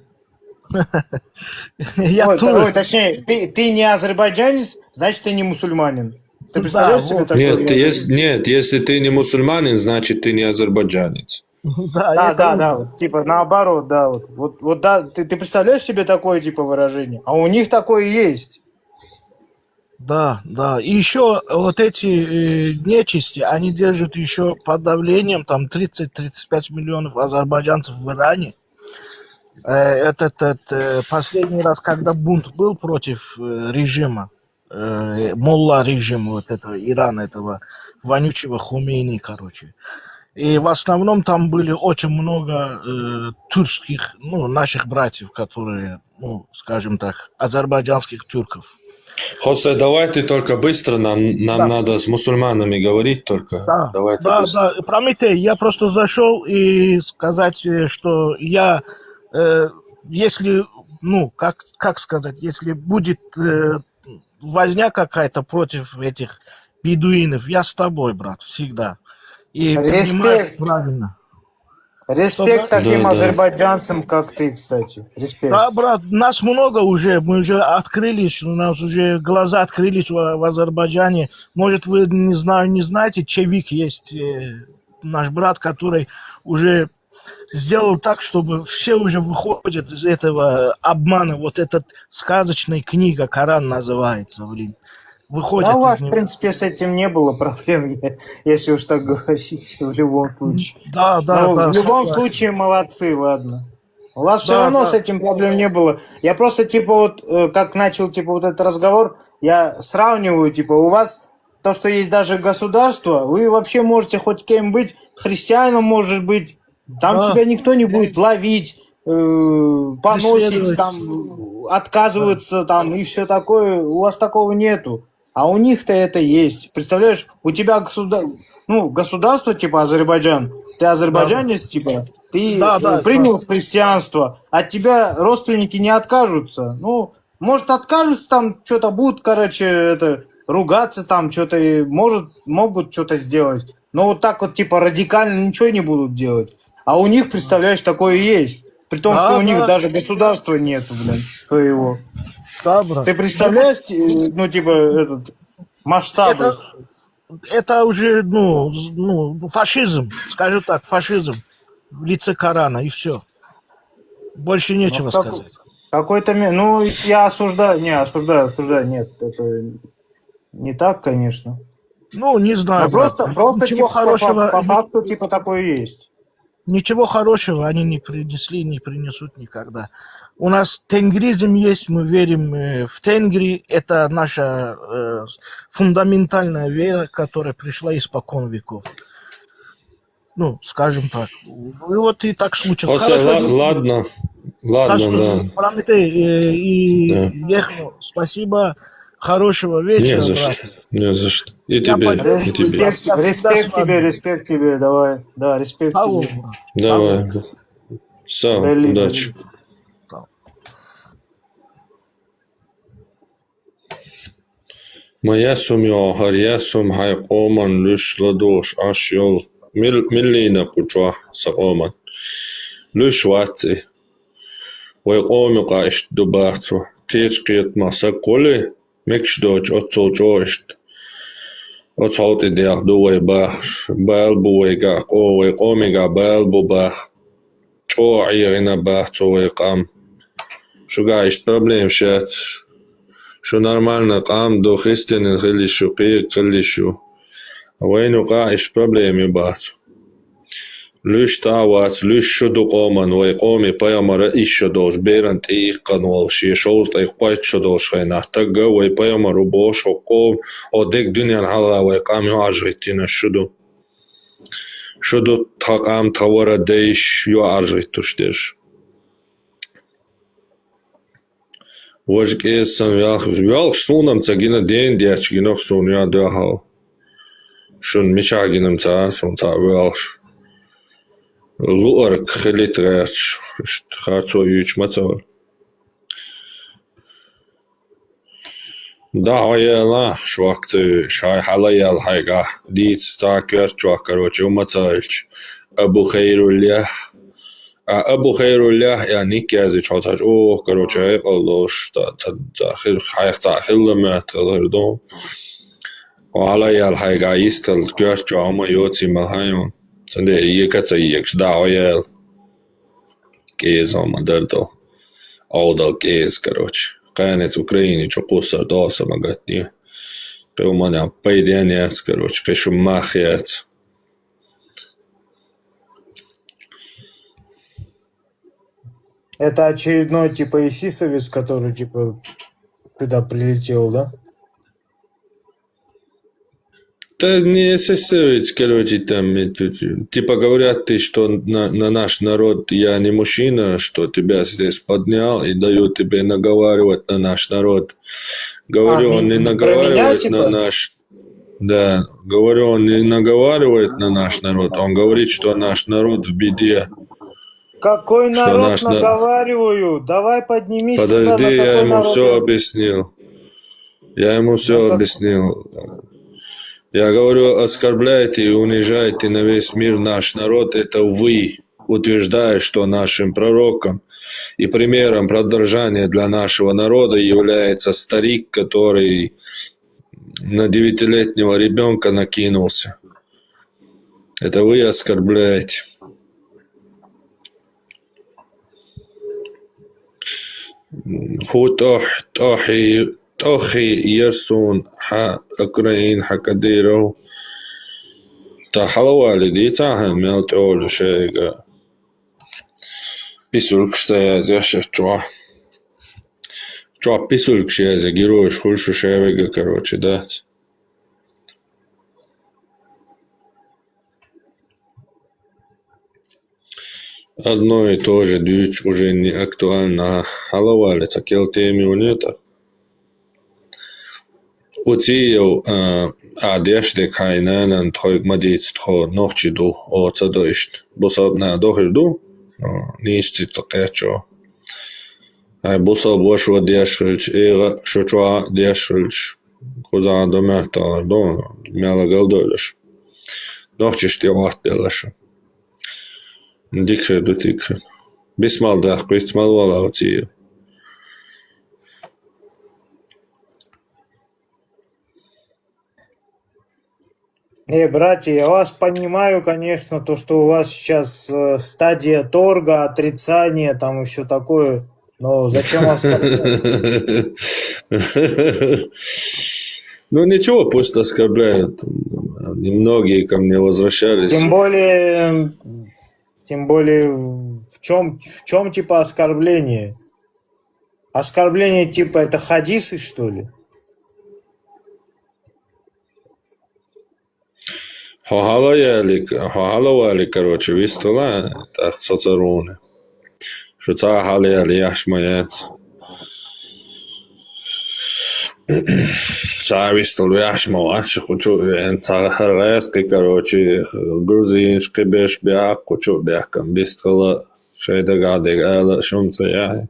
Я Ой, тоже. точнее, ты не азербайджанец, значит, ты не мусульманин. Ты Да, представляешь себе вот. такое? Нет, если ты не мусульманин, значит ты не азербайджанец. Да, Да, это да, уже. да, вот, типа наоборот, да, вот да, ты представляешь себе такое типа выражение? А у них такое есть. Да, да. И еще вот эти нечисти, они держат еще под давлением там 30-35 миллионов азербайджанцев в Иране. Последний раз, когда бунт был против режима, молла режима вот этого Ирана, этого вонючего Хомейни, короче. И в основном там были очень много тюркских, ну, наших братьев, которые, ну, скажем так, азербайджанских тюрков. Хосе, давай ты только быстро, нам Да. надо с мусульманами говорить только. Да, Давайте да, быстро. да. Прометей, я просто зашел и сказать, что я, если, ну, как сказать, если будет возня какая-то против этих бедуинов, я с тобой, брат, всегда. И принимаю Респект. правильно. Респект Что, таким Да, да. азербайджанцам, как ты, кстати. Респект. да, брат, нас много уже, мы уже открылись, у нас уже глаза открылись в Азербайджане. Может, вы, не знаю, не знаете, Чевик есть наш брат, который уже сделал так, чтобы все уже выходят из этого обмана. Вот эта сказочная книга, Коран называется, блин. Выходят Да, у вас, из в него. принципе, с этим не было проблем, если уж так говорить, в любом случае. Да, да, Но да, в любом согласен. случае молодцы, ладно. У вас все Да, равно да. с этим проблем не было. Я просто, типа, вот, как начал, типа, вот этот разговор, я сравниваю, типа, у вас то, что есть даже государство, вы вообще можете хоть кем быть, христианином может быть, там Да. тебя никто не будет ловить, поносить, Преследовать. там, отказываться, там, и все такое. У вас такого нету. А у них-то это есть. Представляешь, у тебя государство, типа Азербайджан, ты азербайджанец, типа, ты Да, да, принял христианство, от тебя родственники не откажутся. Ну, может, откажутся, там, что-то будут, короче, ругаться, там, что-то, могут что-то сделать. Но вот так вот, типа, радикально ничего не будут делать. А у них, представляешь, такое есть. При том, Да, что у них да. даже государства нету, блин, своего. Да, брат. Ты представляешь, ну, типа, масштабы? Это уже, фашизм, скажу так, фашизм в лице Корана, и все. Больше нечего сказать. Ну, я осуждаю, нет, это не так, конечно. Ну, не знаю, Но просто ничего типа, хорошего, по факту, типа, такое есть. ничего хорошего они не принесли, не принесут никогда. У нас тенгризм есть, мы верим в тенгри, это наша фундаментальная вера, которая пришла испокон веков. Ну, скажем так. И вот и так случилось. Хосе, ладно, да. Прометей и Да. Ехну, спасибо. Хорошего вечера, брат. Не за что. И Я тебе, поддерживаю. и тебе. Респект тебе, давай. Да, респект Алло, тебе. брат. Давай. Все, Дали. удачи. Маясум Йохарьясум Хайкоман Люш Ладош Ашьол Миллина Пучва Сакоман Люш Ватси Вайкоми Каиш Дубатсу Кичкит Масаколи Микшдоч Отсочошт Отсалти Диах Дуай Баш Балбу Вайгак О Вайкомига Балбу Бах Чо Айрина Бахцу Вайкам Шугаиш проблем шат شو نورمالنا قام دو خريستيان خلي شو قيق خلي شو وينو قاعش بروبليمي باتو لوش تاوات لوش شو دو قومان ويقومي بيامر إيش دوش بيران تيقان والشي شول تيقويت شو دوش خينا تقا وي بيامر وبوش وقوم وديك دنيا الحلا ويقامي وعجريتين شو دو تقام تورا ديش يو عجريتوش ديش Вожик сам вялх сунам цагина день дяч гинох сун я дахал. Шун мечагиным ца сун ца вялш. Луарк хелитреш харцо юч мацал. Да, я швакты шай халаял хайга. Диц та кёрчуа, короче, умацальч. Абу Хайруллях. Абу Хайруллях, я никязи чотач. О, короче, аллош, та хилламет, аллардон. Халаял хайга истал кёрчуа, ама йоци малхайон. Санде, якаца якш, да, я кейз, ама дардал. Аудал кейз, короче. Канец в Украине, что кусар доса магатни. Певманя пойденец, короче, кэшу махец. Это очередной типа исисовец, который типа туда прилетел, да? Да не сосевец, короче, там, типа говорят ты, что на наш народ я не мужчина, что тебя здесь поднял и дают тебе наговаривать на наш народ. Говорю, он не наговаривает типа? на наш... Да, говорю, он не наговаривает на наш народ, он говорит, что наш народ в беде. Какой Что народ наш наговариваю? Давай поднимись сюда, на Подожди, я какой ему народ все объяснил. Я ему все объяснил. Я говорю, оскорбляете и унижаете на весь мир наш народ, это вы, утверждая, что нашим пророком и примером продолжания для нашего народа является старик, который на 9-летнего ребенка накинулся. Это вы оскорбляете. Тохи Ерсун Украин Хакадиров Тахалвали Дитахан Мелтол Шейга Писульк Штаязя Шачуа Чуа Писульк Шаязя Герой Шхульшу Шевега, короче, да. Одно и то же дичь уже не актуально. Халавали, цакел теми унета. Утиев адешде кайнанан тхойг мадиц тхо нохчиду о цадоишт. Бособ на дохижду, нисти цакечо. Ай бособ вашва дешрич, эга шочуа дешрич. Куза домета дон, мяла галдойлеш. Нохчиш ти вахтелеш. Дикхер до тикхер. Бисмал дах, бисмал вала утиев. Братья, я вас понимаю, конечно, то, что у вас сейчас стадия торга, отрицания там и все такое, но зачем вас оскорблять? Ну ничего, пусть оскорбляют. Немногие ко мне возвращались. Тем более, в чем типа оскорбление? Оскорбление типа это хадисы, что ли? Хохалавали, короче, вистола, так соцаруны. Что цахали яшмаец. Цавистол яшмаец, хочу цахарвески, короче, грузинский бешбяк, хочу бякам бистола, шейдагадыг айла шумца яй.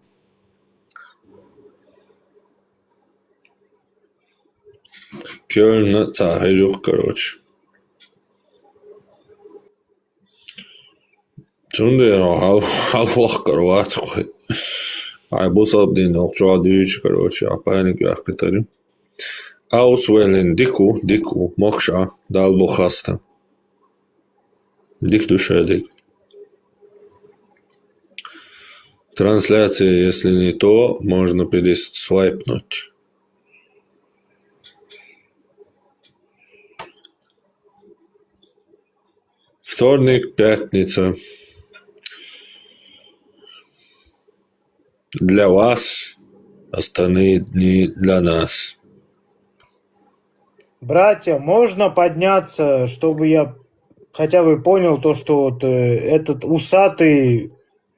Кёльна цахилюх, короче. Тундер халвах карватской. Ай бусаб дин охча дич, короче, апайник яхкатари. Аусвелен дику мокша дал бухаста. Дик душа дик. Трансляция, если не то, можно пересвайпнуть. Вторник, пятница. Для вас, остальные дни для нас. Братья, можно подняться, чтобы я хотя бы понял то, что вот этот усатый,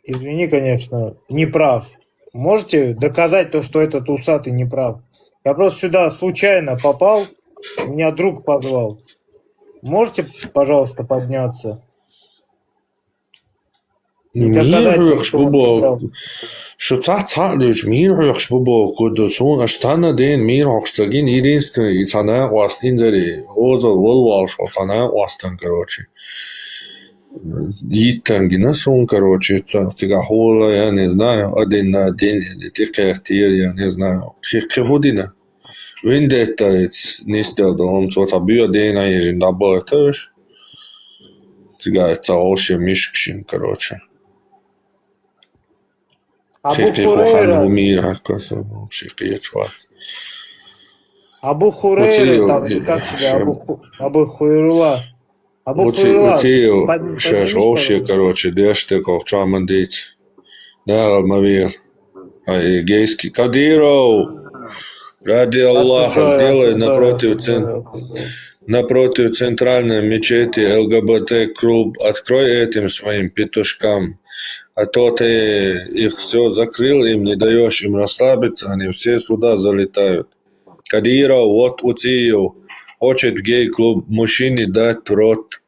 извини, конечно, не прав. Можете доказать то, что этот усатый не прав? Я просто сюда случайно попал, меня друг позвал. Можете, пожалуйста, подняться? И доказать то, что он не прав. Что Astana den Мирхокстагин единственный Ицана Уастинзари Озал Волвал Шалцана Уастан, короче. Yittangina сон, короче, цигахола, я не знаю, один на день, или тикертир, я не знаю. Кихудина. Виндеттаец не сделал, он цоцабия дена ежин дабатыш. Цигается още мишкшин, короче. Абу Хурейра, там, как тебя, Абу Хуйрула. Абу Хуйрула. Сейчас вообще, короче, дештеков, чамандить. Да, Мавир. Гейский. Кадиров! Ради Аллаха, сделай напротив центральной мечети ЛГБТ-клуб. Открой этим своим петушкам. А то ты их все закрыл, им не даешь им расслабиться, они все сюда залетают. Кадиров, вот Утиев, хочет в гей-клуб мужчине дать рот.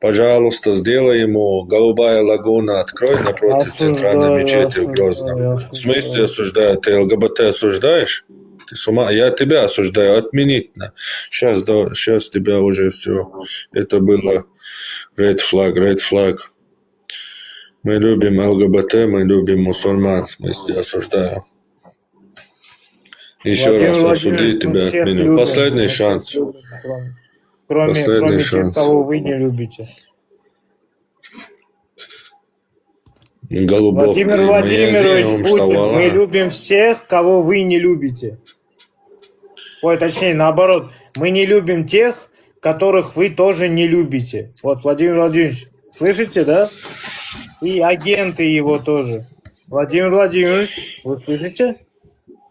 Пожалуйста, сделай ему голубая лагуна, открой напротив центральной мечети в Грозном. В смысле осуждаю? Ты ЛГБТ осуждаешь? Ты с ума? Я тебя осуждаю, отменительно. Сейчас тебя уже все. Это было red flag. Мы любим ЛГБТ, мы любим мусульман, в смысле осуждаю. Еще раз осуди тебя, отменю. Последний шанс. Кроме тех, кого вы не любите. Владимир Владимирович Путин, мы любим всех, кого вы не любите. Ой, точнее, наоборот, мы не любим тех, которых вы тоже не любите. Вот, Владимир Владимирович, слышите, да? И агенты его тоже. Владимир Владимирович, вы слышите?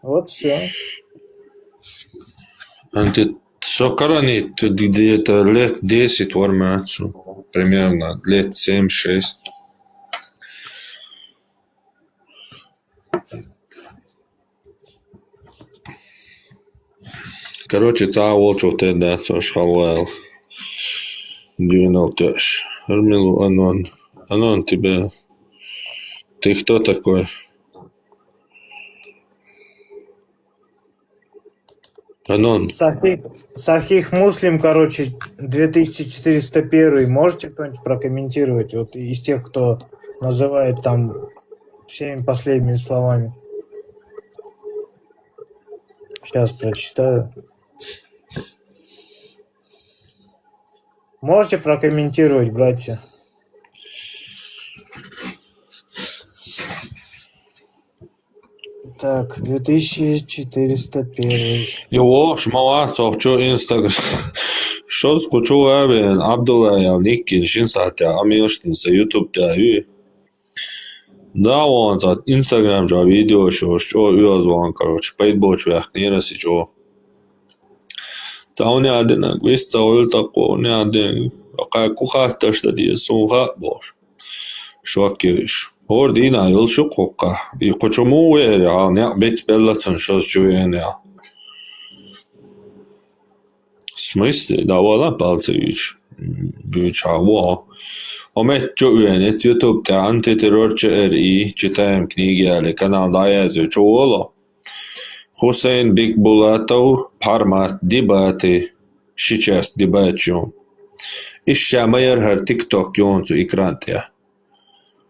Вот все. Сокаранит где-то лет 10 в армацию. Примерно лет 7-6. Короче, цао чуте да, цош халвал. Дюнал тёш. Армилу Анон тебе. Ты кто такой? Анон. Сахих Муслим, короче, 2401. Можете кто-нибудь прокомментировать? Вот из тех, кто называет там всеми последними словами. Сейчас прочитаю. Можете прокомментировать, братья? Так, 2401. Его шмалацов, что Инстаграм. Что скучу Абин, Абдулла, Никин, Шинсатя, Амилштинса, Ютуб тяви. Да, он за Инстаграм же видео, что уязван, короче, пейтбоч вверх, не раси, что. Цау не один, весь цау такой, не один. Какая кухата, что ты сунга бош. Швакивиш. Ордина, юлшу кука. И почему уверен, а не быть беллацан, что чуяне. В смысле, да, вала Палцевич. Бючаво. Омет чуяне, YouTube, те антитеррор ЧРИ, читаем книги, але канал Даязю, чуоло. Хусейн Бикбулатов, Пармат, дебаты, сейчас дебачу. Ища майер TikTok юнцу экрантия.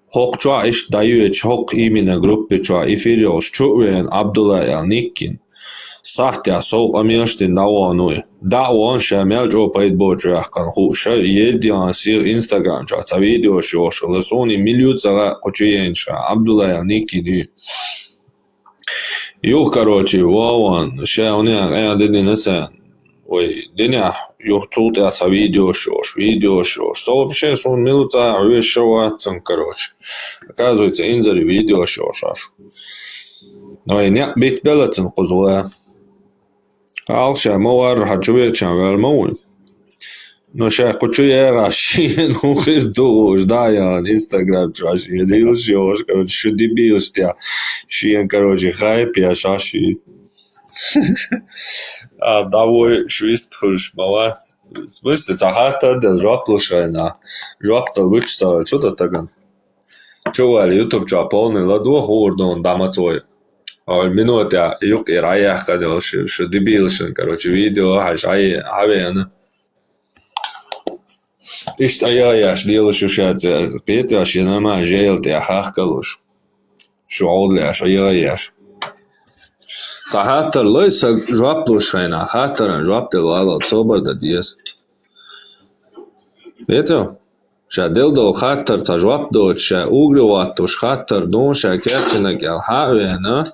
Хок чуа иш даюеч хок именно группе чуа эфириос чуэн Абдулла Никин. Сахтя сол амиштин давануй. Да он шамел джо пейтбоч яхкан хуша едиан сир Инстаграм чуа та видео шош лесони милют зара кочуенша Абдулла Никин. Юх, короче, вован, ша он я дединесан. Ой, деня, юх тут я та видео шош. Сообщение сон минута решиваться, короче. Оказывается, инзари видео шош. Ой, не бить белацин кузуя. Алша мовар хачуе чанвел мовы. Но ша кучуе раши, ну хиздуш, да я Инстаграм чаш, едил шош, короче, что дебил штя. Шиен, короче, хайп, я шаши. А давай швист хурш малац. В смысле, захата дел жоплушайна. Жопта вычсал, что-то таган. Чували, ютуб ча полный ладу хурдон дамацой. Минута юк и раях кадел, что дебилшин, короче, видео, аж ай, авиана. Ишт аяяш делаешь ушацы, петяш, я нама жейл, ты ахахкалуш. Шо аудляш, аяяш. Захатар лойса жоплушайна, хатаран жоптел вала соборда диес. Видите? Ша делдо хатар та жопто, ша углеватуш хатар дон, ша керчина гел хавена.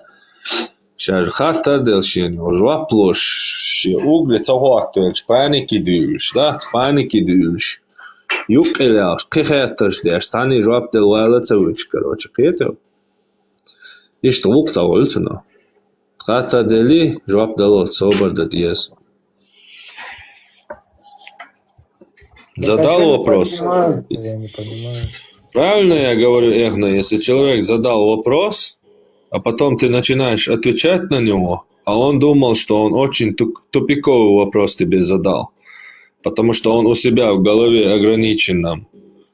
Ша хатар делшин, жоплуш, ша угле цагату, паники дюш, да, паники дюш. Юкеляш, кихеташ деш, стани жоптел вала цавуч, короче, видите? Ишт лук цавульцина. Хата дели, жоптел соборда диес. Задал вопрос. Я не понимаю. Правильно я говорю, Эхна, если человек задал вопрос, а потом ты начинаешь отвечать на него, а он думал, что он очень тупиковый вопрос тебе задал, потому что он у себя в голове ограниченном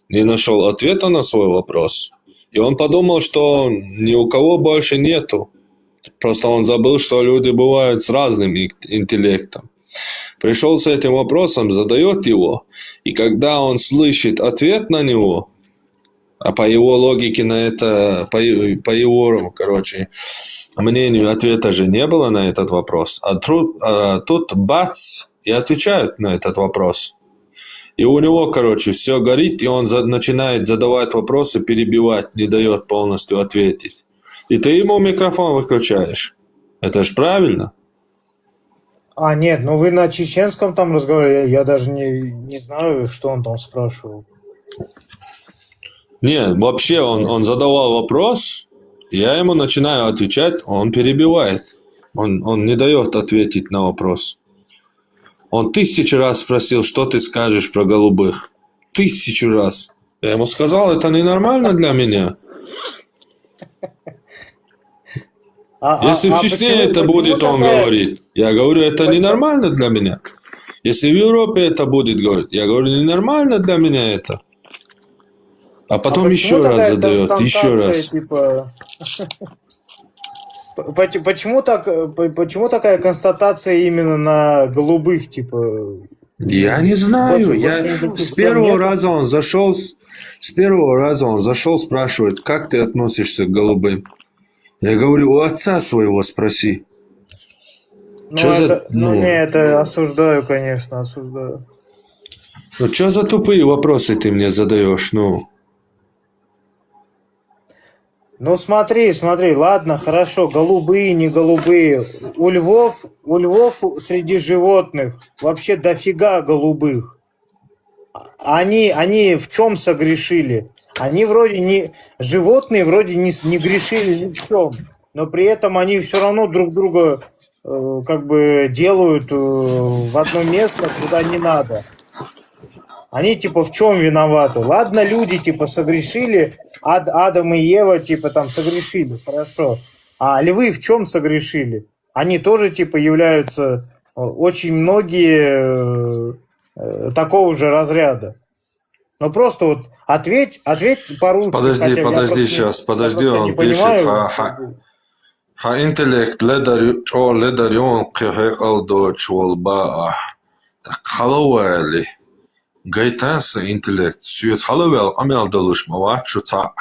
не нашел ответа на свой вопрос, и он подумал, что ни у кого больше нету. Просто он забыл, что люди бывают с разным интеллектом. Пришел с этим вопросом, задает его, и когда он слышит ответ на него, а по его логике на это, по его, короче, мнению, ответа же не было на этот вопрос, а тут бац, и отвечают на этот вопрос. И у него, короче, все горит, и он начинает задавать вопросы, перебивать, не дает полностью ответить. И ты ему микрофон выключаешь. Это ж правильно. А, нет, ну вы на чеченском там разговаривали, я даже не знаю, что он там спрашивал. Нет, вообще он задавал вопрос, я ему начинаю отвечать, он перебивает. Он не дает ответить на вопрос. Он 1000 раз спросил, что ты скажешь про голубых. 1000 раз. Я ему сказал, это ненормально для меня. Если в Чечне это будет, он говорит. Я говорю, это ненормально для меня. Если в Европе это будет, говорит, я говорю, ненормально для меня это. А потом еще раз задает, еще раз. Типа... Почему такая констатация именно на голубых, типа? Я не знаю. С первого раза он зашел, спрашивает, как ты относишься к голубым. Я говорю, у отца своего спроси. Это осуждаю, конечно, осуждаю. Ну, что за тупые вопросы ты мне задаешь, ну? Ну, смотри, ладно, хорошо, голубые, не голубые. У львов среди животных вообще дофига голубых. Они в чем согрешили? Они вроде не... Животные вроде не грешили ни в чем, но при этом они все равно друг друга как бы делают в одно место, куда не надо. Они типа в чем виноваты? Ладно, люди типа согрешили, Адам и Ева типа там согрешили, хорошо. А львы в чем согрешили? Они тоже типа являются очень многие такого же разряда. Ну просто вот ответь по-русски. Подожди, он пишет. Интеллект ледарён кехекалдо чолба. Так халавали. Гайтанс интеллект. Сүйет халавал амялдалыш мавачу ца.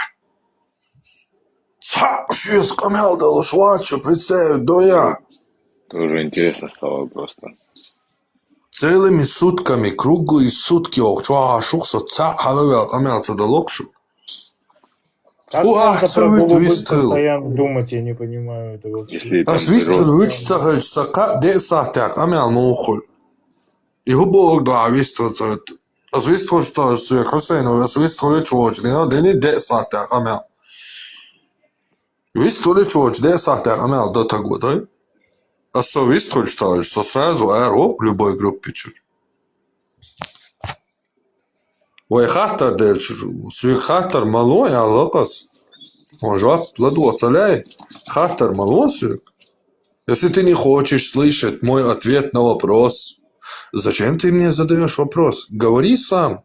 Сүйет амялдалыш мавачу представить доя. Тоже интересно стало просто. Целыми сутками, круглые сутки, шухса ца халавал амялца далокшу. Как можно про голубых постоянно думать, я не понимаю это вообще. И губок да вистроцет. Звистро что с Хусейном, звистро чёрч, не дени 10 амел. Звистро чёрч 10 амел до того, да? А со звистро что сразу аэроп любой группе чуть. Ой, хатар дельч, свой хатар малой алокас. Он жвап ладу оцаляй. Хатар малосюк. Если ты не хочешь слышать мой ответ на вопрос, зачем ты мне задаешь вопрос? Говори сам.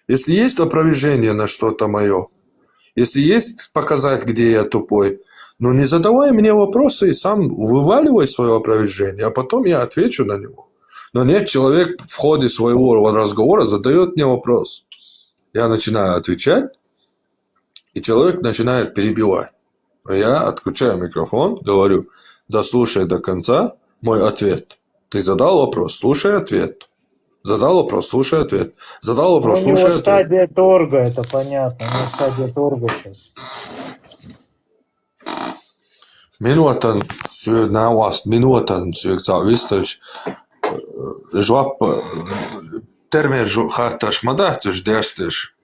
Если есть опровержение на что-то мое, если есть показать, где я тупой, ну не задавай мне вопросы и сам вываливай свое опровержение, а потом я отвечу на него. Но нет, человек в ходе своего разговора задает мне вопрос. Я начинаю отвечать, и человек начинает перебивать. Я отключаю микрофон, говорю, дослушай до конца мой ответ. Ты задал вопрос, слушай ответ. Задал вопрос, слушай ответ. Задал вопрос, У него слушай ответ. стадия торга, это понятно. У него стадия торга сейчас. Minuutan syö näoast, minuutan syöksää vistöš. Žvap, термин харташ мадахтуш дяштыш.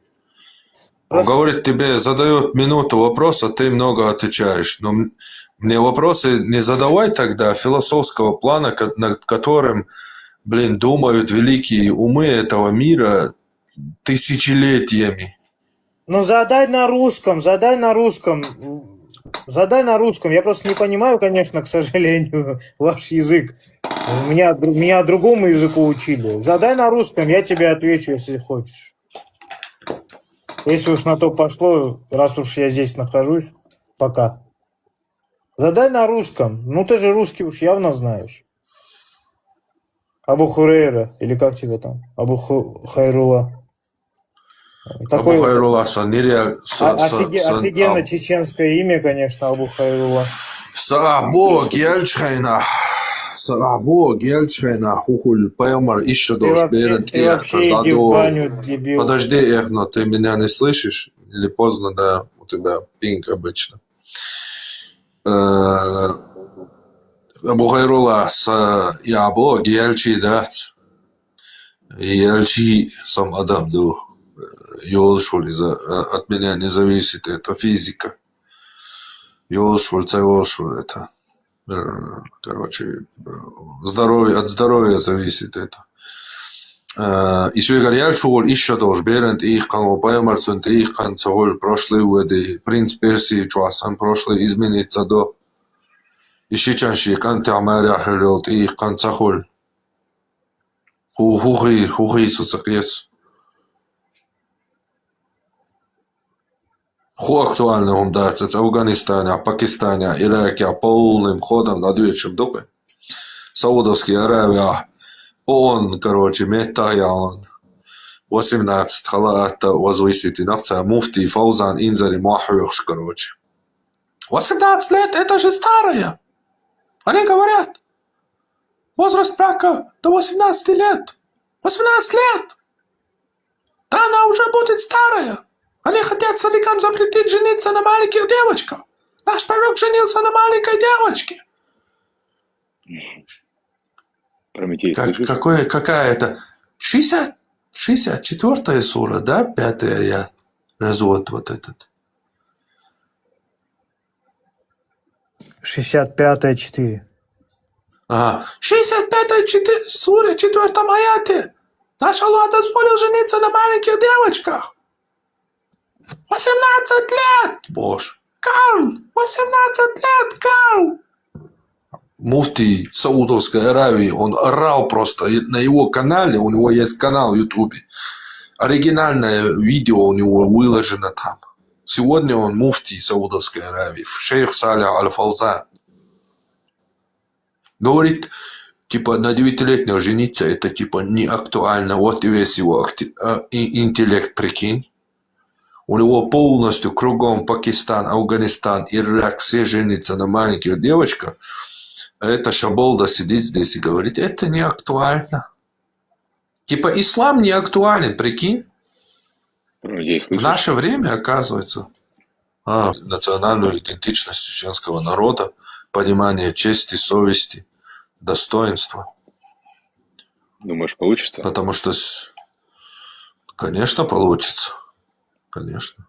Он говорит тебе, задает минуту вопрос, а ты много отвечаешь. Но мне вопросы не задавай тогда философского плана, над которым, думают великие умы этого мира тысячелетиями. Ну, задай на русском. Задай на русском. Я просто не понимаю, конечно, к сожалению, ваш язык. Меня другому языку учили. Задай на русском, я тебе отвечу, если хочешь. Если уж на то пошло, раз уж я здесь нахожусь, пока. Задай на русском. Ну, ты же русский уж явно знаешь. Абу Хурейра, или как тебя там? Абу Хайрула. Абу Хайрула, офигенно чеченское имя, конечно, Абу Хайрула. Саабо Гельчхайна, хухуль, поймар, еще должен берет. Ты вообще иди в баню, дебил. Подожди, Эхно, ты меня не слышишь? Или поздно, да, у тебя пинг обычно. Абу Хайрула, Саабо Гельчи, да. Гельчи сам Адам, да. Йолшуль, от меня не зависит, это физика. Йолшуль, Цайолшуль, это, короче, здоровье, от здоровья зависит это. И сюгар Яльшуль еще тоже берет, их канал Паймарцунт, их канцоль прошлый воды, принц Персии Чуасан прошлый изменится до. И сейчас канты Амаряхелет, их канцахоль. Хухи суцакес. Ху актуально он дается в Афганистане, Пакистане, Ираке полным ходом над вечером дупы. Саудовская Аравия, ООН, короче, Метаян, 18 халата возвысит инакция муфти Фаузан Инзари Махуюхш, короче. 18 лет, это же старое. Они говорят, возраст брака до 18 лет. 18 лет! Да она уже будет старая. Они хотят старикам запретить жениться на маленьких девочках. Наш пророк женился на маленькой девочке. Прометей, какая это? 64-я сура, да? 5-я я. Развод вот этот. 65-я 4. Ага. 65-я сура, 4-м аяте. Наш Аллах дозволил жениться на маленьких девочках. 18 лет! Боже. Карл! 18 лет, Карл! Муфти Саудовской Аравии, он орал просто. На его канале, у него есть канал в Ютубе. Оригинальное видео у него выложено там. Сегодня он муфти Саудовской Аравии, шейх Салих Аль-Фаузан. Говорит, типа, на 9-летнего жениться, это типа не актуально. Вот и весь его интеллект, прикинь. У него полностью кругом Пакистан, Афганистан, Ирак, все женятся на маленьких девочках. А эта шаболда сидит здесь и говорит, это не актуально. Типа ислам не актуален, прикинь. В наше время, оказывается, национальную идентичность чеченского народа, понимание чести, совести, достоинства. Думаешь, получится? Потому что, конечно, получится. Конечно.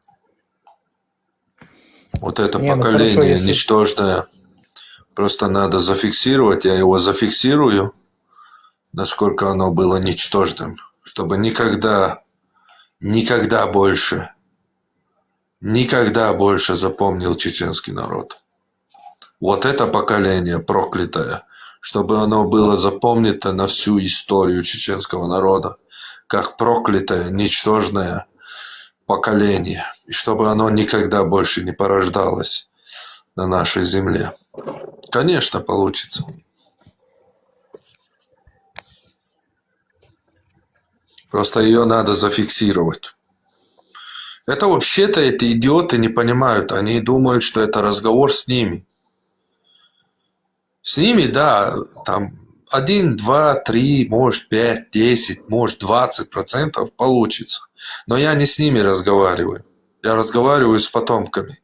Вот это поколение хорошо, если... ничтожное. Просто надо зафиксировать. Я его зафиксирую, насколько оно было ничтожным. Чтобы никогда больше никогда больше запомнил чеченский народ. Вот это поколение проклятое, чтобы оно было запомнито на всю историю чеченского народа, как проклятое, ничтожное поколение, и чтобы оно никогда больше не порождалось на нашей земле. Конечно, получится. Просто ее надо зафиксировать. Это вообще-то эти идиоты не понимают. Они думают, что это разговор с ними. С ними, да, там 1, 2, 3, может 5, 10, может 20% получится. Но я не с ними разговариваю. Я разговариваю с потомками.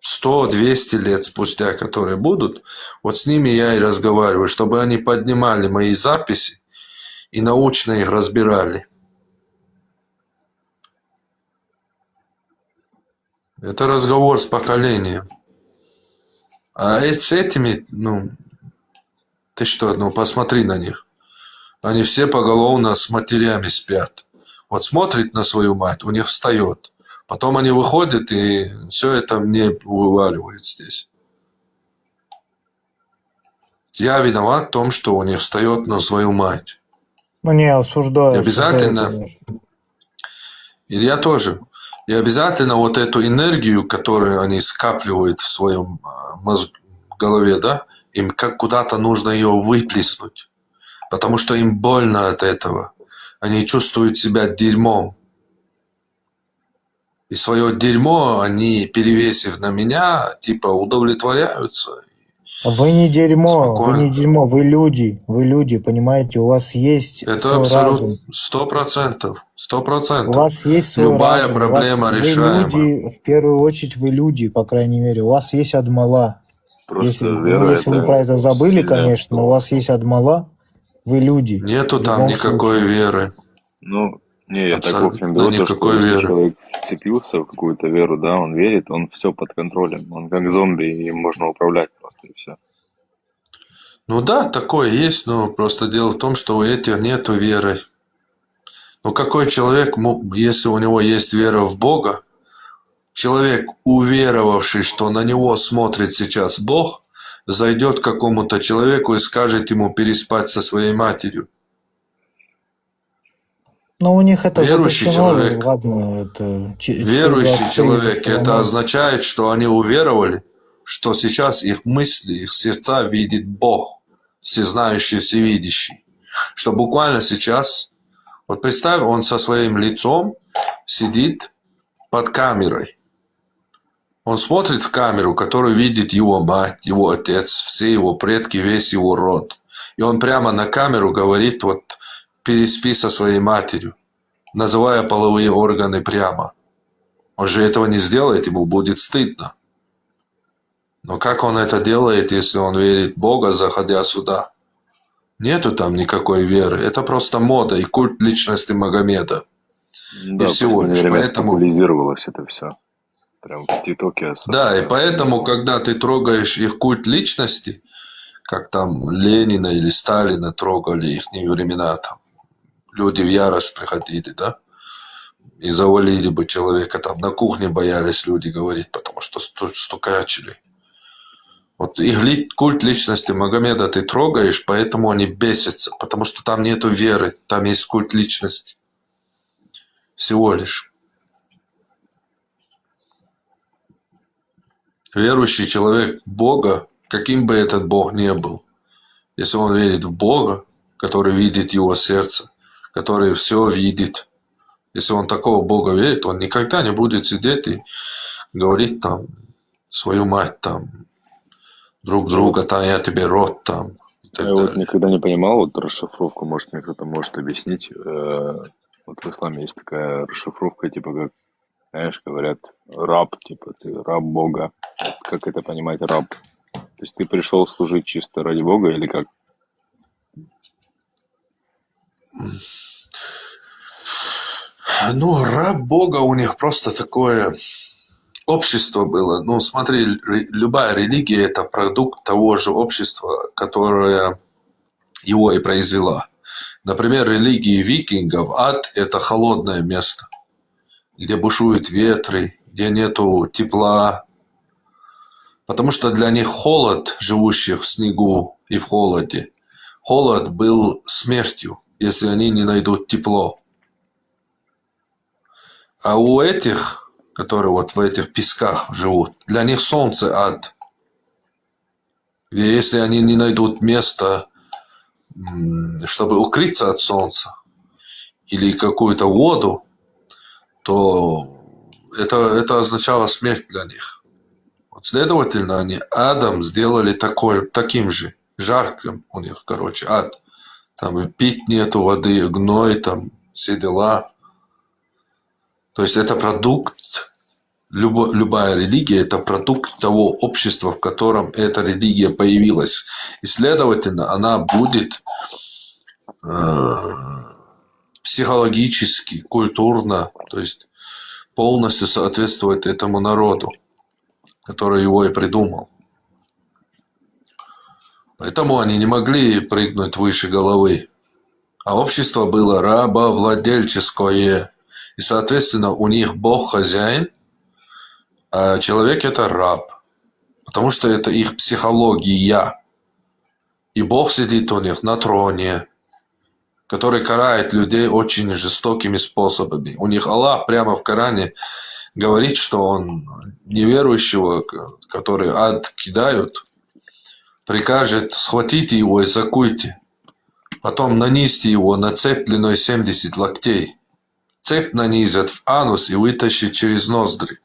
100-200 лет спустя, которые будут, вот с ними я и разговариваю, чтобы они поднимали мои записи и научно их разбирали. Это разговор с поколением. А с этими, ты что, посмотри на них. Они все поголовно с матерями спят. Вот смотрит на свою мать, у них встает. Потом они выходят, и все это мне вываливают здесь. Я виноват в том, что у них встает на свою мать. Не осуждаю. И обязательно, и я тоже. И обязательно вот эту энергию, которую они скапливают в своем голове, да, им как куда-то нужно ее выплеснуть. Потому что им больно от этого. Они чувствуют себя дерьмом. И свое дерьмо они, перевесив на меня, типа удовлетворяются. Вы не дерьмо, спокойно. Вы не дерьмо, вы люди, понимаете, у вас есть это свой абсолютно разум. 100%. У вас есть свой Любая разум. проблема решаема. Вы люди, в первую очередь вы люди, по крайней мере, у вас есть адмала. Если вы про это забыли, конечно, но у вас есть адмала, вы люди. Нету там никакой веры. Не, я так, в общем, беру то, что если человек вцепился в какую-то веру, да, он верит, он все под контролем. Он как зомби, им можно управлять просто, и все. Да, такое есть, но просто дело в том, что у этих нету веры. Какой человек, если у него есть вера в Бога, человек, уверовавший, что на него смотрит сейчас Бог, зайдет к какому-то человеку и скажет ему переспать со своей матерью. Но у них это верующий человек, ладно, это верующий человек, это означает, что они уверовали, что сейчас их мысли, их сердца видит Бог, всезнающий, всевидящий. Что буквально сейчас, вот представь, он со своим лицом сидит под камерой. Он смотрит в камеру, которую видит его мать, его отец, все его предки, весь его род. И он прямо на камеру говорит, вот, переспи со своей матерью, называя половые органы прямо. Он же этого не сделает, ему будет стыдно. Но как он это делает, если он верит в Бога, заходя сюда? Нету там никакой веры. Это просто мода и культ личности Магомеда. Да, и всего лишь. Поэтому популяризировалось это все. Прям в ТикТоке особенно. Да, и поэтому, когда ты трогаешь их культ личности, как там Ленина или Сталина трогали их времена, там люди в ярость приходили, да, и завалили бы человека, там на кухне боялись люди говорить, потому что стукачили. Вот их культ личности Магомеда ты трогаешь, поэтому они бесятся, потому что там нету веры, там есть культ личности. Всего лишь. Верующий человек в Бога, каким бы этот Бог ни был, если он верит в Бога, который видит его сердце, который все видит, если он такого Бога верит, он никогда не будет сидеть и говорить там свою мать там, друг друга, там я тебе род там. Я вот никогда не понимал вот расшифровку, может мне кто-то может объяснить. Вот в исламе есть такая расшифровка, типа как, знаешь, говорят, раб, типа ты раб Бога. Как это понимать, раб? То есть ты пришел служить чисто ради Бога или как? Раб Бога у них просто такое общество было. Смотри, любая религия – это продукт того же общества, которое его и произвела. Например, религии викингов ад – это холодное место, где бушуют ветры, где нету тепла. Потому что для них холод, живущих в снегу и в холоде, холод был смертью, если они не найдут тепло. А у этих, которые вот в этих песках живут, для них солнце ад. И если они не найдут места, чтобы укрыться от солнца, или какую-то воду, то это означало смерть для них. Вот, следовательно, они адом сделали таким же, жарким у них, короче, ад. Там пить нету воды, гной, там все дела. То есть это продукт, любая религия – это продукт того общества, в котором эта религия появилась. И, следовательно, она будет психологически, культурно, то есть полностью соответствовать этому народу, который его и придумал. Поэтому они не могли прыгнуть выше головы. А общество было рабовладельческое. И, соответственно, у них Бог хозяин, а человек – это раб. Потому что это их психология. И Бог сидит у них на троне, который карает людей очень жестокими способами. У них Аллах прямо в Коране говорит, что он неверующего, который ад кидают, прикажет: схватите его и закуйте. Потом нанести его на цепь длиной 70 локтей. Цепь нанизят в анус и вытащат через ноздри.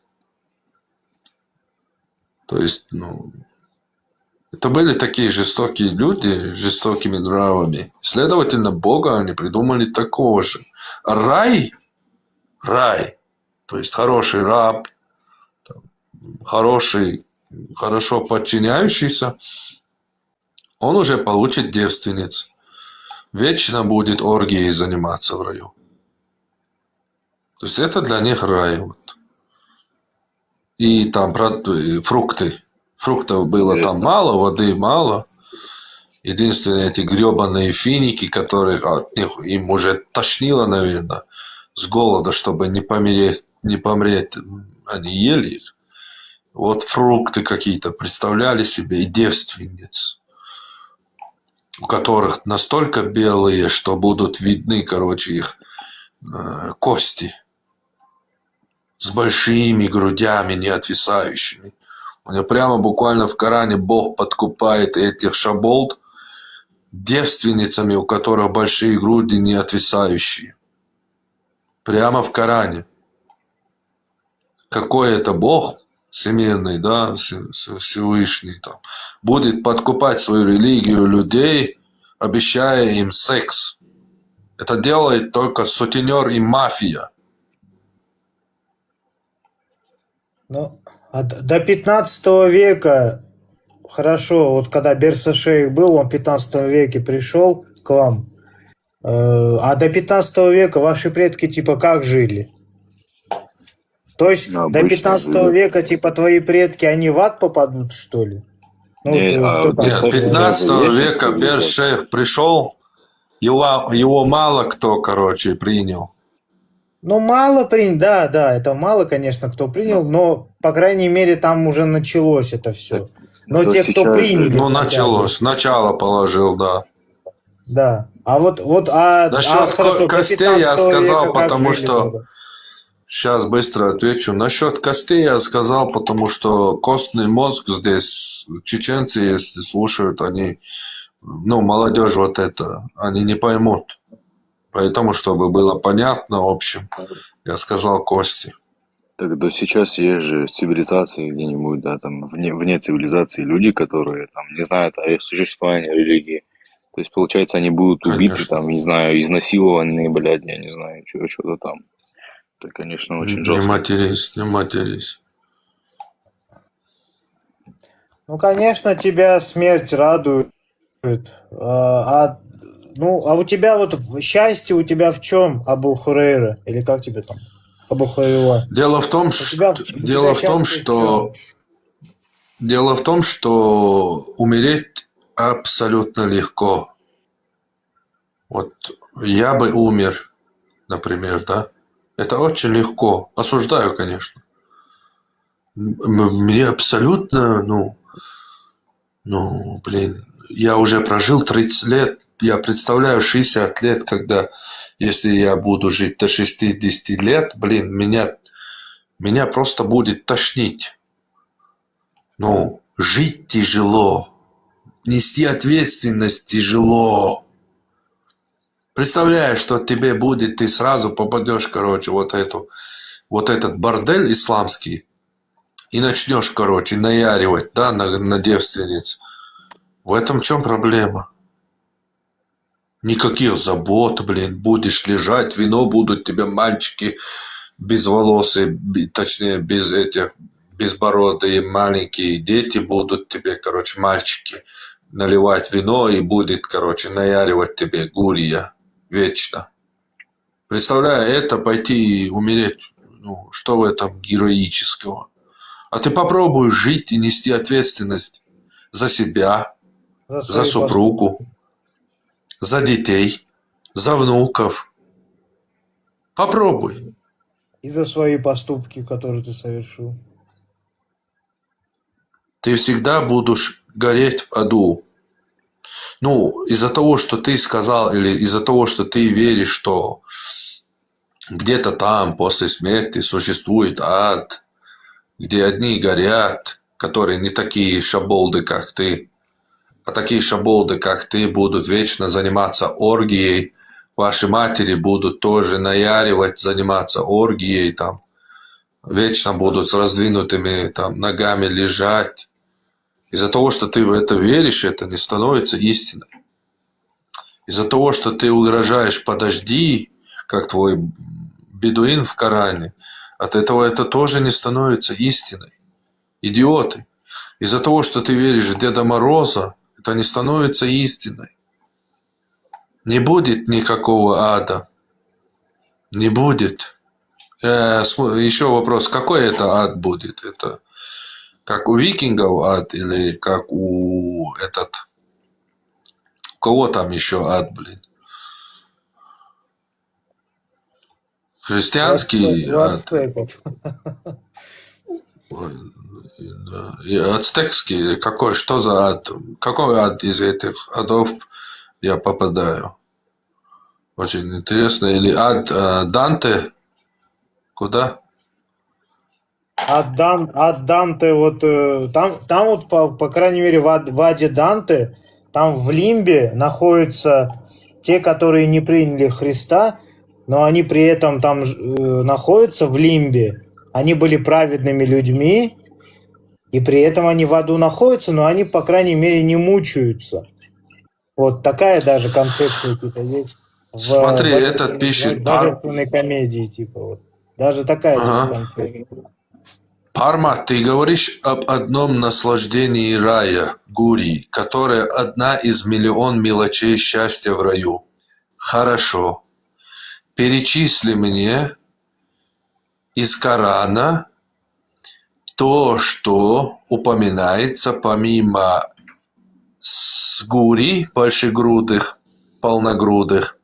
То есть, это были такие жестокие люди, с жестокими нравами. Следовательно, Бога они придумали такого же. Рай, то есть хороший раб, хороший, хорошо подчиняющийся, он уже получит девственниц. Вечно будет оргией заниматься в раю. То есть это для них рай. Вот. И там фрукты. Фруктов было там мало, воды мало. Единственные эти гребаные финики, которые от них им уже тошнило, наверное, с голода, чтобы не помереть, они ели их. Вот фрукты какие-то представляли себе, и девственниц, у которых настолько белые, что будут видны, короче, их кости с большими грудями, не отвисающими. У него прямо буквально в Коране Бог подкупает этих шаболд девственницами, у которых большие груди, не отвисающие. Прямо в Коране. Какой это Бог всемирный, да, Всевышний, там, будет подкупать свою религию людей, обещая им секс. Это делает только сутенер и мафия. Ну, до 15 века, хорошо, вот когда Берса-шейх был, он в 15 веке пришел к вам, а до 15 века ваши предки типа как жили? То есть до 15 века типа твои предки, они в ад попадут, что ли? Ну, Нет, 15 века Берс-шейх пришел, его мало кто, короче, принял. Ну, мало принял, да, это мало, конечно, кто принял, но, по крайней мере, там уже началось это все. Но те, кто приняли... Ну, началось, сначала положил, да. Да, насчет хорошо, костей я сказал, века, потому что... Тогда? Сейчас быстро отвечу. Насчет костей я сказал, потому что костный мозг здесь, чеченцы, если слушают, они, молодежь вот это, они не поймут. Поэтому, чтобы было понятно, в общем, я сказал кости. Так да сейчас есть же цивилизации где-нибудь, да, там вне цивилизации люди, которые там не знают о существовании религии. То есть, получается, они будут убиты, конечно, там, не знаю, изнасилованы, блядь, я не знаю, что-то там. Это, конечно, очень жестко. Не матерись. Ну, конечно, тебя смерть радует. А у тебя вот счастье у тебя в чем, Абу Хурейра? Или как тебе там? Абу Хурейра. Дело в том, что умереть абсолютно легко. Вот я бы умер, например, да? Это очень легко. Осуждаю, конечно. Мне абсолютно, блин, я уже прожил 30 лет. Я представляю 60 лет, когда, если я буду жить до 60 лет, блин, меня просто будет тошнить. Жить тяжело. Нести ответственность тяжело. Представляешь, что тебе будет, ты сразу попадешь, короче, вот этот бордель исламский и начнешь, короче, наяривать, да, на девственниц. В этом в чем проблема? Никаких забот, блин, будешь лежать, вино будут тебе мальчики безволосые, точнее, безбородые маленькие дети будут тебе, короче, мальчики наливать вино и будет, короче, наяривать тебе гурия вечно. Представляю, это пойти и умереть. Что в этом героического? А ты попробуй жить и нести ответственность за себя, за супругу, за детей, за внуков. Попробуй. И за свои поступки, которые ты совершил. Ты всегда будешь гореть в аду. Из-за того, что ты сказал, или из-за того, что ты веришь, что где-то там после смерти существует ад, где одни горят, которые не такие шаболды, как ты, а такие шаболды, как ты, будут вечно заниматься оргией. Ваши матери будут тоже наяривать, заниматься оргией, там, вечно будут с раздвинутыми там, ногами лежать. Из-за того, что ты в это веришь, это не становится истиной. Из-за того, что ты угрожаешь «подожди», как твой бедуин в Коране, от этого это тоже не становится истиной. Идиоты. Из-за того, что ты веришь в Деда Мороза, это не становится истиной. Не будет никакого ада. Не будет. Еще вопрос, какой это ад будет? Это как у викингов ад или как у кого там еще ад, блин? Христианский ад. И ацтекский. Что за ад? Какой ад из этих адов я попадаю? Очень интересно. Или ад Данте? Куда? Ад Данте, вот там вот, по крайней мере, в аде Данте, там в Лимбе находятся те, которые не приняли Христа, но они при этом там находятся в Лимбе. Они были праведными людьми, и при этом они в аду находятся, но они, по крайней мере, не мучаются. Вот такая даже концепция типа есть. Смотри, этот пишет... божественной комедии, типа вот. Даже такая типа концепция. Парма, ты говоришь об одном наслаждении рая, гури, которое одна из миллион мелочей счастья в раю. Хорошо. Перечисли мне из Корана то, что упоминается помимо гури, большегрудых, полногрудых,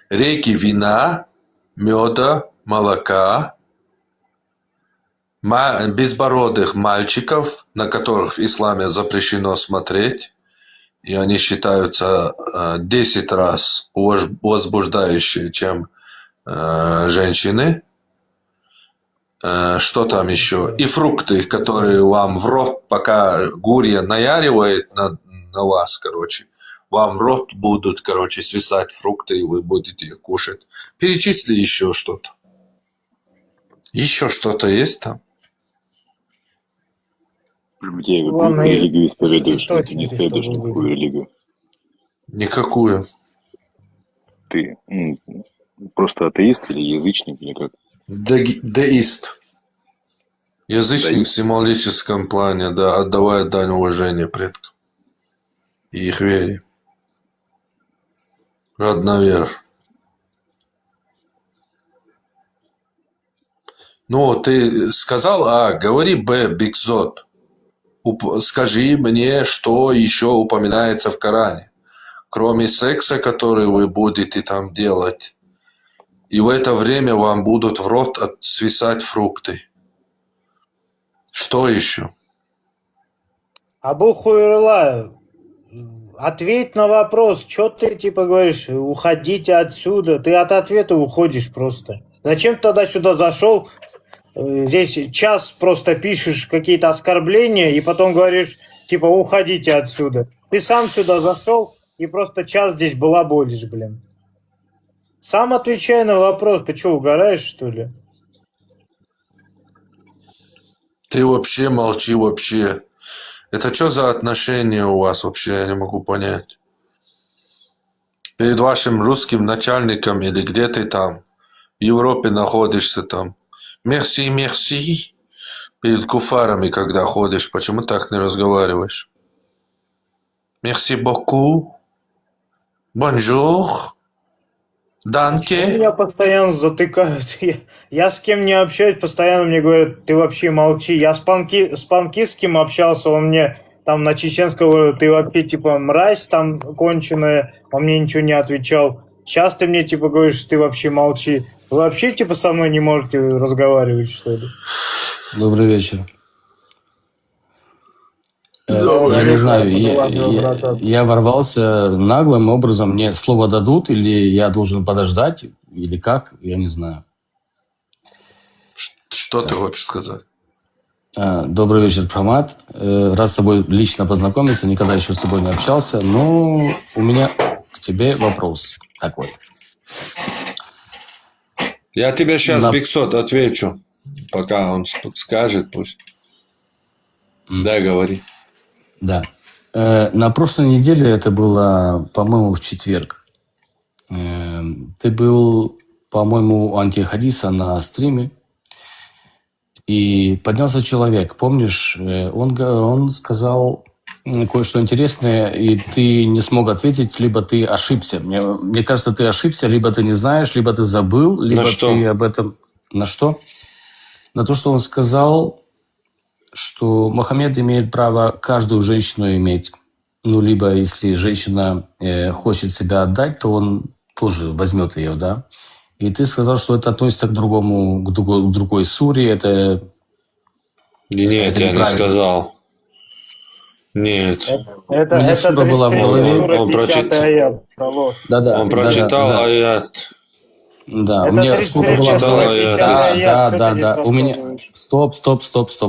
реки вина, меда, молока, безбородых мальчиков, на которых в исламе запрещено смотреть, и они считаются 10 раз возбуждающие, чем женщины. Что там еще? И фрукты, которые вам в рот, пока гурья наяривает на вас, короче, вам в рот будут, короче, свисать фрукты, и вы будете их кушать. Перечисли еще что-то. Еще что-то есть там? Где какую религию исповедуешь? Ты не исповедуешь никакую религию. Никакую. Ты просто атеист или язычник, или как? Деист. Язычник в символическом плане, да, отдавая дань уважения предкам и их вере. Родновер. Ты сказал А, говори Б, Бикзот. Скажи мне, что еще упоминается в Коране. кроме секса, который вы будете там делать, и в это время вам будут в рот свисать фрукты. Что еще? Абу Хуйрла, ответь на вопрос, что ты типа говоришь, уходите отсюда, ты от ответа уходишь просто. Зачем ты тогда сюда зашел? Здесь час просто пишешь какие-то оскорбления и потом говоришь, типа, уходите отсюда. Ты сам сюда зашел и просто час здесь балаболишь, блин. Сам отвечай на вопрос, ты что, угораешь, что ли? Ты вообще молчи вообще. Это что за отношения у вас вообще, я не могу понять. Перед вашим русским начальником или где ты там, в Европе находишься там. Мерси, мерси. Перед куфарами, когда ходишь, почему так не разговариваешь? Мерси боку. Бонжур. Данке. Меня постоянно затыкают. Я с кем не общаюсь, постоянно мне говорят, ты вообще молчи. Я с Панкистским общался, он мне там на чеченском говорил, ты вообще типа мразь там конченая, он мне ничего не отвечал. Сейчас ты мне типа говоришь, ты вообще молчи. Вы вообще типа со мной не можете разговаривать, что ли? Добрый вечер. Я не знаю, я ворвался наглым образом. Мне слово дадут, или я должен подождать, или как, я не знаю. Что ты хочешь сказать? Добрый вечер, Прамат. Рад с тобой лично познакомиться, никогда еще с тобой не общался. Но у меня к тебе вопрос такой. Я тебе сейчас, Биксот, отвечу, пока он скажет, пусть. Да, говори. Да. На прошлой неделе, это было, по-моему, в четверг, ты был, по-моему, у Антихадиса на стриме, и поднялся человек, помнишь, он сказал кое-что интересное, и ты не смог ответить, либо ты ошибся. Мне кажется, ты ошибся, либо ты не знаешь, либо ты забыл, либо ты об этом... На что? На то, что он сказал, что Мухаммед имеет право каждую женщину иметь. Ну, либо если женщина хочет себя отдать, то он тоже возьмет ее, да? И ты сказал, что это относится к другому, к другой суре, это... Нет, я не сказал. Нет. Это 33 сура, Он 50 аят. Алло. Да-да. Он прочитал аят. Да, Это у меня 33 сура, 50 аят. Да. У меня... Стоп.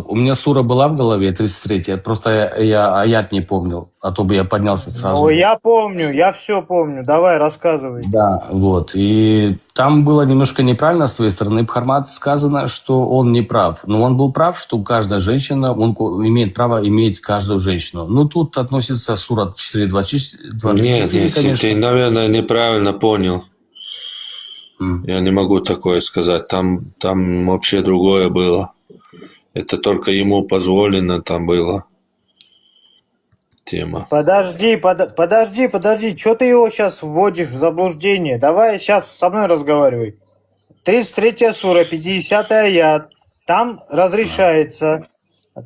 У меня сура была в голове, 33. Просто я аят не помнил, а то бы я поднялся сразу. Ну, я помню, я все помню. Давай, рассказывай. Да, вот. И там было немножко неправильно с твоей стороны. Бхармат сказано, что он не прав. Но он был прав, что каждая женщина, он имеет право иметь каждую женщину. Ну, тут относится сура 4.24. Нет, ты, наверное, неправильно понял. Я не могу такое сказать. Там вообще другое было. Это только ему позволено там было. Тема. Подожди. Что ты его сейчас вводишь в заблуждение? Давай сейчас со мной разговаривай. 33 сура, 50 аят. Там разрешается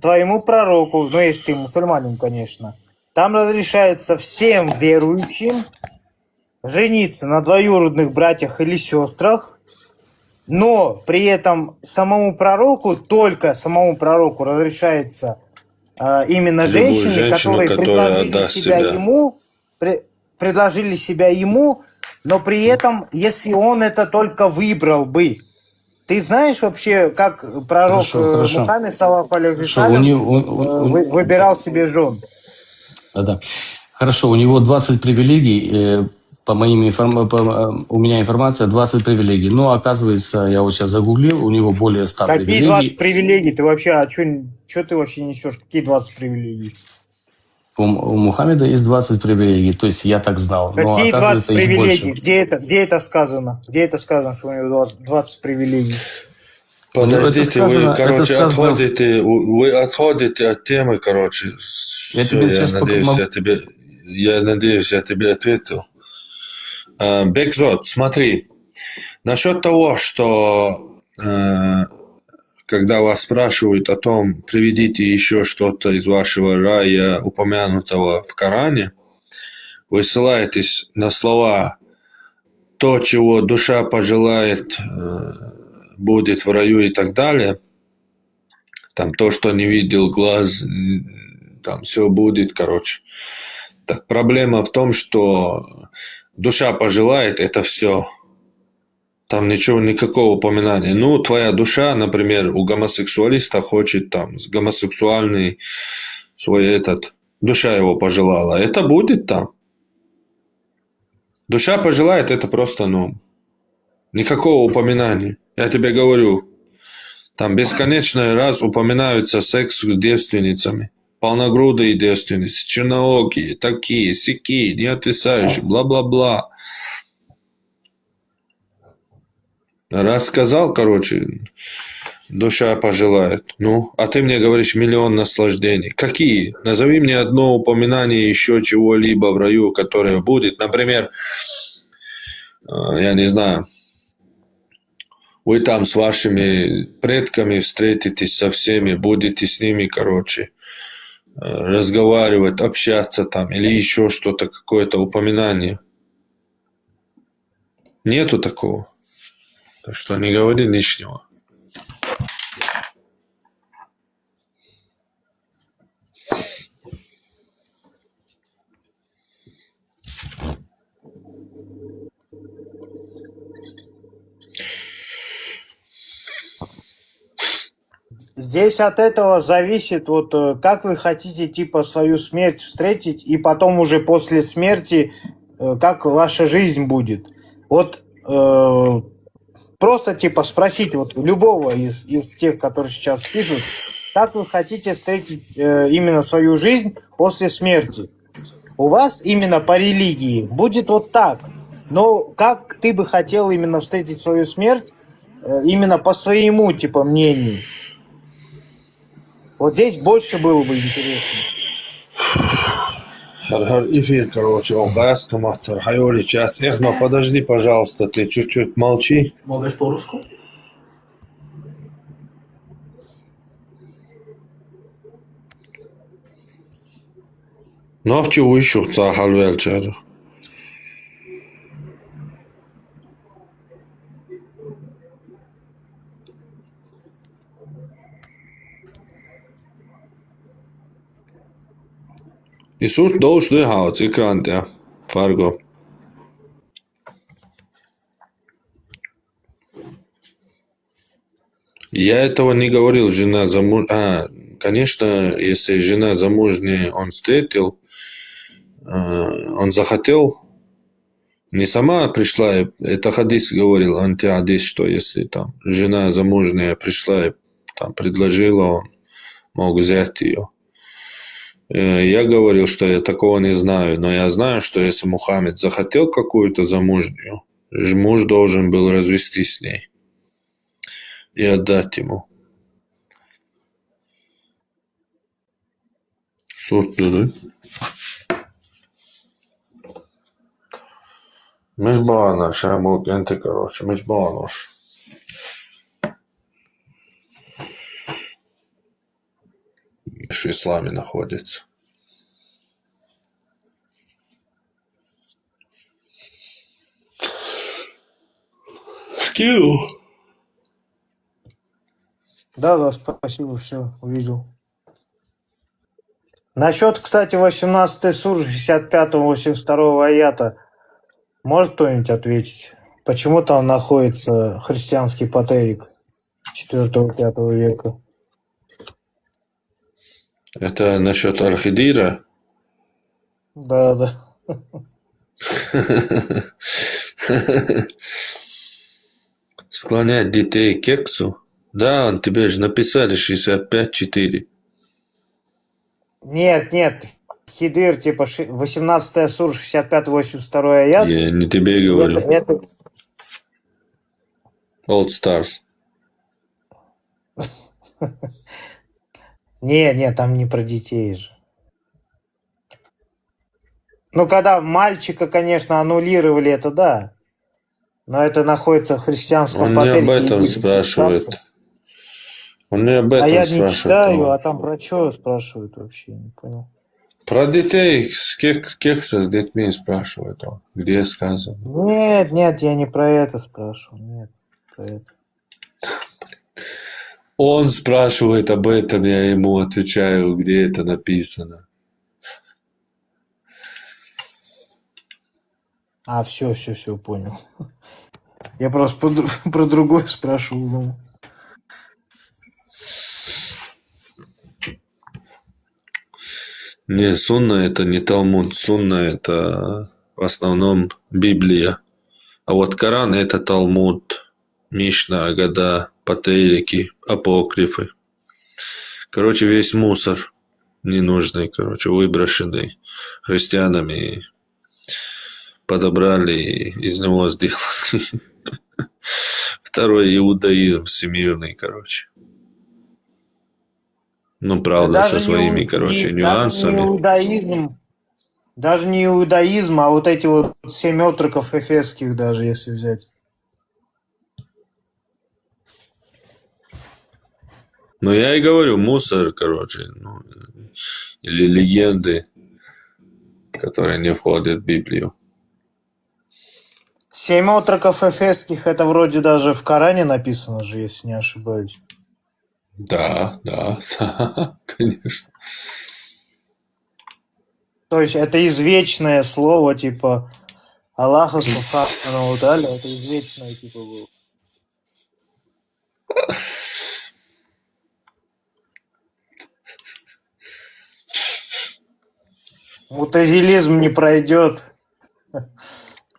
твоему пророку, ну, если ты мусульманин, конечно, там разрешается всем верующим жениться на двоюродных братьях или сестрах, но при этом только самому пророку разрешается именно женщины, которые предложили себя ему, но при этом, если он это только выбрал бы. Ты знаешь вообще, как пророк Мухаммед, саллаллаху алейхи вассалям, выбирал себе жен? Да. Хорошо, у него 20 привилегий. У меня информация 20 привилегий. Но, оказывается, я вот сейчас загуглил, у него более 100 привилегий. Какие 20 привилегий? Ты вообще, что ты вообще несешь? Какие 20 привилегий? У Мухаммеда есть 20 привилегий, то есть я так знал. Какие но, 20 привилегий? Больше. Где это сказано? Где это сказано, что у него 20 привилегий? Подождите, вы, отходите от темы, короче. Я надеюсь, я тебе ответил. Бекзот, смотри, насчет того, что когда вас спрашивают о том, приведите еще что-то из вашего рая, упомянутого в Коране, вы ссылаетесь на слова «то, чего душа пожелает, будет в раю» и так далее, там то, что не видел глаз, там все будет, короче. Так проблема в том, что душа пожелает, это все. Там ничего, никакого упоминания. Ну, твоя душа, например, у гомосексуалиста хочет там гомосексуальный свой этот, душа его пожелала. Это будет там. Душа пожелает, это просто, никакого упоминания. Я тебе говорю, там бесконечный раз упоминаются секс с девственницами. Полногрудые девственницы, черноокие, такие, сякие, не отвисающие, бла-бла-бла. Раз сказал, короче, душа пожелает. А ты мне говоришь миллион наслаждений. Какие? Назови мне одно упоминание еще чего-либо в раю, которое будет. Например, я не знаю, вы там с вашими предками встретитесь со всеми, будете с ними, короче, разговаривать, общаться там, или еще что-то, какое-то упоминание. Нету такого. Так что не говори лишнего. Здесь от этого зависит, как вы хотите, типа, свою смерть встретить, и потом уже после смерти, как ваша жизнь будет. Просто, типа, спросить любого из тех, которые сейчас пишут, как вы хотите встретить именно свою жизнь после смерти. У вас именно по религии будет вот так. Но как ты бы хотел именно встретить свою смерть, именно по своему, типа, мнению? Вот здесь больше было бы интересно. Эфир, короче, Алгаяска-Махтар, Хайоли, чат. Эхма, подожди, пожалуйста, ты чуть-чуть молчи. Можешь по-русски? Нахчи уйшух цахалвел чарах. Иисус должен хаос экран, да, Фарго. Я этого не говорил, жена замужняя. Конечно, если жена замужняя, он встретил, он захотел, не сама пришла, это хадис говорил, антихадис, что если там жена замужняя пришла и там предложила, он мог взять ее. Я говорил, что я такого не знаю, но я знаю, что если Мухаммед захотел какую-то замужнюю, муж должен был развестись с ней и отдать ему. Суртуды. Мишбана, шаму кенты, короче, мишбанош. В исламе находится. Скинул. Да, спасибо, все, увидел. Насчет, кстати, 18 сур, 65-82 аята, может кто-нибудь ответить? Почему там находится христианский патерик 4-5 века? Это насчет Аль-Хидира? Да. Склонять детей к кексу? Да, он тебе же написали 65-4. Нет. Хидир, типа 18 сур, 65-82 аят. Я не тебе говорю. Это... Old Stars. Не, там не про детей же. Ну, когда мальчика, конечно, аннулировали, это да. Но это находится в христианском патерике. Он не об этом спрашивает. Он не об этом я спрашивает. не читаю, а там про что спрашивают вообще, не понял. Про детей, кекса с детьми спрашивает он. Где сказано? Нет, нет, я не про это спрашивал. Нет, про это. Он спрашивает об этом, я ему отвечаю, где это написано. А, все, понял. Я просто про другое спрашивал. Не, сунна это не Талмуд, сунна это в основном Библия. А вот Коран это Талмуд, Мишна, Агада, Патерики, Апокрифы. Короче, весь мусор ненужный, выброшенный христианами, подобрали и из него сделали второй иудаизм всемирный, Ну, правда, со своими, нюансами. Даже не иудаизм, а вот эти вот 7 отроков эфесских даже, если взять. Но я и говорю, мусор, или легенды, которые не входят в Библию. 7 отроков эфесских, это вроде даже в Коране написано же, если не ошибаюсь. Да, конечно. То есть это извечное слово, типа Аллаха Субхану ва Тааля, это извечное типа было. Мутазилизм не пройдет.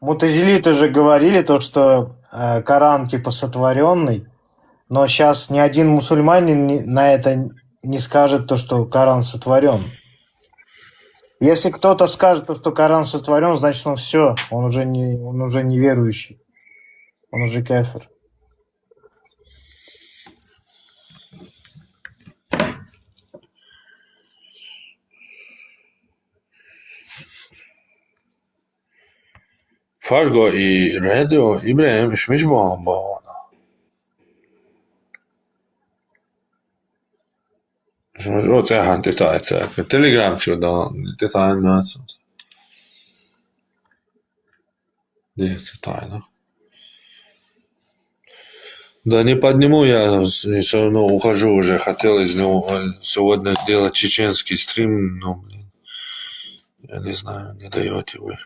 Мутазилиты же говорили то, что Коран типа сотворенный, но сейчас ни один мусульманин на это не скажет то, что Коран сотворен. Если кто-то скажет, что Коран сотворен, значит он все, он уже не верующий, он уже кафир. Fargo и радио Ибраим Шмичбомбона. Вот это детается. Телеграм чудо, детально. Нет, тайна. Да не подниму, я все равно ухожу уже. Хотел из него сегодня сделать чеченский стрим, но, я не знаю, не даете вы.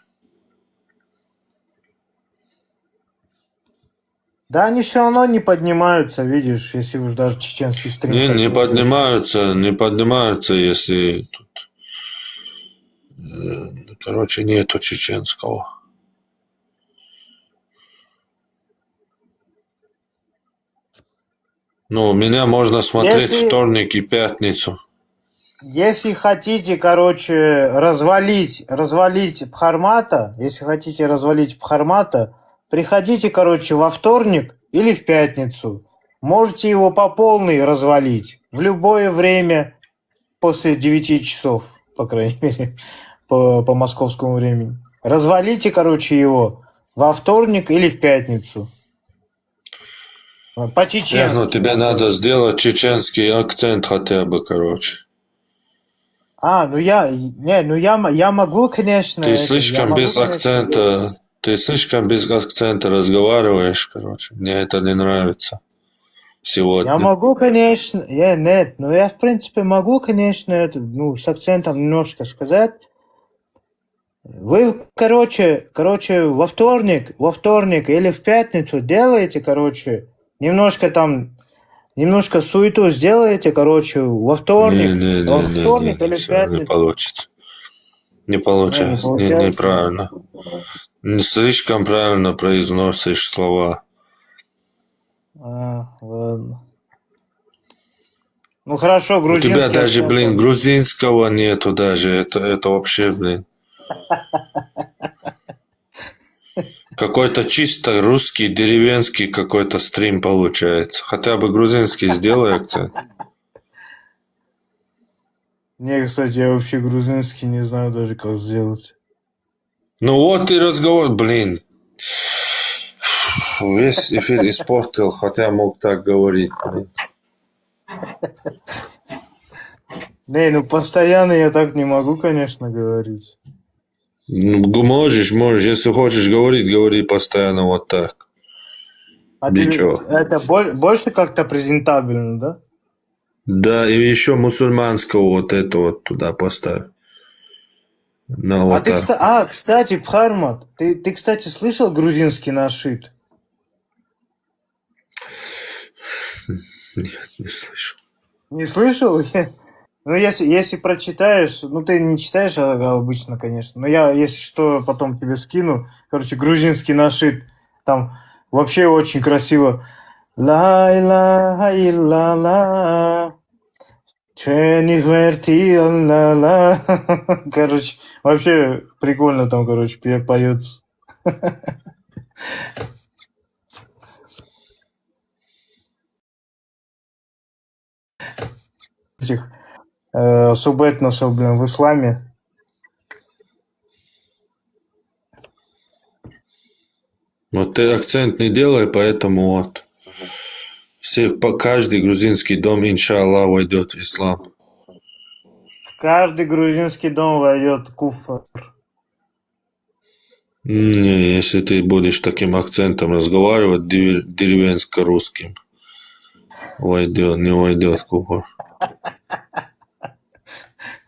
Да, они все равно не поднимаются, видишь, если уж даже чеченский стрим. Не поднимаются, если тут, нету чеченского. Ну, меня можно смотреть вторник и пятницу. Если хотите, развалить Бхармата, приходите, во вторник или в пятницу. Можете его по полной развалить в любое время после 9 часов, по крайней мере, по московскому времени. Развалите, его во вторник или в пятницу. По-чеченски. Ну, тебе надо сделать чеченский акцент хотя бы, я могу, конечно. Ты слишком без акцента разговариваешь, Мне это не нравится сегодня. Я могу, конечно. Я в принципе могу, конечно, с акцентом немножко сказать. Вы, во вторник или в пятницу делаете, немножко суету сделаете, во вторник. Или в пятницу. Не получается. Неправильно. Не слишком правильно произносишь слова. Ладно. Ну хорошо, грузинский. У тебя даже, грузинского нету даже. Это вообще, Какой-то чисто русский, деревенский какой-то стрим получается. Хотя бы грузинский сделай акцент. Не, кстати, я вообще грузинский не знаю даже, как сделать. Ну вот и разговор, Весь эфир испортил, хотя мог так говорить, Не, ну постоянно я так не могу, конечно, говорить. Ну, можешь, если хочешь говорить, говори постоянно вот так. А Ничего. это больше как-то презентабельно, да? Да, и еще мусульманского вот это вот туда поставь. На вот так. Кстати, Бхармат, ты, кстати, слышал грузинский нашид? Нет, не слышу. Не слышал? Ну, если прочитаешь, ну, ты не читаешь обычно, конечно, но я, если что, потом тебе скину. Короче, грузинский нашид, там вообще очень красиво. Ла илляха илlallah, чени хверти аллала. Короче, вообще прикольно там, короче, поется. Этих субэтносов, блин, в исламе. Вот ты акцент не делай, поэтому вот каждый грузинский дом, иншаллах, войдет в ислам. В каждый грузинский дом войдет куфр. Не, если ты будешь таким акцентом разговаривать, деревенско-русским, войдет, не войдет куфр.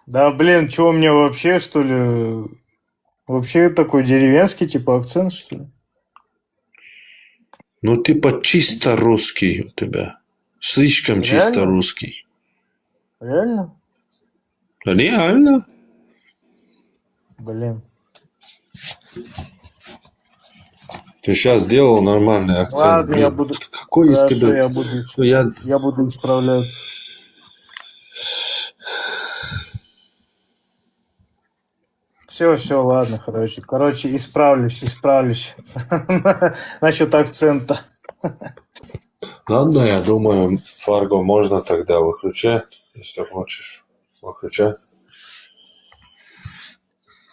Да, блин, что у меня вообще, что ли? Вообще такой деревенский, типа, акцент, что ли? Ну, типа чисто русский у тебя. Слишком Реально? чисто русский. Реально? Реально? Блин. Ты сейчас сделал нормальный акцент. Ладно, блин. я буду... Какой из Хорошо, тебя... я буду исправляться. Все, ладно, короче, исправлюсь. Насчет акцента. Ладно, я думаю, Фарго можно тогда выключать, если хочешь. Выключай.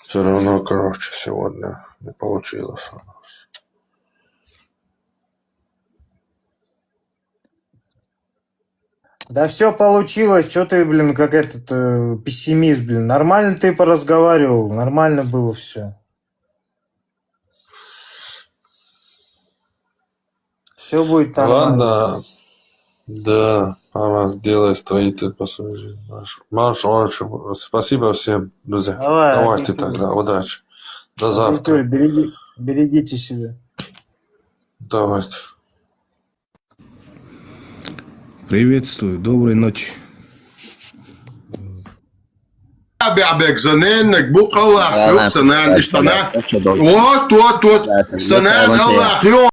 Все равно, короче, сегодня не получилось у нас. Да все получилось, что ты, блин, как этот пессимист, блин. Нормально ты поразговаривал, нормально было все. Все будет нормально. Ладно, да, пора сделай строитель по своей жизни. Марш, спасибо всем, друзья. Давайте тогда, удачи. До завтра. Берегите себя. Давайте. Приветствую, доброй ночи. بيعبك زنانك بوق الله خيوب سنان اشتناه وات سنان الله خيوب